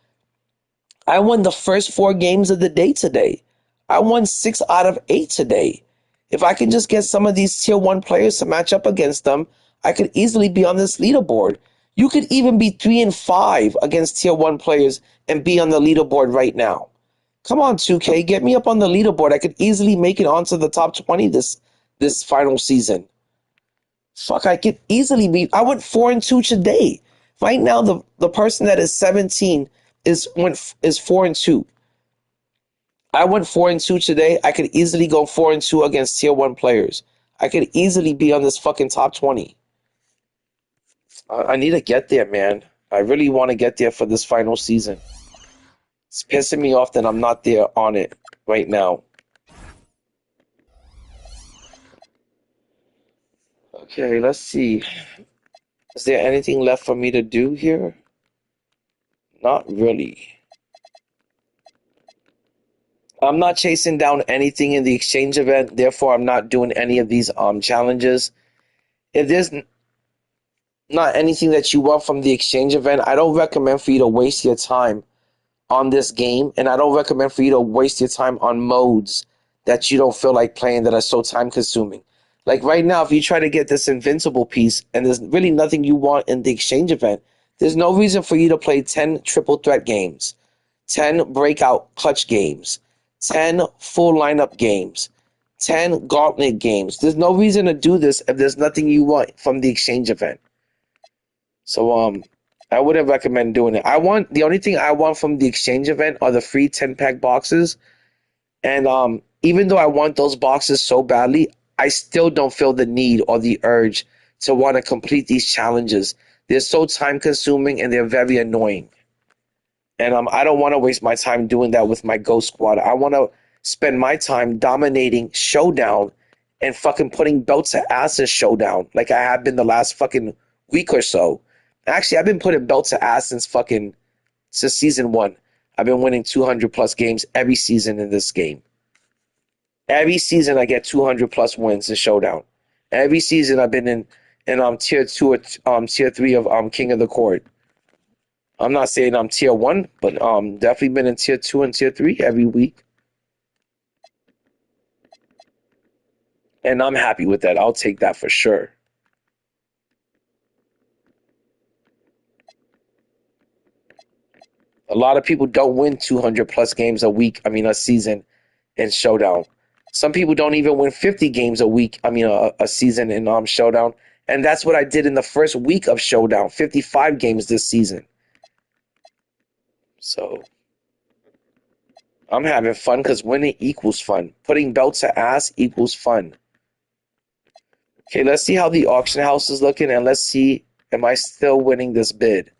I won the first 4 games of the day today. I won 6 out of 8 today. If I could just get some of these tier 1 players to match up against them, I could easily be on this leaderboard. You could even be 3-5 against tier 1 players and be on the leaderboard right now. Come on, 2K, get me up on the leaderboard. I could easily make it onto the top 20 this final season. Fuck, I could easily be. I went 4-2 today. Right now, the person that is 17 is 4-2. I went 4-2 today. I could easily go 4-2 against tier 1 players. I could easily be on this fucking top 20. I need to get there, man. I really want to get there for this final season. It's pissing me off that I'm not there on it right now. Okay, let's see. Is there anything left for me to do here? Not really. I'm not chasing down anything in the exchange event, therefore I'm not doing any of these challenges. If there's not anything that you want from the exchange event, I don't recommend for you to waste your time on this game, and I don't recommend for you to waste your time on modes that you don't feel like playing that are so time consuming. Like right now, if you try to get this invincible piece and there's really nothing you want in the exchange event, there's no reason for you to play 10 triple threat games, 10 breakout clutch games, 10 full lineup games, 10 gauntlet games. There's no reason to do this if there's nothing you want from the exchange event. So I wouldn't recommend doing it. The only thing I want from the exchange event are the free 10-pack boxes. And even though I want those boxes so badly, I still don't feel the need or the urge to want to complete these challenges. They're so time consuming and they're very annoying. And I don't want to waste my time doing that with my Ghost Squad. I want to spend my time dominating Showdown and fucking putting belts to ass in Showdown like I have been the last fucking week or so. Actually, I've been putting belts to ass since season 1. I've been winning 200 plus games every season in this game. Every season I get 200 plus wins in Showdown. Every season I've been in tier 2 or tier 3 of King of the Court. I'm not saying I'm tier 1, but definitely been in tier 2 and tier 3 every week. And I'm happy with that. I'll take that for sure. A lot of people don't win 200 plus games a season in Showdown. Some people don't even win 50 games a season in Showdown. And that's what I did in the first week of Showdown, 55 games this season. So I'm having fun because winning equals fun. Putting belts to ass equals fun. Okay, let's see how the auction house is looking, and let's see, am I still winning this bid?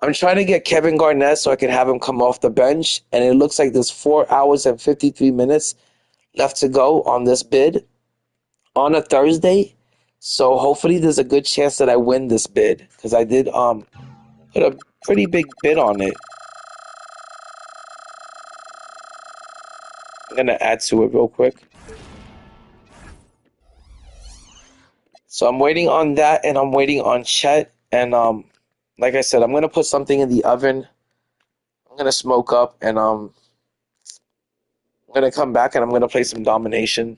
I'm trying to get Kevin Garnett so I can have him come off the bench, and it looks like there's 4 hours and 53 minutes left to go on this bid on a Thursday. So hopefully there's a good chance that I win this bid because I did put a pretty big bid on it. I'm gonna add to it real quick. So I'm waiting on that, and I'm waiting on Chet, and like I said, I'm gonna put something in the oven. I'm gonna smoke up, and I'm gonna come back, and I'm gonna play some domination.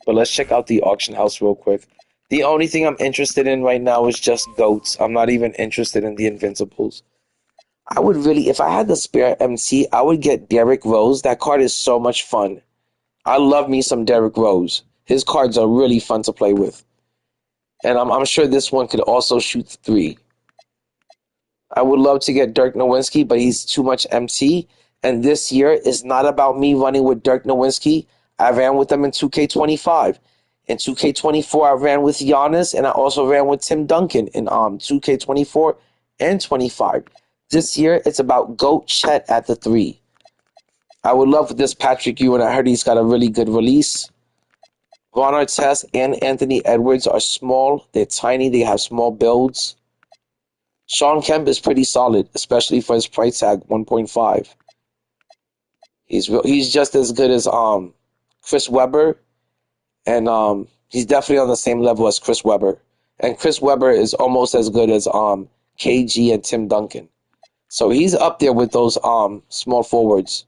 But let's check out the auction house real quick. The only thing I'm interested in right now is just goats. I'm not even interested in the Invincibles. I would really, if I had the spare MC, I would get Derrick Rose. That card is so much fun. I love me some Derrick Rose. His cards are really fun to play with. And I'm sure this one could also shoot the three. I would love to get Dirk Nowitzki, but he's too much MT. And this year is not about me running with Dirk Nowitzki. I ran with them in 2K25. In 2K24, I ran with Giannis, and I also ran with Tim Duncan in 2K24 and 25. This year, it's about GOAT Chet at the 3. I would love this Patrick Ewing. I heard he's got a really good release. Ron Artest and Anthony Edwards are small. They're tiny. They have small builds. Sean Kemp is pretty solid, especially for his price tag, 1.5. He's just as good as Chris Webber, and he's definitely on the same level as Chris Webber. And Chris Webber is almost as good as KG and Tim Duncan. So he's up there with those small forwards.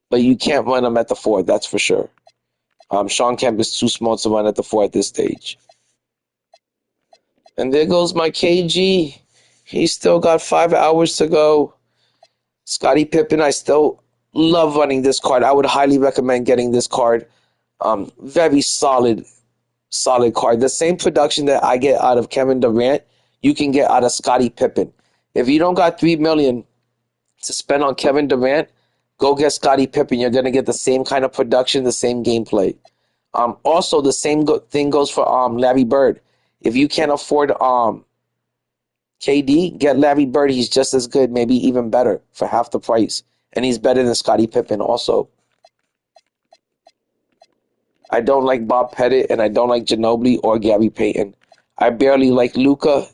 But you can't run him at the 4, that's for sure. Sean Kemp is too small to run at the 4 at this stage. And there goes my KG. He's still got 5 hours to go. Scottie Pippen, I still love running this card. I would highly recommend getting this card. Very solid card. The same production that I get out of Kevin Durant, you can get out of Scottie Pippen. If you don't got $3 million to spend on Kevin Durant, go get Scottie Pippen. You're gonna get the same kind of production, the same gameplay. Also, the same thing goes for Larry Bird. If you can't afford KD, get Larry Bird. He's just as good, maybe even better for half the price. And he's better than Scottie Pippen also. I don't like Bob Pettit, and I don't like Ginobili or Gary Payton. I barely like Luka.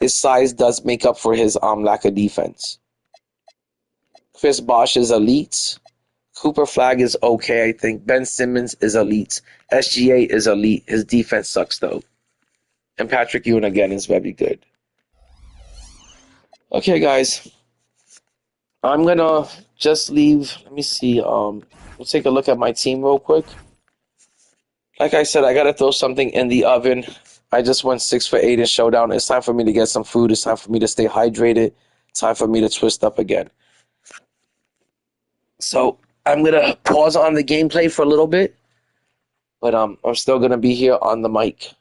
His size does make up for his lack of defense. Chris Bosh is elite. Cooper Flag is okay, I think. Ben Simmons is elite. SGA is elite. His defense sucks, though. And Patrick Ewing, again, is very good. Okay, guys. I'm going to just leave. Let me see. We'll take a look at my team real quick. Like I said, I got to throw something in the oven. I just went 6 for 8 in Showdown. It's time for me to get some food. It's time for me to stay hydrated. It's time for me to twist up again. So I'm going to pause on the gameplay for a little bit. But I'm still going to be here on the mic.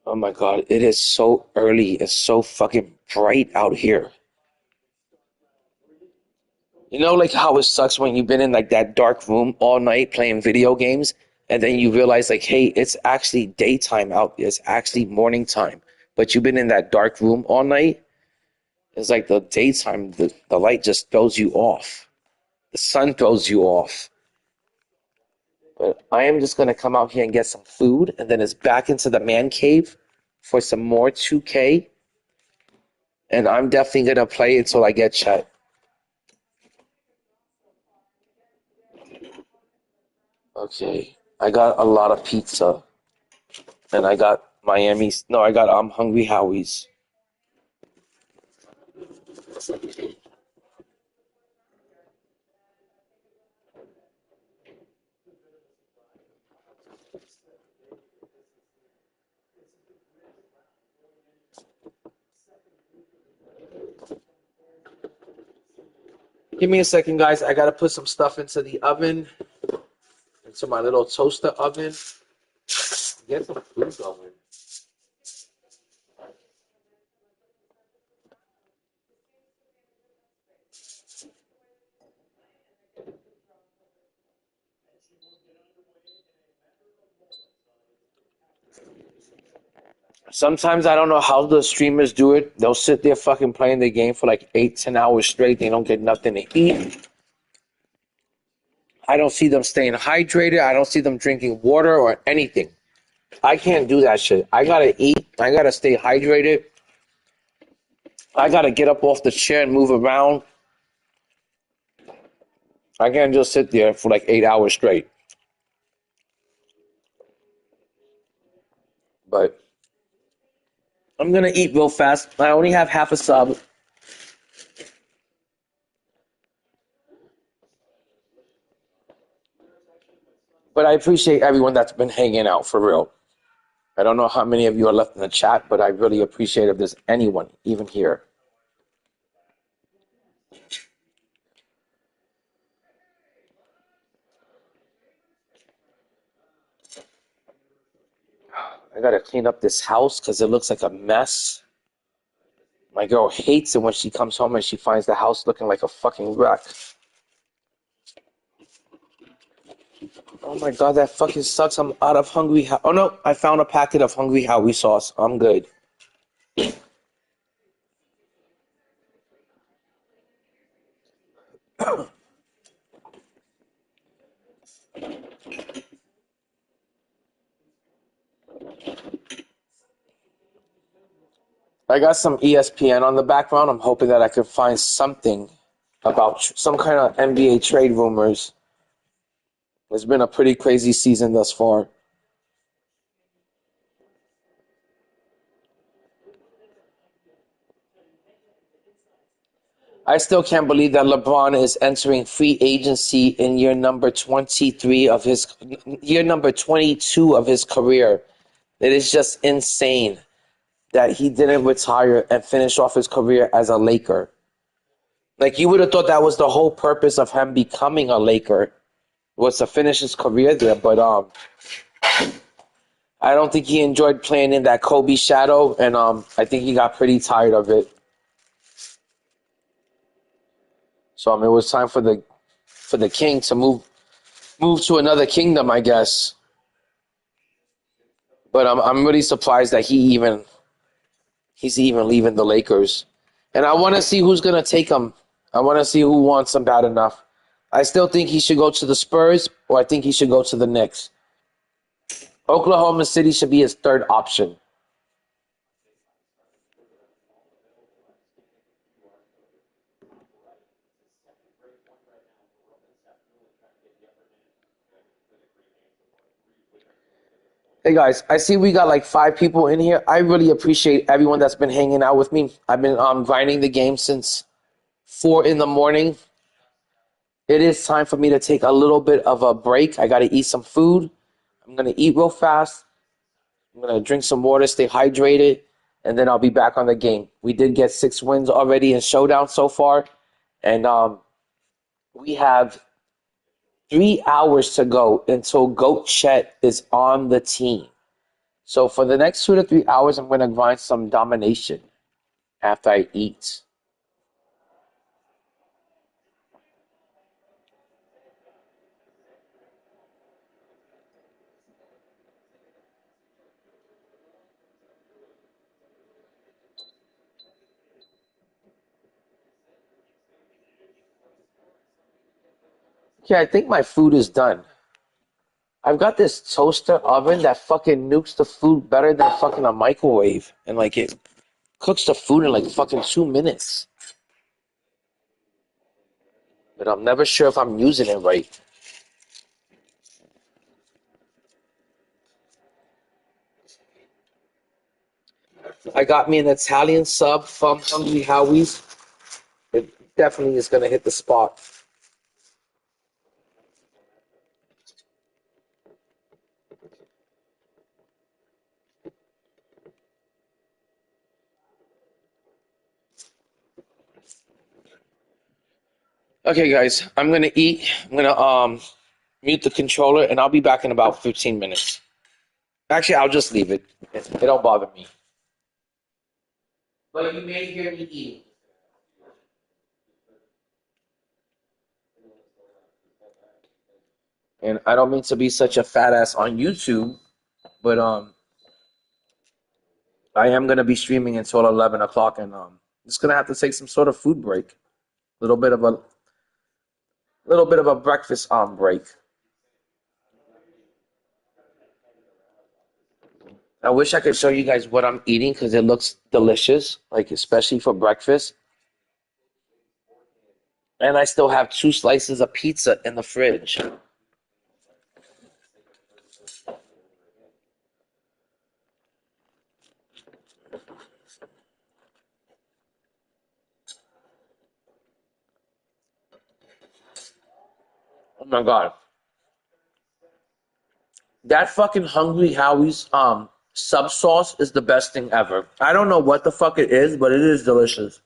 Oh my God, it is so early. It's so fucking bright out here. You know, like how it sucks when you've been in like that dark room all night playing video games, and then you realize like, hey, it's actually daytime out. It's actually morning time. But you've been in that dark room all night. It's like the daytime, the light just throws you off. The sun throws you off. But I am just going to come out here and get some food, and then it's back into the man cave for some more 2K. And I'm definitely going to play until I get Chet. Okay, I got a lot of pizza. And I got Miami's. No, I got Hungry Howie's. Give me a second, guys. I gotta put some stuff into the oven, into my little toaster oven. Get some food going. Sometimes I don't know how the streamers do it. They'll sit there fucking playing the game for like 8-10 hours straight. They don't get nothing to eat. I don't see them staying hydrated. I don't see them drinking water or anything. I can't do that shit. I gotta eat. I gotta stay hydrated. I gotta get up off the chair and move around. I can't just sit there for like 8 hours straight. But I'm gonna eat real fast. I only have half a sub. But I appreciate everyone that's been hanging out for real. I don't know how many of you are left in the chat, but I really appreciate if there's anyone even here. I gotta clean up this house because it looks like a mess. My girl hates it when she comes home and she finds the house looking like a fucking wreck. Oh my god, that fucking sucks. I'm out of Hungry Oh no, I found a packet of Hungry Howie sauce. I'm good. I got some ESPN on the background. I'm hoping that I could find something about some kind of NBA trade rumors. It's been a pretty crazy season thus far. I still can't believe that LeBron is entering free agency in year number 22 of his career. It is just insane that he didn't retire and finish off his career as a Laker. Like, you would have thought that was the whole purpose of him becoming a Laker, was to finish his career there, but I don't think he enjoyed playing in that Kobe shadow, and I think he got pretty tired of it. So it was time for the king to move to another kingdom, I guess. But I'm really surprised that he's even leaving the Lakers. And I want to see who's gonna take him. I want to see who wants him bad enough. I still think he should go to the Spurs, or I think he should go to the Knicks. Oklahoma City should be his third option. Hey guys, I see we got like 5 people in here. I really appreciate everyone that's been hanging out with me. I've been grinding the game since 4 in the morning. It is time for me to take a little bit of a break. I got to eat some food. I'm going to eat real fast. I'm going to drink some water, stay hydrated, and then I'll be back on the game. We did get 6 wins already in Showdown so far, and we have 3 hours to go until Goat Chet is on the team. So for the next 2 to 3 hours, I'm going to grind some domination after I eat. Okay, I think my food is done. I've got this toaster oven that fucking nukes the food better than fucking a microwave. And like it cooks the food in like fucking 2 minutes. But I'm never sure if I'm using it right. I got me an Italian sub from Hungry Howie's. It definitely is going to hit the spot. Okay, guys, I'm going to eat. I'm going to mute the controller, and I'll be back in about 15 minutes. Actually, I'll just leave it. It don't bother me. But you may hear me eating. And I don't mean to be such a fat ass on YouTube, but I am gonna be streaming until 11 o'clock, and just gonna have to take some sort of food break, little bit of a breakfast break. I wish I could show you guys what I'm eating because it looks delicious, like especially for breakfast. And I still have 2 slices of pizza in the fridge. Oh my god. That fucking Hungry Howie's sub sauce is the best thing ever. I don't know what the fuck it is, but it is delicious.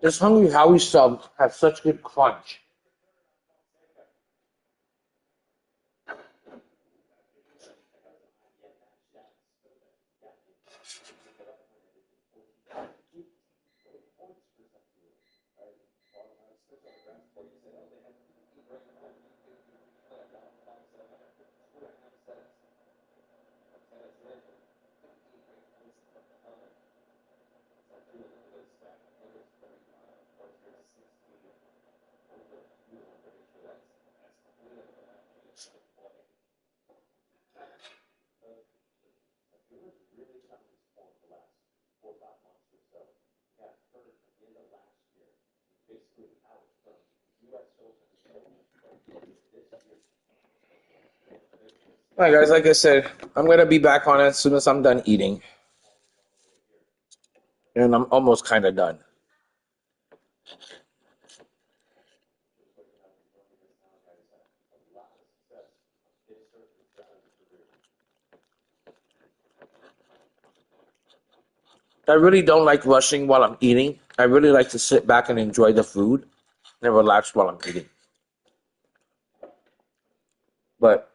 This Hungry Howie sub has such good crunch. All right, guys, like I said, I'm going to be back on it as soon as I'm done eating. And I'm almost kind of done. I really don't like rushing while I'm eating. I really like to sit back and enjoy the food and relax while I'm eating. But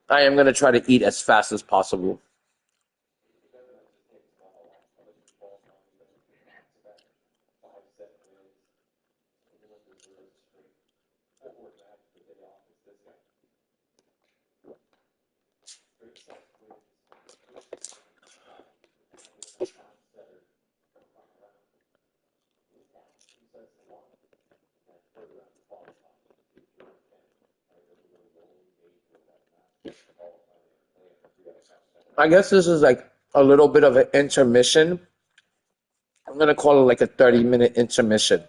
I am going to try to eat as fast as possible. I guess this is like a little bit of an intermission. I'm going to call it like a 30-minute intermission.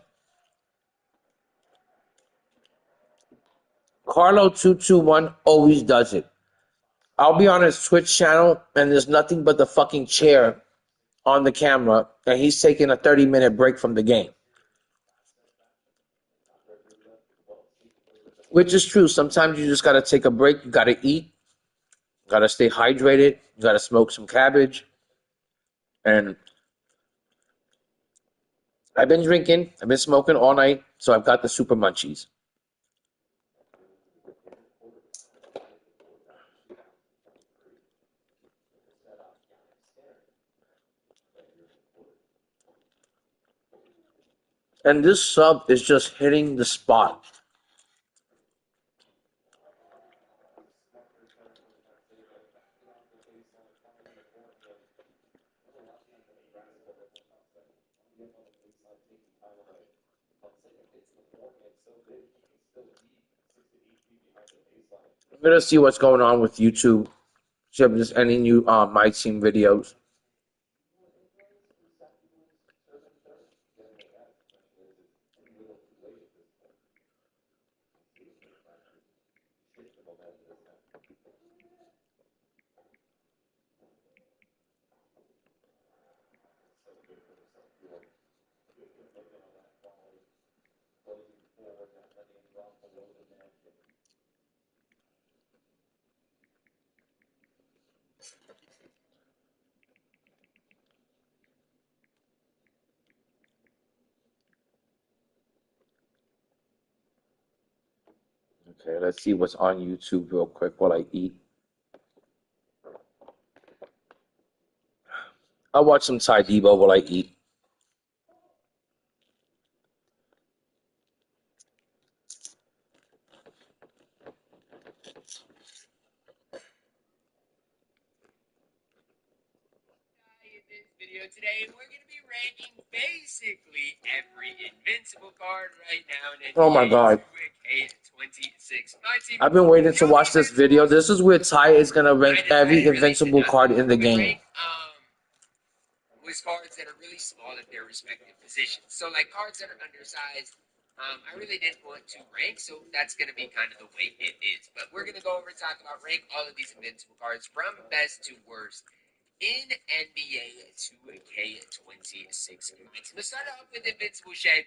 Carlo221 always does it. I'll be on his Twitch channel and there's nothing but the fucking chair on the camera and he's taking a 30-minute break from the game. Which is true. Sometimes you just got to take a break. You got to eat. You got to stay hydrated. You got to smoke some cabbage. And I've been drinking. I've been smoking all night. So I've got the super munchies. And this sub is just hitting the spot. I'm gonna see what's going on with YouTube. See if there's any new My Team videos. Okay, let's see what's on YouTube real quick while I eat. I'll watch some Ty Debo while I eat. Video today, and we're going to be ranking basically every invincible card right now in NBA Oh my god. 2K26. I've been waiting to watch this video. This is where Ty is gonna rank every invincible card in the game. Was cards that are really small at their respective positions. So like cards that are undersized, I really didn't want to rank, so that's going to be kind of the way it is. But we're going to go over and talk about rank all of these invincible cards from best to worst in NBA 2K26. Let's start off with Invincible Shea.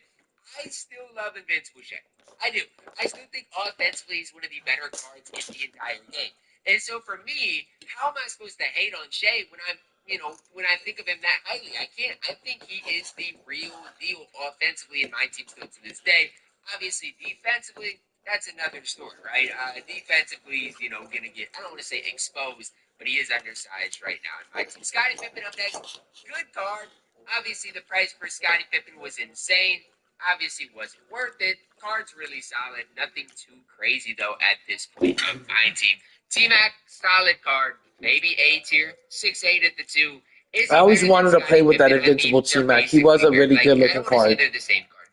I still love Invincible Shea. I do. I still think offensively he's one of the better cards in the entire game. And so for me, how am I supposed to hate on Shea when when I think of him that highly? I can't. I think he is the real deal offensively in my team still to this day. Obviously, defensively, that's another story, right? Defensively, he's, going to get, I don't want to say exposed, but he is undersized right now in my team. Scottie Pippen up next. Good card. Obviously, the price for Scottie Pippen was insane. Obviously, wasn't worth it. Card's really solid. Nothing too crazy, though, at this point of my team. T-Mac, solid card. Maybe A tier. 6'8" at the 2. I always wanted to play with that invincible T-Mac. He was a really good looking card.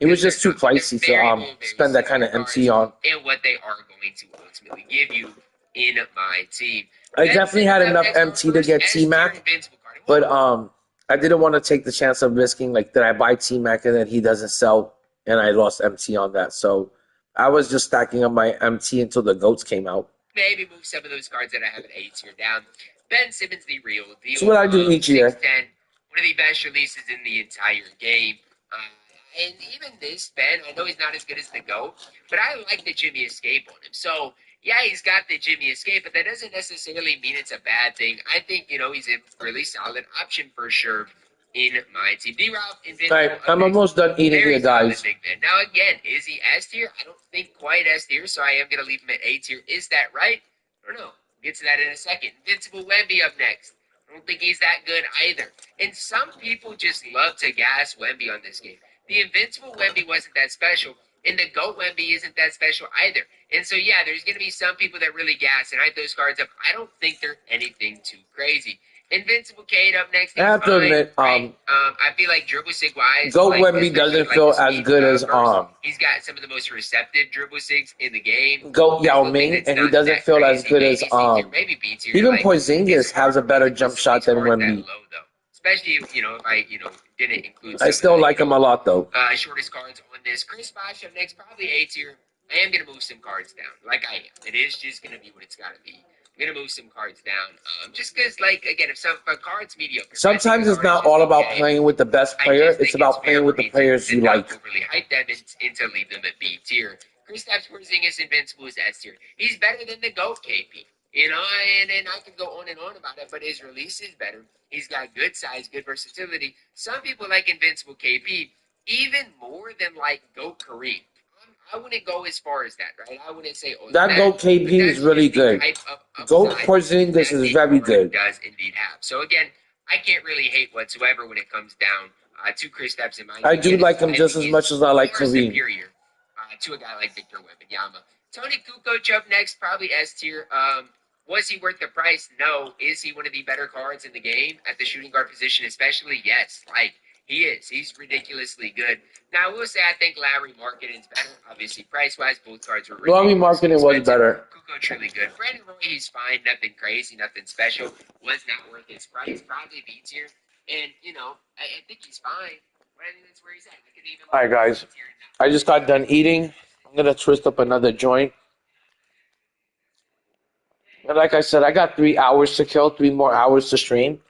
It was just too pricey to spend that kind of MT on. And what they are going to ultimately give you in my team. I definitely had enough MT to get T-Mac, but I didn't want to take the chance of risking, like, that I buy T-Mac and then he doesn't sell and I lost MT on that. So I was just stacking up my MT until the GOATs came out. Maybe move some of those cards that I have at A tier down. Ben Simmons, the real deal. That's what I do each year. 6'10", one of the best releases in the entire game. And even this, Ben, I know he's not as good as the GOAT, but I like the Jimmy Escape on him. So, yeah, he's got the Jimmy Escape, but that doesn't necessarily mean it's a bad thing. I think, he's a really solid option for sure in my team. D-Rob, Invincible. All right, I'm almost done eating here, guys. Now, again, is he S tier? I don't think quite S tier, so I am going to leave him at A tier. Is that right? I don't know. We'll get to that in a second. Invincible Wemby up next. I don't think he's that good either. And some people just love to gas Wemby on this game. The Invincible Wemby wasn't that special, and the GOAT Wemby isn't that special either. And so, yeah, there's going to be some people that really gas and hype those cards up. I don't think they're anything too crazy. Invincible Cade up next. I have to admit, right? I feel like dribble sig wise, GOAT Wemby doesn't feel as good as He's got some of the most receptive dribble sigs in the game. GOAT Yao Ming, and he doesn't feel as good as even Porzingis has a better jump shot than Wemby. Especially if I didn't include. I still like him a lot though. Shortest cards on this. Chris Bosh up next, probably A tier. I am gonna move some cards down, like I am. It is just gonna be what it's gotta be. I'm gonna move some cards down, just because, like, again, if a card's mediocre. Sometimes it's not all about playing with the best player. It's about playing with the players you like. Really hype them and to leave them at B tier. Kristaps Porzingis Invincible is S tier. He's better than the GOAT KP. And I can go on and on about it, but his release is better. He's got good size, good versatility. Some people like Invincible KP even more than like GOAT Kareem. I wouldn't go as far as that, right? I wouldn't say that GOAT KP is really good. GOAT Porzingis is very good. Does indeed have. So again, I can't really hate whatsoever when it comes down to Kristaps in my I team. do like him I just think as much as I like far Kareem. superior to a guy like Victor Wembanyama. Tony Kukoc up next, probably S tier. Was he worth the price? No. Is he one of the better cards in the game at the shooting guard position, especially? Yes. Like, he is. He's ridiculously good. Now, I will say I think Larry Markkinen's better. Obviously, price-wise, both cards were Larry Markkinen was better. Kukoc really good. Brandon Roy, he's fine. Nothing crazy. Nothing special. Was not worth his price. Probably B tier. And, I think he's fine. But I think that's where he's at. I could even All right, guys. I just got done eating. I'm going to twist up another joint. And like I said, I got 3 hours to kill, 3 more hours to stream.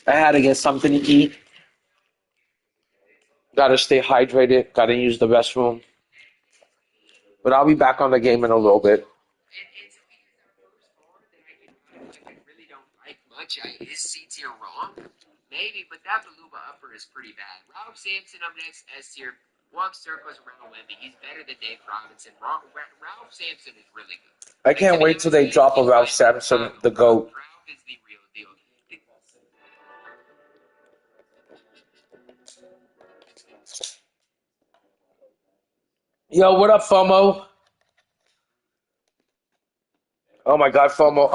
I had to get something to eat. Got to stay hydrated. Got to use the restroom. But I'll be back on the game in a little bit. It's our first card that I really don't like much. Is C tier wrong? Maybe, but that Beluga upper is pretty bad. Ralph Sampson up next, S tier. Walks circles around Wemby. He's better than Dave Robinson. Ralph Sampson is really good. I can't wait till they drop a Ralph Sampson, the GOAT. Ralph is the real deal. Yo, what up, FOMO? Oh my God, FOMO.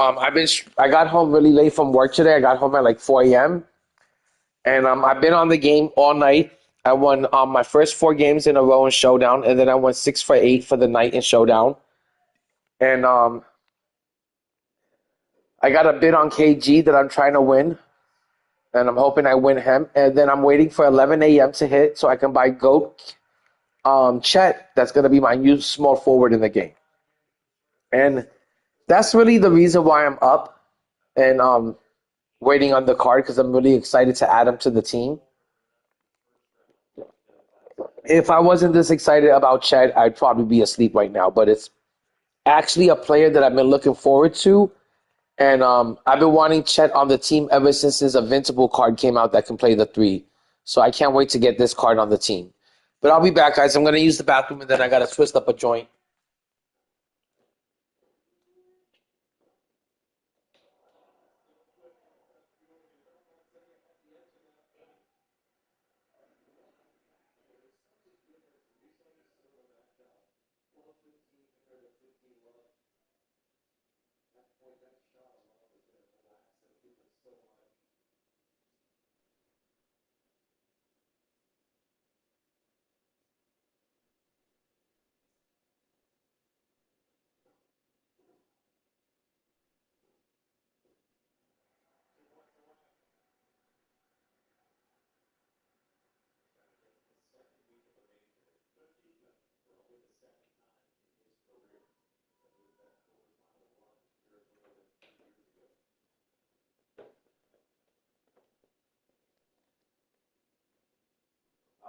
I got home really late from work today. I got home at like 4 a.m. And I've been on the game all night. I won my first 4 games in a row in Showdown, and then I won 6 for 8 for the night in Showdown. And I got a bid on KG that I'm trying to win, and I'm hoping I win him. And then I'm waiting for 11 a.m. to hit so I can buy GOAT Chet. That's going to be my new small forward in the game. And that's really the reason why I'm up and waiting on the card, because I'm really excited to add him to the team. If I wasn't this excited about Chet, I'd probably be asleep right now. But it's actually a player that I've been looking forward to. And I've been wanting Chet on the team ever since his Invincible card came out that can play the 3. So I can't wait to get this card on the team. But I'll be back, guys. I'm going to use the bathroom, and then I got to twist up a joint.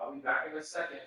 I'll be back in a second.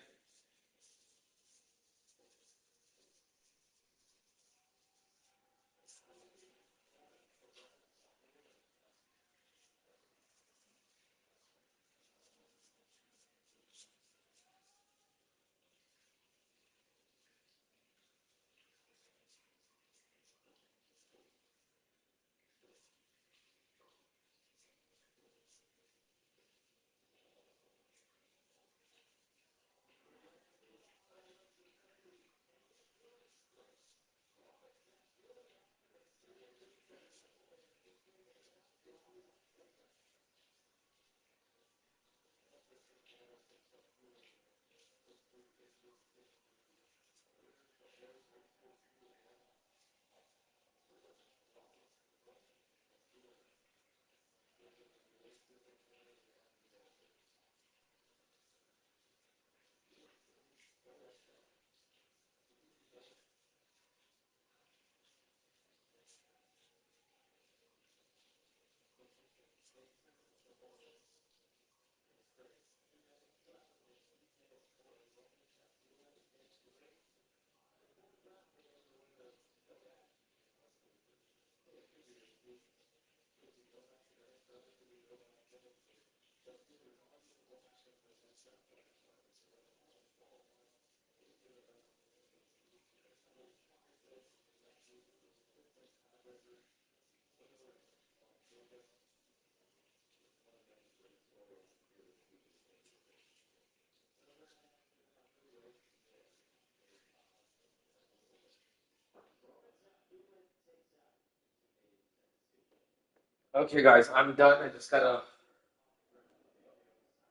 Okay, guys, I'm done. I just gotta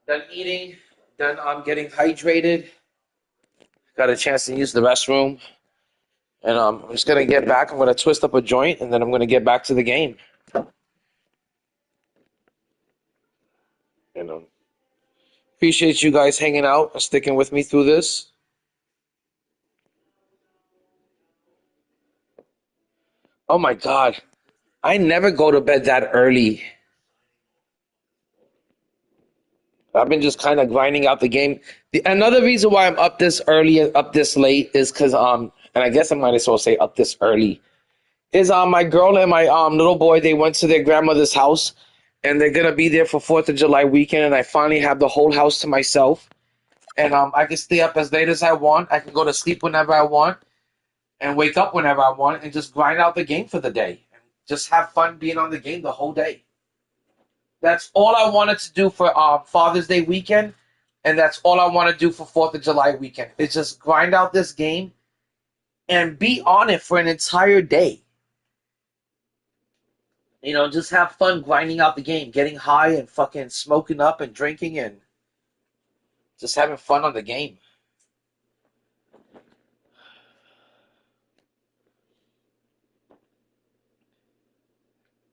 done eating, done getting hydrated. Got a chance to use the restroom, and I'm just gonna get back. I'm gonna twist up a joint, and then I'm gonna get back to the game. You know, appreciate you guys hanging out and sticking with me through this. Oh my God, I never go to bed that early. I've been just kind of grinding out the game. Another reason why I'm up this early and up this late is because and I guess I might as well say up this early is my girl and my little boy, they went to their grandmother's house, and they're gonna be there for 4th of July weekend, and I finally have the whole house to myself, and I can stay up as late as I want. I can go to sleep whenever I want and wake up whenever I want and just grind out the game for the day and just have fun being on the game the whole day. That's all I wanted to do for Father's Day weekend, and that's all I want to do for 4th of July weekend. Is just grind out this game and be on it for an entire day. You know, just have fun grinding out the game, getting high and fucking smoking up and drinking and just having fun on the game.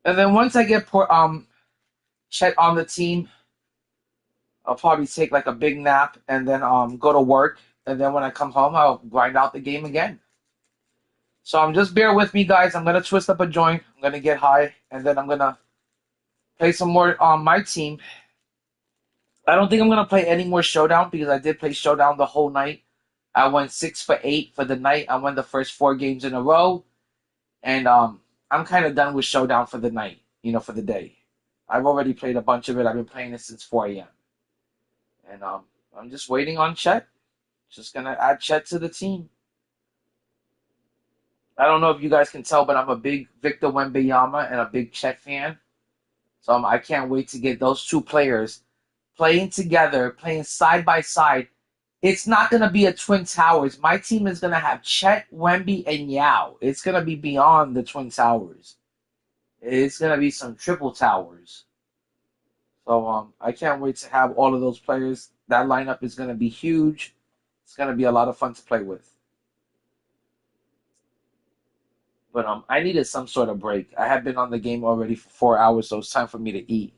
And then once I get Chet on the team, I'll probably take like a big nap and then go to work. And then when I come home, I'll grind out the game again. So just bear with me, guys. I'm gonna twist up a joint. I'm gonna get high, and then I'm gonna play some more on my team. I don't think I'm gonna play any more showdown because I did play showdown the whole night. I went 6 for 8 for the night. I won the first 4 games in a row, and I'm kind of done with showdown for the night. You know, for the day. I've already played a bunch of it. I've been playing it since 4 a.m. And I'm just waiting on Chet. Just gonna add Chet to the team. I don't know if you guys can tell, but I'm a big Victor Wembanyama and a big Chet fan. So I can't wait to get those two players playing together, playing side by side. It's not going to be a Twin Towers. My team is going to have Chet, Wemby, and Yao. It's going to be beyond the Twin Towers. It's going to be some triple towers. So I can't wait to have all of those players. That lineup is going to be huge. It's going to be a lot of fun to play with. But I needed some sort of break. I have been on the game already for 4 hours, so it's time for me to eat.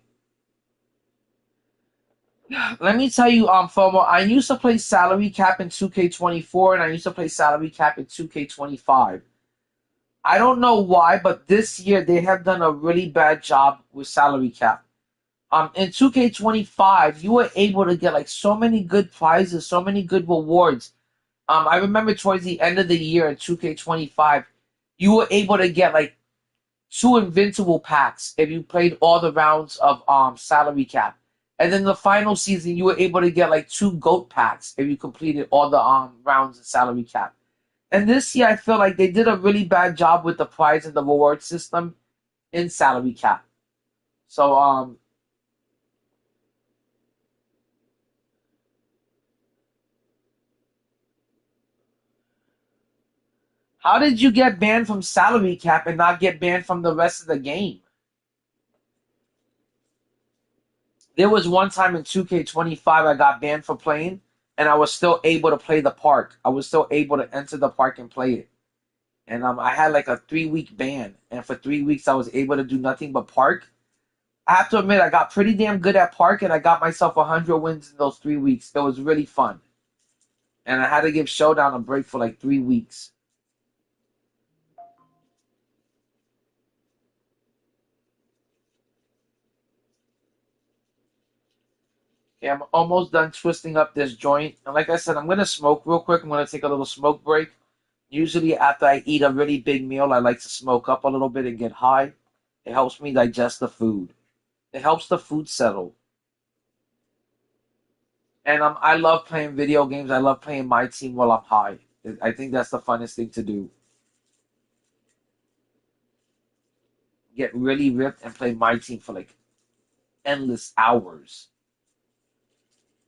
Let me tell you, FOMO, I used to play salary cap in 2K24, and I used to play salary cap in 2K25. I don't know why, but this year they have done a really bad job with salary cap. In 2K25, you were able to get like so many good prizes, so many good rewards. I remember towards the end of the year in 2K25, you were able to get like 2 invincible packs if you played all the rounds of salary cap. And then the final season, you were able to get like 2 GOAT packs if you completed all the rounds of salary cap. And this year, I feel like they did a really bad job with the prize and the reward system in salary cap. So how did you get banned from salary cap and not get banned from the rest of the game? There was one time in 2K25 I got banned for playing, and I was still able to play the park. I was still able to enter the park and play it. And I had like a 3 week ban, and for 3 weeks I was able to do nothing but park. I have to admit I got pretty damn good at park, and I got myself 100 wins in those 3 weeks. It was really fun, and I had to give Showdown a break for like 3 weeks. Okay, I'm almost done twisting up this joint, and like I said, I'm gonna smoke real quick. I'm gonna take a little smoke break. Usually after I eat a really big meal, I like to smoke up a little bit and get high. It helps me digest the food. It helps the food settle. And I love playing video games. I love playing my team while I'm high. I think that's the funnest thing to do. Get really ripped and play my team for like endless hours.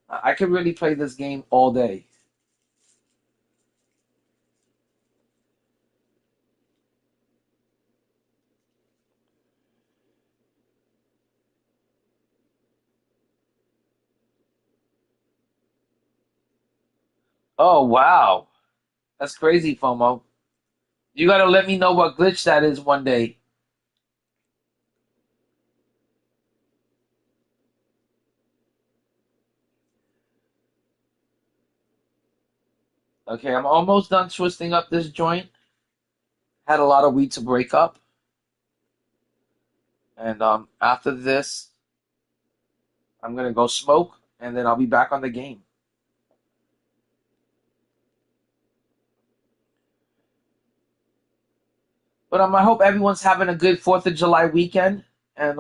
I could really play this game all day. Oh, wow. That's crazy, FOMO. You gotta let me know what glitch that is one day. Okay, I'm almost done twisting up this joint. Had a lot of weed to break up. And after this, I'm gonna go smoke, and then I'll be back on the game. But I hope everyone's having a good Fourth of July weekend. And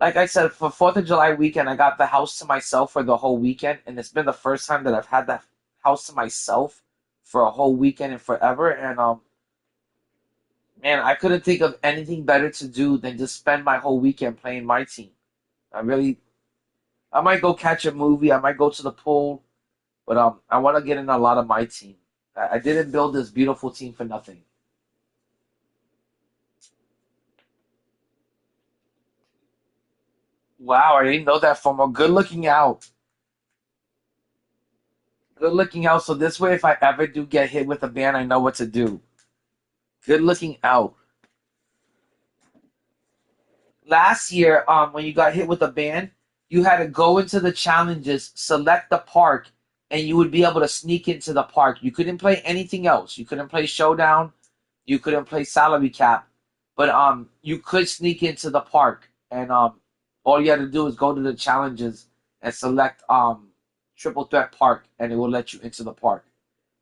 like I said, for Fourth of July weekend, I got the house to myself for the whole weekend, and it's been the first time that I've had that house to myself for a whole weekend and forever. And man, I couldn't think of anything better to do than just spend my whole weekend playing my team. I really, I might go catch a movie, I might go to the pool, but I want to get in a lot of my team. I didn't build this beautiful team for nothing. Wow, I didn't know that from a good looking out. Good looking out. So this way, if I ever do get hit with a ban, I know what to do. Good looking out. Last year, when you got hit with a ban, you had to go into the challenges, select the park, and you would be able to sneak into the park. You couldn't play anything else. You couldn't play showdown. You couldn't play salary cap, but you could sneak into the park, and all you had to do is go to the challenges and select triple threat park, and it will let you into the park.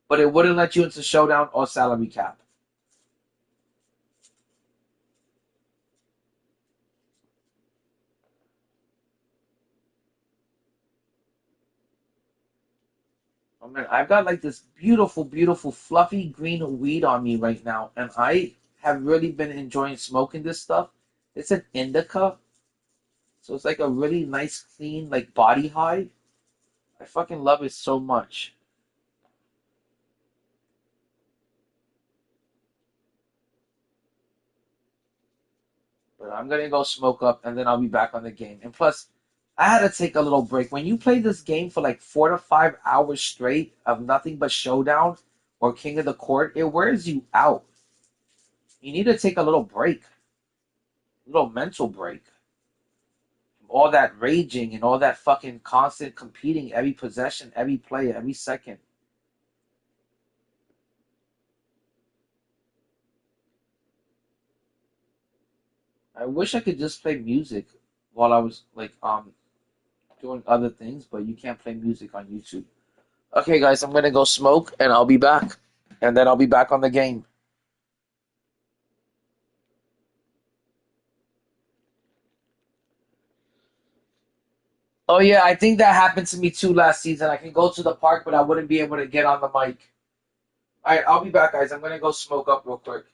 But it wouldn't let you into showdown or salary cap. Oh man, I've got like this beautiful, beautiful, fluffy green weed on me right now, and I have really been enjoying smoking this stuff. It's an indica, so it's like a really nice, clean, like body high. I fucking love it so much. But I'm gonna go smoke up, and then I'll be back on the game. And plus, I had to take a little break. When you play this game for like 4 to 5 hours straight of nothing but showdown or king of the court, it wears you out. You need to take a little break, a little mental break. All that raging and all that fucking constant competing every possession, every play, every second. I wish I could just play music while I was like doing other things, but you can't play music on YouTube. Okay, guys, I'm gonna go smoke and I'll be back. And then I'll be back on the game. Oh yeah, I think that happened to me too last season. I can go to the park, but I wouldn't be able to get on the mic. All right, I'll be back, guys. I'm gonna go smoke up real quick.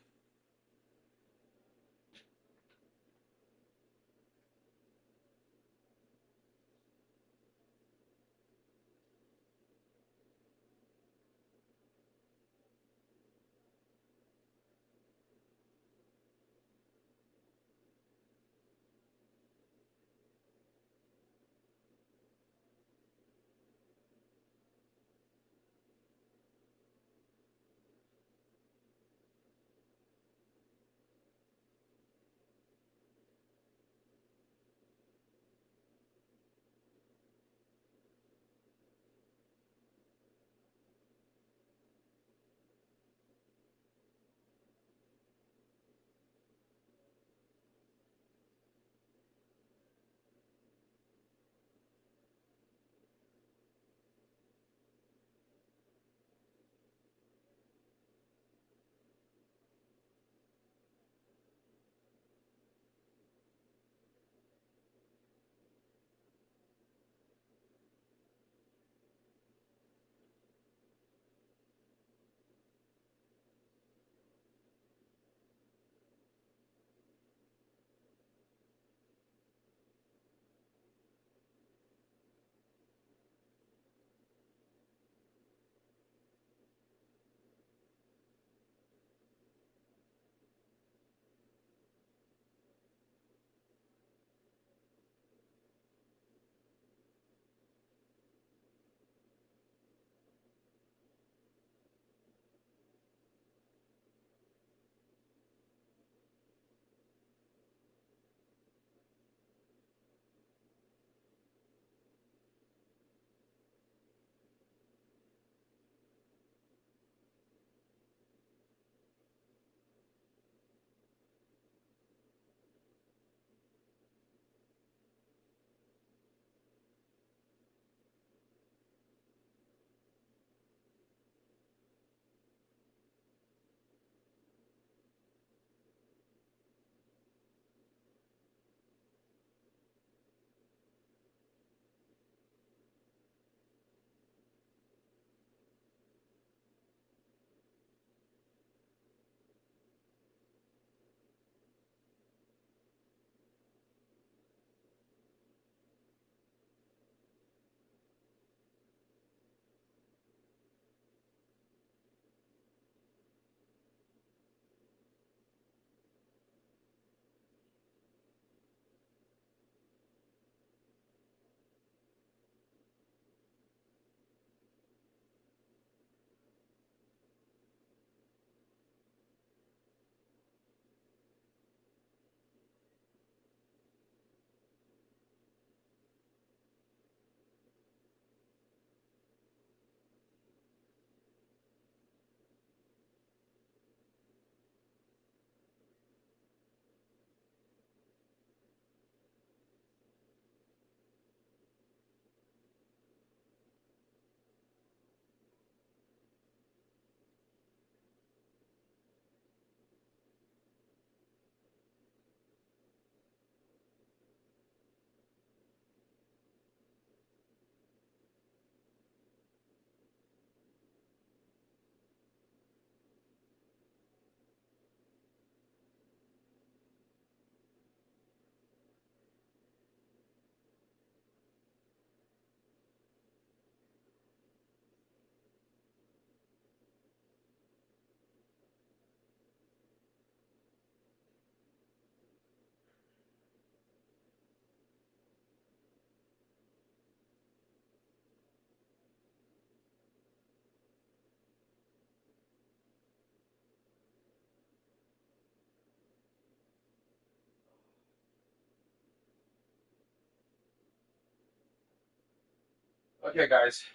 Okay, guys,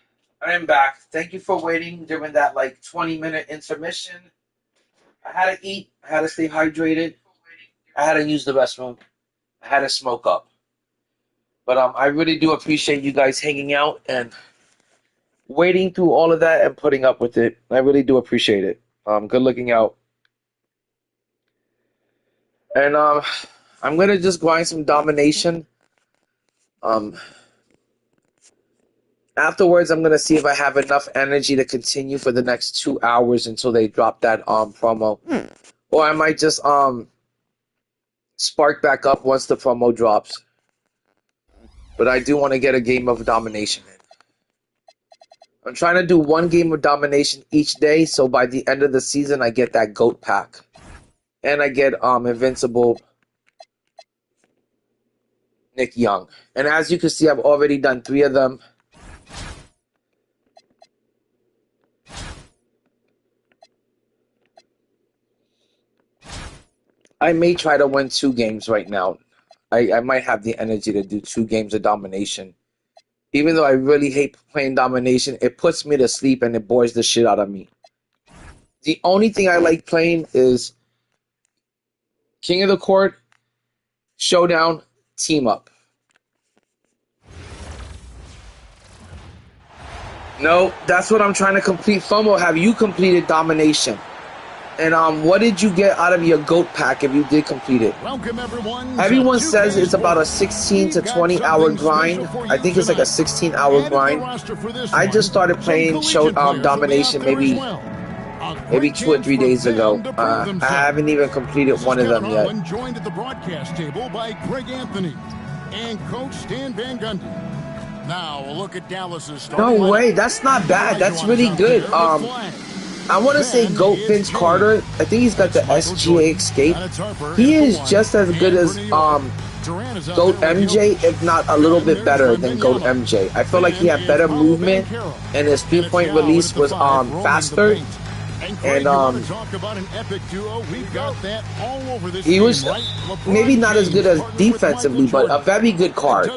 I am back. Thank you for waiting during that like 20-minute intermission. I had to eat. I had to stay hydrated. I had to use the restroom. I had to smoke up. But I really do appreciate you guys hanging out and waiting through all of that and putting up with it. I really do appreciate it. Good looking out. And I'm gonna just grind some domination. Um, Afterwards, I'm gonna see if I have enough energy to continue for the next 2 hours until they drop that promo, or I might just spark back up once the promo drops. But I do want to get a game of domination in. I'm trying to do one game of domination each day, so by the end of the season, I get that GOAT pack, and I get Invincible Nick Young. And as you can see, I've already done 3 of them. I may try to win 2 games right now. I might have the energy to do 2 games of domination. Even though I really hate playing domination, it puts me to sleep and it bores the shit out of me. The only thing I like playing is King of the Court, Showdown, Team Up. No, that's what I'm trying to complete. FOMO, have you completed domination? And what did you get out of your GOAT pack if you did complete it? Welcome everyone. Everyone says it's about a 16 to 20 hour grind. I think it's like a 16-hour grind. I just started playing domination maybe 2 or 3 days ago. I haven't even completed one of them yet. Joined at the broadcast table by Greg Anthony and Coach Stan Van Gundy. Now a look at Dallas's. No way, that's not bad. That's really good. I want to say GOAT Vince Carter. I think he's got the SGA escape. He is just as good as GOAT MJ, if not a little bit better than GOAT MJ. I feel like he had better movement, and his 3-point release was faster. And he was maybe not as good as defensively, but a very good card.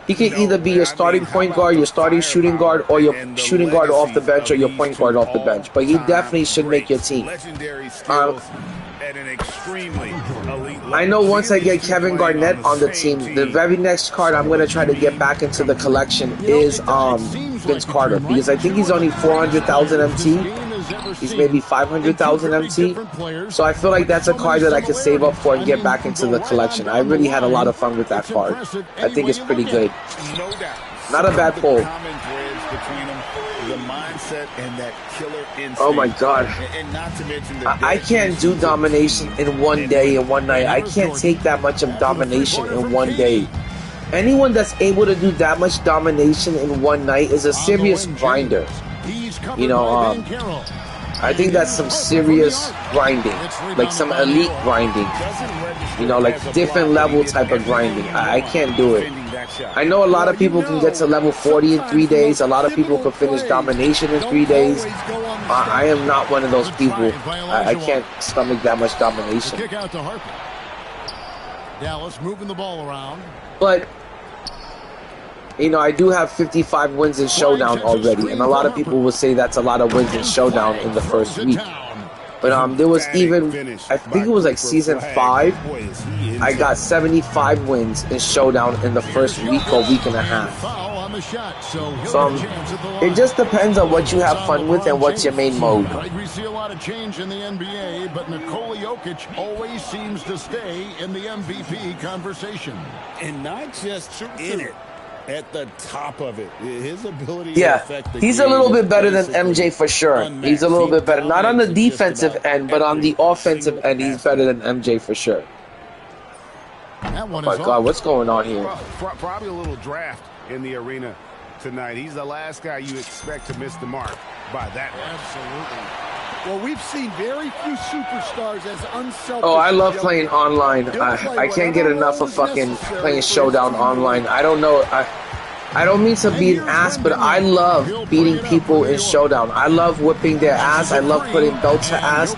He can either be your starting point guard, your starting shooting guard, or your shooting guard off the bench, or your point guard off the bench. But he definitely should make your team. I know once I get Kevin Garnett on the team, the very next card I'm going to try to get back into the collection is Vince Carter, because I think he's only 400,000 MT. He's maybe 500,000 MT. So I feel like that's a card that I could save up for and get back into the collection. I really had a lot of fun with that card. I think it's pretty good. Not a bad pull. Oh my god. I can't do domination in one day and one night. I can't take that much of domination in one day. Anyone that's able to do that much domination in one night is a serious grinder. You know, I think that's some serious grinding, like some elite grinding, you know, like different level type of grinding. I can't do it. I know a lot of people can get to level 40 in 3 days. A lot of people can finish domination in 3 days. I am not one of those people. I can't stomach that much domination. Dallas moving the ball around. But you know, I do have 55 wins in Showdown already, and a lot of people will say that's a lot of wins in Showdown in the first week. But there was even, I think it was like season 5, I got 75 wins in Showdown in the first week or week and a half. So it just depends on what you have fun with and what's your main mode. We see a lot of change in the NBA, but Nikola Jokic always seems to stay in the MVP conversation. And not just in it. At the top of it, his ability to affect the he's a little bit better than MJ for sure. He's a little bit better, not on the defensive end, but on the offensive end, he's better than MJ for sure. Oh my god, what's going on here? Probably a little draft in the arena tonight. He's the last guy you expect to miss the mark by that much. Absolutely. Well, we've seen very few superstars as unselfish. Oh, I love playing online. I can't get enough of fucking playing Showdown online. I don't know. I don't mean to be an ass, but I love beating people in Showdown. I love whipping their ass. I love putting belts to ass.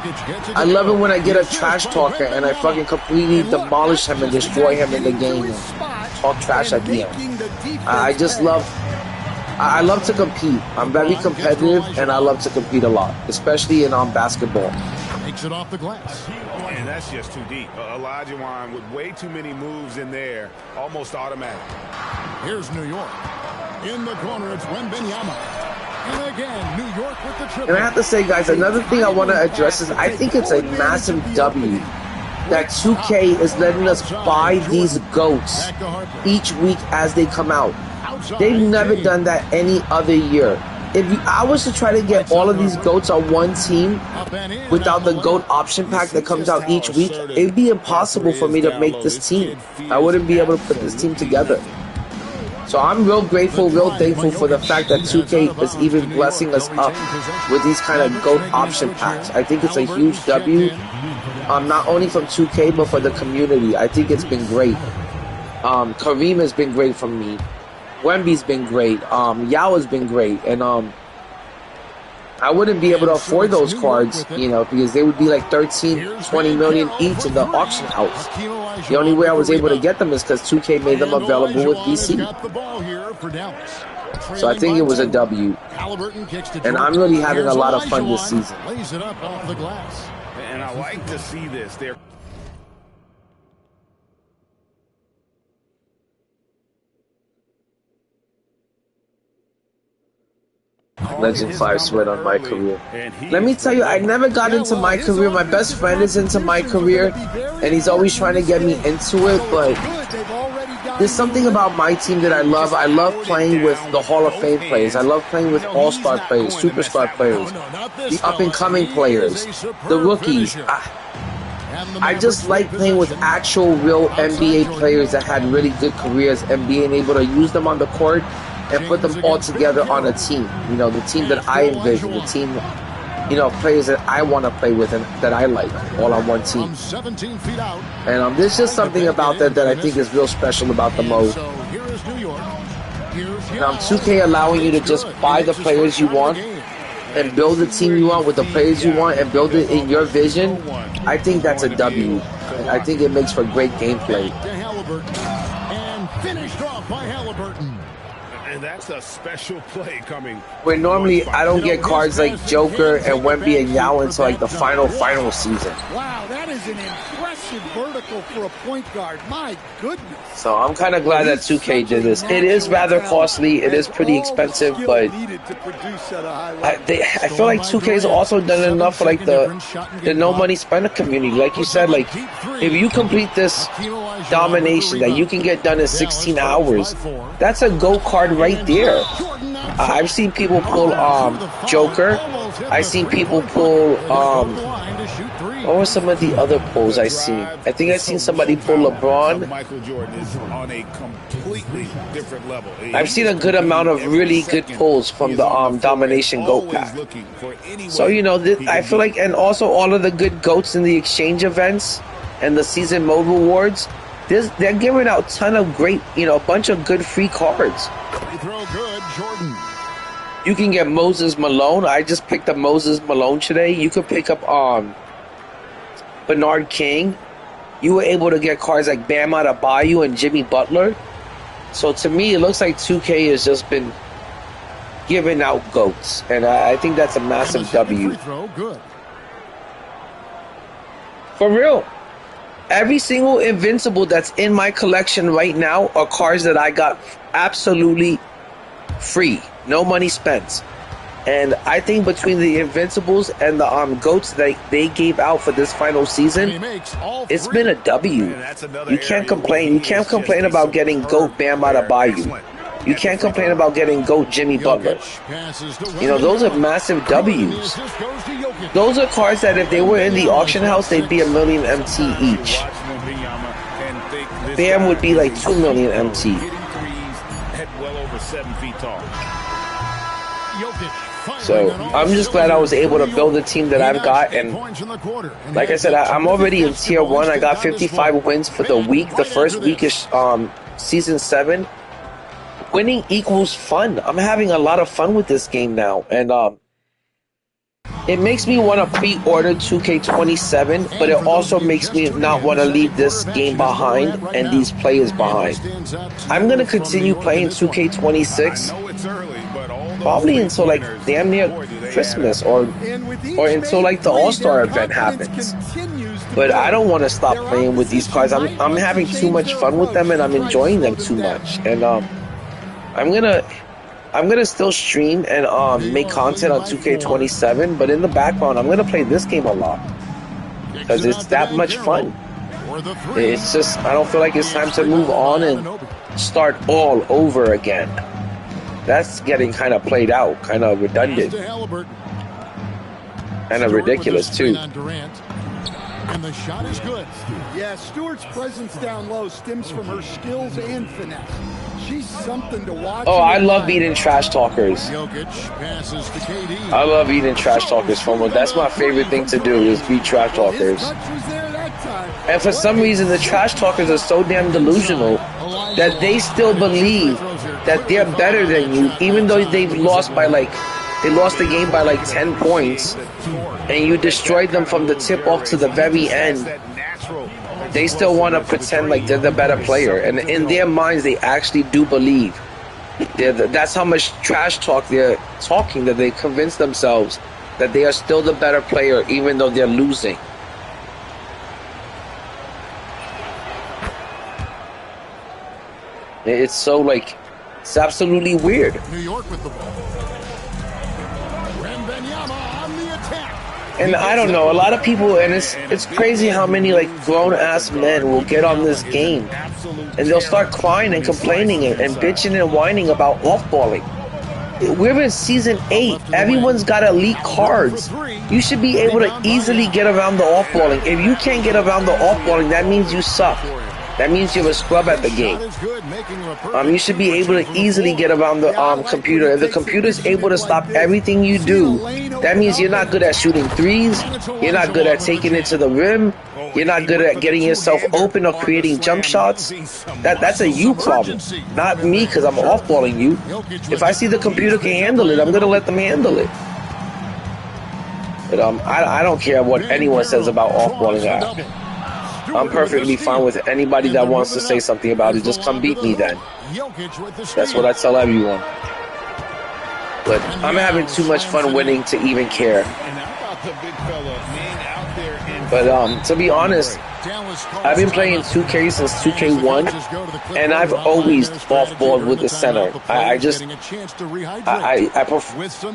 I love it when I get a trash talker and I fucking completely demolish him and destroy him in the game and talk trash at the end. I just love I love to compete. I'm very competitive, and I love to compete a lot, especially in basketball. Takes it off the glass. And that's just too deep. Olajuwon with way too many moves in there, almost automatic. Here's New York. In the corner, it's Wembanyama. And again, New York with the triple. And I have to say, guys, another thing I want to address is I think it's a massive W that 2K is letting us buy these GOATs each week as they come out. They've never done that any other year. If I was to try to get all of these GOATs on one team without the GOAT option pack that comes out each week, it'd be impossible for me to make this team. I wouldn't be able to put this team together. So I'm real grateful, real thankful for the fact that 2K is even blessing us up with these kind of GOAT option packs. I think it's a huge W, not only from 2K, but for the community. I think it's been great. Kareem has been great for me. Wemby's been great. Yao has been great. And I wouldn't be able to afford those cards, you know, because they would be like 13, 20 million each in the auction house. The only way I was able to get them is because 2K made them available with VC. So I think it was a W. And I'm really having a lot of fun this season. And I like to see this. They're Legend 5 sweat on my career. Let me tell you, I never got into my career. My best friend is into my career, and he's always trying to get me into it, but there's something about my team that I love. I love playing with the Hall of Fame players. I love playing with all-star players, superstar players, the up-and-coming players, the rookies. I just like playing with actual real NBA players that had really good careers and being able to use them on the court and put them all together on a team. You know, the team that I envision, the team, you know, players that I want to play with and that I like, all on one team. And there's just something about that I think is real special about the mode. And 2K allowing you to just buy the players you want and build the team you want with the players you want and build it in your vision. I think that's a W. I think it makes for great gameplay. And finished off by Halliburton. And that's a special play coming. Where normally I don't get cards like Joker and Wemby and Yao until like the final season. Wow, that is an impressive vertical for a point guard. My goodness. So I'm kind of glad that 2K did this. It is rather costly. It is pretty expensive, but I feel like 2K has also done enough for like the no money spender community. Like you said, like if you complete this domination that you can get done in 16 hours, that's a go card right there. I've seen people pull Joker. I've seen people pull what were some of the other pulls I seen? I think I seen somebody pull LeBron. Michael Jordan is on a completely different level. I've seen a good amount of really good pulls from the Domination GOAT pack. So, you know, I feel like, and also all of the good GOATs in the exchange events and the season mode rewards, they're giving out a ton of great, you know, a bunch of good free cards. Throw good, Jordan. You can get Moses Malone. I just picked up Moses Malone today. You could pick up Bernard King. You were able to get cards like Bam Adebayo and Jimmy Butler. So to me, it looks like 2K has just been giving out GOATs. And I think that's a massive W. Good. For real. Every single Invincible that's in my collection right now are cards that I got absolutely free. No money spent. And I think between the Invincibles and the GOATs that they gave out for this final season, it's been a W. You can't complain. You can't complain about getting GOAT Bam Adebayo. You can't complain about getting GOAT Jimmy Butler. You know, those are massive W's. Those are cards that if they were in the auction house, they'd be $1 million MT each. Bam would be like $2 million MT. Well over 7 feet tall. So I'm just glad I was able to build a team that I've got, and like I said, I'm already in tier 1. I got 55 wins for the week. The first week is season 7. Winning equals fun. I'm having a lot of fun with this game now, and it makes me want to pre-order 2K27, but it also makes me not want to leave this game behind and these players behind. I'm going to continue playing 2K26 probably until like damn near Christmas or until like the All-Star event happens. But I don't want to stop playing with these cards. I'm having too much fun with them and I'm enjoying them too much. And I'm gonna still stream and make content on 2K27, but in the background I'm gonna play this game a lot because it's that much fun. It's just I don't feel like it's time to move on and start all over again. That's getting kind of played out, kind of redundant, kind of ridiculous too. And the shot is good. Yeah, Stewart's presence down low stems from her skills and finesse. She's something to watch. Oh, I love beating trash talkers. Jokic passes to KD. I love eating trash talkers from them. That's my favorite thing to do is beat trash talkers. And for some reason, the trash talkers are so damn delusional that they still believe that they're better than you, even though they've lost by like, they lost the game by like 10 points, and you destroyed them from the tip off to the very end. They still want to pretend like they're the better player, and in their minds, they actually do believe. That's how much trash talk they're talking, that they convince themselves that they are still the better player, even though they're losing. It's so like, it's absolutely weird. New York with the ball. On the attack. And I don't know, a lot of people, and it's crazy how many like grown-ass men will get on this game and they'll start crying and complaining and bitching and whining about off-balling. We're in season 8. Everyone's got elite cards. You should be able to easily get around the off-balling. If you can't get around the off-balling, that means you suck. That means you're a scrub at the game. You should be able to easily get around the computer. If the computer is able to stop everything you do, that means you're not good at shooting threes. You're not good at taking it to the rim. You're not good at getting yourself open or creating jump shots. That's a you problem, not me, because I'm off-balling you. If I see the computer can handle it, I'm going to let them handle it. But I don't care what anyone says about off-balling. I'm perfectly fine with anybody that wants to say something about it. Just come beat me then. That's what I tell everyone. But I'm having too much fun winning to even care. But to be honest, I've been playing 2K since 2K1, and I've always off-balled with the center.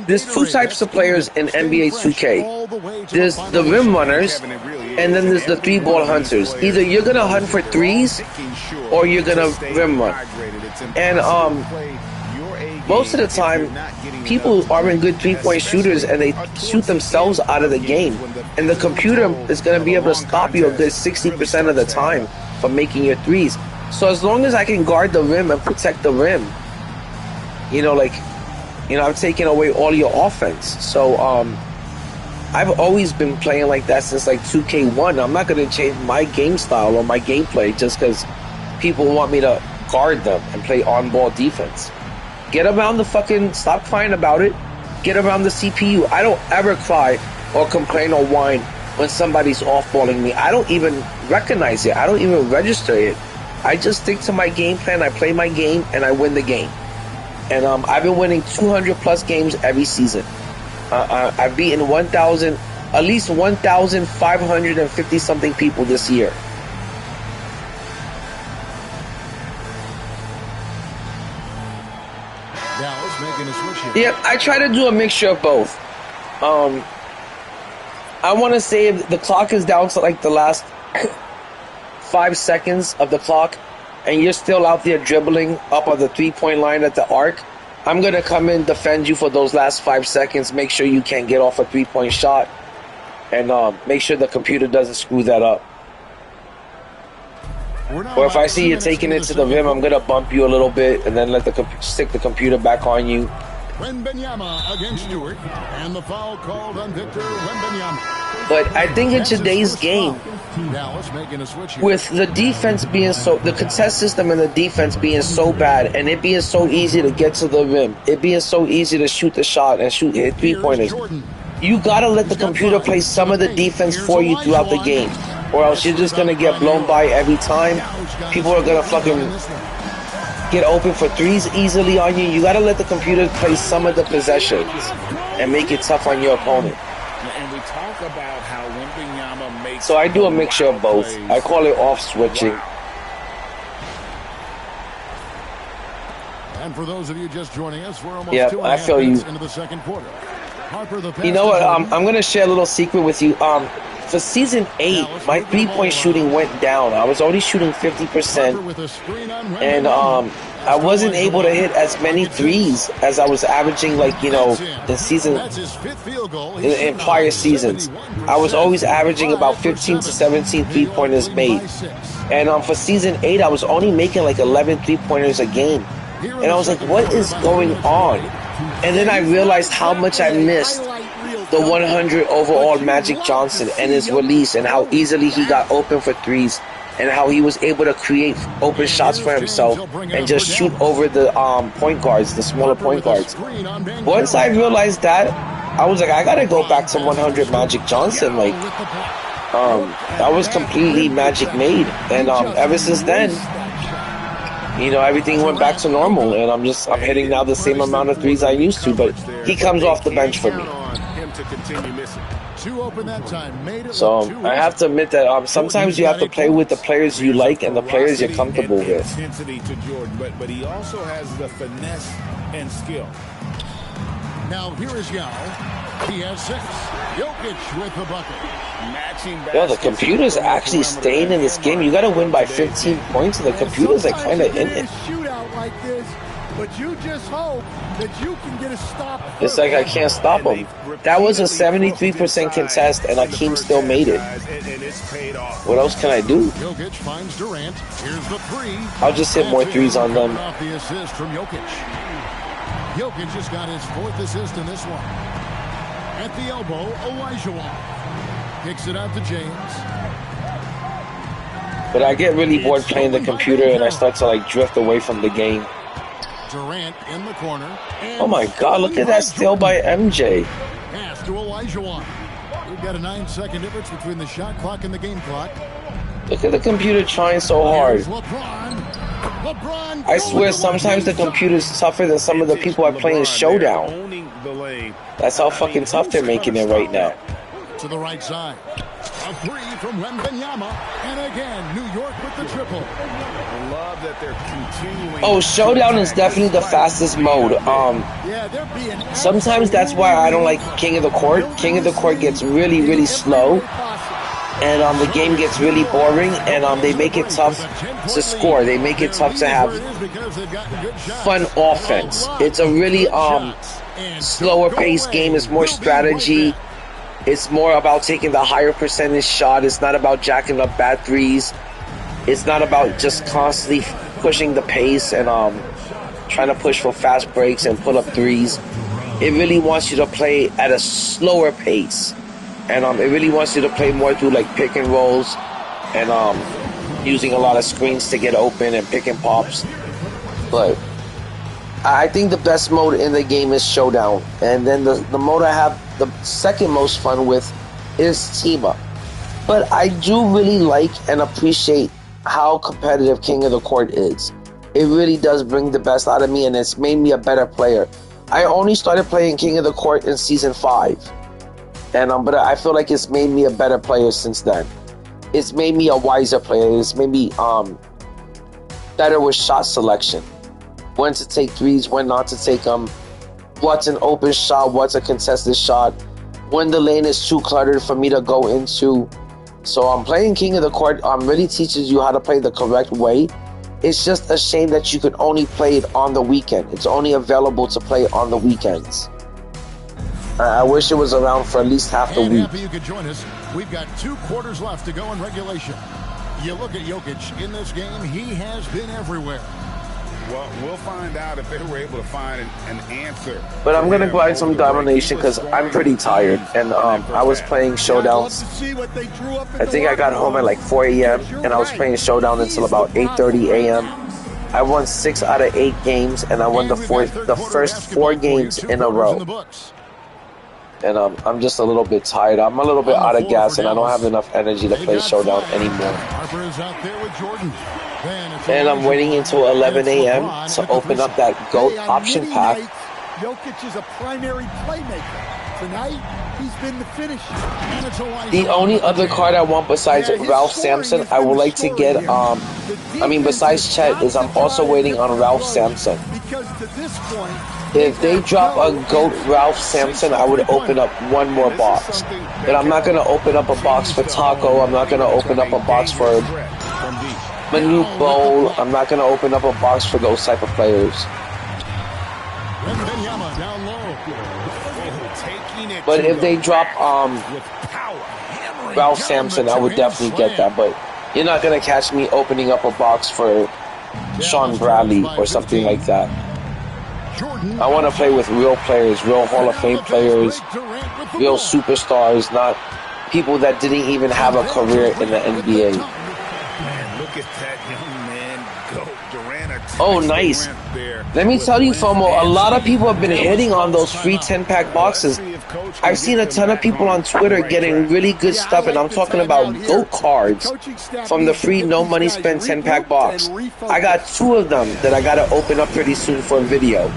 There's two types of players in NBA 2K. There's the rim runners, and then there's the three-ball hunters. Either you're going to hunt for threes, or you're going to rim run. And most of the time, people aren't good three-point shooters, and they shoot themselves out of the game. And the computer is going to be able to stop you a good 60% of the time from making your threes. So as long as I can guard the rim and protect the rim, I'm taking away all your offense. So I've always been playing like that since like 2K1. I'm not going to change my game style or my gameplay just because people want me to guard them and play on-ball defense. Get around the fucking, stop crying about it. Get around the CPU. I don't ever cry or complain or whine when somebody's off-balling me. I don't even recognize it. I don't even register it. I just stick to my game plan. I play my game and I win the game. And I've been winning 200 plus games every season. I've beaten at least 1,550 something people this year. Yeah, I try to do a mixture of both. I want to say if the clock is down to like the last 5 seconds of the clock and you're still out there dribbling up on the three-point line at the arc, I'm going to come in, defend you for those last 5 seconds, make sure you can't get off a three-point shot, and make sure the computer doesn't screw that up. Or if I see you taking it to the rim, I'm going to bump you a little bit and then stick the computer back on you. Wembanyama against Stewart, and the foul called on Victor Wembanyama. But I think in today's game, with the defense being the contest system and the defense being so bad, and it being so easy to get to the rim, it being so easy to shoot the shot and hit three-pointers, you gotta let the computer play some of the defense for you throughout the game, or else you're just gonna get blown by every time. People are gonna fucking get open for threes easily on you. You got to let the computer play some of the possessions and make it tough on your opponent. And we talk about how Wembanyama makes. So I do a mixture of both. plays. I call it off switching. Wow. And for those of you just joining us, we're almost Yeah, 2.5 I feel minutes you. into the second quarter. Harper, the pass You know to what? Jordan. I'm gonna share a little secret with you. For season 8, my 3-point shooting went down. I was only shooting 50%, Harper with a screen on and Wembanyama. I wasn't able to hit as many threes as I was averaging, like, you know, in season That's his 5th field goal. in prior seasons. I was always averaging about 15 to 17 3-pointers made. And for season 8, I was only making like 11 3-pointers a game. And I was like, what is going on? And then I realized how much I missed the 100 overall Magic Johnson and his release, and how easily he got open for threes, and how he was able to create open shots for himself and just shoot over the point guards, the smaller point guards. Once I realized that, I was like, I gotta go back to 100 Magic Johnson. Like, that was completely Magic made, and ever since then, you know, everything went back to normal, and I'm hitting now the same amount of threes I used to, but he comes off the bench for me. Two open that time. Made it So with two I have to admit that sometimes you have to play with the players you like and the players you're comfortable with. Intensity to Jordan, but he also has the finesse and skill. Now here is Yao. He has 6. Jokic with the bucket. Matching Yo, the computer's actually staying in this game. You got to win by 15 points, and the computer's like kind of in it. Shootout like this, but you just hope that you can get a stop. It's like I can't stop him. That was a 73% contest, and Akeem still made it. What else can I do? Jokic finds Durant. Here's the 3. I'll just hit more threes on them. Off the assist from Jokic. Jokic just got his 4th assist in this one. At the elbow, Olajuwon kicks it out to James. But I get really bored playing the computer, and I start to like drift away from the game. Durant in the corner. Oh my God, look at that steal by MJ. Pass to Olajuwon. We've got a 9-second difference between the shot clock and the game clock. Look at the computer trying so hard. Here's LeBron. I swear sometimes the computer's tougher than some of the people I play in Showdown. That's how fucking tough they're making it right now. To the right side. A 3 from Wembanyama. And again, New York with the triple. I love that they're continuing. Oh, Showdown is definitely the fastest mode. Sometimes that's why I don't like King of the Court. King of the Court gets really, really slow, and the game gets really boring, and they make it tough to score. They make it tough to have fun offense. It's a really slower paced game. It's more strategy. It's more about taking the higher percentage shot. It's not about jacking up bad threes. It's not about just constantly pushing the pace and trying to push for fast breaks and pull up threes. It really wants you to play at a slower pace, and it really wants you to play more through like pick and rolls and using a lot of screens to get open and pick and pops. But I think the best mode in the game is Showdown, and then the mode I have the second most fun with is Team Up. But I do really like and appreciate how competitive King of the Court is. It really does bring the best out of me, and it's made me a better player. I only started playing King of the Court in season 5, and but I feel like it's made me a better player since then. It's made me a wiser player. It's made me better with shot selection. When to take threes, when not to take them. What's an open shot, what's a contested shot. When the lane is too cluttered for me to go into. So I'm playing King of the Court really teaches you how to play the correct way. It's just a shame that you can only play it on the weekend. It's only available to play on the weekends. I wish it was around for at least half the week. Happy you could join us. We've got 2 quarters left to go in regulation. You look at Jokic in this game, he has been everywhere. Well, we'll find out if they were able to find an answer. But I'm going to grind some domination because I'm pretty tired. And I was playing Showdowns. I think I got home at like 4 a.m. and I was playing Showdown until about 8:30 a.m. I won 6 out of 8 games, and I won the first 4 games in a row. And I'm just a little bit tired. I'm a little bit out of gas, and I don't have enough energy to play Showdown anymore. Harper is out there with Jordan. And I'm waiting until 11 a.m. to open up that GOAT option pack. Jokic is a primary playmaker. Tonight, he's been the finisher. The only other card I want besides Ralph Sampson, I would like to get, besides Chet, is I'm also waiting on Ralph Sampson. Because to this point, if they drop a GOAT Ralph Sampson, I would open up one more box. But I'm not going to open up a box for Taco. I'm not going to open up a box for Manute Bowl. I'm not going to open up a box for those type of players. But if they drop Ralph Sampson, I would definitely get that. But you're not going to catch me opening up a box for Sean Bradley or something like that. I want to play with real players, real Hall of Fame players, real superstars, not people that didn't even have a career in the NBA. Man, look at that young man go. Durant. Oh, nice. Let me tell you, FOMO, a lot of people have been hitting on those free 10-pack boxes. I've seen a ton of people on Twitter getting really good stuff, and I'm talking about GOAT cards from the free no money spent 10-pack box. I got 2 of them that I got to open up pretty soon for a video.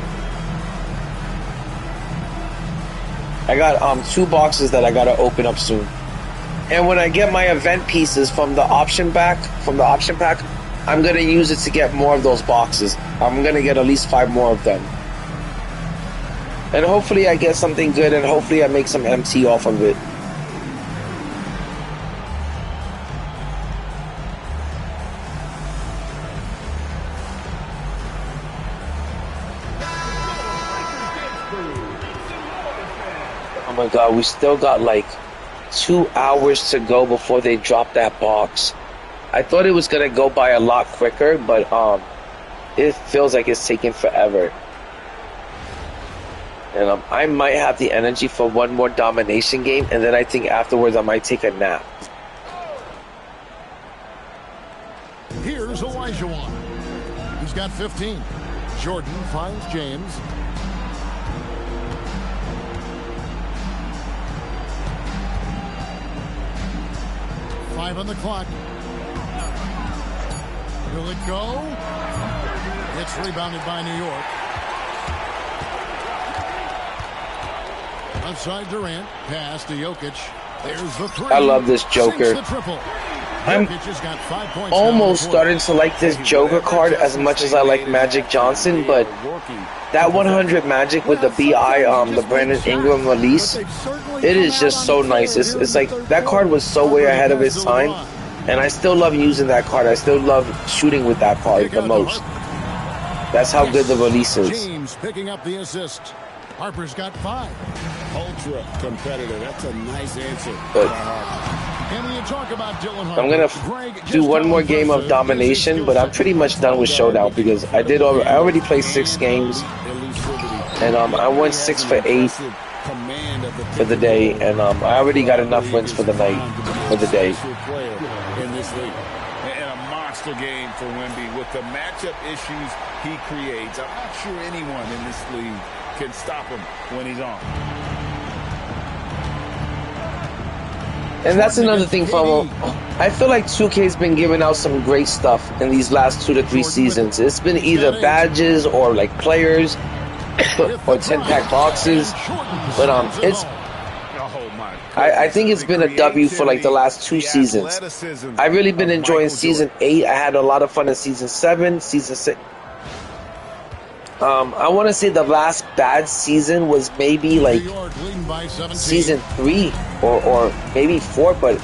I got 2 boxes that I got to open up soon. And when I get my event pieces from the option pack, I'm going to use it to get more of those boxes. I'm going to get at least 5 more of them. And hopefully I get something good, and hopefully I make some MT off of it. Oh my god, we still got like 2 hours to go before they drop that box. I thought it was going to go by a lot quicker, but it feels like it's taking forever. And I might have the energy for one more domination game, and then I think afterwards I might take a nap. Here's Olajuwon. He's got 15. Jordan finds James. Five on the clock. Will it go? It's rebounded by New York. Outside Durant, pass to Jokic. There's the 3. I love this Joker. I'm almost starting to like this Joker card as much as I like Magic Johnson, but that 100 Magic with the BI, the Brandon Ingram release, it is just so nice. It's like that card was so way ahead of its time, and I still love using that card. I still love shooting with that card the most. That's how good the release is. James picking up the assist. Harper's got 5. Ultra competitive. That's a nice answer. But And when you talk about Dylan Harper, I'm gonna do one more game of domination, but I'm pretty much done with showdown because I already played 6 games, and I won 6 for 8 for the day, and I already got enough wins for the night, for the day. In this league. And a monster game for Wemby with the matchup issues he creates. I'm not sure anyone in this league can stop him when he's on. And that's another thing, FOMO. I feel like 2K's been giving out some great stuff in these last 2 to 3 seasons. It's been either badges or like players or 10-pack boxes. But it's I think it's been a W for like the last 2 seasons. I've really been enjoying Season 8. I had a lot of fun in Season 7, Season 6. I want to say the last bad season was maybe like Season 3 or maybe 4, but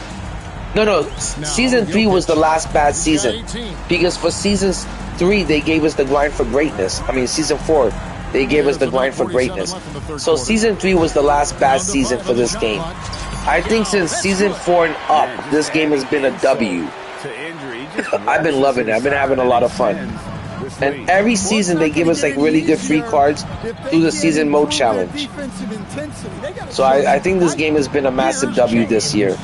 no, Season 3 was the last bad season, because for Season 3 they gave us the grind for greatness. I mean, Season 4 they gave us the grind for greatness. So Season 3 was the last bad season for this game. I think since Season 4 and up, this game has been a W. I've been loving it. I've been having a lot of fun. And every season they give us like really good free cards through the season mode challenge. So I think this game has been a massive W this year.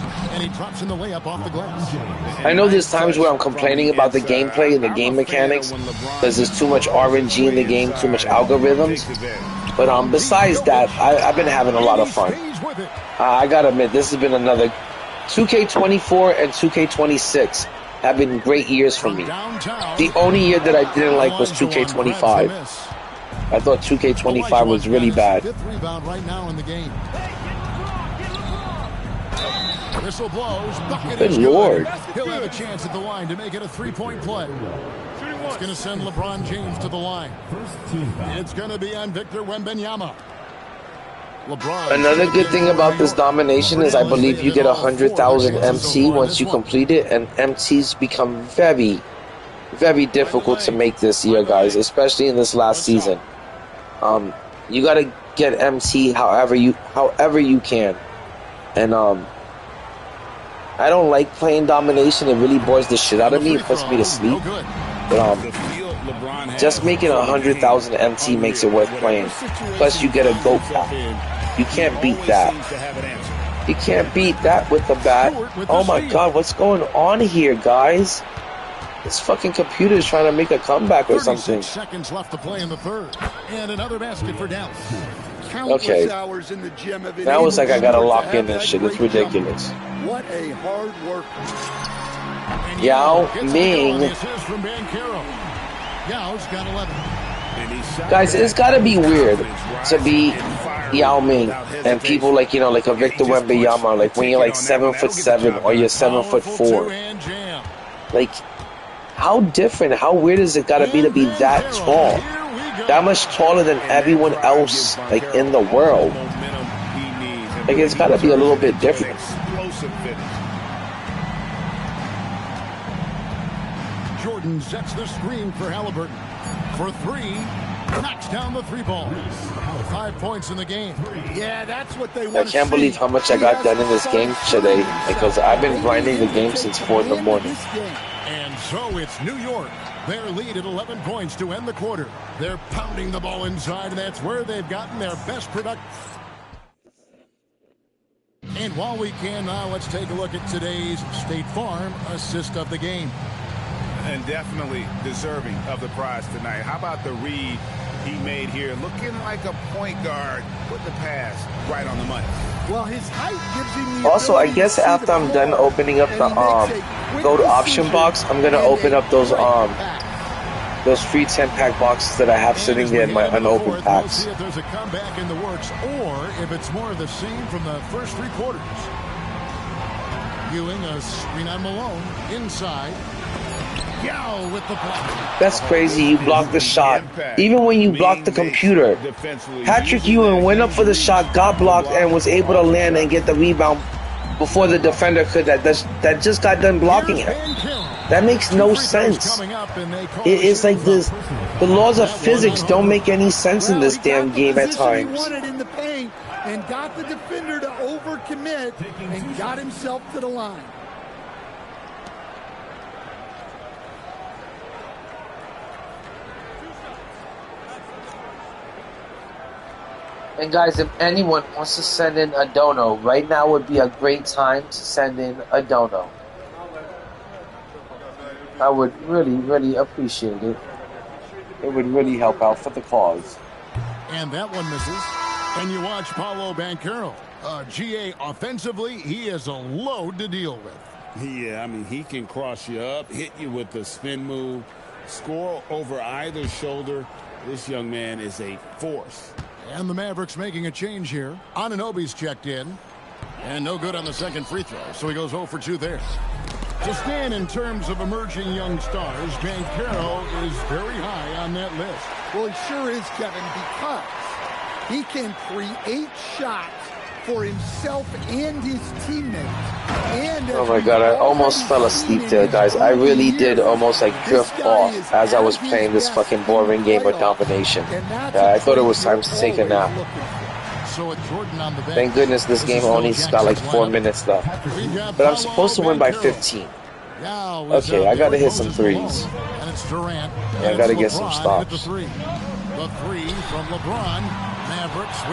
I know there's times where I'm complaining about the gameplay and the game mechanics because there's too much RNG in the game, too much algorithms. But besides that, I've been having a lot of fun. I gotta admit, this has been another 2K24 and 2K26 have been great years for me. The only year that I didn't like was 2K25. I thought 2K25 was really bad. Fifth rebound right now in the game. Whistle blows. Bucket Good is Lord. good. He'll have a chance at the line to make it a three-point play. It's going to send LeBron James to the line. It's going to be on Victor Wembanyama. Another good thing about this domination is I believe you get 100,000 MC once you complete it, and MCs become very, very difficult to make this year, guys, especially in this last season. You gotta get MC however you can, and I don't like playing domination. It really bores the shit out of me. It puts me to sleep. But just making 100,000 MT makes it worth playing. Plus, you get a GOAT pack. You can't beat that. You can't beat that with the bat. Oh my God, what's going on here, guys? This fucking computer is trying to make a comeback or something. 36 seconds left to play in the third, and another basket for Dallas. Okay. Now it's like I gotta lock in this shit. It's ridiculous. What a hard work. Yao Ming. Yao's got 11. Guys, it's gotta be weird to be Yao Ming and people like, you know, like a Victor Wembanyama, like when you're like 7'7" or you're 7'4". Like, how different, how weird is it gotta be to be that tall? That much taller than everyone else, like, in the world. Like, it's gotta be a little bit different. Jordan sets the screen for Halliburton. For three, knocks down the three ball. 5 points in the game. Yeah, that's what they want. I can't believe how much I got done in this game today, because I've been grinding the game since 4 in the morning. And so it's New York. Their lead at 11 points to end the quarter. They're pounding the ball inside, and that's where they've gotten their best production. And while we can now, let's take a look at today's State Farm assist of the game. And definitely deserving of the prize tonight. How about the read he made here? Looking like a point guard. Put the pass right on the money. Well, his height gives him the Also, I guess after I'm done opening up the go to option box, I'm gonna open up those free 10-pack boxes that I have sitting there in my unopened packs. See if there's a comeback in the works, or if it's more of the same from the first 3 quarters. Ewing, a screen on Malone inside. Yao with the block. That's crazy. You blocked the shot. Even when you blocked the computer. Patrick Ewing went up for the shot, got blocked, and was able to land and get the rebound before the defender could. That just got done blocking him. That makes no sense. It's like this. The laws of physics don't make any sense in this damn game at times. And got the defender to overcommit and got himself to the line. And guys, if anyone wants to send in a dono, right now would be a great time to send in a dono. I would really, really appreciate it. It would really help out for the cause. And that one misses. And you watch Paolo Banchero. GA, offensively, he is a load to deal with. Yeah, I mean, he can cross you up, hit you with the spin move, score over either shoulder. This young man is a force. And the Mavericks making a change here. Anunoby's checked in. And no good on the second free throw, so he goes 0 for 2 there. To stand in terms of emerging young stars, Banchero is very high on that list. Well, he sure is, Kevin, because he can create shots for himself and his teammates. And oh my God, I almost fell asleep there, guys. I really did almost like drift off as I was playing this fucking boring game of domination. Yeah, I thought it was time to take a nap. Thank goodness this game only got like 4 minutes left. But I'm supposed to win by 15. Okay, I gotta hit some threes. Yeah, I gotta get some stops.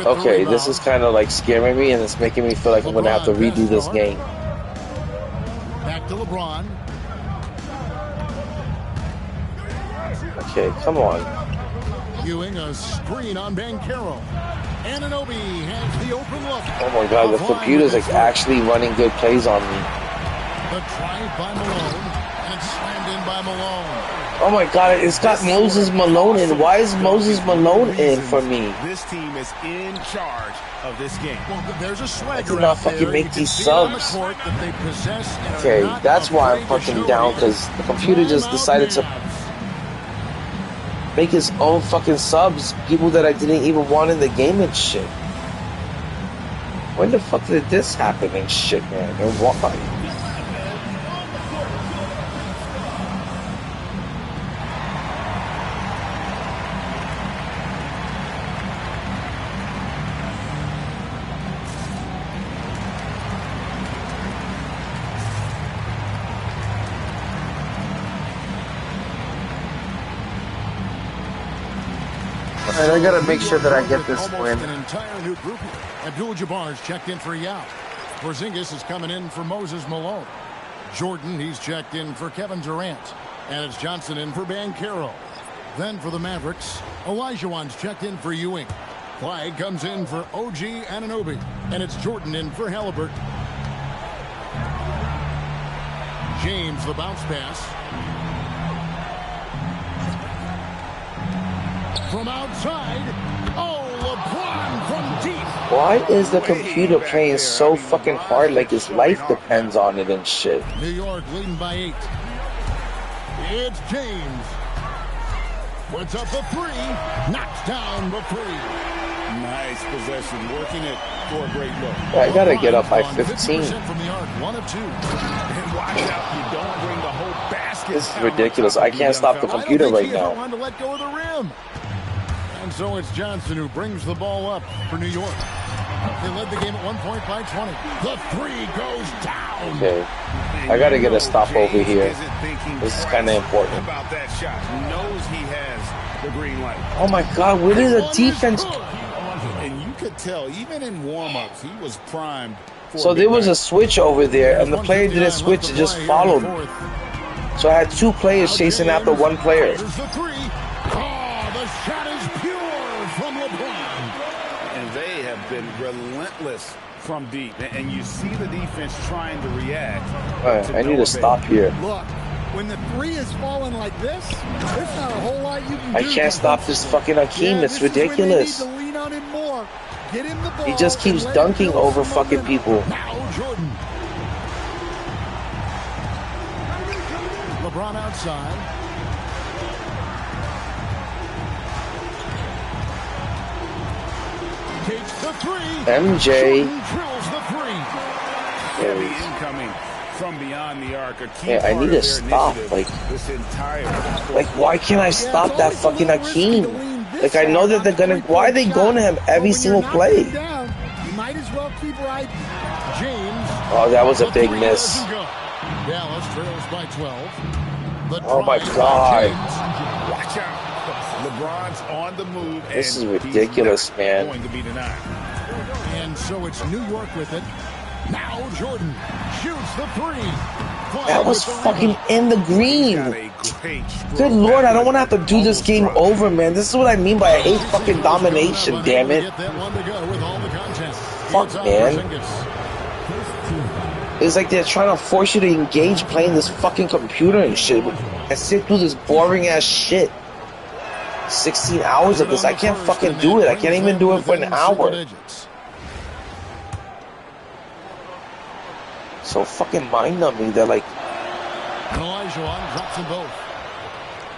Okay, this is kind of like scaring me, and it's making me feel like I'm gonna have to redo this game. Back to LeBron. Okay, come on. Ewing, a screen on Banchero. Anunoby has the open look. Oh my God, the computer's like actually running good plays on me. The drive by Malone, and it's by Malone. Oh my God, it's got Moses Malone in. Why is Moses Malone in for me? This team is in charge of this game. Well, there's a swagger I did not out fucking there. make You can these see it on the subs. court that they possess and are Okay, not that's why I'm afraid to fucking show down, it. because the computer just Timeout, decided to Mavs. make his own fucking subs, people that I didn't even want in the game and shit. When the fuck did this happen and shit, man? And why? And I gotta make sure that I get this win. An entire new group. Abdul-Jabbar's checked in for Yao. Porzingis is coming in for Moses Malone. Jordan, he's checked in for Kevin Durant. And it's Johnson in for Banchero. Then for the Mavericks, Olajuwon's checked in for Ewing. Clyde comes in for OG Anunoby. And it's Jordan in for Halliburton. James, the bounce pass. From outside, oh, LeBron from deep. Why is the computer playing so fucking hard like his life depends on it and shit? New York leading by 8. It's James. Puts up the three. Knocks down the three. Nice possession, working it for a great look. I gotta get up by 15. From the arc, 1 of 2. And watch out, you don't bring the whole basket. This is ridiculous. I can't stop the computer right He now. wanted to let go of the rim. And so it's Johnson who brings the ball up for New York. They led the game at 1 point by 20. The three goes down. Okay, I gotta get a stop over here. This is kind of important. About that shot, knows he has the green light. Oh my God, where did the defense? And you could tell, even in warm-ups, he was primed. So there was a switch over there, and the player didn't switch; it just followed. So I had 2 players chasing after 1 player. The three. Oh, the shot is pure from LeBron. And they have been relentless from deep. And you see the defense trying to react. Alright, I need to stop here. Look, when the three is falling like this, there's not a whole lot you can do. I can't stop this fucking Hakeem. It's ridiculous. He just keeps dunking over fucking people. Now Jordan. LeBron outside. Takes the three. MJ. Jordan drills the three. Heavy incoming from beyond the arc. Yeah, I need to stop. Like, why can't I stop that fucking Hakeem? Like, I know that they're gonna. Why are they going to him every single play? You might as well keep right. James. Oh, that was a big miss. Dallas trails by 12. Oh my God. Watch out. LeBron's on the move. This is ridiculous, man. Going to be denied. And so it's New York with it. Now Jordan shoots the three. That was fucking in the green. Good Lord, I don't want to have to do this game over, man. This is what I mean by I hate fucking domination, damn it. Fuck, man. It's like they're trying to force you to engage playing this fucking computer and shit. And sit through this boring ass shit. 16 hours of this. I can't fucking do it. I can't even do it for an hour. So fucking mind numbing. They're like,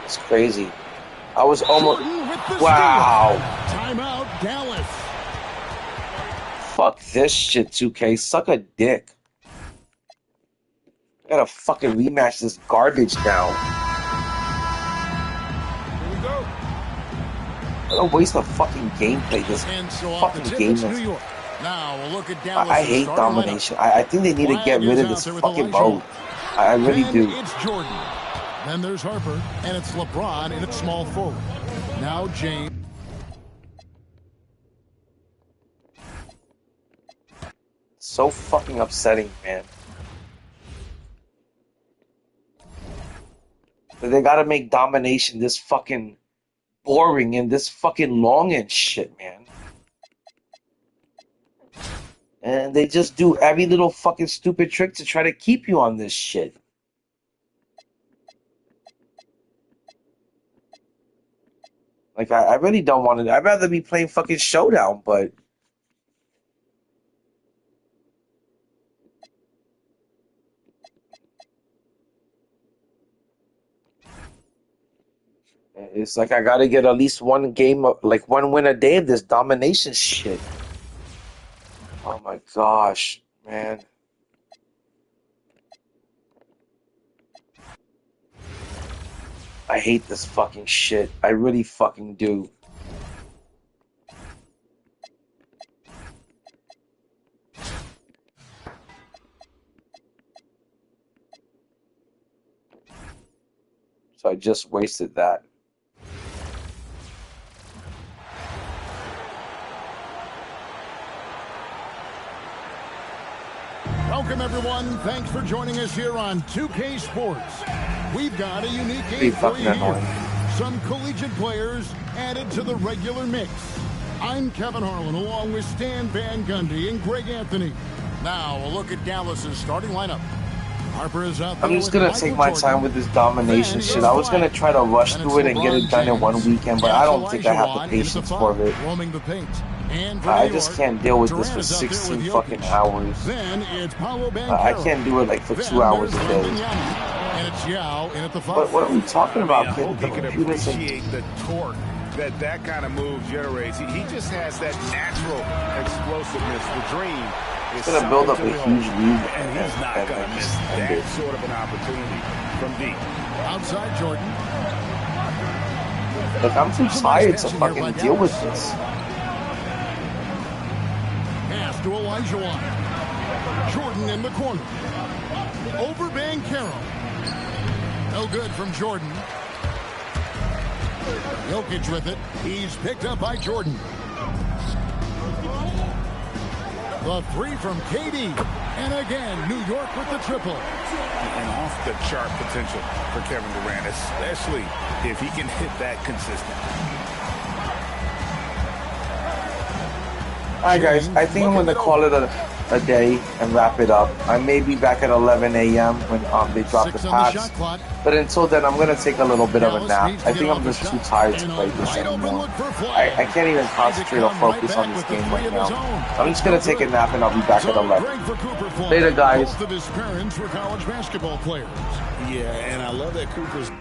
it's crazy. I was almost, wow. Timeout, Dallas. Fuck this shit, 2K. Suck a dick. I gotta fucking rematch this garbage now. I don't waste a fucking gameplay. This fucking game is. Now we'll look at I hate domination. I think they need to get rid of this fucking mode. I really do. It's Jordan. Then there's Harper, and it's LeBron in a small forward. Now James. So fucking upsetting, man. They gotta make domination this fucking boring and this fucking long and shit, man. And they just do every little fucking stupid trick to try to keep you on this shit. Like, I really don't want to. I'd rather be playing fucking Showdown, but it's like I gotta get at least one game, like one win a day of this domination shit. Oh my gosh, man. I hate this fucking shit. I really fucking do. So I just wasted that. Welcome, everyone. Thanks for joining us here on 2K Sports. We've got a unique game for you here. Some collegiate players added to the regular mix. I'm Kevin Harlan, along with Stan Van Gundy and Greg Anthony. Now, a look at Dallas's starting lineup. Harper is out there. I'm just gonna take my time with this domination shit. I was gonna try to rush through it and get it done in one weekend, but I don't think I have the patience for it. I just can't deal with this for 16 fucking hours. I can't do it like for 2 hours a day. But what are we talking about, kid? The computer's the torque that kind of move generates. He just has that natural explosiveness. The dream. It's gonna build up a huge lead, and he's not gonna miss that sort of an opportunity from deep. Outside Jordan. Look, I'm too tired to fucking deal with this. Pass to Elijah. Jordan in the corner. Over Bankero. No good from Jordan. Jokic with it. He's picked up by Jordan. The three from KD. And again, New York with the triple. And off the chart potential for Kevin Durant, especially if he can hit that consistently. All right, guys. I think I'm going to call it a day and wrap it up. I may be back at 11 a.m. when they drop the patch. But until then, I'm going to take a little bit of a nap. I think I'm just too tired to play this anymore. I can't even concentrate or focus on this game right now. I'm just going to take a nap and I'll be back at 11. Later, guys. Both of his parents were college basketball players. Yeah, and I love that Cooper's